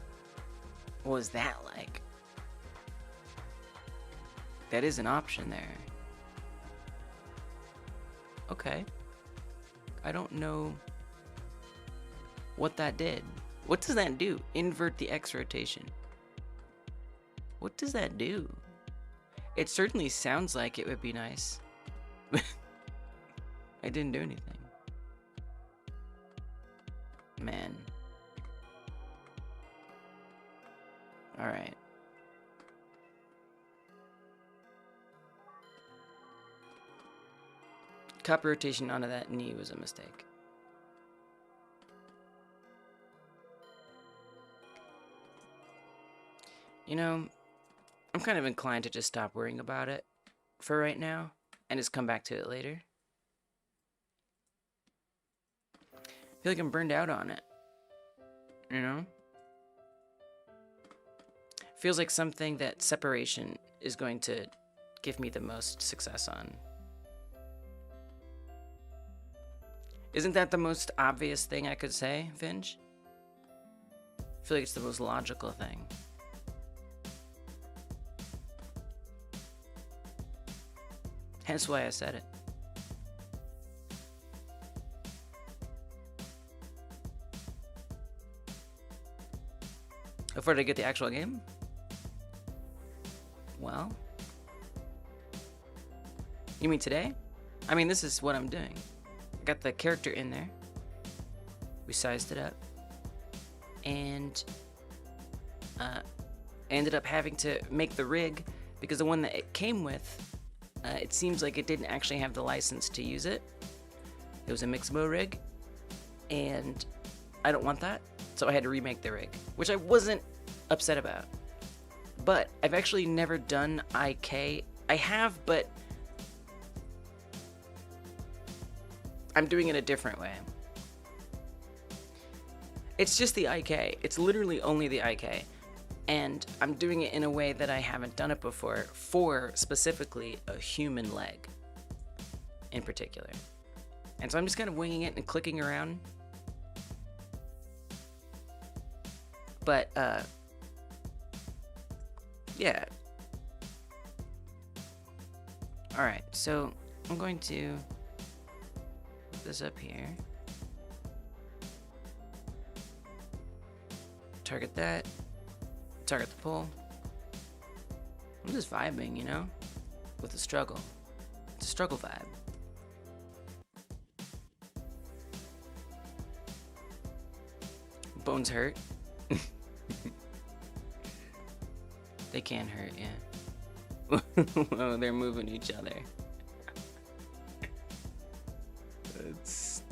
Speaker 1: What was that like? That is an option there. Okay. I don't know what that did. What does that do? Invert the X rotation. What does that do? It certainly sounds like it would be nice. I didn't do anything. Man. Alright. Cup rotation onto that knee was a mistake. You know, I'm kind of inclined to just stop worrying about it for right now and just come back to it later. I feel like I'm burned out on it. You know? Feels like something that separation is going to give me the most success on. Isn't that the most obvious thing I could say, Finch? I feel like it's the most logical thing. Hence why I said it. Before I get the actual game? Well... You mean today? I mean, this is what I'm doing. I got the character in there. We sized it up. And... ended up having to make the rig because the one that it came with, it seems like it didn't actually have the license to use it. It was a Mixamo rig, and I don't want that, so I had to remake the rig, which I wasn't upset about. But I've actually never done IK. I have, but I'm doing it a different way. It's just the IK. It's literally only the IK. And I'm doing it in a way that I haven't done it before for specifically a human leg in particular. And so I'm just kind of winging it and clicking around. But, yeah. Alright, so I'm going to put this up here. Target that. Target the pole. I'm just vibing, you know, with the struggle. It's a struggle vibe. Bones hurt. They can hurt, yeah. Whoa, they're moving each other. It's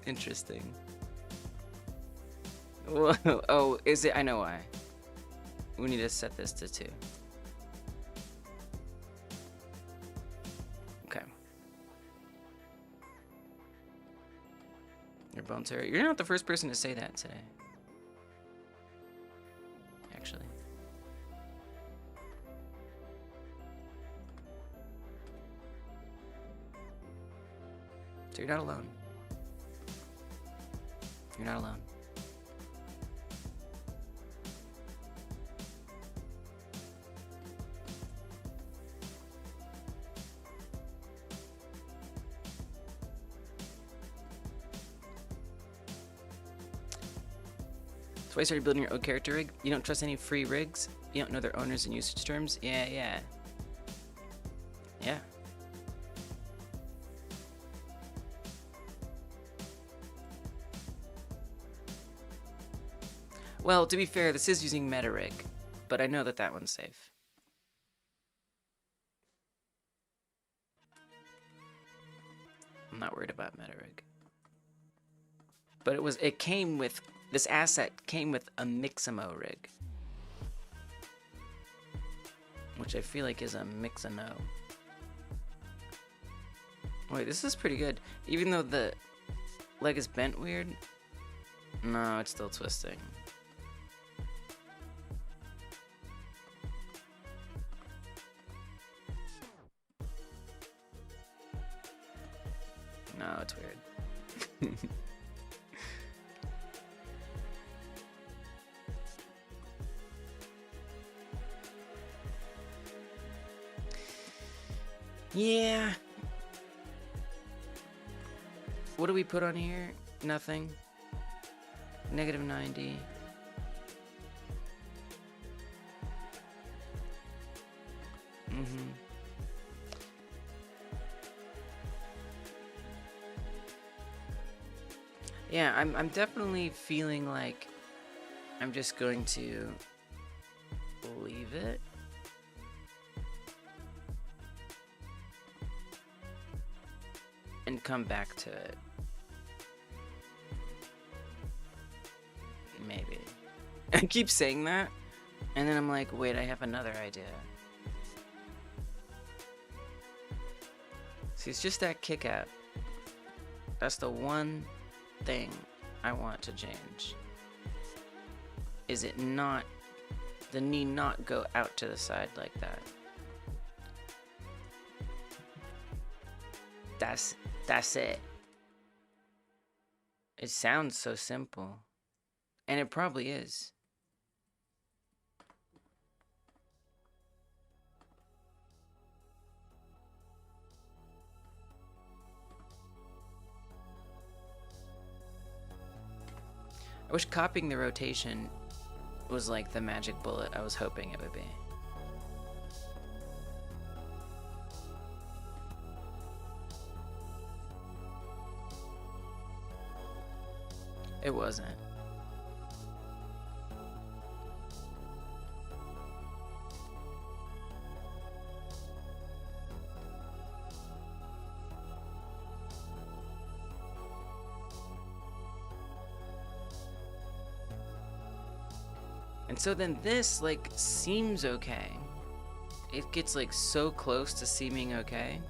Speaker 1: interesting. Whoa, oh, is it? I know why. We need to set this to 2. Okay. Your bones hurt. You're not the first person to say that today. Actually. So you're not alone. You're not alone. So I started building your own character rig. You don't trust any free rigs? You don't know their owners and usage terms? Yeah. Well, to be fair, this is using metarig, but I know that that one's safe. I'm not worried about metarig. But it came with, this asset came with a Mixamo rig, which I feel like is a Mixano. Wait, this is pretty good. Even though the leg is bent weird, no, it's still twisting. No, it's weird. Yeah. What do we put on here? Nothing. -90. Yeah, I'm definitely feeling like I'm just going to leave it. And come back to it. Maybe. I keep saying that, and then I'm like, wait, I have another idea. See, it's just that kick out. That's the one thing I want to change. Is it not, the knee not go out to the side like that. That's it. It sounds so simple. And it probably is. I wish copying the rotation was like the magic bullet I was hoping it would be. It wasn't. And so then this, like, seems okay. It gets, like, so close to seeming okay.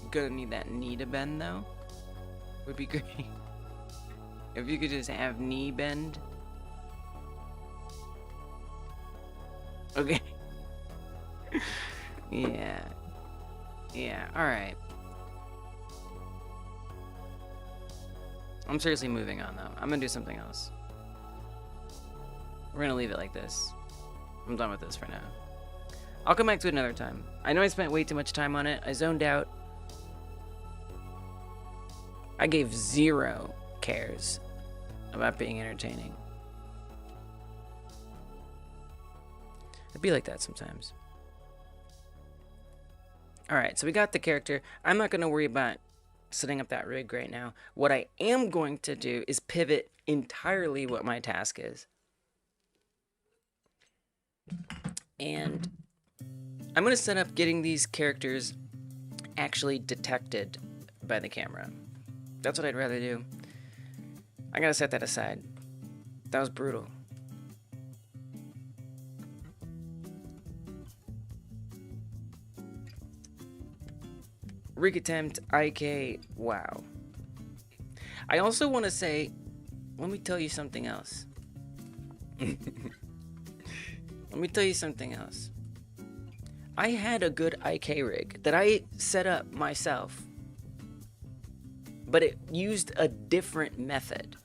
Speaker 1: Gonna need that knee to bend, though. Would be great. If you could just have knee bend. Okay. Yeah. Yeah, alright. I'm seriously moving on, though. I'm gonna do something else. We're gonna leave it like this. I'm done with this for now. I'll come back to it another time. I know I spent way too much time on it. I zoned out. I gave 0 cares about being entertaining. It'd be like that sometimes. Alright, so we got the character. I'm not going to worry about setting up that rig right now. What I am going to do is pivot entirely what my task is. And I'm going to set up getting these characters actually detected by the camera. That's what I'd rather do. I gotta set that aside. That was brutal. Rig attempt, IK, wow. I also want to say, let me tell you something else. Let me tell you something else. I had a good IK rig that I set up myself, but it used a different method.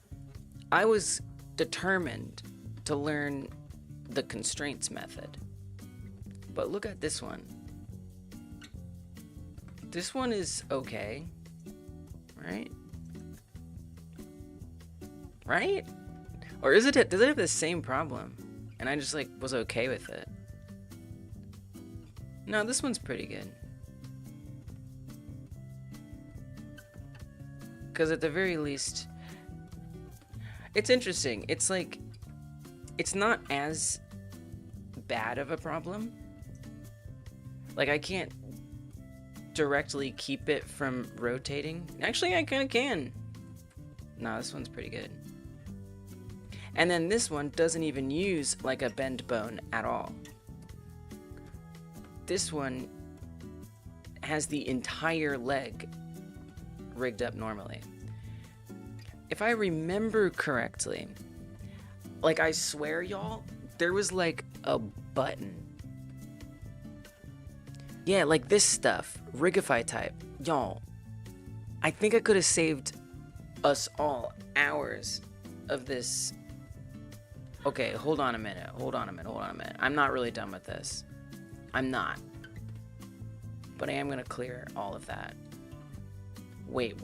Speaker 1: I was determined to learn the constraints method. But look at this one. This one is okay, right? Right? Or is it, does it have the same problem? And I just like was okay with it. No, this one's pretty good. Because at the very least, it's interesting. It's like, it's not as bad of a problem. Like, I can't directly keep it from rotating. Actually, I kind of can. No, this one's pretty good. And then this one doesn't even use like a bend bone at all. This one has the entire leg rigged up normally. If I remember correctly, like I swear y'all, there was like a button. Yeah, like this stuff, Rigify type. Y'all, I think I could have saved us all hours of this. Okay, hold on a minute. I'm not really done with this. I'm not. But I am gonna clear all of that. Wait.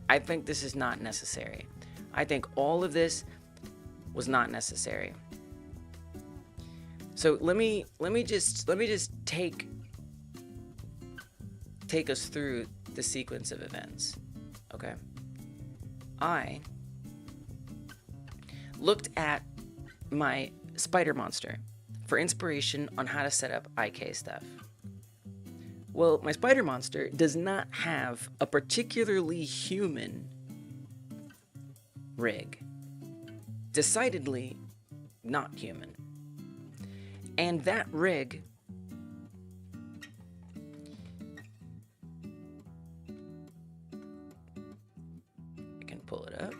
Speaker 1: I think this is not necessary. I think all of this was not necessary. So let me just take us through the sequence of events. Okay. I looked at my spider monster for inspiration on how to set up IK stuff. Well, my spider monster does not have a particularly human rig. Decidedly not human. And that rig I can pull it up.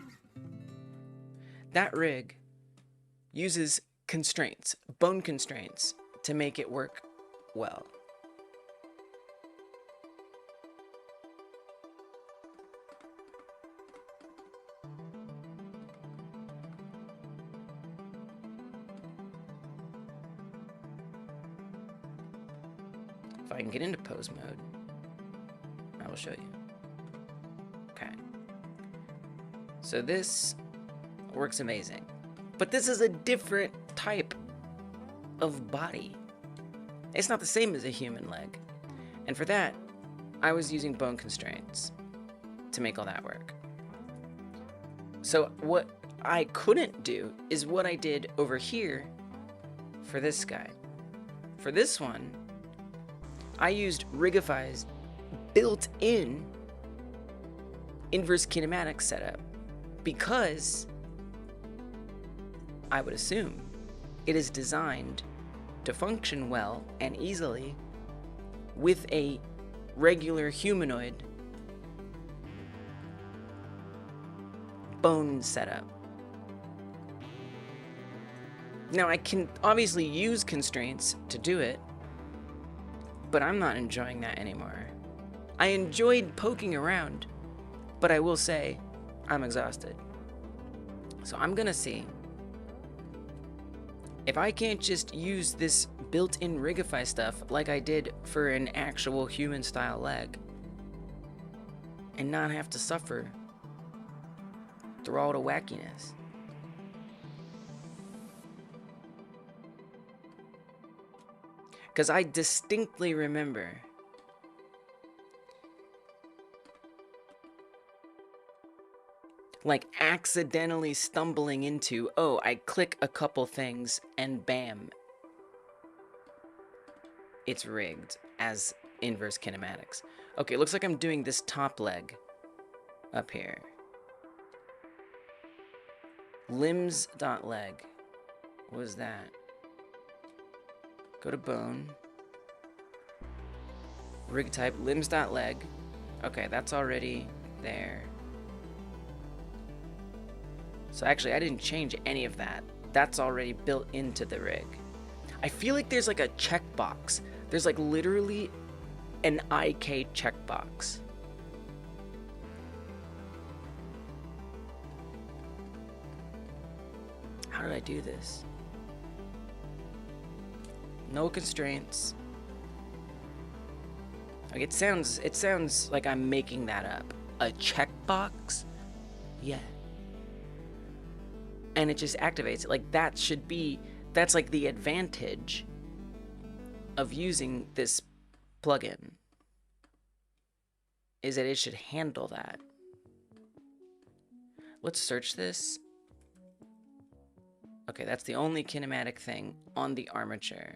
Speaker 1: That rig uses constraints, bone constraints, to make it work well. If I can get into pose mode, I will show you. Okay. So this works amazing. But this is a different type of body. It's not the same as a human leg. And for that, I was using bone constraints to make all that work. So what I couldn't do is what I did over here for this guy. For this one, I used Rigify's built-in inverse kinematic setup because I would assume it is designed to function well and easily with a regular humanoid bone setup. Now, I can obviously use constraints to do it, but I'm not enjoying that anymore. I enjoyed poking around, but I will say I'm exhausted. So I'm gonna see if I can't just use this built-in Rigify stuff like I did for an actual human-style leg and not have to suffer through all the wackiness. Because I distinctly remember like accidentally stumbling into, oh, I click a couple things and bam, it's rigged as inverse kinematics. Okay, looks like I'm doing this top leg up here. Limbs.leg. What was that? Go to bone. Rig type, limbs.leg. Okay, that's already there. So actually, I didn't change any of that. That's already built into the rig. I feel like there's like a checkbox. There's like literally an IK checkbox. How did I do this? No constraints. Like it sounds like I'm making that up. A checkbox? Yeah. And it just activates it. Like that should be, that's like the advantage of using this plugin, is that it should handle that. Let's search this. Okay, that's the only kinematic thing on the armature.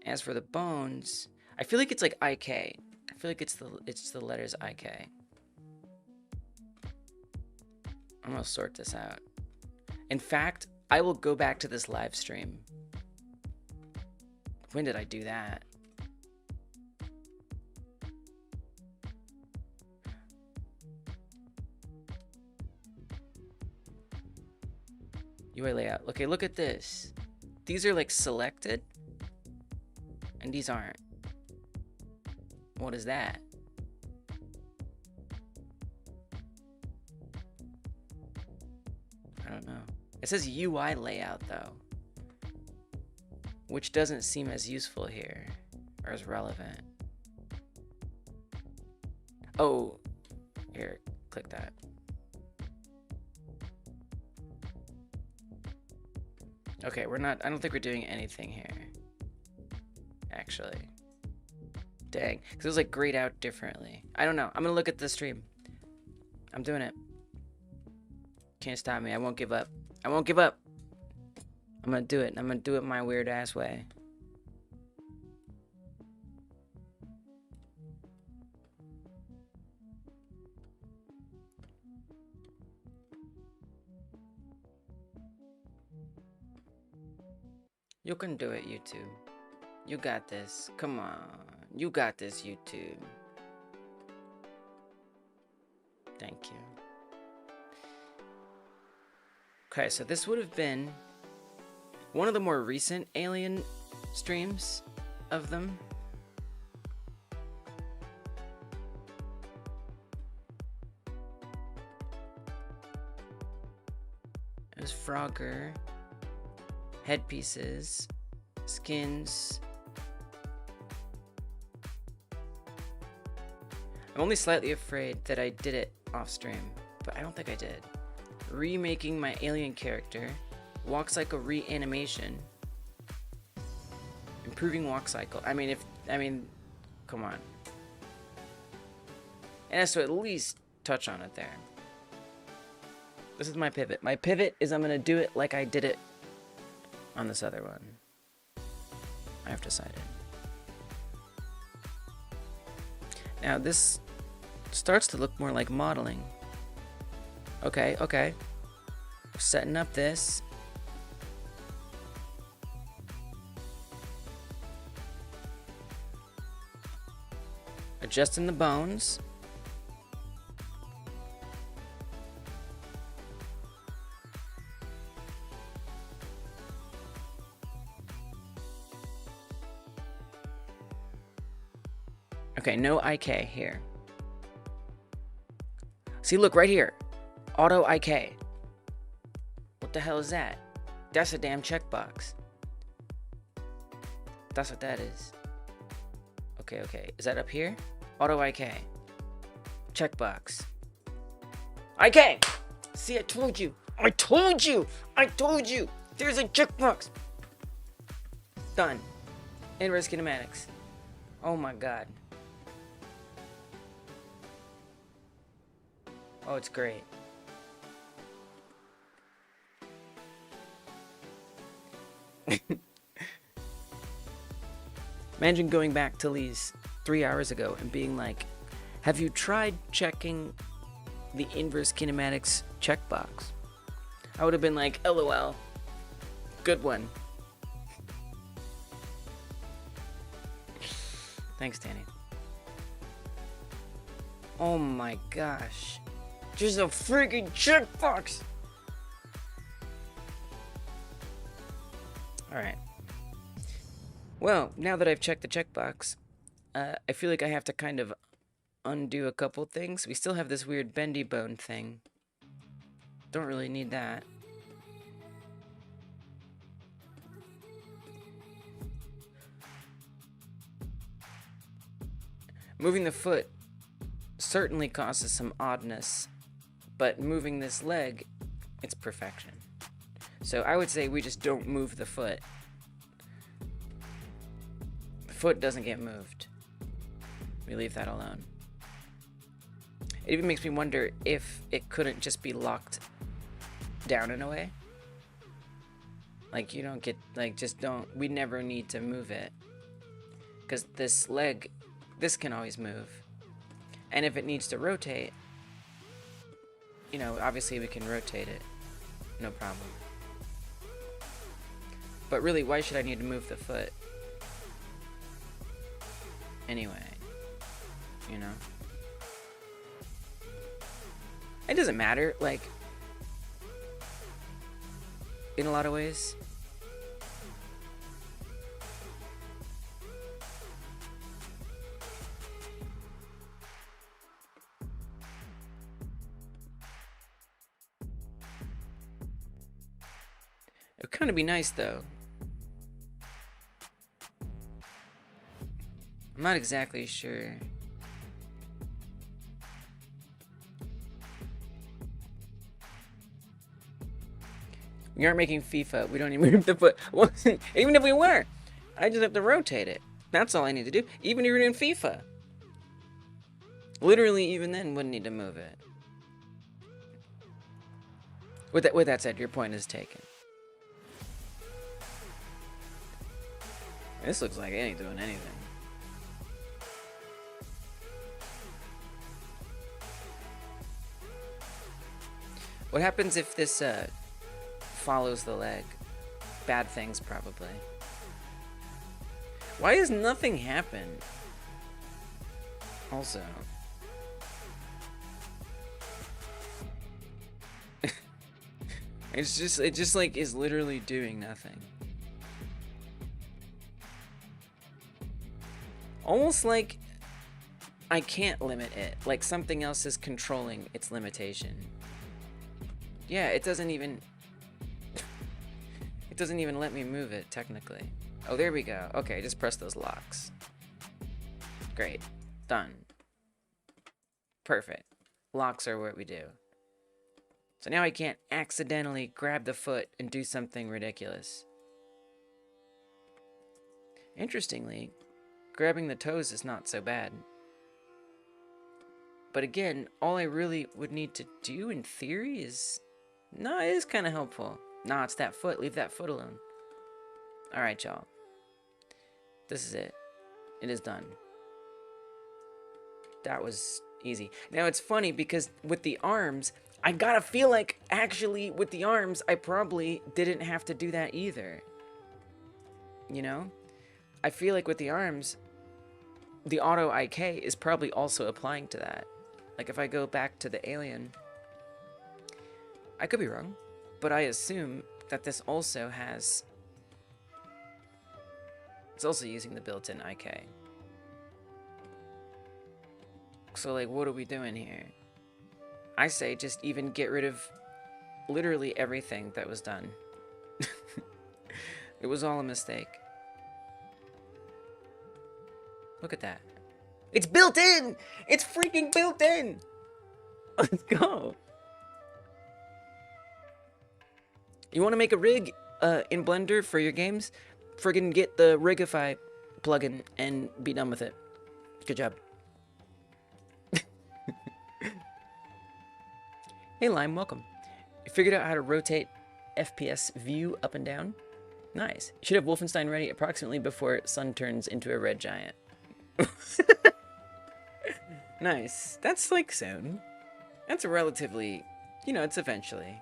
Speaker 1: As for the bones, I feel like it's like IK. I feel like it's the letters IK. I'm gonna sort this out. In fact, I will go back to this live stream. When did I do that? UI layout. Okay, look at this. These are like selected, and these aren't. What is that? I don't know. It says UI layout though, which doesn't seem as useful here or as relevant. Oh, here, click that. Okay, we're not, I don't think we're doing anything here, actually. Dang, because it was like grayed out differently. I don't know, I'm gonna look at the stream. I'm doing it. Can't stop me, I won't give up. I won't give up. I'm gonna do it, I'm gonna do it my weird ass way. You can do it, YouTube. You got this. Come on. You got this, YouTube. Thank you. Okay, so this would have been one of the more recent Alien streams of them. It was Frogger. Headpieces, skins. I'm only slightly afraid that I did it off stream, but I don't think I did. Remaking my alien character, walk cycle reanimation, improving walk cycle. I mean, come on. It has to at least touch on it there. This is my pivot. My pivot is I'm going to do it like I did it on this other one. I've decided. Now this starts to look more like modeling. Okay, okay. Setting up this. Adjusting the bones. Okay, no IK here. See, look right here. Auto IK. What the hell is that? That's a damn checkbox. That's what that is. Okay, okay. Is that up here? Auto IK. Checkbox. IK! See, I told you. I told you. I told you. There's a checkbox. Done. Inverse kinematics. Oh my god. Oh, it's great. Imagine going back to Lee's 3 hours ago and being like, have you tried checking the inverse kinematics checkbox? I would have been like, LOL. Good one. Thanks, Danny. Oh my gosh. Just a freaking checkbox! Alright. Well, now that I've checked the checkbox, I feel like I have to kind of undo a couple things. We still have this weird bendy bone thing. Don't really need that. Moving the foot certainly causes some oddness, but moving this leg, it's perfection. So I would say we just don't move the foot. The foot doesn't get moved. We leave that alone. It even makes me wonder if it couldn't just be locked down in a way. Like you don't get, like just don't, we never need to move it. Because this leg, this can always move. And if it needs to rotate, you know, obviously we can rotate it. No problem. But really, why should I need to move the foot? Anyway. You know? It doesn't matter, like, in a lot of ways. It would kind of be nice, though. I'm not exactly sure. We aren't making FIFA. We don't even move the foot. Well, even if we were, I just have to rotate it. That's all I need to do. Even if you're in FIFA. Literally, even then, wouldn't need to move it. With that said, your point is taken. This looks like it ain't doing anything. What happens if this follows the leg? Bad things, probably. Why does nothing happen? Also. It just like is literally doing nothing. Almost like I can't limit it, like something else is controlling its limitation. Yeah, it doesn't even let me move it technically. Oh, there we go. Okay, just press those locks. Great. Done. Perfect. Locks are what we do. So now I can't accidentally grab the foot and do something ridiculous. Interestingly, grabbing the toes is not so bad. But again, all I really would need to do in theory is No, it is kind of helpful. Nah, it's that foot. Leave that foot alone. Alright, y'all. This is it. It is done. That was easy. Now, it's funny because with the arms, I gotta feel like, actually, with the arms, I probably didn't have to do that either. You know? I feel like with the arms, the auto IK is probably also applying to that. Like, if I go back to the alien, I could be wrong, but I assume that this also has... It's also using the built-in IK. So, like, what are we doing here? I say just even get rid of literally everything that was done. It was all a mistake. Look at that. It's built in! It's freaking built in! Let's go. You want to make a rig in Blender for your games? Friggin' get the Rigify plugin and be done with it. Good job. Hey Lime, welcome. You figured out how to rotate FPS view up and down? Nice. You should have Wolfenstein ready approximately before sun turns into a red giant. Nice. That's like soon. That's a relatively, you know, it's eventually.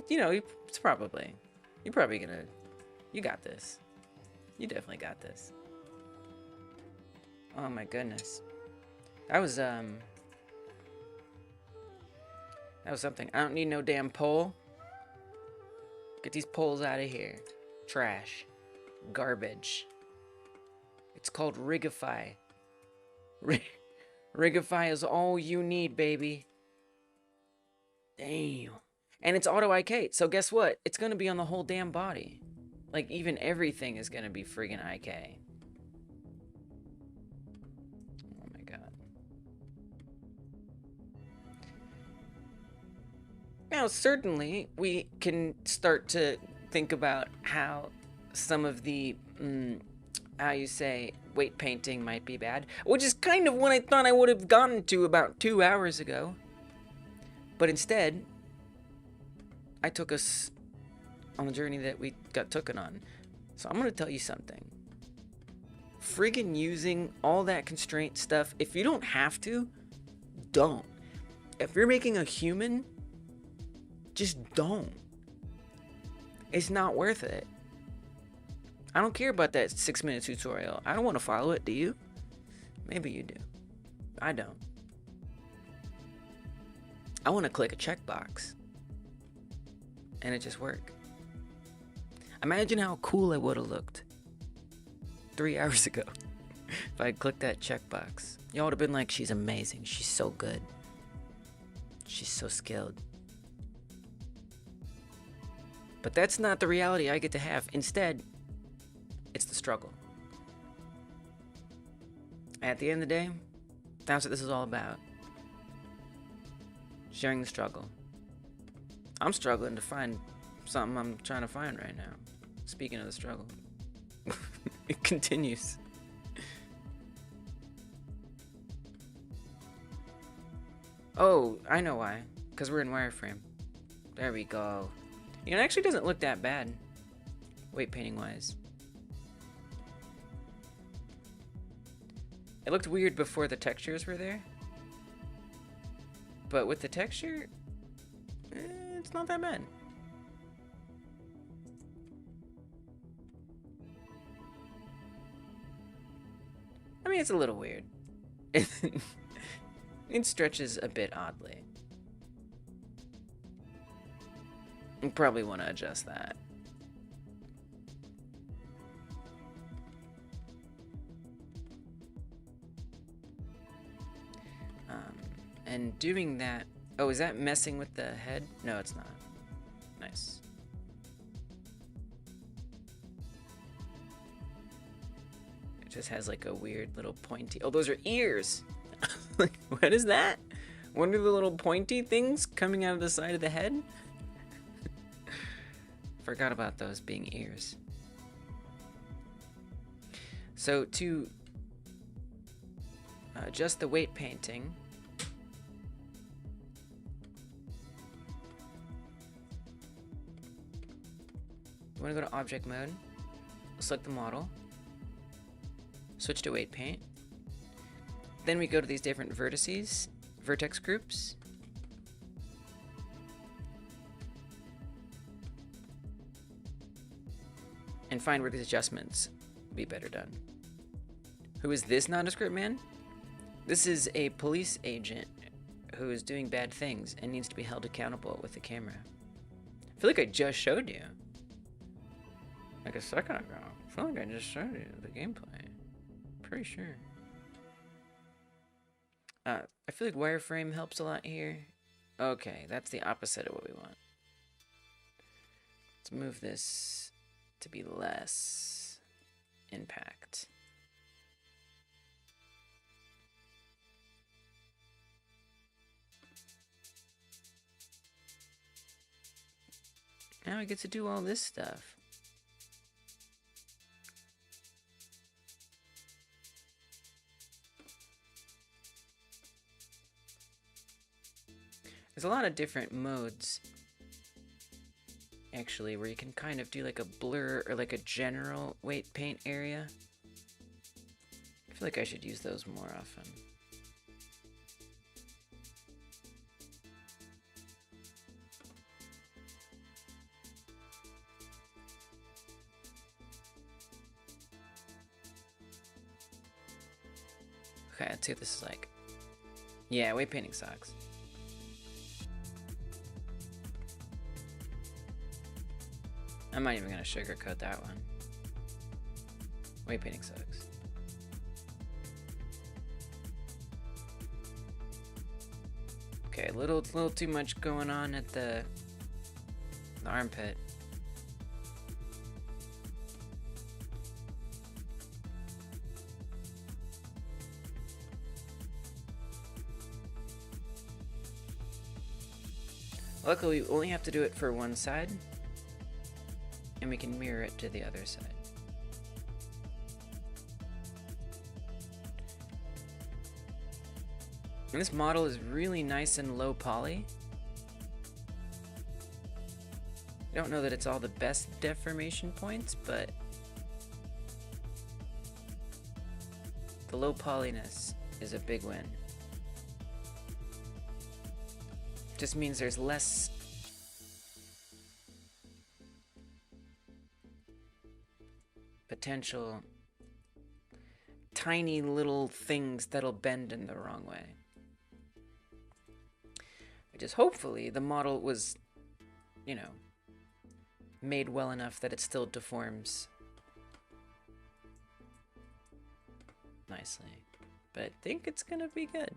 Speaker 1: You know, it's probably. You're probably gonna. You got this. You definitely got this. Oh my goodness. That was something. I don't need no damn pole. Get these poles out of here. Trash. Garbage. It's called Rigify. Rigify is all you need, baby. Damn. And it's auto IK, so guess what? It's gonna be on the whole damn body. Like, even everything is gonna be friggin' IK. Oh my god. Now, certainly, we can start to think about how some of the, how you say, weight painting might be bad, which is kind of what I thought I would have gotten to about 2 hours ago. But instead, I took us on the journey that we got taken on. So I'm gonna tell you something. Friggin' using all that constraint stuff, if you don't have to, don't. If you're making a human, just don't. It's not worth it. I don't care about that 6-minute tutorial. I don't want to follow it, do you? Maybe you do. I don't. I want to click a checkbox. And it just worked. Imagine how cool I would have looked 3 hours ago if I had clicked that checkbox. Y'all would have been like, she's amazing. She's so good. She's so skilled. But that's not the reality I get to have. Instead, it's the struggle. At the end of the day, that's what this is all about. Sharing the struggle. I'm struggling to find something I'm trying to find right now. Speaking of the struggle. It continues. Oh, I know why. Because we're in wireframe. There we go. You know, it actually doesn't look that bad. Weight painting wise. It looked weird before the textures were there. But with the texture, it's not that bad. I mean, it's a little weird. It stretches a bit oddly. You probably want to adjust that. And doing that... Oh, is that messing with the head? No, it's not. Nice. It just has like a weird little pointy... Oh, those are ears! Like, what is that? What are the little pointy things coming out of the side of the head? Forgot about those being ears. So to adjust the weight painting, You want to go to object mode, select the model, switch to weight paint. Then we go to these different vertices, vertex groups. And find where these adjustments would be better done. Who is this nondescript man? This is a police agent who is doing bad things and needs to be held accountable with the camera. I feel like I just showed you. Like a second ago. I feel like I just showed you the gameplay. Pretty sure. I feel like wireframe helps a lot here. Okay, that's the opposite of what we want. Let's move this to be less impact. Now I get to do all this stuff. There's a lot of different modes, actually, where you can kind of do like a blur or like a general weight paint area. I feel like I should use those more often. Okay, let's see what this is like. Yeah, weight painting sucks. I'm not even gonna sugarcoat that one. Weight painting sucks. Okay, a little too much going on at the armpit. Luckily, we only have to do it for one side, and we can mirror it to the other side. And this model is really nice and low poly. I don't know that it's all the best deformation points, but the low polyness is a big win. Just means there's less potential tiny little things that'll bend in the wrong way. Just hopefully the model was, you know, made well enough that it still deforms nicely. But I think it's gonna be good.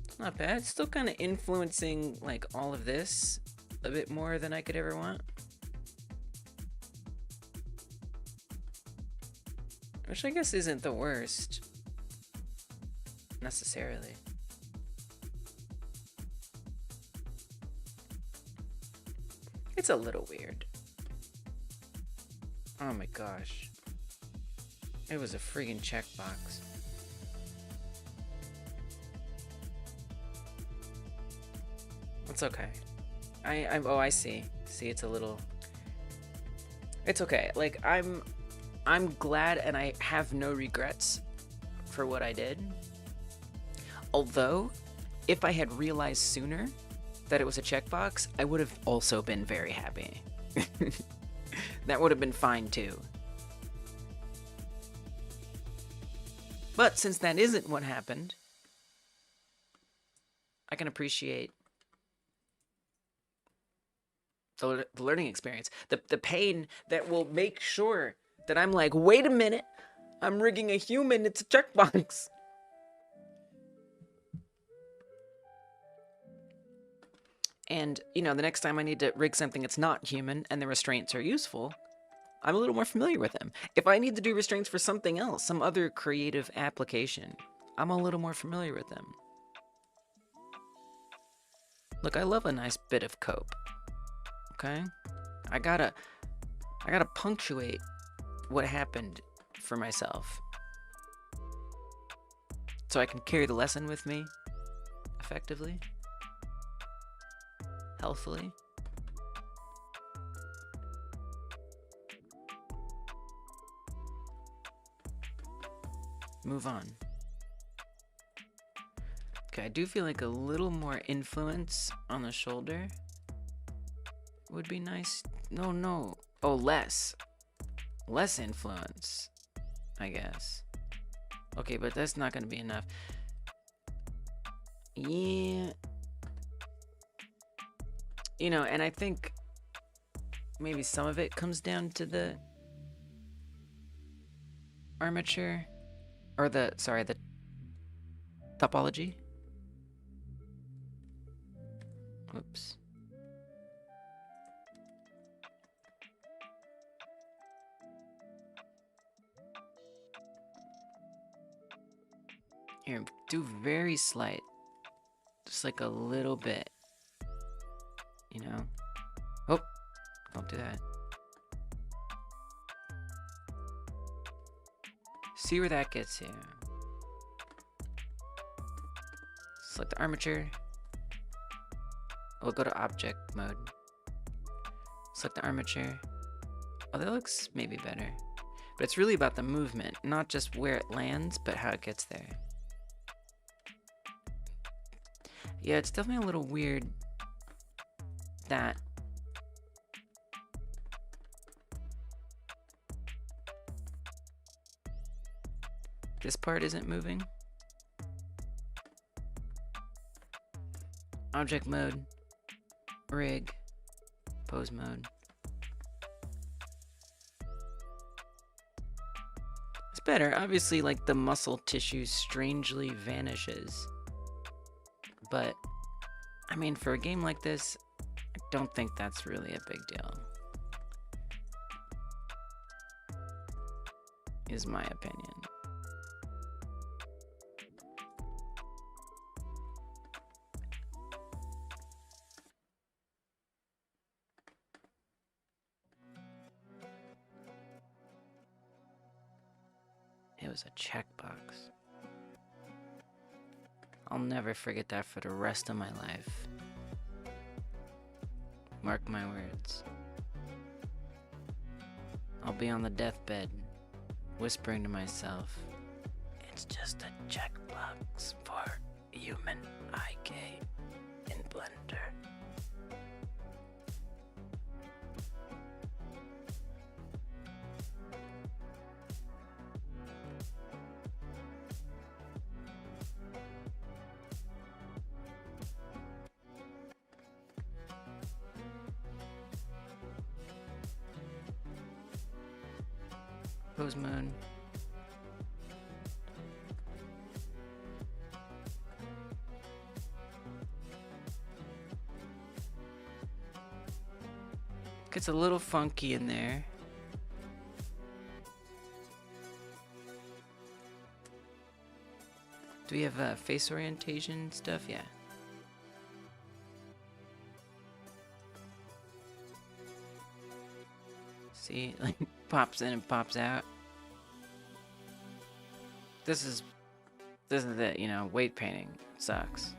Speaker 1: It's not bad. It's still kind of influencing like all of this a bit more than I could ever want. Which I guess isn't the worst, necessarily. It's a little weird. Oh my gosh. It was a friggin' checkbox. It's okay. Oh, I see. See, it's a little... It's okay. Like, I'm glad and I have no regrets for what I did. Although, if I had realized sooner that it was a checkbox, I would have also been very happy. That would have been fine too. But since that isn't what happened, I can appreciate the learning experience, the pain that will make sure that I'm like, wait a minute, I'm rigging a human, it's a checkbox. And, you know, the next time I need to rig something that's not human and the restraints are useful, I'm a little more familiar with them. If I need to do restraints for something else, some other creative application, I'm a little more familiar with them. Look, I love a nice bit of cope. Okay? I gotta punctuate what happened for myself. so I can carry the lesson with me effectively, healthfully. Move on. Okay, I do feel like a little more influence on the shoulder would be nice. No. Oh, less. Less influence, I guess. Okay, but that's not going to be enough. Yeah. You know, and I think maybe some of it comes down to the armature, or the topology. Oops. Here, do very slight. Just like a little bit. You know? Oh, don't do that. See where that gets you. Select the armature. We'll go to object mode. Select the armature. Oh, that looks maybe better. But it's really about the movement, not just where it lands, but how it gets there. Yeah, it's definitely a little weird that this part isn't moving. Object mode, rig, pose mode. It's better. Obviously, like, the muscle tissue strangely vanishes. But, I mean, for a game like this, I don't think that's really a big deal. Is my opinion. It was a checkbox. I'll never forget that for the rest of my life. Mark my words. I'll be on the deathbed, whispering to myself, it's just a checkbox for human IK in Blender. Pose mode. Gets a little funky in there. Do we have face orientation stuff? Yeah. See, like, pops in and pops out. This is it, you know, weight painting sucks.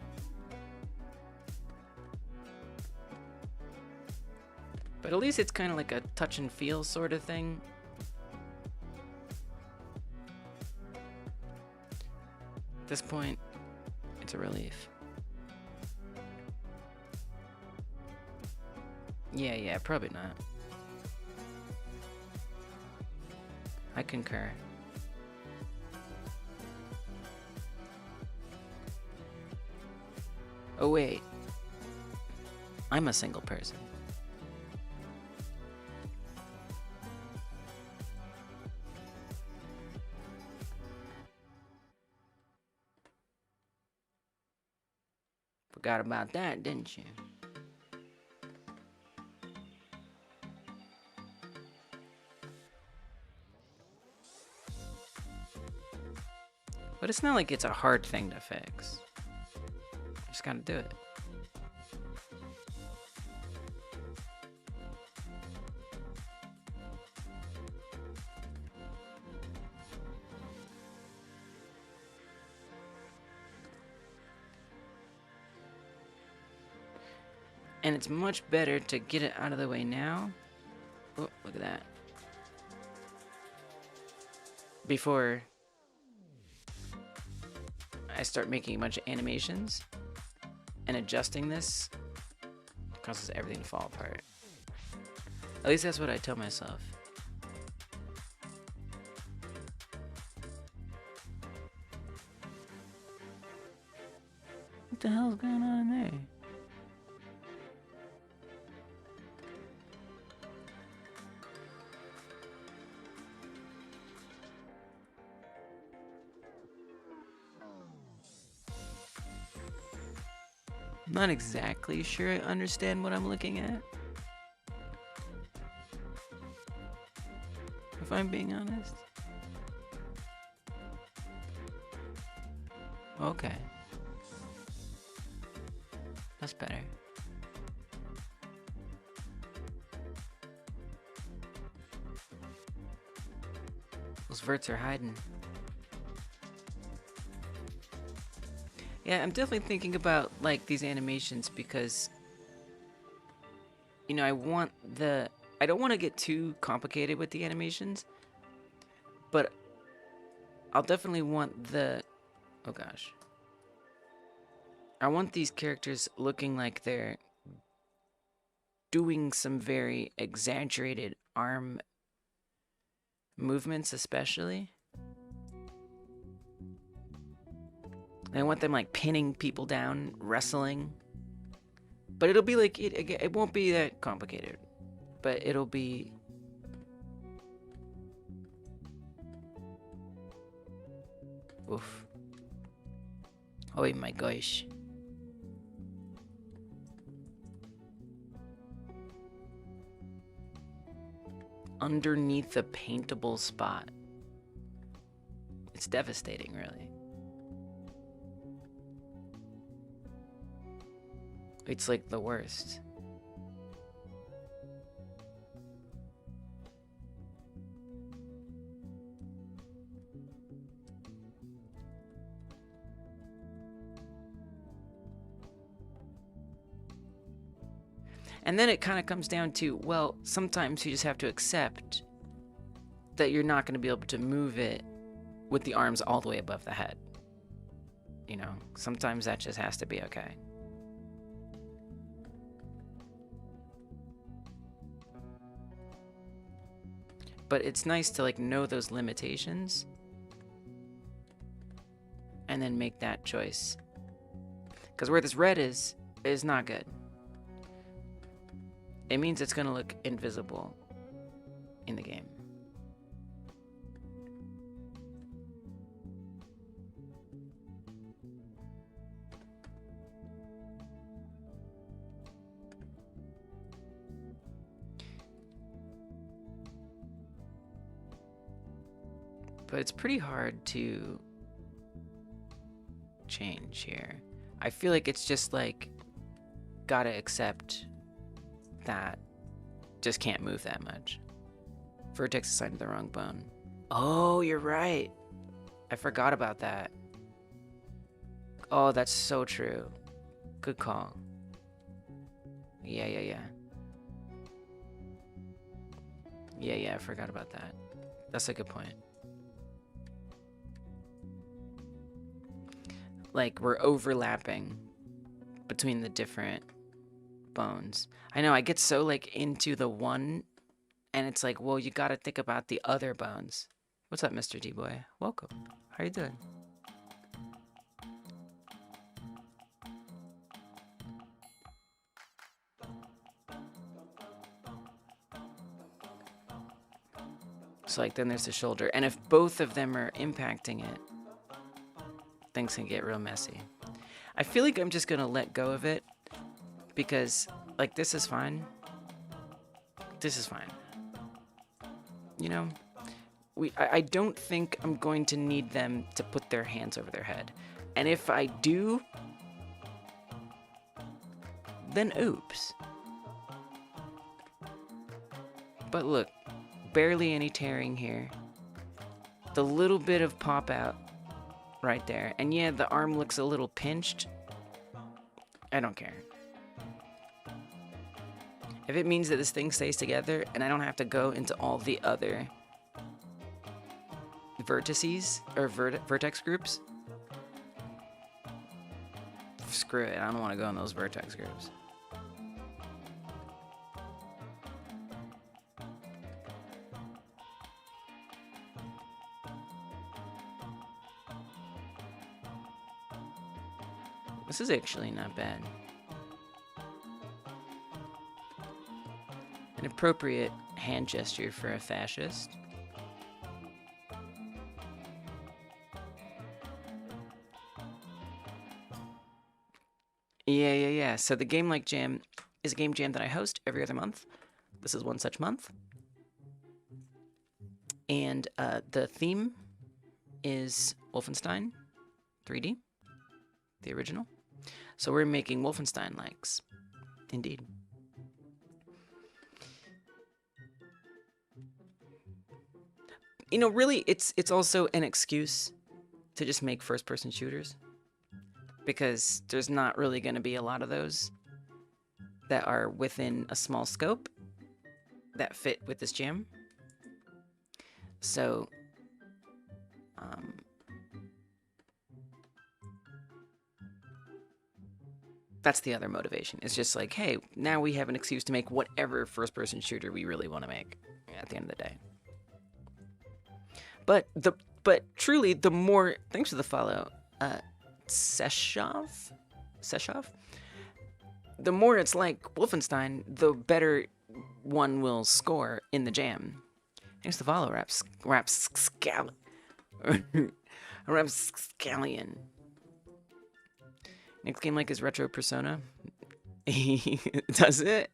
Speaker 1: But at least it's kind of like a touch and feel sort of thing. At this point, it's a relief. Yeah, probably not. I concur. Oh wait, I'm a single person. Forgot about that, didn't you? But it's not like it's a hard thing to fix. Just gotta do it. And it's much better to get it out of the way now. Oh, look at that. Before I start making a bunch of animations, and adjusting this causes everything to fall apart. At least that's what I tell myself. What the hell's going on in there? I'm not exactly sure I understand what I'm looking at, if I'm being honest. Okay. That's better. Those verts are hiding. Yeah, I'm definitely thinking about like these animations because, you know, I don't want to get too complicated with the animations, but I'll definitely want oh gosh. I want these characters looking like they're doing some very exaggerated arm movements, especially. I want them like pinning people down, wrestling. But it'll be like, it won't be that complicated. But it'll be... Oof. Oh my gosh. Underneath a paintable spot. It's devastating, really. It's like the worst. And then it kind of comes down to, well, sometimes you just have to accept that you're not going to be able to move it with the arms all the way above the head. You know, sometimes that just has to be okay. But it's nice to like know those limitations and then make that choice. Because where this red is not good. It means it's gonna look invisible in the game. But it's pretty hard to change here. I feel like it's just like, gotta accept that just can't move that much. Vertex assigned to the wrong bone. Oh, you're right. I forgot about that. Oh, that's so true. Good call. Yeah. Yeah, I forgot about that. That's a good point. Like, we're overlapping between the different bones. I know, I get so, like, into the one, and it's like, well, you gotta think about the other bones. What's up, Mr. D-Boy? Welcome. How you doing? So, like, then there's the shoulder. And if both of them are impacting it, things can get real messy. I feel like I'm just gonna let go of it because, like, this is fine. This is fine. You know, I don't think I'm going to need them to put their hands over their head. And if I do, then oops. But look, barely any tearing here. The little bit of pop out right there. And yeah, the arm looks a little pinched. I don't care. If it means that this thing stays together and I don't have to go into all the other vertices or vertex groups, screw it. I don't want to go in those vertex groups. This is actually not bad. An appropriate hand gesture for a fascist. Yeah. So the Game Like Jam is a game jam that I host every other month. This is one such month. And the theme is Wolfenstein 3D, the original. So we're making Wolfenstein-likes. Indeed. You know, really, it's also an excuse to just make first-person shooters, because there's not really going to be a lot of those that are within a small scope that fit with this jam. So, that's the other motivation. It's just like, hey, now we have an excuse to make whatever first-person shooter we really want to make at the end of the day. But truly, the more, thanks for the follow, Seshov? The more it's like Wolfenstein, the better one will score in the jam. Thanks for the follow, Rapscallion. Next game like is Retro Persona. Does it?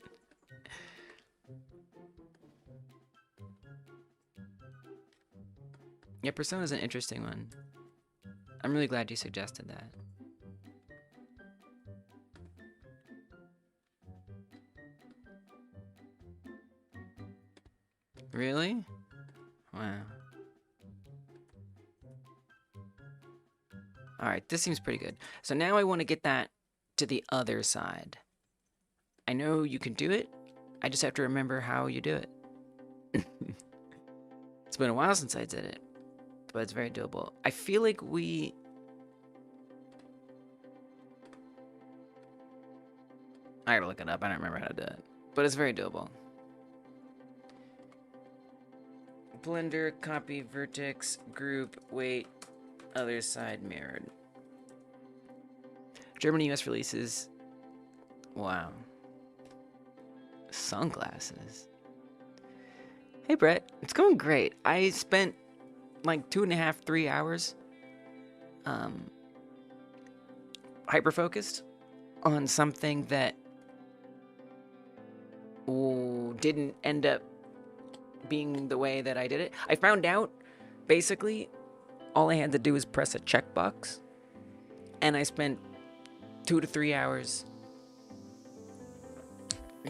Speaker 1: Yeah, Persona's an interesting one. I'm really glad you suggested that. Really? Wow. Alright, this seems pretty good. So now I want to get that to the other side. I know you can do it. I just have to remember how you do it. It's been a while since I did it, but it's very doable. I feel like I gotta look it up. I don't remember how to do it, but it's very doable. Blender, copy, vertex, group, weight, other side mirrored. Germany, US releases. Wow. Sunglasses. Hey Brett, it's going great. I spent like 2.5, 3 hours hyper-focused on something that didn't end up being the way that I did it. I found out, basically, all I had to do was press a checkbox, and I spent 2 to 3 hours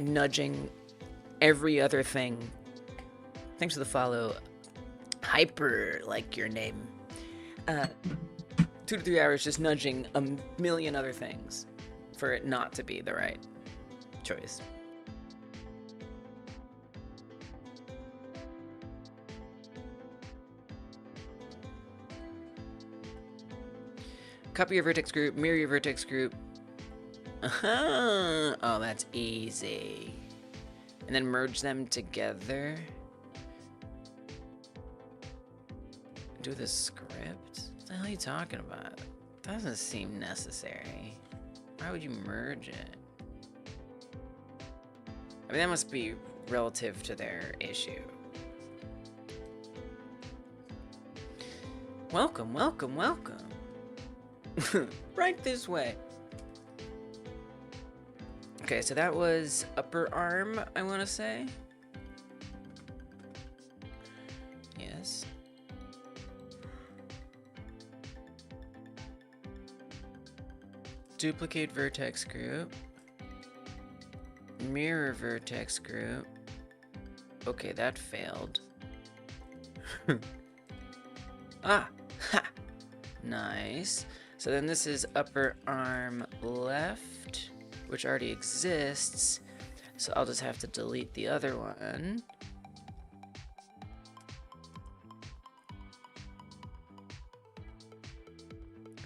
Speaker 1: nudging every other thing. Thanks for the follow. Hyper, like your name. 2 to 3 hours just nudging a million other things for it not to be the right choice. Copy your vertex group, mirror your vertex group. Oh, that's easy. And then merge them together. Do the script? What the hell are you talking about? Doesn't seem necessary. Why would you merge it? I mean, that must be relative to their issue. Welcome, welcome, welcome. Right this way. Okay, so that was upper arm, I want to say. Yes. Duplicate vertex group. Mirror vertex group. Okay, that failed. Ah! Ha! Nice. So then this is upper arm left, which already exists. So I'll just have to delete the other one.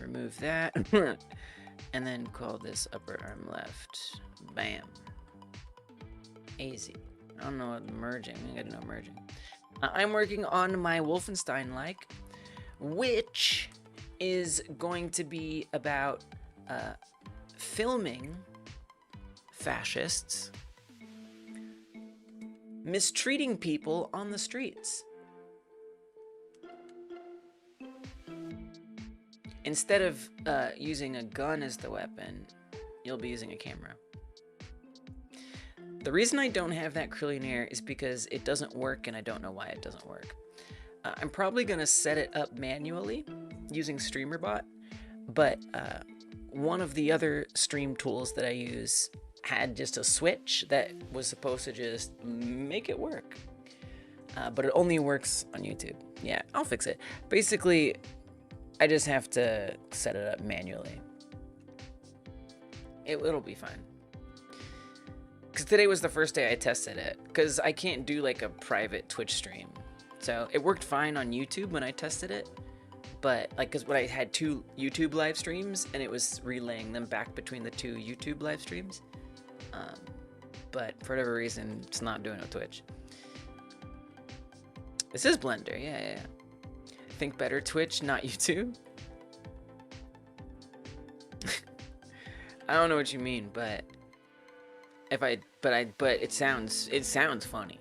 Speaker 1: Remove that. And then call this upper arm left. Bam. Easy. I don't know what merging. I gotta know merging. I'm working on my Wolfenstein-like, which is going to be about filming fascists mistreating people on the streets. Instead of using a gun as the weapon, you'll be using a camera. The reason I don't have that curly hair is because it doesn't work, and I don't know why it doesn't work. I'm probably going to set it up manually using StreamerBot, but one of the other stream tools that I use had just a switch that was supposed to just make it work. But it only works on YouTube. Yeah, I'll fix it. Basically, I just have to set it up manually. It'll be fine. Because today was the first day I tested it. Because I can't do like a private Twitch stream. So it worked fine on YouTube when I tested it. But like, because when I had 2 YouTube live streams and it was relaying them back between the 2 YouTube live streams. But for whatever reason, it's not doing it on Twitch. This is Blender, yeah. Think better Twitch, not YouTube. I don't know what you mean, but it sounds funny.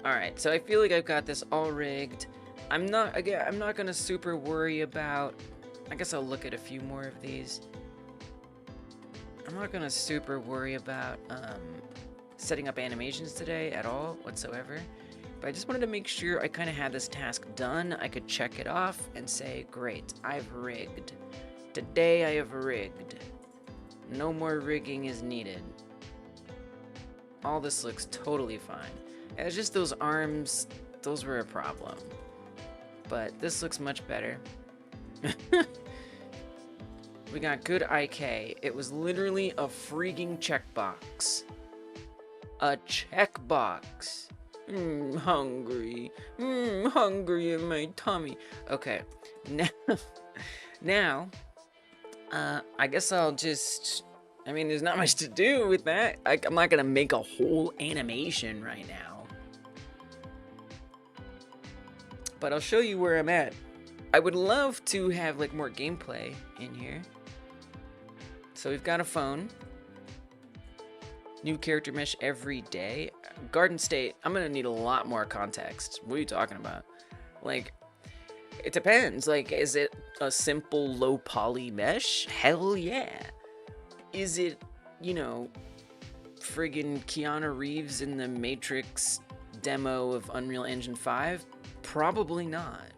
Speaker 1: All right, so I feel like I've got this all rigged. I'm not gonna super worry about. I guess I'll look at a few more of these. I'm not gonna super worry about setting up animations today at all whatsoever. But I just wanted to make sure I kind of had this task done. I could check it off and say, great, I've rigged. Today I have rigged. No more rigging is needed. All this looks totally fine. It's just those arms, those were a problem. But this looks much better. We got good IK. It was literally a freaking checkbox. A checkbox. Hungry. Hungry in my tummy. Okay. Now, I guess I'll just... I mean, there's not much to do with that. I'm not gonna make a whole animation right now. But I'll show you where I'm at. I would love to have, like, more gameplay in here. So we've got a phone. New character mesh every day. Garden State, I'm gonna need a lot more context. What are you talking about? Like, it depends. Like, is it a simple low poly mesh? Hell yeah. Is it, you know, friggin' Keanu Reeves in the Matrix demo of Unreal Engine 5? Probably not.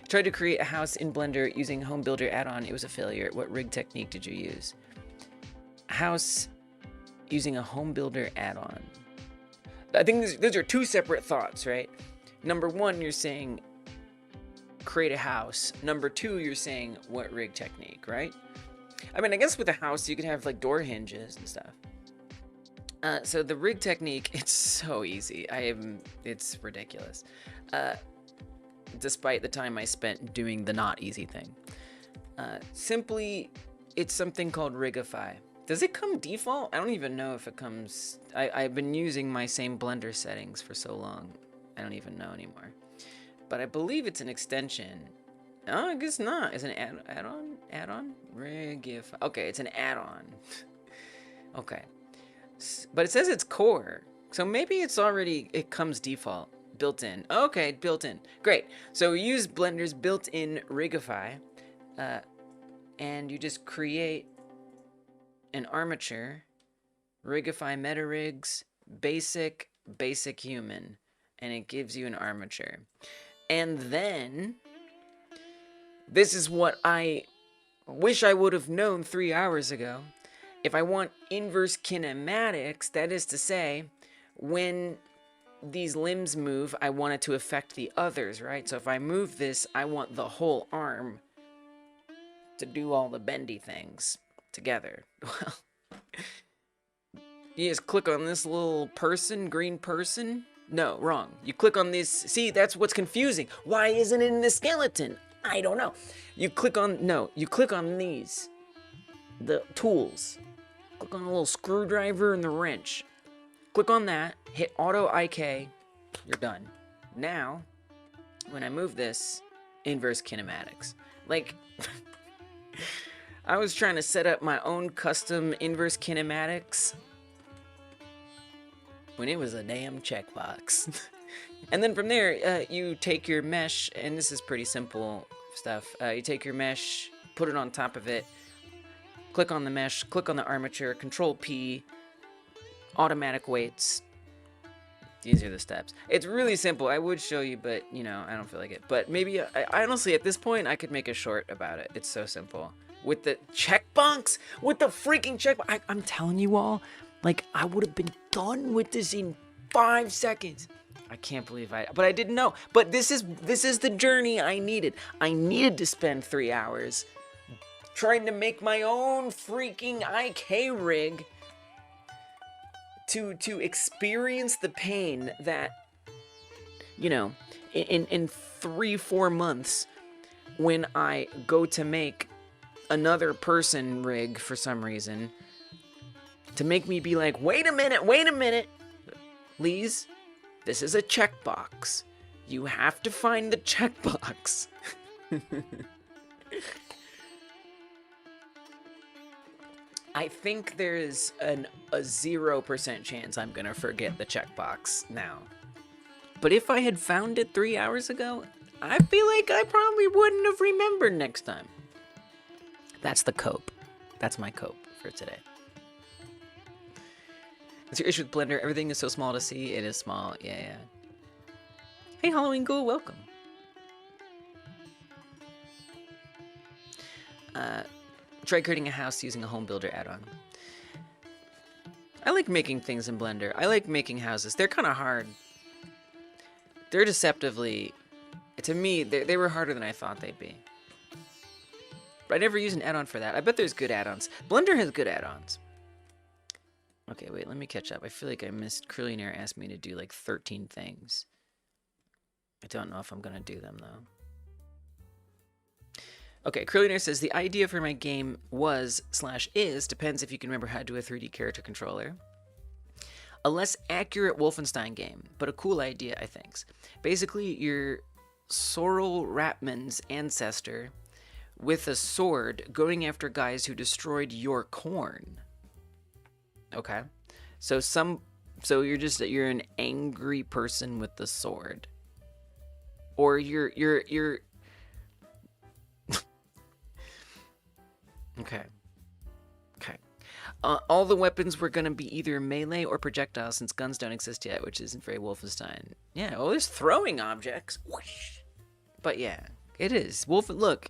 Speaker 1: Tried to create a house in Blender using Home Builder add-on. It was a failure. What rig technique did you use? House using a Home Builder add-on. I think those are 2 separate thoughts, right? Number 1, you're saying create a house. Number 2, you're saying what rig technique, right? I mean, I guess with a house, you could have like door hinges and stuff. So the rig technique, it's so easy. It's ridiculous. Despite the time I spent doing the not easy thing. Simply, it's something called Rigify. Does it come default? I don't even know if it comes... I've been using my same Blender settings for so long. I don't even know anymore. But I believe it's an extension. Oh, I guess not. Is it an add-on? Add-on? Rigify. Okay, it's an add-on. Okay. But it says it's core. So maybe it's already... It comes default. Built-in. Okay, built-in. Great. So we use Blender's built-in Rigify. And you just create an armature, Rigify metarigs, basic human, and it gives you an armature. And then, this is what I wish I would have known 3 hours ago. If I want inverse kinematics, that is to say, when these limbs move, I want it to affect the others, right? So if I move this, I want the whole arm to do all the bendy things. together? Well, you just click on this little person, green person. No, wrong. You click on this. See, that's what's confusing. Why isn't it in the skeleton? I don't know. You click on, no, you click on these, the tools. Click on the little screwdriver and the wrench. Click on that, hit auto IK, you're done. Now, when I move this, inverse kinematics. Like, I was trying to set up my own custom inverse kinematics when it was a damn checkbox. And then from there, you take your mesh, and this is pretty simple stuff. You take your mesh, put it on top of it, click on the mesh, click on the armature, Control P, automatic weights. These are the steps. It's really simple. I would show you, but, you know, I don't feel like it. But maybe, I honestly, at this point, I could make a short about it. It's so simple. With the checkbox, with the freaking checkbox. I'm telling you all, like, I would have been done with this in 5 seconds. I can't believe but I didn't know. But this is the journey I needed. I needed to spend 3 hours trying to make my own freaking IK rig to experience the pain that, you know, in 3-4 months when I go to make another person rig for some reason, to make me be like, wait a minute, Lise, this is a checkbox. You have to find the checkbox. I think there's a 0% chance I'm gonna forget the checkbox now. But if I had found it 3 hours ago, I feel like I probably wouldn't have remembered next time. That's the cope. That's my cope for today. What's your issue with Blender? Everything is so small to see. It is small. Yeah. Hey, Halloween Ghoul, welcome. Try creating a house using a home builder add-on. I like making things in Blender. I like making houses. They're kind of hard. They're deceptively... To me, they were harder than I thought they'd be. But I never used an add-on for that. I bet there's good add-ons. Blender has good add-ons. Okay, wait, let me catch up. I feel like I missed... Crillionaire asked me to do like 13 things. I don't know if I'm going to do them, though. Okay, Crillionaire says, the idea for my game was/is, depends if you can remember how to do a 3D character controller. A less accurate Wolfenstein game, but a cool idea, I think. Basically, you're Sorrel Ratman's ancestor with a sword going after guys who destroyed your corn. Okay? So you're an angry person with the sword. Or you're Okay. All the weapons were going to be either melee or projectiles since guns don't exist yet, which isn't very Wolfenstein. Yeah, well, there's throwing objects. Whoosh. But yeah, it is. Look,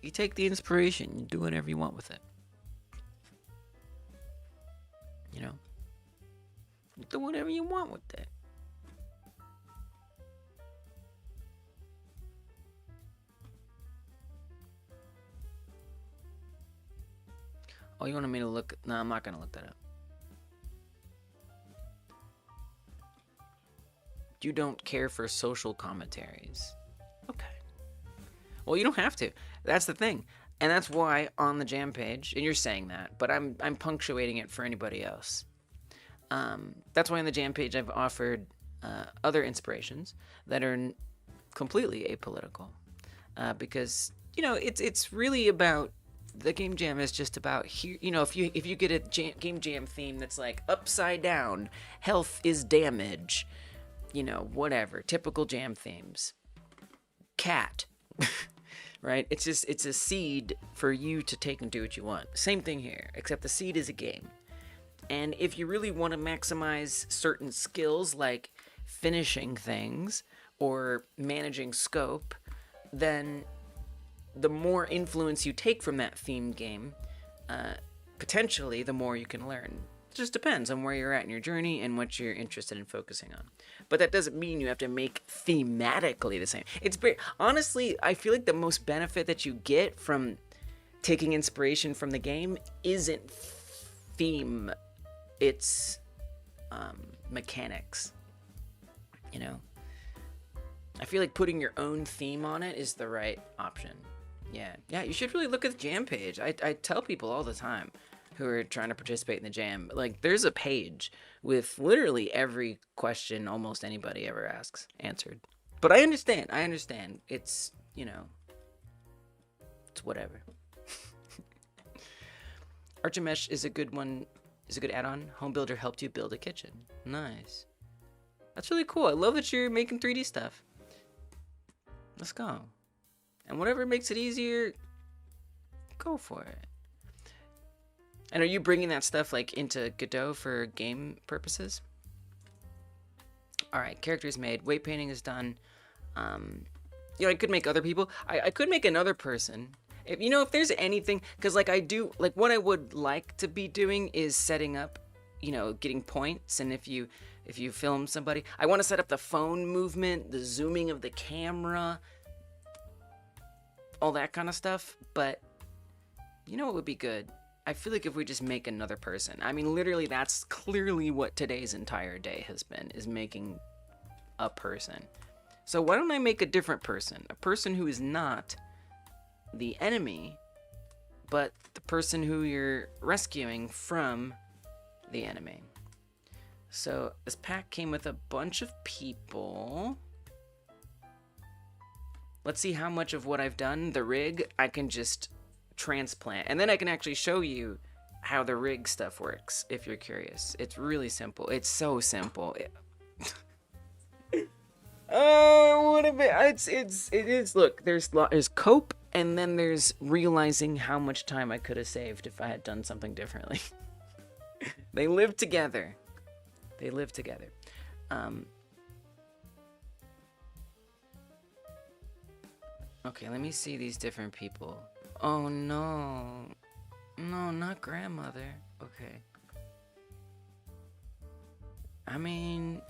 Speaker 1: you take the inspiration, you do whatever you want with it. You know? You do whatever you want with it. Oh, you wanted me to look? No, I'm not going to look that up. You don't care for social commentaries. Okay. Well, you don't have to. That's the thing. And that's why on the jam page, and you're saying that, but I'm punctuating it for anybody else. That's why on the jam page I've offered other inspirations that are completely apolitical. Because, you know, it's really about... The game jam is just about here. You know, if you get a game jam theme that's like upside down, health is damage, you know, whatever, typical jam themes. Cat, right? It's a seed for you to take and do what you want. Same thing here, except the seed is a game. And if you really want to maximize certain skills like finishing things or managing scope, then the more influence you take from that themed game, potentially the more you can learn. It just depends on where you're at in your journey and what you're interested in focusing on. But that doesn't mean you have to make thematically the same. It's honestly, I feel like the most benefit that you get from taking inspiration from the game isn't theme, it's mechanics, you know? I feel like putting your own theme on it is the right option. Yeah, you should really look at the jam page. I tell people all the time who are trying to participate in the jam, like, there's a page with literally every question almost anybody ever asks answered. But I understand. It's, you know, it's whatever. Archimesh is a good one, is a good add-on. Home Builder helped you build a kitchen. Nice. That's really cool. I love that you're making 3D stuff. Let's go. And whatever makes it easier, go for it. And are you bringing that stuff like into Godot for game purposes? All right, characters made. Weight painting is done. You know, I could make other people. I could make another person. If, you know, if there's anything, because like I do, like what I would like to be doing is setting up, you know, getting points. And if you film somebody, I want to set up the phone movement, the zooming of the camera, all that kind of stuff. But you know what would be good? I feel like if we just make another person. I mean, literally, that's clearly what today's entire day has been, is making a person. So why don't I make a different person? A person who is not the enemy, but the person who you're rescuing from the enemy. So this pack came with a bunch of people. Let's see how much of what I've done, the rig, I can just transplant. And then I can actually show you how the rig stuff works, if you're curious. It's really simple. It's so simple. Oh, what a bit. It is. Look, there's cope, and then there's realizing how much time I could have saved if I had done something differently. They live together. They live together. Okay, let me see these different people. Oh no. No, not grandmother. Okay. I mean,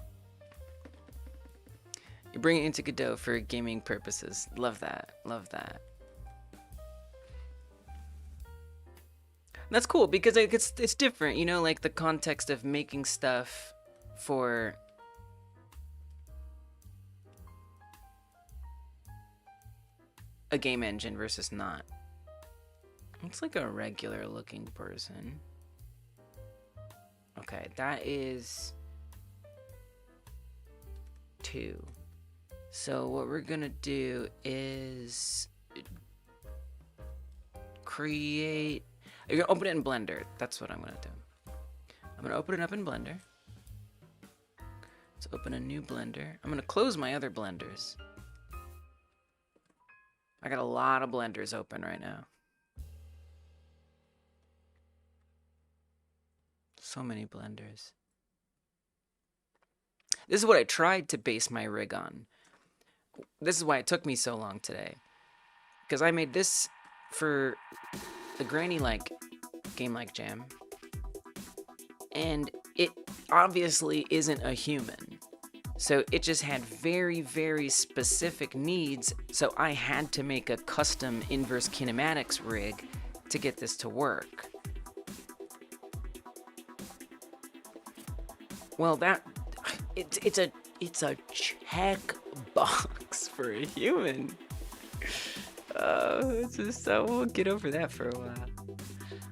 Speaker 1: you bring it into Godot for gaming purposes. Love that. Love that. That's cool because it's different, you know, like the context of making stuff for a game engine versus not. It's like a regular looking person. Okay, that is 2. So what we're gonna do is create. You're gonna open it in Blender. That's what I'm gonna do. I'm gonna open it up in Blender. Let's open a new Blender. I'm gonna close my other Blenders. I got a lot of Blenders open right now. So many Blenders. This is what I tried to base my rig on. This is why it took me so long today. Because I made this for the granny-like game-like jam. And it obviously isn't a human. So it just had very, very specific needs. So I had to make a custom inverse kinematics rig to get this to work. Well, it's a checkbox for a human. It's just, we'll get over that for a while.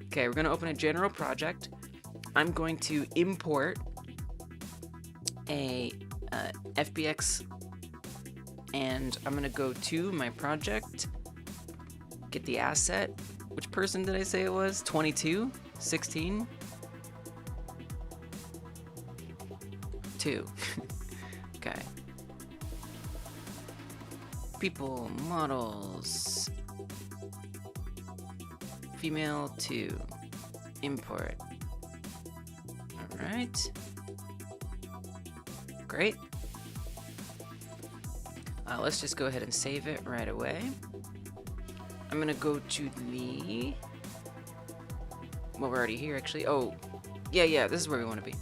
Speaker 1: Okay, we're gonna open a general project. I'm going to import a FBX, and I'm gonna go to my project, get the asset. Which person did I say it was? 22? 16? 2. Okay. People, models. Female 2. Import. Alright. Great. Let's just go ahead and save it right away. I'm gonna go to the... Well, we're already here, actually. Oh, yeah, this is where we want to be.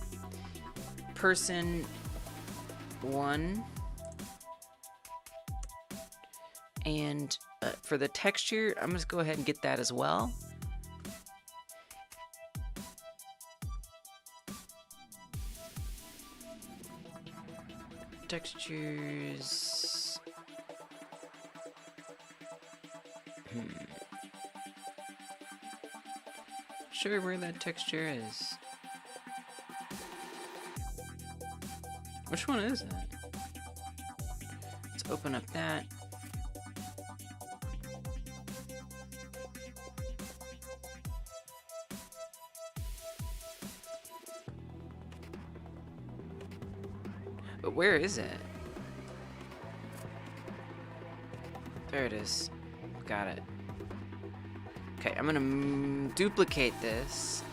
Speaker 1: Person 1. And For the texture, I'm just go ahead and get that as well. Textures. Sure where that texture is. Which one is it? Let's open up that. But where is it? There it is. Got it. Okay, I'm gonna duplicate this.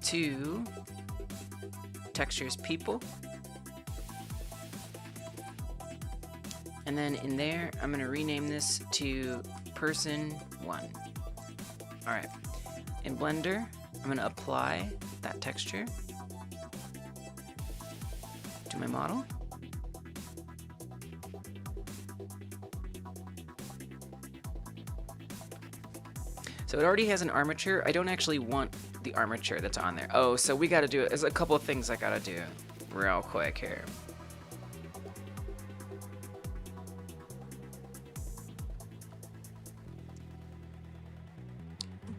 Speaker 1: To textures people. And then in there, I'm gonna rename this to person 1. All right, in Blender, I'm gonna apply that texture to my model. So it already has an armature. I don't actually want the armature that's on there. Oh, so we gotta do it. There's a couple of things I gotta do real quick here.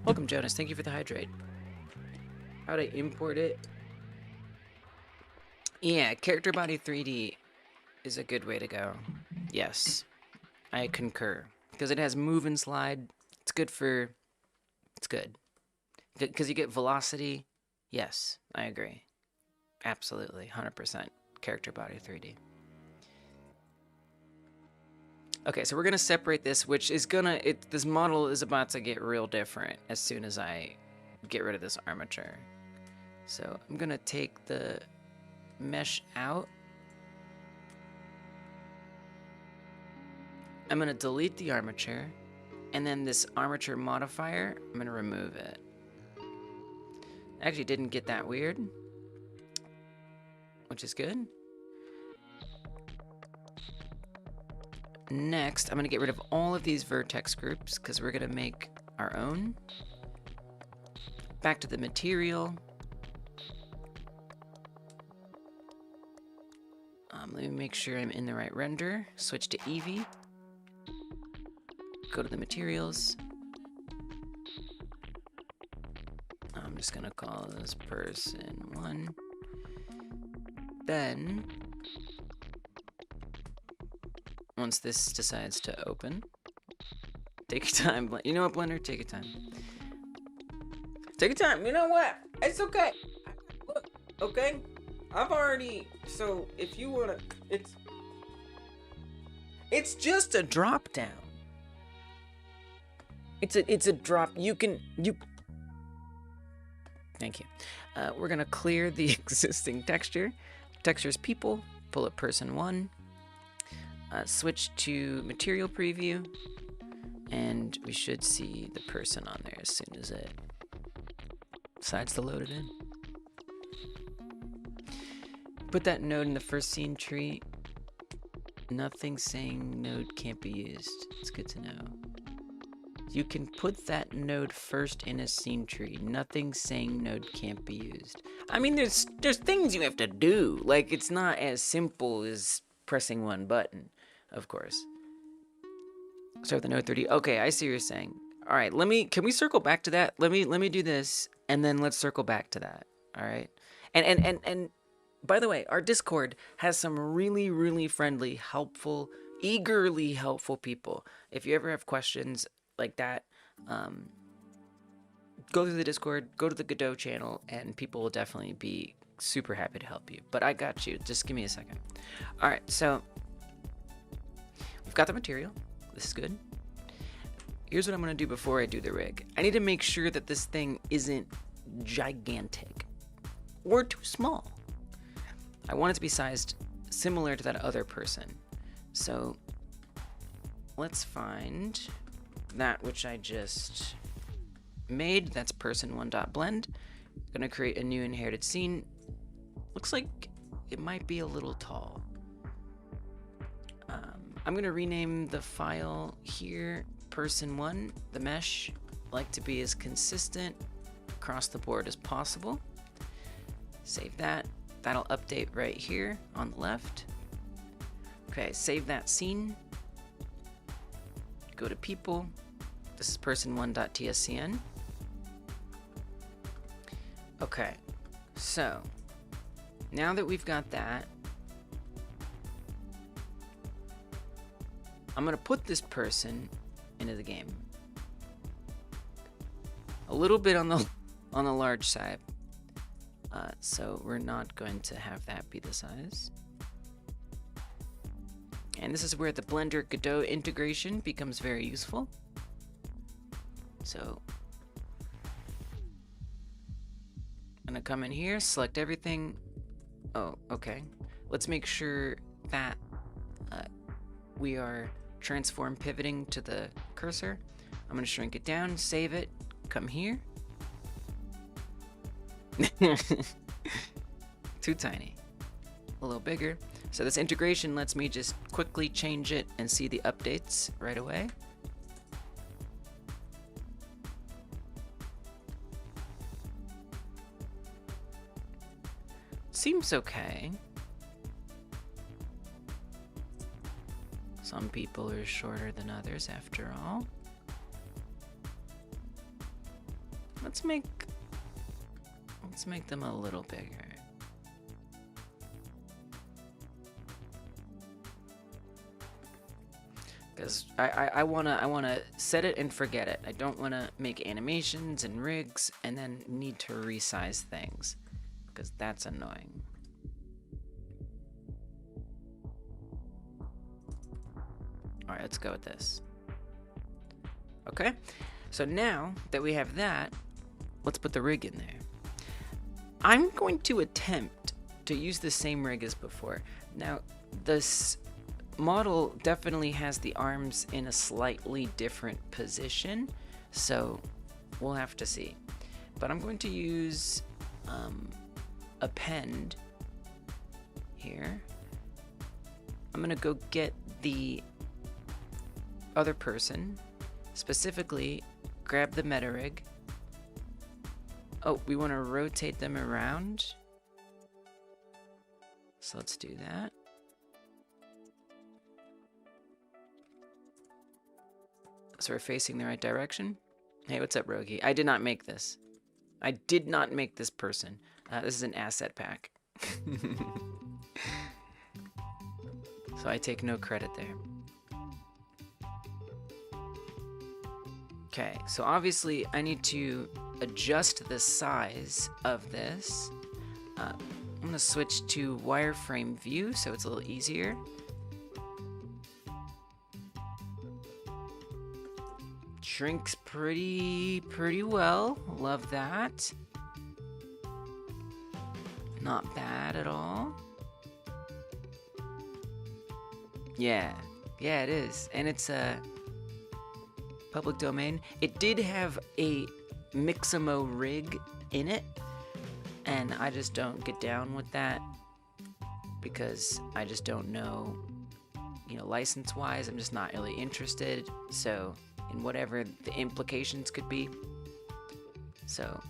Speaker 1: Welcome, Jonas. Thank you for the hydrate. How to import it? Yeah, character body 3D is a good way to go. Yes, I concur. Because it has move and slide. It's good for... It's good. Because you get velocity. Yes, I agree. Absolutely, 100%. Character body 3D. Okay, so we're gonna separate this, which is gonna... this model is about to get real different as soon as I get rid of this armature. So I'm gonna take the mesh out. I'm gonna delete the armature, and then this armature modifier, I'm gonna remove it. Actually didn't get that weird, which is good. Next, I'm gonna get rid of all of these vertex groups because we're gonna make our own. Back to the material. Let me make sure I'm in the right render. Switch to Eevee. Go to the materials. I'm just gonna call this person 1. Then, once this decides to open, take your time. You know what, Blender? Take your time. Take your time. You know what? It's okay. Look, okay? I've already... So, if you wanna... It's just a drop down. It's a drop. You can... Thank you. We're gonna clear the existing texture. Textures people. Pull up person 1. Switch to material preview. And we should see the person on there as soon as it decides to load it in. Put that node in the first scene tree. Nothing saying node can't be used. It's good to know. You can put that node first in a scene tree. Nothing saying node can't be used. I mean, there's things you have to do. Like, it's not as simple as pressing one button, of course. Start with the node 30. Okay, I see what you're saying. All right, can we circle back to that? Let me do this, and then let's circle back to that. All right, and by the way, our Discord has some really, really friendly, helpful, eagerly helpful people. If you ever have questions like that, go through the Discord, go to the Godot channel, and people will definitely be super happy to help you. But I got you. Just give me a second. All right, so we've got the material. This is good. Here's what I'm going to do before I do the rig. I need to make sure that this thing isn't gigantic or too small. I want it to be sized similar to that other person. So let's find that which I just made. That's person1.blend. Going to create a new inherited scene. Looks like it might be a little tall. I'm gonna rename the file here person 1. The mesh, like to be as consistent across the board as possible. Save that. That'll update right here on the left. Okay, save that scene. Go to people. This is person1.tscn. Okay, so now that we've got that, I'm gonna put this person into the game. A little bit on the large side, so we're not going to have that be the size. And this is where the Blender Godot integration becomes very useful. So I'm gonna come in here, select everything. Oh, okay. Let's make sure that we are transform pivoting to the cursor. I'm gonna shrink it down, save it, come here. Too tiny. A little bigger. So this integration lets me just quickly change it and see the updates right away. Seems okay. Some people are shorter than others after all. Let's make them a little bigger. Because I wanna set it and forget it. I don't wanna make animations and rigs and then need to resize things, because that's annoying. All right, let's go with this. Okay, so now that we have that, let's put the rig in there. I'm going to attempt to use the same rig as before. Now, this model definitely has the arms in a slightly different position, so we'll have to see. But I'm going to use append here. I'm gonna go get the other person, specifically grab the metarig. Oh, we want to rotate them around, so let's do that. So we're facing the right direction. Hey, what's up, Rogi? I did not make this. I did not make this person. This is an asset pack. So I take no credit there. Okay, so obviously I need to adjust the size of this. I'm gonna switch to wireframe view so it's a little easier. Shrinks pretty well. Love that. Not bad at all. Yeah, it is. And it's a public domain. It did have a Mixamo rig in it, and I just don't get down with that because I just don't know, license wise, I'm just not really interested. So, in whatever the implications could be. So,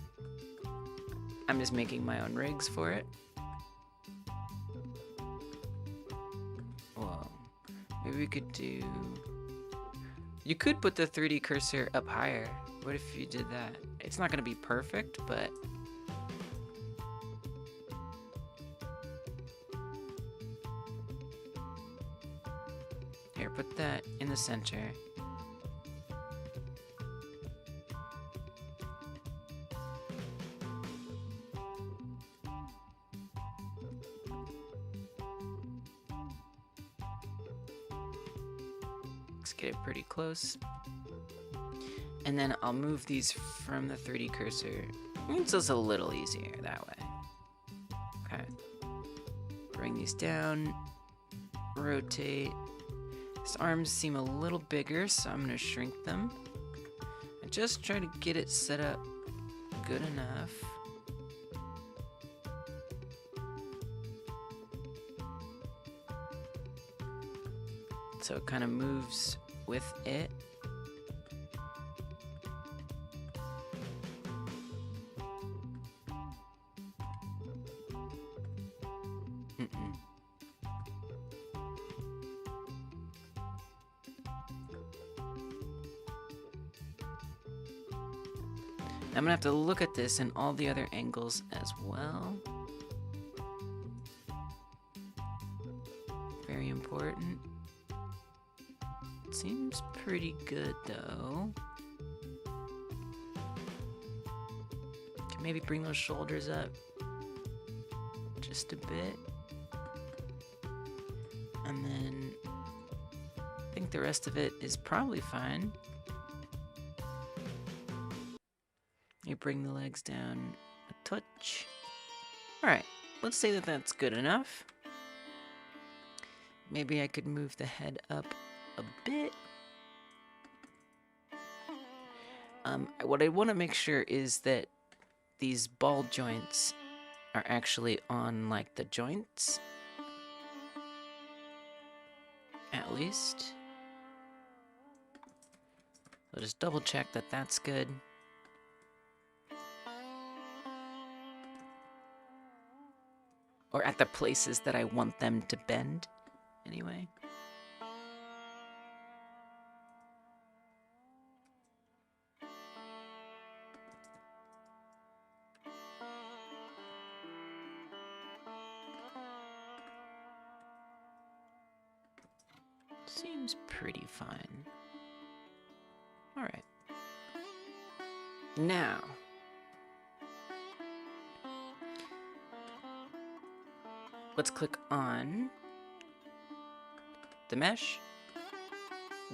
Speaker 1: I'm just making my own rigs for it. Whoa. Maybe we could do... You could put the 3D cursor up higher. What if you did that? It's not gonna be perfect, but... Here, put that in the center. Let's get it pretty close. And then I'll move these from the 3D cursor. It's just a little easier that way. Okay. Bring these down. Rotate. His arms seem a little bigger, so I'm gonna shrink them. And just try to get it set up good enough. so it kind of moves with it. I'm gonna have to look at this in all the other angles as well. Very important. Seems pretty good though. Can maybe bring those shoulders up just a bit. And then I think the rest of it is probably fine. You bring the legs down a touch. Alright, let's say that that's good enough. Maybe I could move the head up a bit. What I want to make sure is that these ball joints are actually on, like, the joints. At least. So just double check that that's good. Or at the places that I want them to bend, anyway. Seems pretty fine. Alright. Now, let's click on the mesh,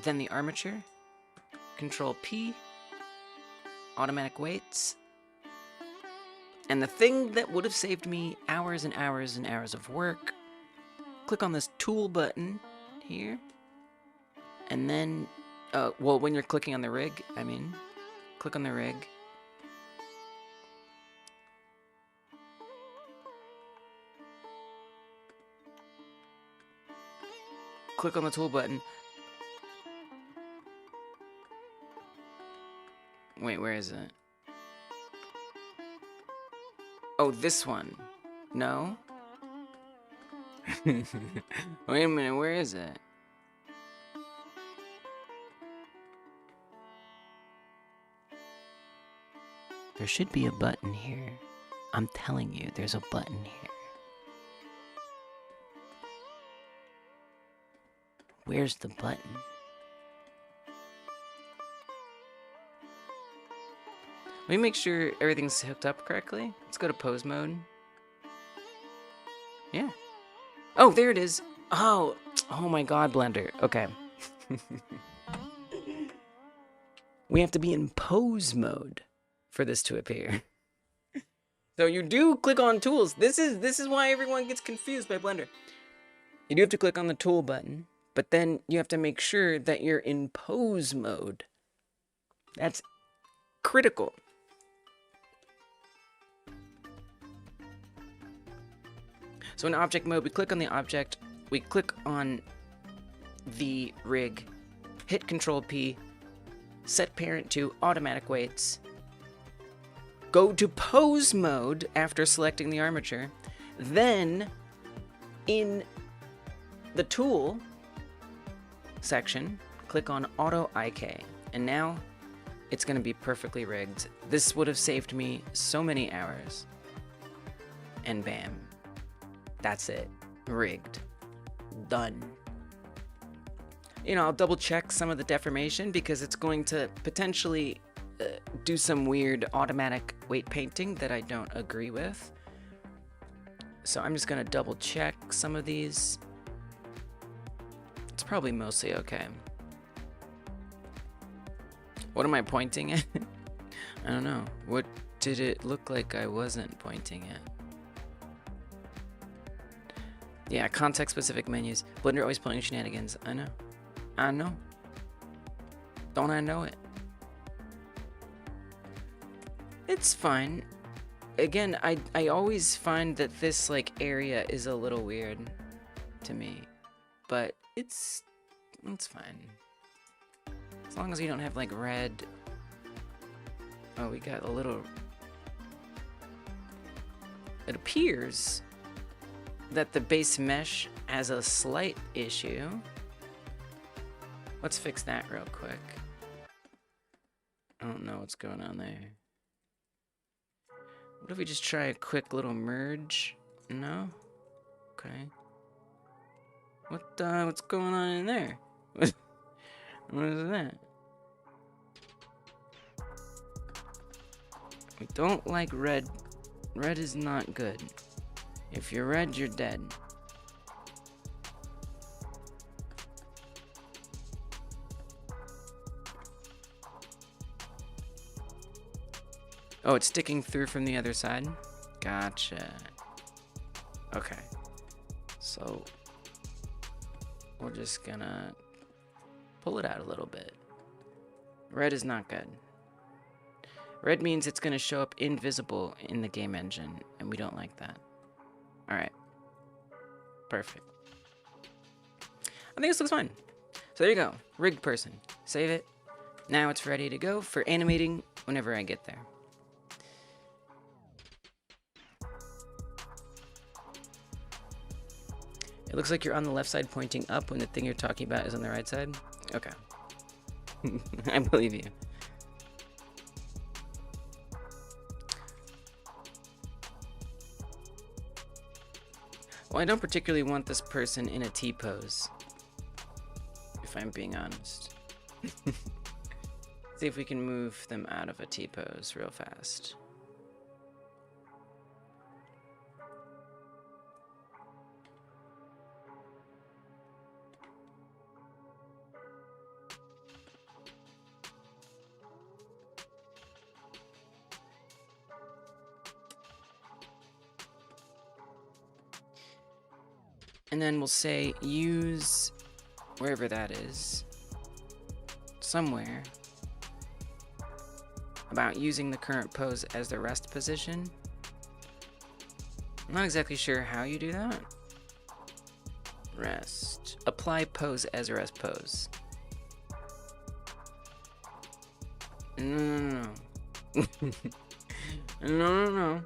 Speaker 1: then the armature, Control P, automatic weights, and the thing that would have saved me hours and hours and hours of work, click on this tool button here, and then, well, when you're clicking on the rig, click on the rig. Click on the tool button. Wait, where is it? Oh, this one. No? Wait a minute, where is it? There should be a button here. I'm telling you, there's a button here. Where's the button? Let me make sure everything's hooked up correctly. Let's go to pose mode. Yeah. Oh, there it is. Oh my God, Blender. Okay. We have to be in pose mode for this to appear. So you do click on tools. This is why everyone gets confused by Blender. You do have to click on the tool button. But then you have to make sure that you're in pose mode. That's critical. So in object mode, we click on the object, we click on the rig, hit Control P, set parent to automatic weights, go to pose mode after selecting the armature, then in the tool section, click on Auto IK, and now it's going to be perfectly rigged. This would have saved me so many hours. And bam. That's it. Rigged. Done. You know, I'll double check some of the deformation because it's going to potentially do some weird automatic weight painting that I don't agree with. So I'm just going to double check some of these. It's probably mostly okay. What am I pointing at? I don't know. What did it look like I wasn't pointing at? Yeah, context-specific menus. Blender always pulling shenanigans. I know. I know. Don't I know it? It's fine. Again, I always find that this, like, area is a little weird to me. But it's That's fine. As long as you don't have like red. Oh, we got a little. It appears that the base mesh has a slight issue. Let's fix that real quick. I don't know what's going on there. What if we just try a quick little merge? No? Okay. What's going on in there? What is that? We don't like red. Red is not good. If you're red, you're dead. Oh, it's sticking through from the other side? Gotcha. Okay. So, we're just gonna pull it out a little bit. Red is not good. Red means it's gonna show up invisible in the game engine, and we don't like that. Alright. Perfect. I think this looks fine. So there you go. Rigged person. Save it. Now it's ready to go for animating whenever I get there. It looks like you're on the left side pointing up when the thing you're talking about is on the right side. Okay. I believe you. Well, I don't particularly want this person in a T-pose, if I'm being honest. See if we can move them out of a T-pose real fast. And then we'll say use wherever that is, somewhere, about using the current pose as the rest position. I'm not exactly sure how you do that. Rest. Apply pose as rest pose. No. No.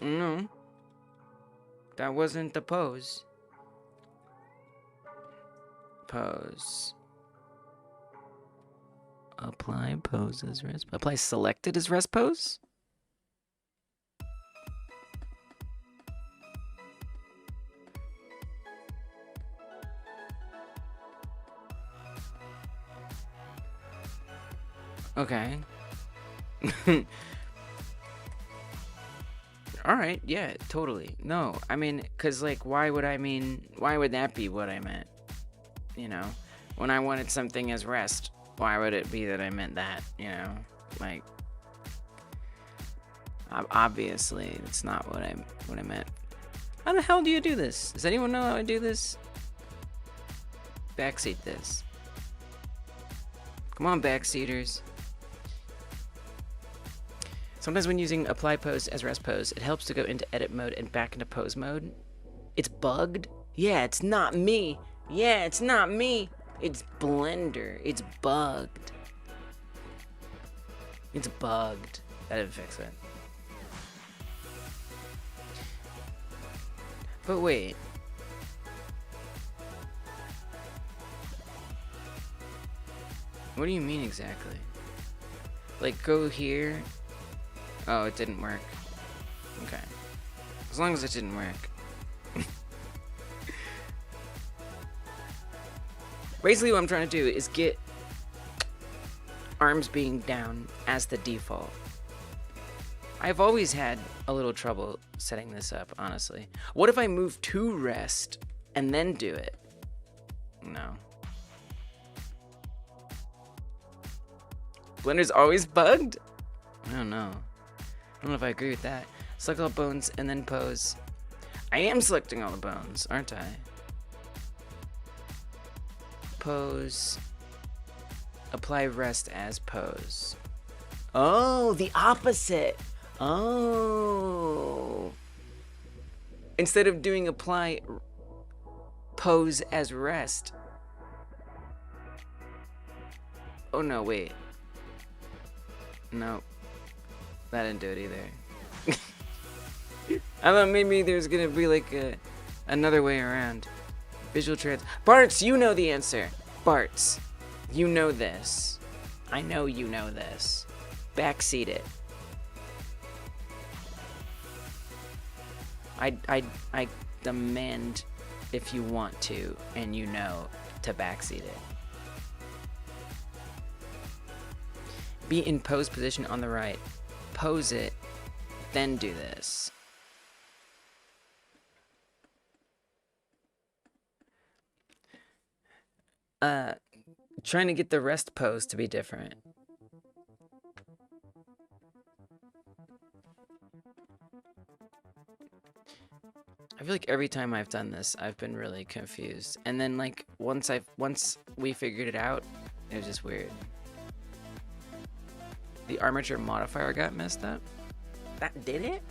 Speaker 1: No. That wasn't the pose. Pose. Apply pose as rest. Apply selected as rest pose? Okay. Alright, yeah, totally. No, I mean, cause like, why would that be what I meant? You know, when I wanted something as rest, why would it be that I meant that? You know, like, obviously, it's not what I meant. How the hell do you do this? Does anyone know how I do this? Backseat this. Come on, backseaters. Sometimes when using apply pose as rest pose, it helps to go into edit mode and back into pose mode. It's bugged? Yeah, it's not me. Yeah, it's not me. It's Blender. It's bugged. It's bugged. That didn't fix it. But wait. What do you mean exactly? Like, go here. Oh, it didn't work. Okay. As long as it didn't work. Basically what I'm trying to do is get arms being down as the default. I've always had a little trouble setting this up, honestly. What if I move to rest and then do it? No. Blender's always bugged? I don't know. I don't know if I agree with that. Select all bones and then pose. I am selecting all the bones, aren't I? Pose. Apply rest as pose. Oh, the opposite. Oh. Instead of doing apply pose as rest, Oh no, wait. No. That didn't do it either. I thought maybe there's gonna be like another way around. Visual trans. Bartz, you know the answer. Bartz, you know this. I know you know this. Backseat it. I demand, if you want to, and you know, to backseat it. Be in pose position on the right. Pose it, then do this. Trying to get the rest pose to be different. I feel like every time I've done this, I've been really confused. And then like once we figured it out, it was just weird. The armature modifier got messed up. That did it?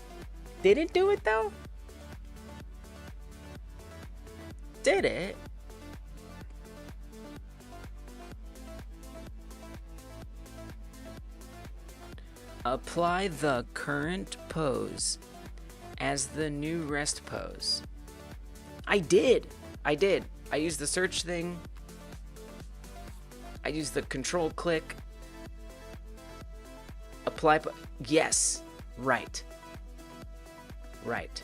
Speaker 1: Did it do it though? Did it? Apply the current pose as the new rest pose. I did. I used the search thing. I used the control click. Apply. Yes. Right. Right.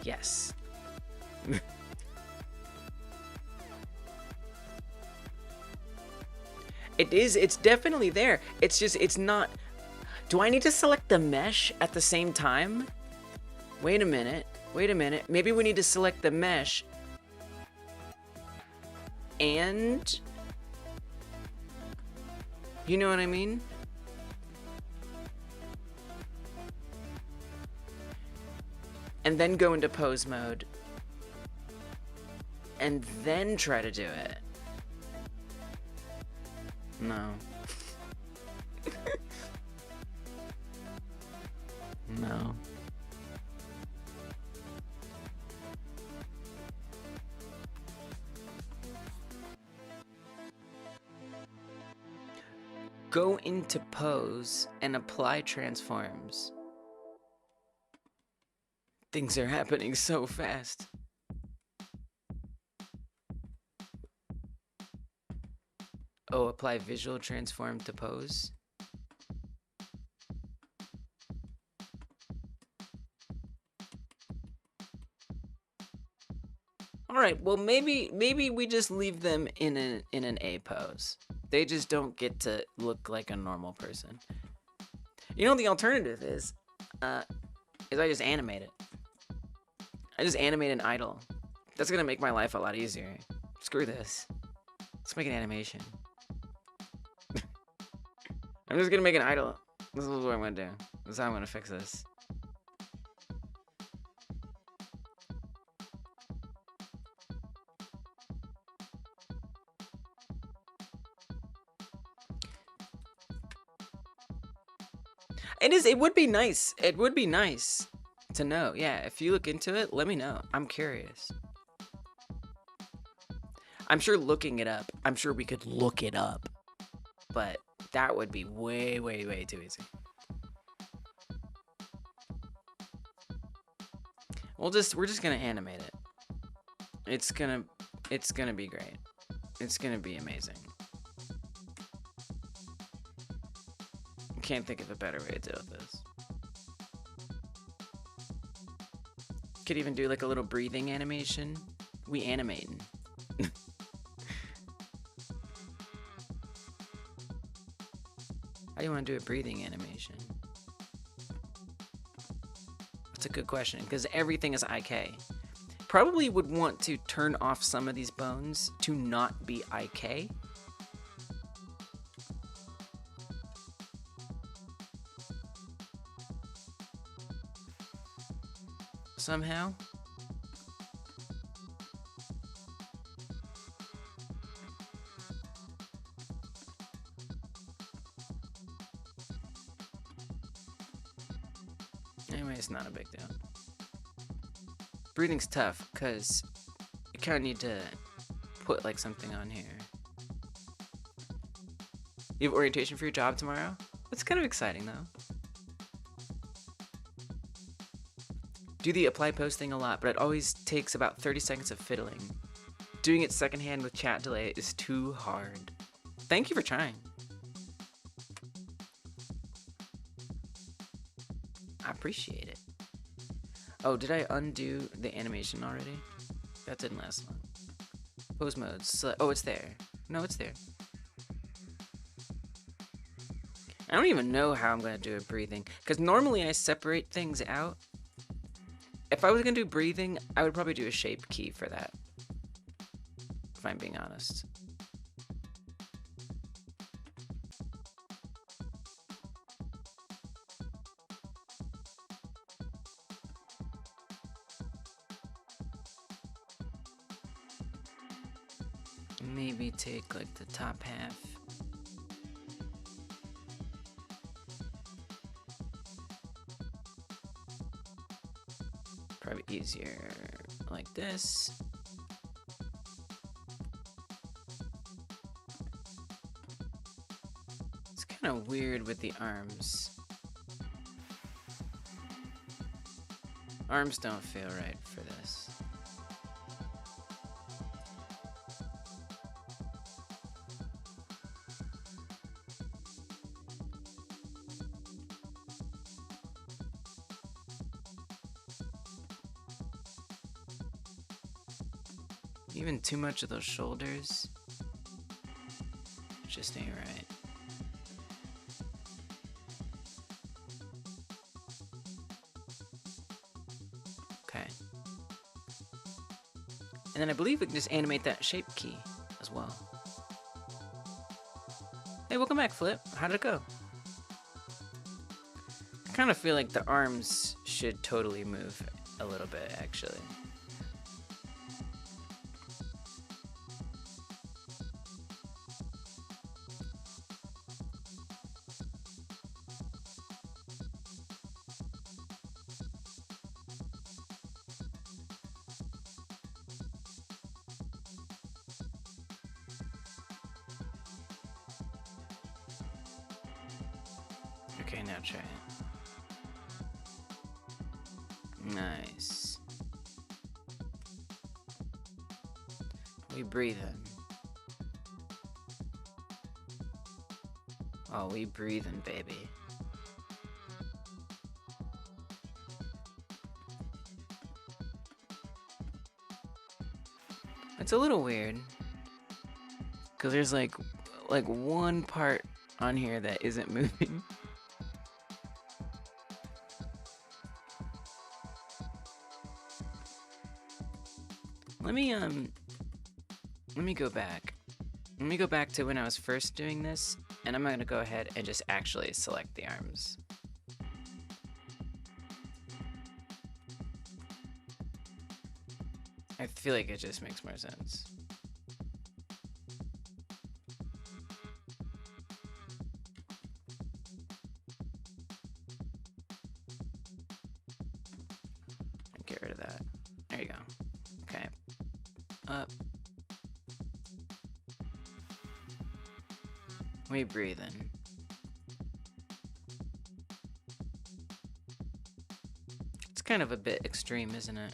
Speaker 1: Yes. It is. It's definitely there. It's just, it's not. Do I need to select the mesh at the same time? Wait a minute. Wait a minute. Maybe we need to select the mesh and... You know what I mean? And then go into pose mode. And then try to do it. No. No. Go into pose and apply transforms. Things are happening so fast. Oh, apply visual transform to pose. All right, well maybe we just leave them in an A pose. They just don't get to look like a normal person. You know, the alternative is I just animate it. I just animate an idle. That's gonna make my life a lot easier. Screw this. Let's make an animation. I'm just gonna make an idle. This is what I'm gonna do. This is how I'm gonna fix this. It would be nice. It would be nice to know. Yeah, if you look into it, let me know. I'm curious. I'm sure looking it up, I'm sure we could look it up, but that would be way, way, way too easy. We're just gonna animate it. It's gonna be great. It's gonna be amazing. Can't think of a better way to deal with this. Could even do like a little breathing animation. We animating. How do you want to do a breathing animation? That's a good question, because everything is IK. Probably would want to turn off some of these bones to not be IK. Somehow. Anyway, it's not a big deal. Breathing's tough because you kind of need to put like something on here. You have orientation for your job tomorrow? That's kind of exciting though. Do the apply post thing a lot, but it always takes about 30 seconds of fiddling. Doing it secondhand with chat delay is too hard. Thank you for trying. I appreciate it. Oh, did I undo the animation already? That didn't last long. Pose modes. Oh, it's there. No, it's there. I don't even know how I'm going to do a breathing, because normally I separate things out. If I was going to do breathing, I would probably do a shape key for that, if I'm being honest. Maybe take like the top half. Probably easier like this. It's kind of weird with the arms. Arms don't feel right for this. Even too much of those shoulders just ain't right. Okay. And then I believe we can just animate that shape key as well. Hey, welcome back, Flip. How did it go? I kind of feel like the arms should totally move a little bit, actually. Okay, now try it. Nice. We breathing. Oh, we breathing, baby. It's a little weird, because there's like one part on here that isn't moving. Let me go back. Let me go back to when I was first doing this, and I'm gonna go ahead and just actually select the arms. I feel like it just makes more sense. Get rid of that. There you go. Okay. Up. We breathing. It's kind of a bit extreme, isn't it?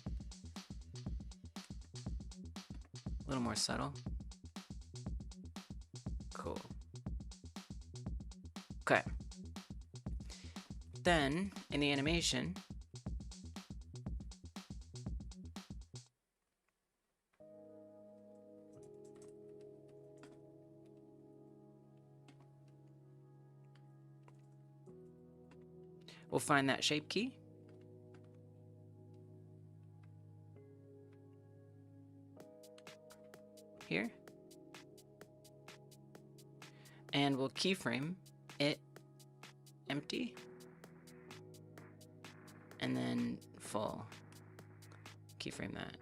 Speaker 1: A little more subtle. Cool. Okay. Then, in the animation, we'll find that shape key. Here. And we'll keyframe it empty. And then full. Keyframe that.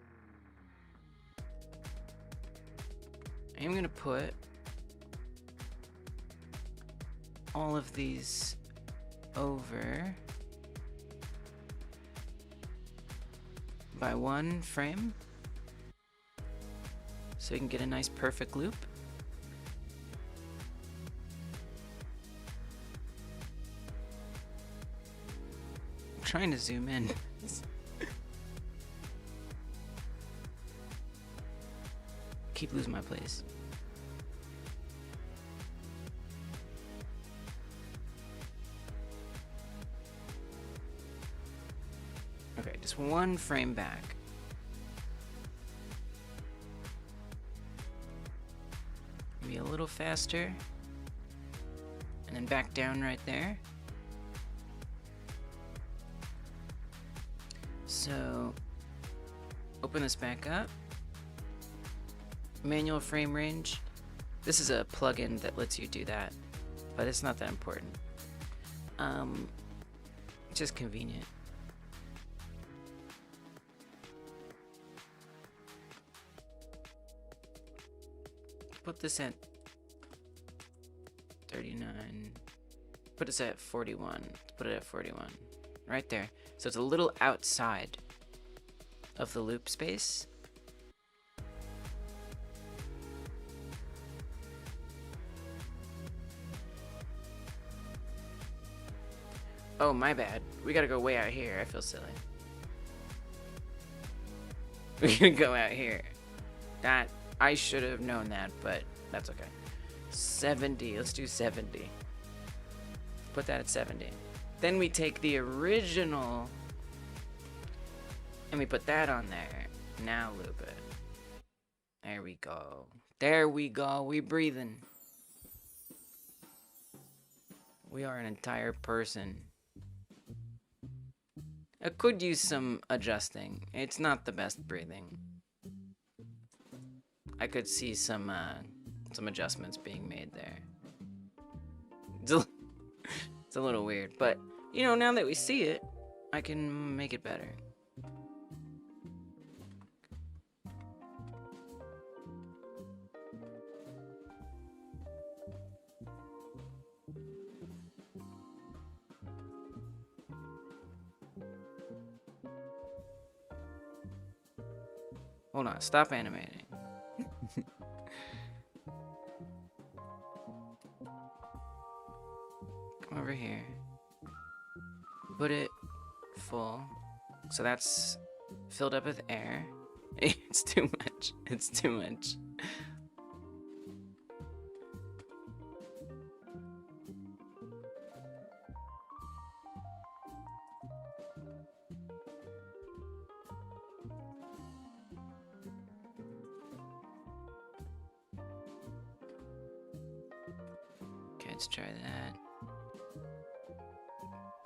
Speaker 1: I'm gonna put all of these over by one frame. so we can get a nice perfect loop. I'm trying to zoom in. Keep losing my place. Okay, just one frame back. Maybe a little faster. And then back down right there. So, open this back up. Manual frame range. This is a plugin that lets you do that, but it's not that important. It's just convenient. Put this at 39. Put this at 41. Let's put it at 41. Right there. So it's a little outside of the loop space. Oh, my bad. We gotta go way out here. I feel silly. We're gonna go out here. That, I should have known that, but that's okay. 70. Let's do 70. Put that at 70. Then we take the original and we put that on there. Now loop it. There we go. There we go. We breathing. We are an entire person. I could use some adjusting. It's not the best breathing. I could see some adjustments being made there. It's a little weird, but you know, now that we see it, I can make it better. Hold on, stop animating. Come over here. Put it full. So that's filled up with air. It's too much. It's too much. Okay, let's try that.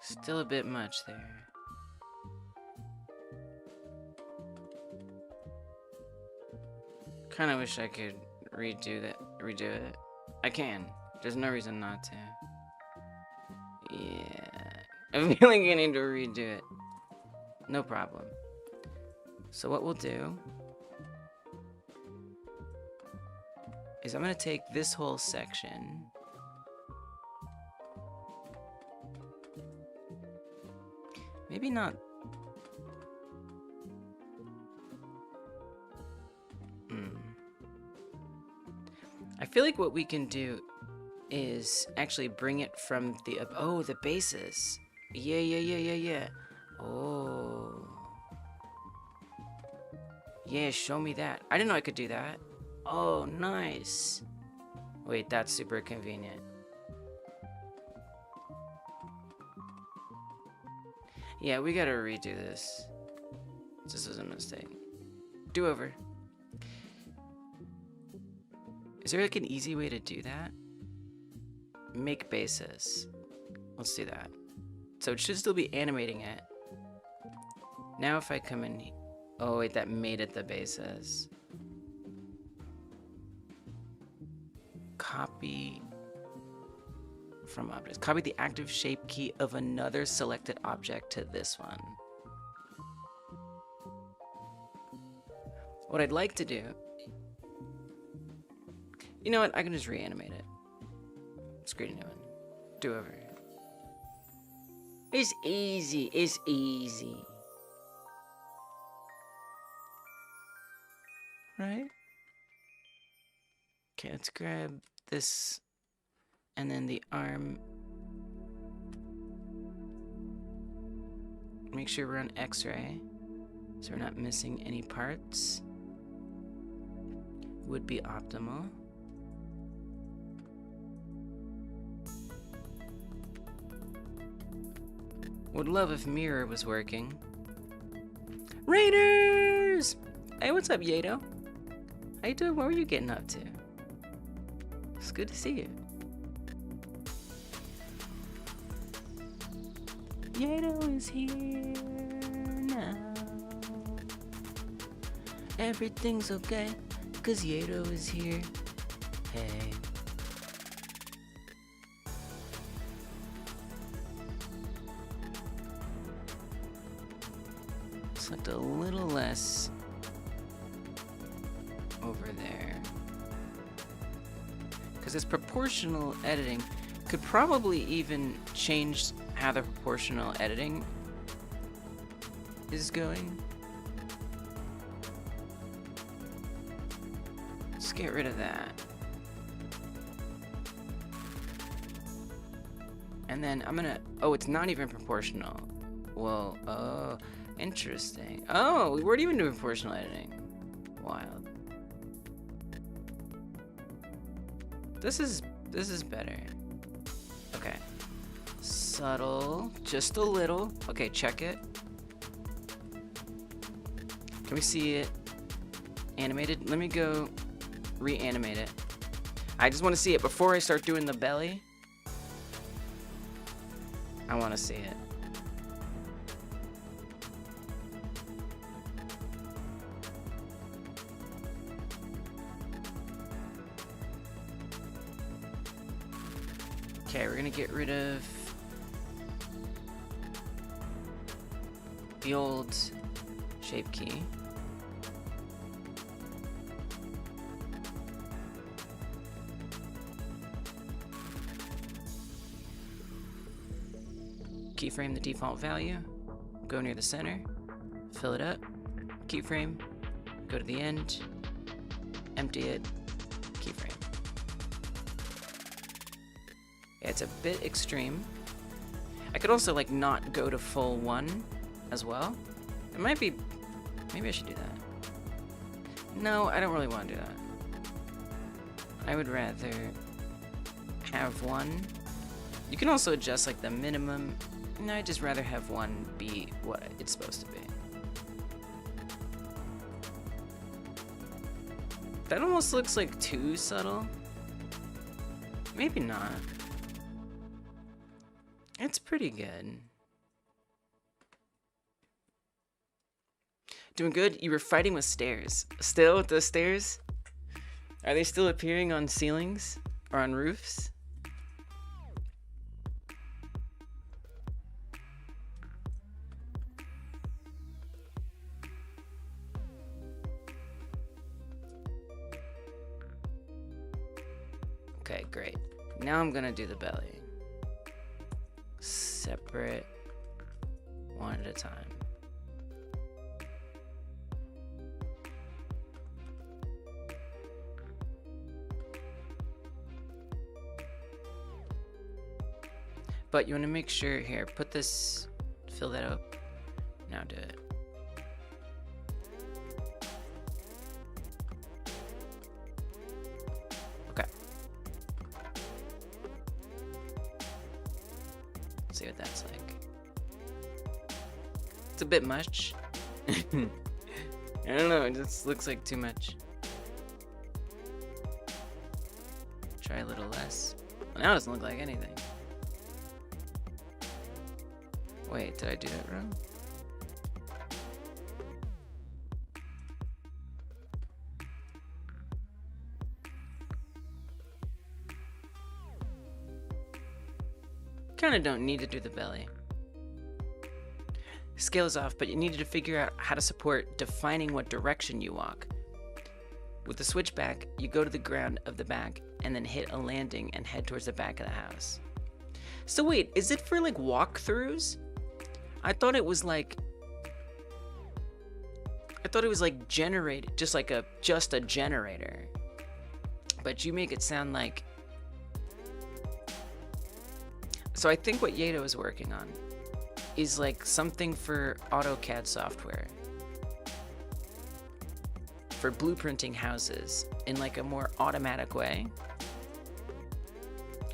Speaker 1: Still a bit much there. Kinda wish I could redo it. I can. There's no reason not to. Yeah. I feel like I need to redo it. No problem. So what we'll do is I'm gonna take this whole section. Maybe not. I feel like what we can do is actually bring it from the the bases. Yeah. Oh. Yeah, show me that. I didn't know I could do that. Oh, nice. Wait, that's super convenient. Yeah, we gotta redo this. This was a mistake. Do over. Is there like an easy way to do that? Make bases. Let's do that. So it should still be animating it. Now if I come in, oh wait, that made it the bases. Copy from objects. Copy the active shape key of another selected object to this one. What I'd like to do, you know what, I can just reanimate it. Let's create a new one. Do over. It's easy, it's easy. Right? Okay, let's grab this and then the arm. Make sure we're on X-ray so we're not missing any parts. Would be optimal. Would love if mirror was working. Raiders! Hey, what's up, Yato? How you doing? What were you getting up to? It's good to see you. Yato is here now. Everything's okay, 'cause Yato is here. Hey. Select a little less over there. Because this proportional editing could probably even change how the proportional editing is going. Let's get rid of that. And then I'm gonna, oh, it's not even proportional. Well, oh, interesting. Oh, we weren't even doing proportional editing. Wild. This is better. Okay. Subtle, just a little. Okay, check it. Can we see it animated? Let me go reanimate it. I just want to see it before I start doing the belly. I want to see it. Okay, we're gonna get rid of the old shape key. Keyframe the default value, go near the center, fill it up, keyframe, go to the end, empty it, keyframe. Yeah, it's a bit extreme. I could also like not go to full 1 as well. It might be, maybe I should do that. No, I don't really want to do that. I would rather have 1. You can also adjust like the minimum. No, I'd just rather have 1 be what it's supposed to be. That almost looks like too subtle. Maybe not. It's pretty good. Doing good? You were fighting with stairs. Still with those stairs? Are they still appearing on ceilings or on roofs? Okay, great. Now I'm gonna do the belly. Separate, one at a time. But you want to make sure here, put this, fill that up. Now do it. Okay. Let's see what that's like. It's a bit much. I don't know, it just looks like too much. Try a little less. Well, now it doesn't look like anything. Wait, did I do that wrong? Kinda don't need to do the belly. Scale is off, but you needed to figure out how to support defining what direction you walk. With the switchback, you go to the ground of the back and then hit a landing and head towards the back of the house. So wait, is it for like walkthroughs? I thought it was like generated, just a generator. But you make it sound like... So I think what Yato is working on is like something for AutoCAD software. For blueprinting houses in like a more automatic way.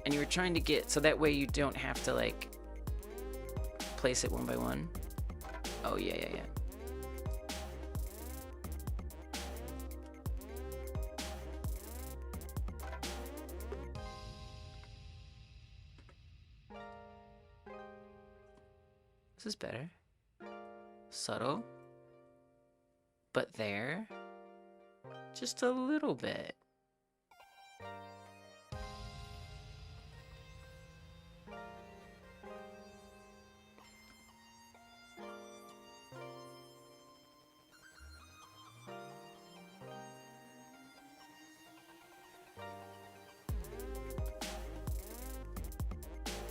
Speaker 1: And you were trying to get, so that way you don't have to like place it one by one. Oh yeah. This is better. Subtle. But there. Just a little bit.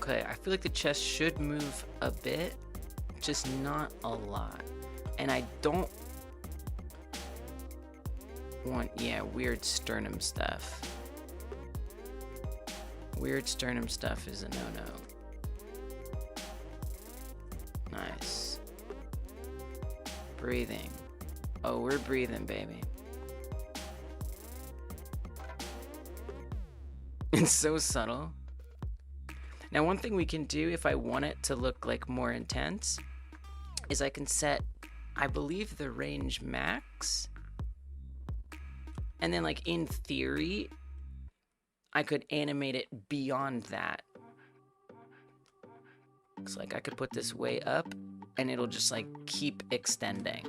Speaker 1: Okay, I feel like the chest should move a bit, just not a lot. And I don't want, yeah, weird sternum stuff. Weird sternum stuff is a no-no. Nice. Breathing. Oh, we're breathing, baby. It's so subtle. Now, one thing we can do if I want it to look like more intense is I can set, I believe, the range max. And then, like, in theory, I could animate it beyond that. Looks like I could put this way up and it'll just like keep extending.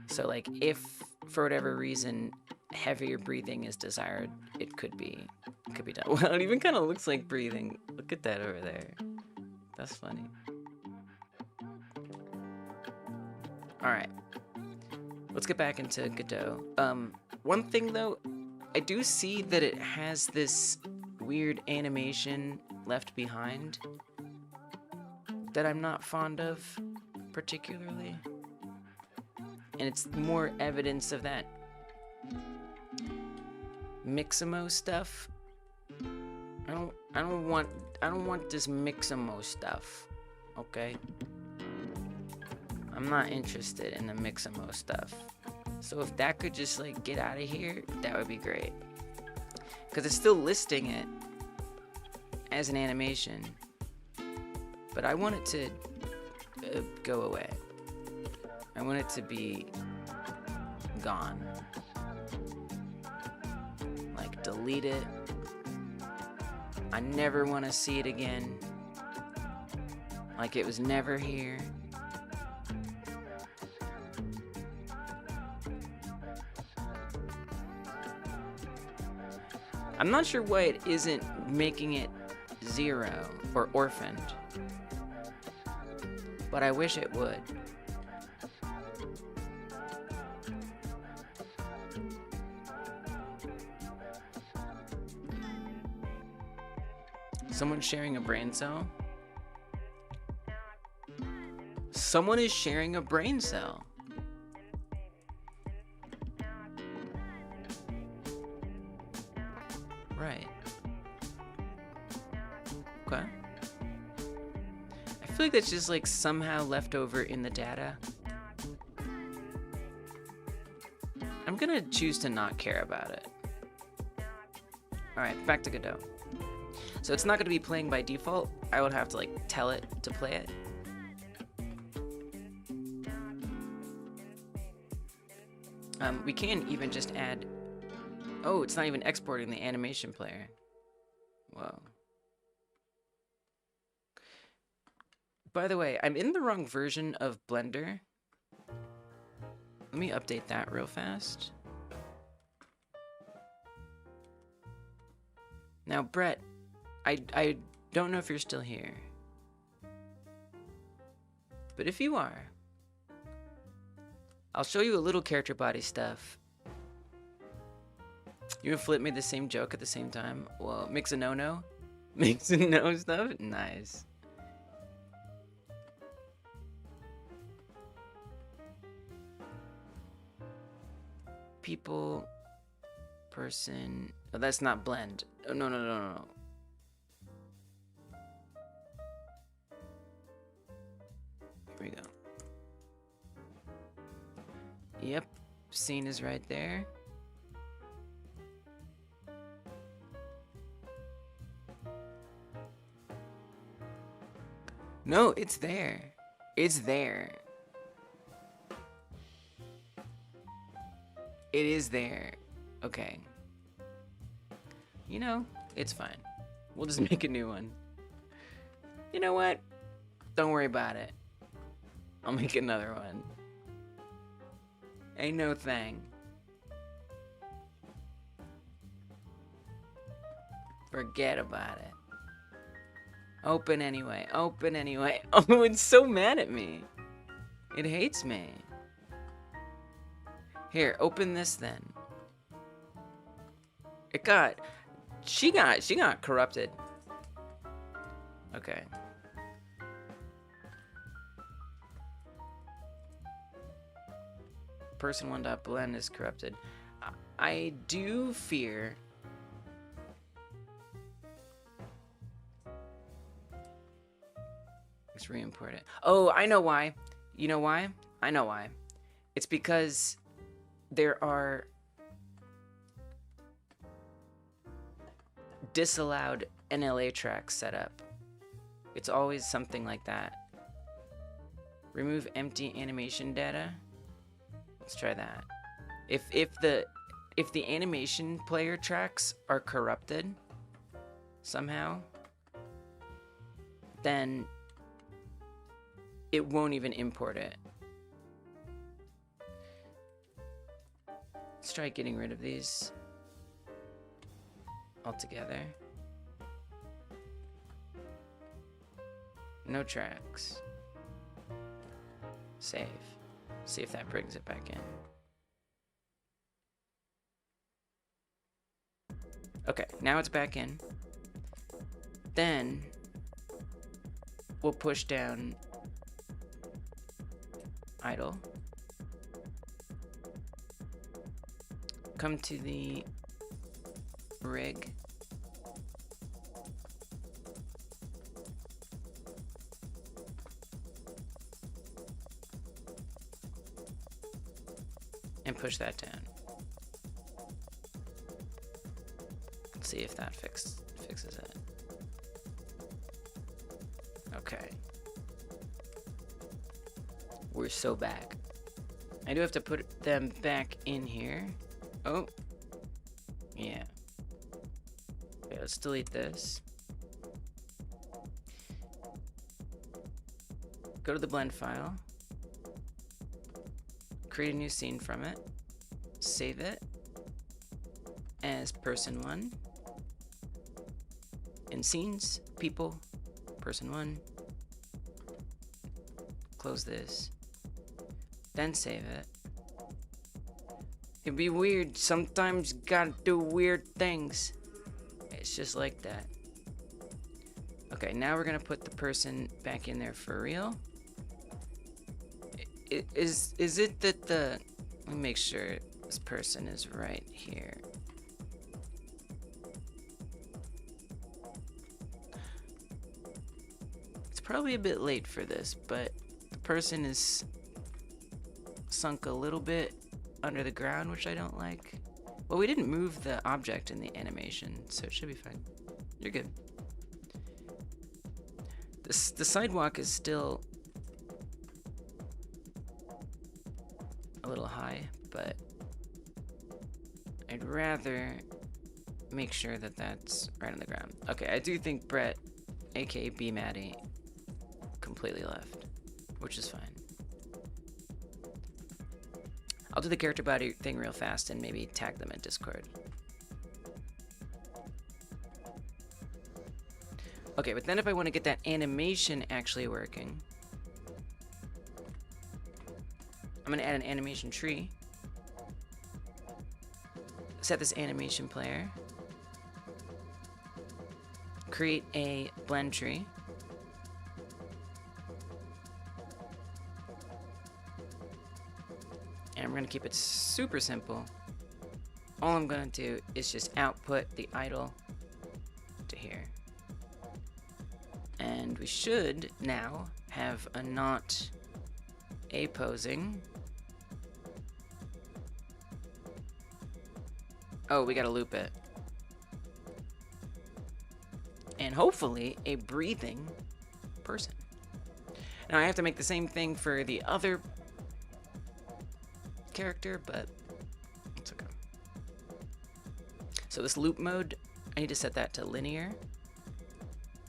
Speaker 1: So like if for whatever reason heavier breathing is desired, it could be done. Well, it even kind of looks like breathing. Look at that over there. That's funny. All right, let's get back into Godot. One thing though, I do see that it has this weird animation left behind that I'm not fond of particularly. And it's more evidence of that Mixamo stuff. I don't want this Mixamo stuff. Okay? I'm not interested in the Mixamo stuff. So if that could just like get out of here, that would be great. Because it's still listing it as an animation. But I want it to go away. I want it to be gone. Like, delete it. I never want to see it again. Like it was never here. I'm not sure why it isn't making it 0 or orphaned. But I wish it would. Someone sharing a brain cell? Someone is sharing a brain cell. Right. Okay. I feel like that's just like somehow left over in the data. I'm gonna choose to not care about it. Alright, back to Godot. So it's not gonna be playing by default. I would have to like tell it to play it. We can even just add... Oh, it's not even exporting the animation player. Whoa. By the way, I'm in the wrong version of Blender. Let me update that real fast. Now, Brett, I don't know if you're still here. But if you are, I'll show you a little character body stuff. You and Flip made the same joke at the same time. Well, mix a no-no? Mix a no stuff? Nice. People person. Oh, that's not blend. Oh, no, no, no, no, no. Here we go. Yep, scene is right there. No, it's there. It's there. It is there. Okay. You know, it's fine. We'll just make a new one. You know what? Don't worry about it. I'll make another one. Ain't no thing. Forget about it. Open anyway. Open anyway. Oh, it's so mad at me. It hates me. Here, open this then. It got... She got corrupted. Okay. Person1.blend is corrupted. I do fear... Let's re-import it. Oh, I know why. You know why? I know why. It's because there are disallowed NLA tracks set up. It's always something like that. Remove empty animation data. Let's try that. If the animation player tracks are corrupted somehow, then it won't even import it. Let's try getting rid of these altogether. No tracks. Save. See if that brings it back in. Okay, now it's back in. Then we'll push down idle. Come to the rig. And push that down. Let's see if that fixes it. Okay. We're so back. I do have to put them back in here. Oh. Yeah. Okay, let's delete this. Go to the blend file. Create a new scene from it. Save it as person1. In scenes, people, person1. Close this. Then save it. It'd be weird. Sometimes you gotta do weird things. It's just like that. Okay, now we're gonna put the person back in there for real. Is it that the... Let me make sure this person is right here. It's probably a bit late for this, but the person is sunk a little bit under the ground, which I don't like. Well, we didn't move the object in the animation, so it should be fine. You're good. The sidewalk is still a little high, but I'd rather make sure that that's right on the ground. Okay, I do think Brett, aka B Maddie, completely left, which is fine. I'll do the character body thing real fast and maybe tag them in Discord. Okay, but then if I want to get that animation actually working, I'm going to add an animation tree. Set this animation player. Create a blend tree. And we're going to keep it super simple. all I'm gonna do is just output the idle to here. And we should now have a not a posing. Oh, we gotta loop it. And hopefully a breathing person. Now I have to make the same thing for the other character, but it's okay. So this loop mode, I need to set that to linear,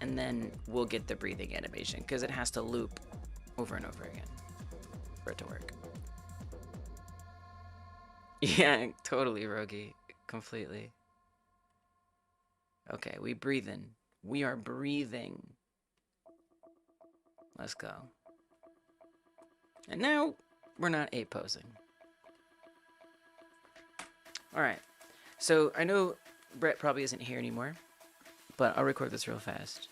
Speaker 1: and then we'll get the breathing animation because it has to loop over and over again for it to work. Yeah, totally, Rogi. Completely. Okay, we breathing. We are breathing. Let's go. And now we're not A posing. Alright. So I know Brett probably isn't here anymore, but I'll record this real fast.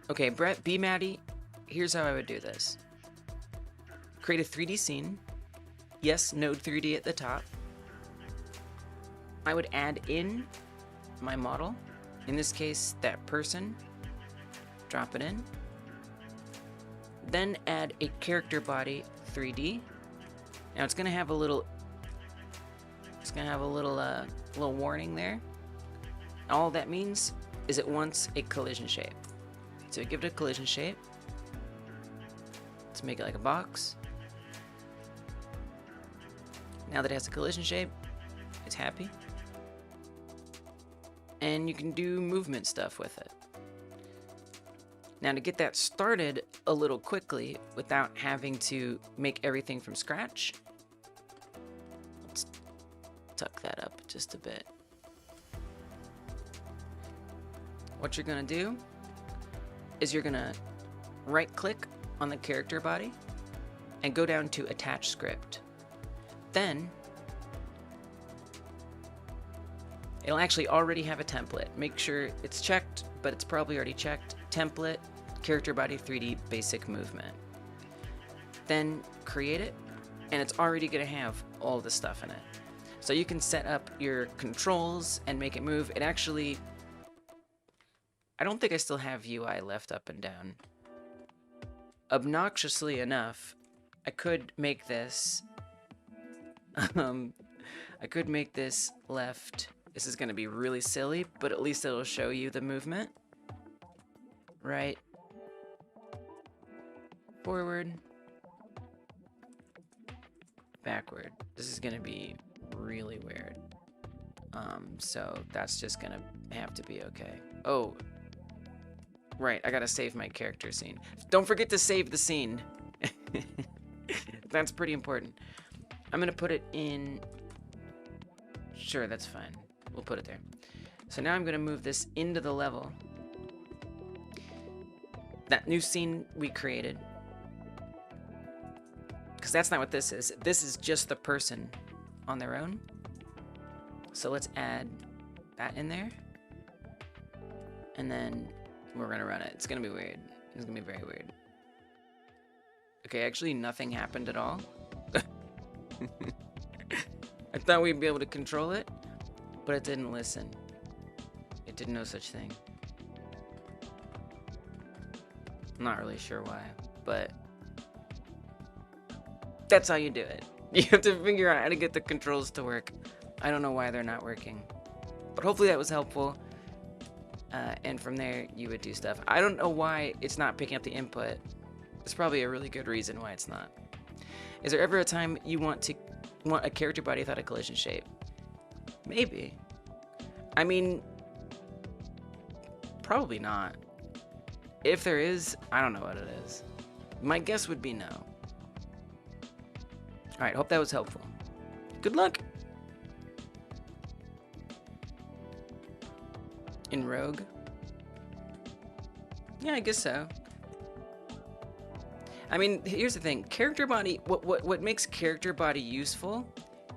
Speaker 1: Okay, Brett, B Maddie, here's how I would do this. Create a 3D scene. Yes, node 3D at the top. I would add in my model. In this case, that person. Drop it in. Then add a character body 3D. Now it's gonna have a little little warning there. All that means is it wants a collision shape. So give it a collision shape. Let's make it like a box. Now that it has a collision shape, it's happy. And you can do movement stuff with it. Now to get that started a little quickly without having to make everything from scratch, let's tuck that up just a bit. What you're gonna do is you're gonna right click on the character body and go down to attach script. Then it'll actually already have a template. Make sure it's checked, but it's probably already checked. Template, character body 3D basic movement. Then create it, and it's already gonna have all the stuff in it. So you can set up your controls and make it move. It actually, I don't think I still have UI left up and down. Obnoxiously enough, I could make this, I could make this left. This is gonna be really silly, but at least it'll show you the movement. Right. Forward. Backward. This is gonna be really weird. So that's just gonna have to be okay. Oh. Right, I gotta save my character scene. Don't forget to save the scene. That's pretty important. I'm gonna put it in... Sure, that's fine. We'll put it there. So now I'm gonna move this into the level. That new scene we created. Because that's not what this is. This is just the person on their own. So let's add that in there. And then we're gonna run it. It's gonna be weird. It's gonna be very weird. Okay, actually nothing happened at all. I thought we'd be able to control it, but it didn't listen. It did no such thing. I'm not really sure why, but that's how you do it. You have to figure out how to get the controls to work. I don't know why they're not working, but hopefully that was helpful. And from there, you would do stuff. I don't know why it's not picking up the input. There's probably a really good reason why it's not. Is there ever a time you want a character body without a collision shape? Maybe. I mean, probably not. If there is, I don't know what it is. My guess would be no. Alright, hope that was helpful. Good luck! In Rogue? Yeah, I guess so. I mean, here's the thing. Character body, what makes character body useful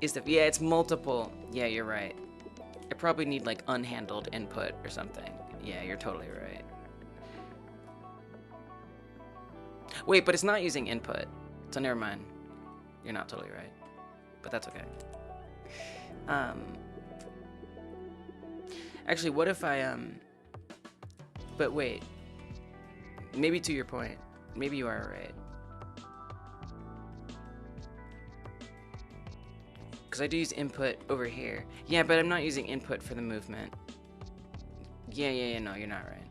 Speaker 1: is that, yeah, it's multiple. Yeah, you're right. I probably need like unhandled input or something. Yeah, you're totally right. Wait, but it's not using input, so never mind. You're not totally right, but that's okay. Actually, what if I but wait, maybe to your point, maybe you are right. Because I do use input over here. Yeah, but I'm not using input for the movement. Yeah, no, you're not right.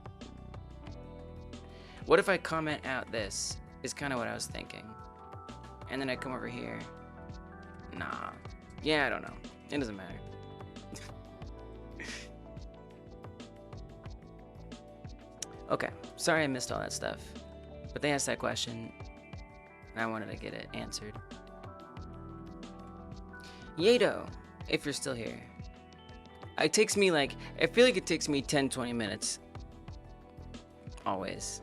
Speaker 1: What if I comment out this? Is kind of what I was thinking. And then I come over here. Nah. Yeah, I don't know. It doesn't matter. Okay, sorry I missed all that stuff. But they asked that question, and I wanted to get it answered. Yedo, if you're still here. It takes me like, I feel like it takes me 10-20 minutes. Always.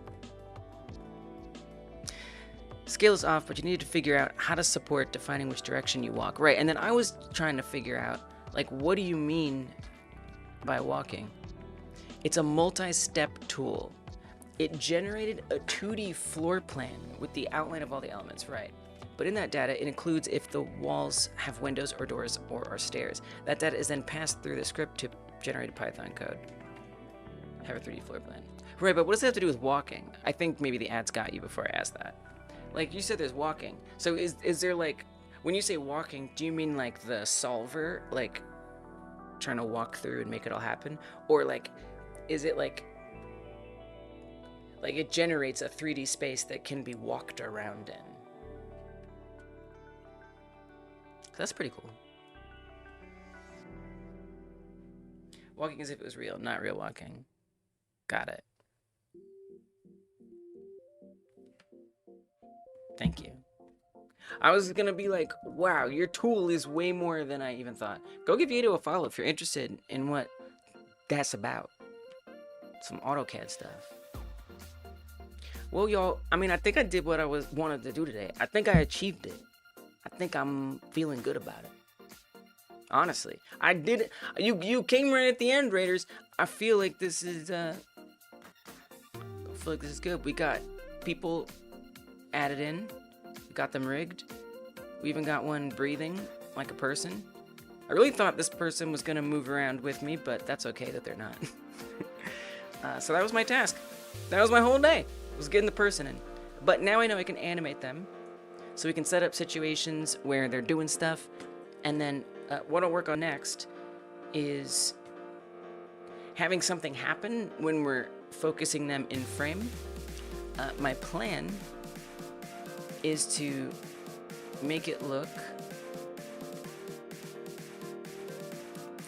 Speaker 1: Scale is off, but you need to figure out how to support defining which direction you walk. Right, and then I was trying to figure out, like, what do you mean by walking? It's a multi-step tool. It generated a 2D floor plan with the outline of all the elements, right? But in that data, it includes if the walls have windows or doors or are stairs. That data is then passed through the script to generate a Python code. Have a 3D floor plan. Right, but what does that have to do with walking? I think maybe the ads got you before I asked that. Like, you said there's walking. So is there, like, when you say walking, do you mean, like, the solver, like, trying to walk through and make it all happen? Or, like, is it, like, it generates a 3D space that can be walked around in? That's pretty cool. Walking as if it was real, not real walking. Got it. Thank you. I was gonna be like, wow, your tool is way more than I even thought. Go give Yedo a follow if you're interested in what that's about. Some AutoCAD stuff. Well, y'all, I mean, I think I did what I wanted to do today. I think I achieved it. I think I'm feeling good about it. Honestly, I did it. You came right at the end, Raiders. I feel like this is good. We got people added in. We got them rigged. We even got one breathing like a person. I really thought this person was gonna move around with me, but that's okay that they're not. So that was my task. That was my whole day. Was getting the person in. But now I know I can animate them. So we can set up situations where they're doing stuff. And then what I'll work on next is having something happen when we're focusing them in frame. My plan is to make it look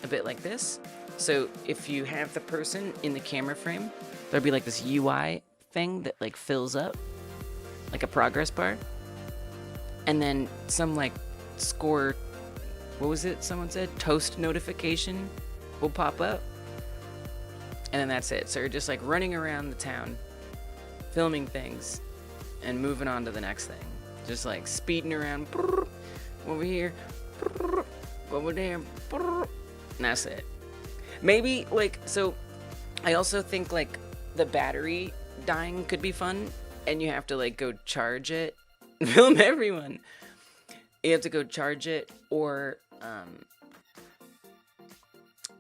Speaker 1: a bit like this. So if you have the person in the camera frame, there'll be like this UI thing that like fills up, like a progress bar. And then some like score, what was it someone said? Toast notification will pop up. And then that's it. So you're just like running around the town, filming things, and moving on to the next thing. Just like speeding around, over here, over there, and that's it. Maybe like, so I also think like the battery dying could be fun, and you have to like go charge it, film everyone. You have to go charge it, or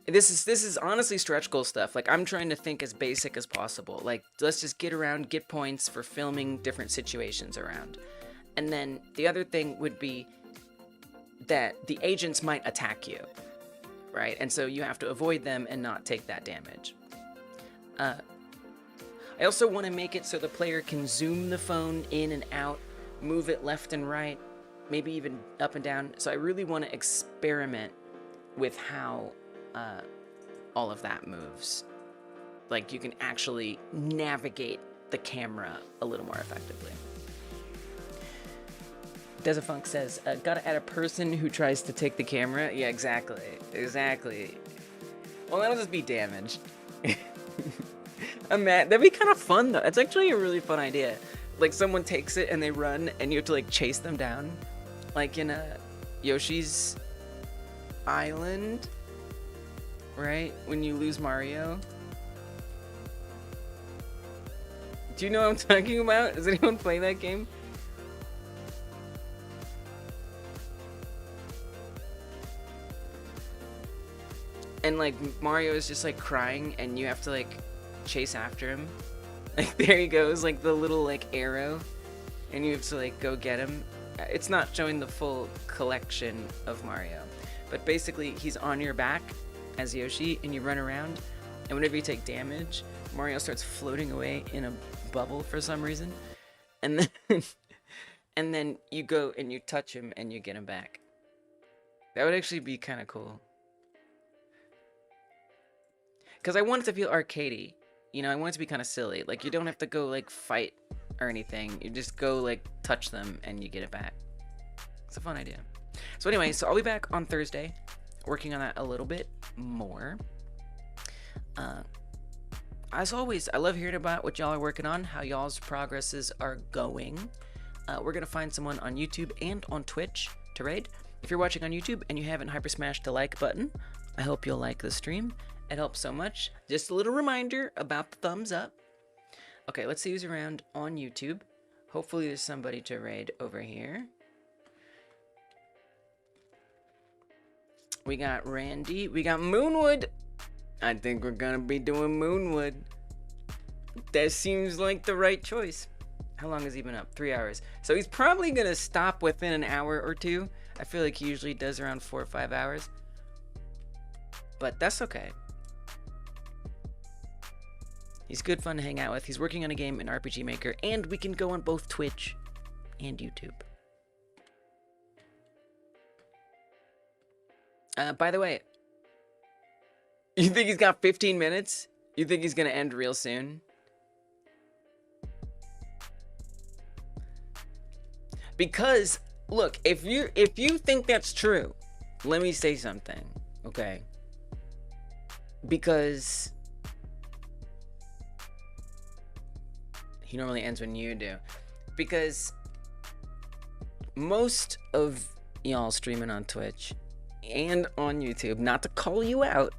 Speaker 1: this is honestly stretch goal stuff. Like, I'm trying to think as basic as possible. Like, let's just get around, get points for filming different situations around. And then the other thing would be that the agents might attack you, right? And so you have to avoid them and not take that damage. I also want to make it so the player can zoom the phone in and out, move it left and right, maybe even up and down. So I really want to experiment with how all of that moves. Like, you can actually navigate the camera a little more effectively. Desafunk says, gotta add a person who tries to take the camera. Yeah, exactly. Well, that'll just be damage. That'd be kind of fun, though. It's actually a really fun idea. Like, someone takes it and they run, and you have to, like, chase them down. Like in Yoshi's Island. right? When you lose Mario. Do you know what I'm talking about? Does anyone play that game? And like Mario is just like crying and you have to like chase after him. Like there he goes, like the little like arrow, and you have to like go get him. It's not showing the full collection of Mario, but basically he's on your back as Yoshi and you run around, and whenever you take damage, Mario starts floating away in a bubble for some reason, and then and then you go and you touch him and you get him back. That would actually be kind of cool. Because I want it to feel arcadey. You know, I want it to be kind of silly. Like, you don't have to go, like, fight or anything. You just go, like, touch them and you get it back. It's a fun idea. So anyway, so I'll be back on Thursday, working on that a little bit more. As always, I love hearing about what y'all are working on, how y'all's progresses are going. We're going to find someone on YouTube and on Twitch to raid. If you're watching on YouTube and you haven't hyper smashed the like button, I hope you'll like the stream. It helps so much. Just a little reminder about the thumbs up. Okay, let's see who's around on YouTube. Hopefully there's somebody to raid over here. We got Randy. We got Moonwood. I think we're gonna be doing Moonwood. That seems like the right choice. How long has he been up? 3 hours. So he's probably gonna stop within an hour or two. I feel like he usually does around 4 or 5 hours. But that's okay. He's good fun to hang out with. He's working on a game in RPG Maker, and we can go on both Twitch and YouTube. By the way, you think he's got 15 minutes? You think he's gonna end real soon? Because look, if you think that's true, let me say something, okay? Because he normally ends when you do. Because most of y'all streaming on Twitch and on YouTube, not to call you out,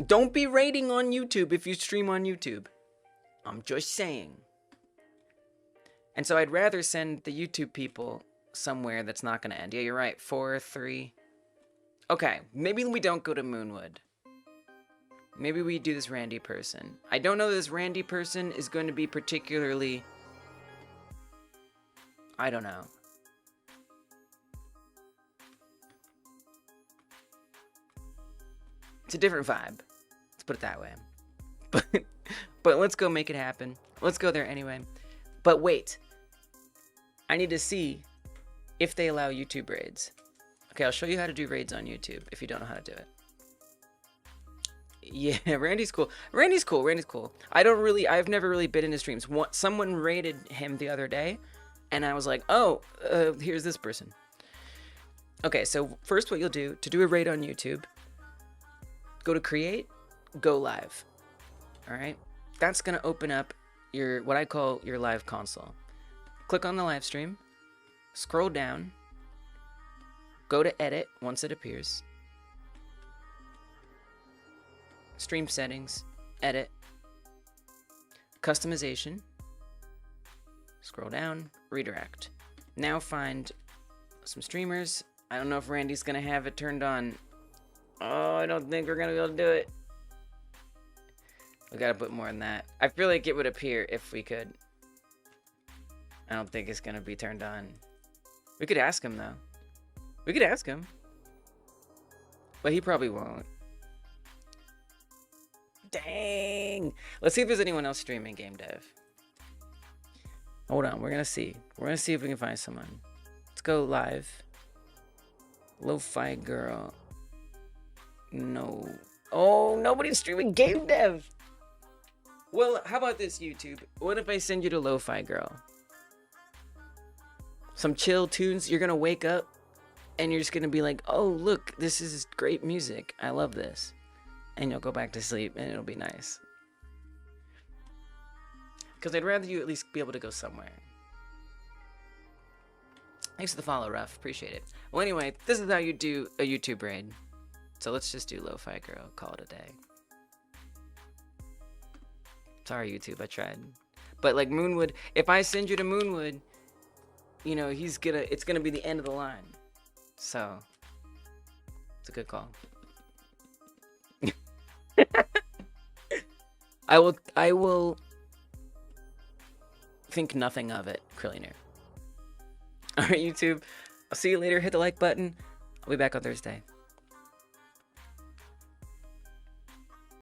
Speaker 1: don't be raiding on YouTube if you stream on YouTube. I'm just saying. And so I'd rather send the YouTube people somewhere that's not going to end. Yeah, you're right. 4, 3. Okay, maybe we don't go to Moonwood. Maybe we do this Randy person. I don't know this Randy person is going to be particularly... I don't know. It's a different vibe. Let's put it that way. But let's go make it happen. Let's go there anyway. But wait. I need to see if they allow YouTube raids. Okay, I'll show you how to do raids on YouTube if you don't know how to do it. Yeah, Randy's cool. Randy's cool. I've never really been in his streams. Someone raided him the other day, and I was like, oh, here's this person. Okay, so first what you'll do, to do a raid on YouTube, go to create, go live. Alright? That's going to open up your, what I call your live console. Click on the live stream, scroll down, go to edit once it appears. Stream settings, edit, customization, scroll down, redirect. Now find some streamers. I don't know if Randy's gonna have it turned on. Oh, I don't think we're gonna be able to do it. We gotta put more than that. I feel like it would appear if we could. I don't think it's gonna be turned on. We could ask him though. We could ask him. But he probably won't. Dang! Let's see if there's anyone else streaming game dev. Hold on, we're gonna see. We're gonna see if we can find someone. Let's go live. Lo-fi girl. No. Oh, nobody's streaming game dev! Well, how about this, YouTube? What if I send you to Lo-fi girl? Some chill tunes, you're gonna wake up and you're just gonna be like, oh, look, this is great music. I love this. And you'll go back to sleep and it'll be nice. Because I'd rather you at least be able to go somewhere. Thanks for the follow, Ruff. Appreciate it. Well, anyway, this is how you do a YouTube raid. So let's just do Lo-Fi Girl, call it a day. Sorry, YouTube, I tried. But like Moonwood, if I send you to Moonwood, you know, it's gonna be the end of the line. So, it's a good call. I will think nothing of it, Krillionaire. Alright, YouTube. I'll see you later. Hit the like button. I'll be back on Thursday.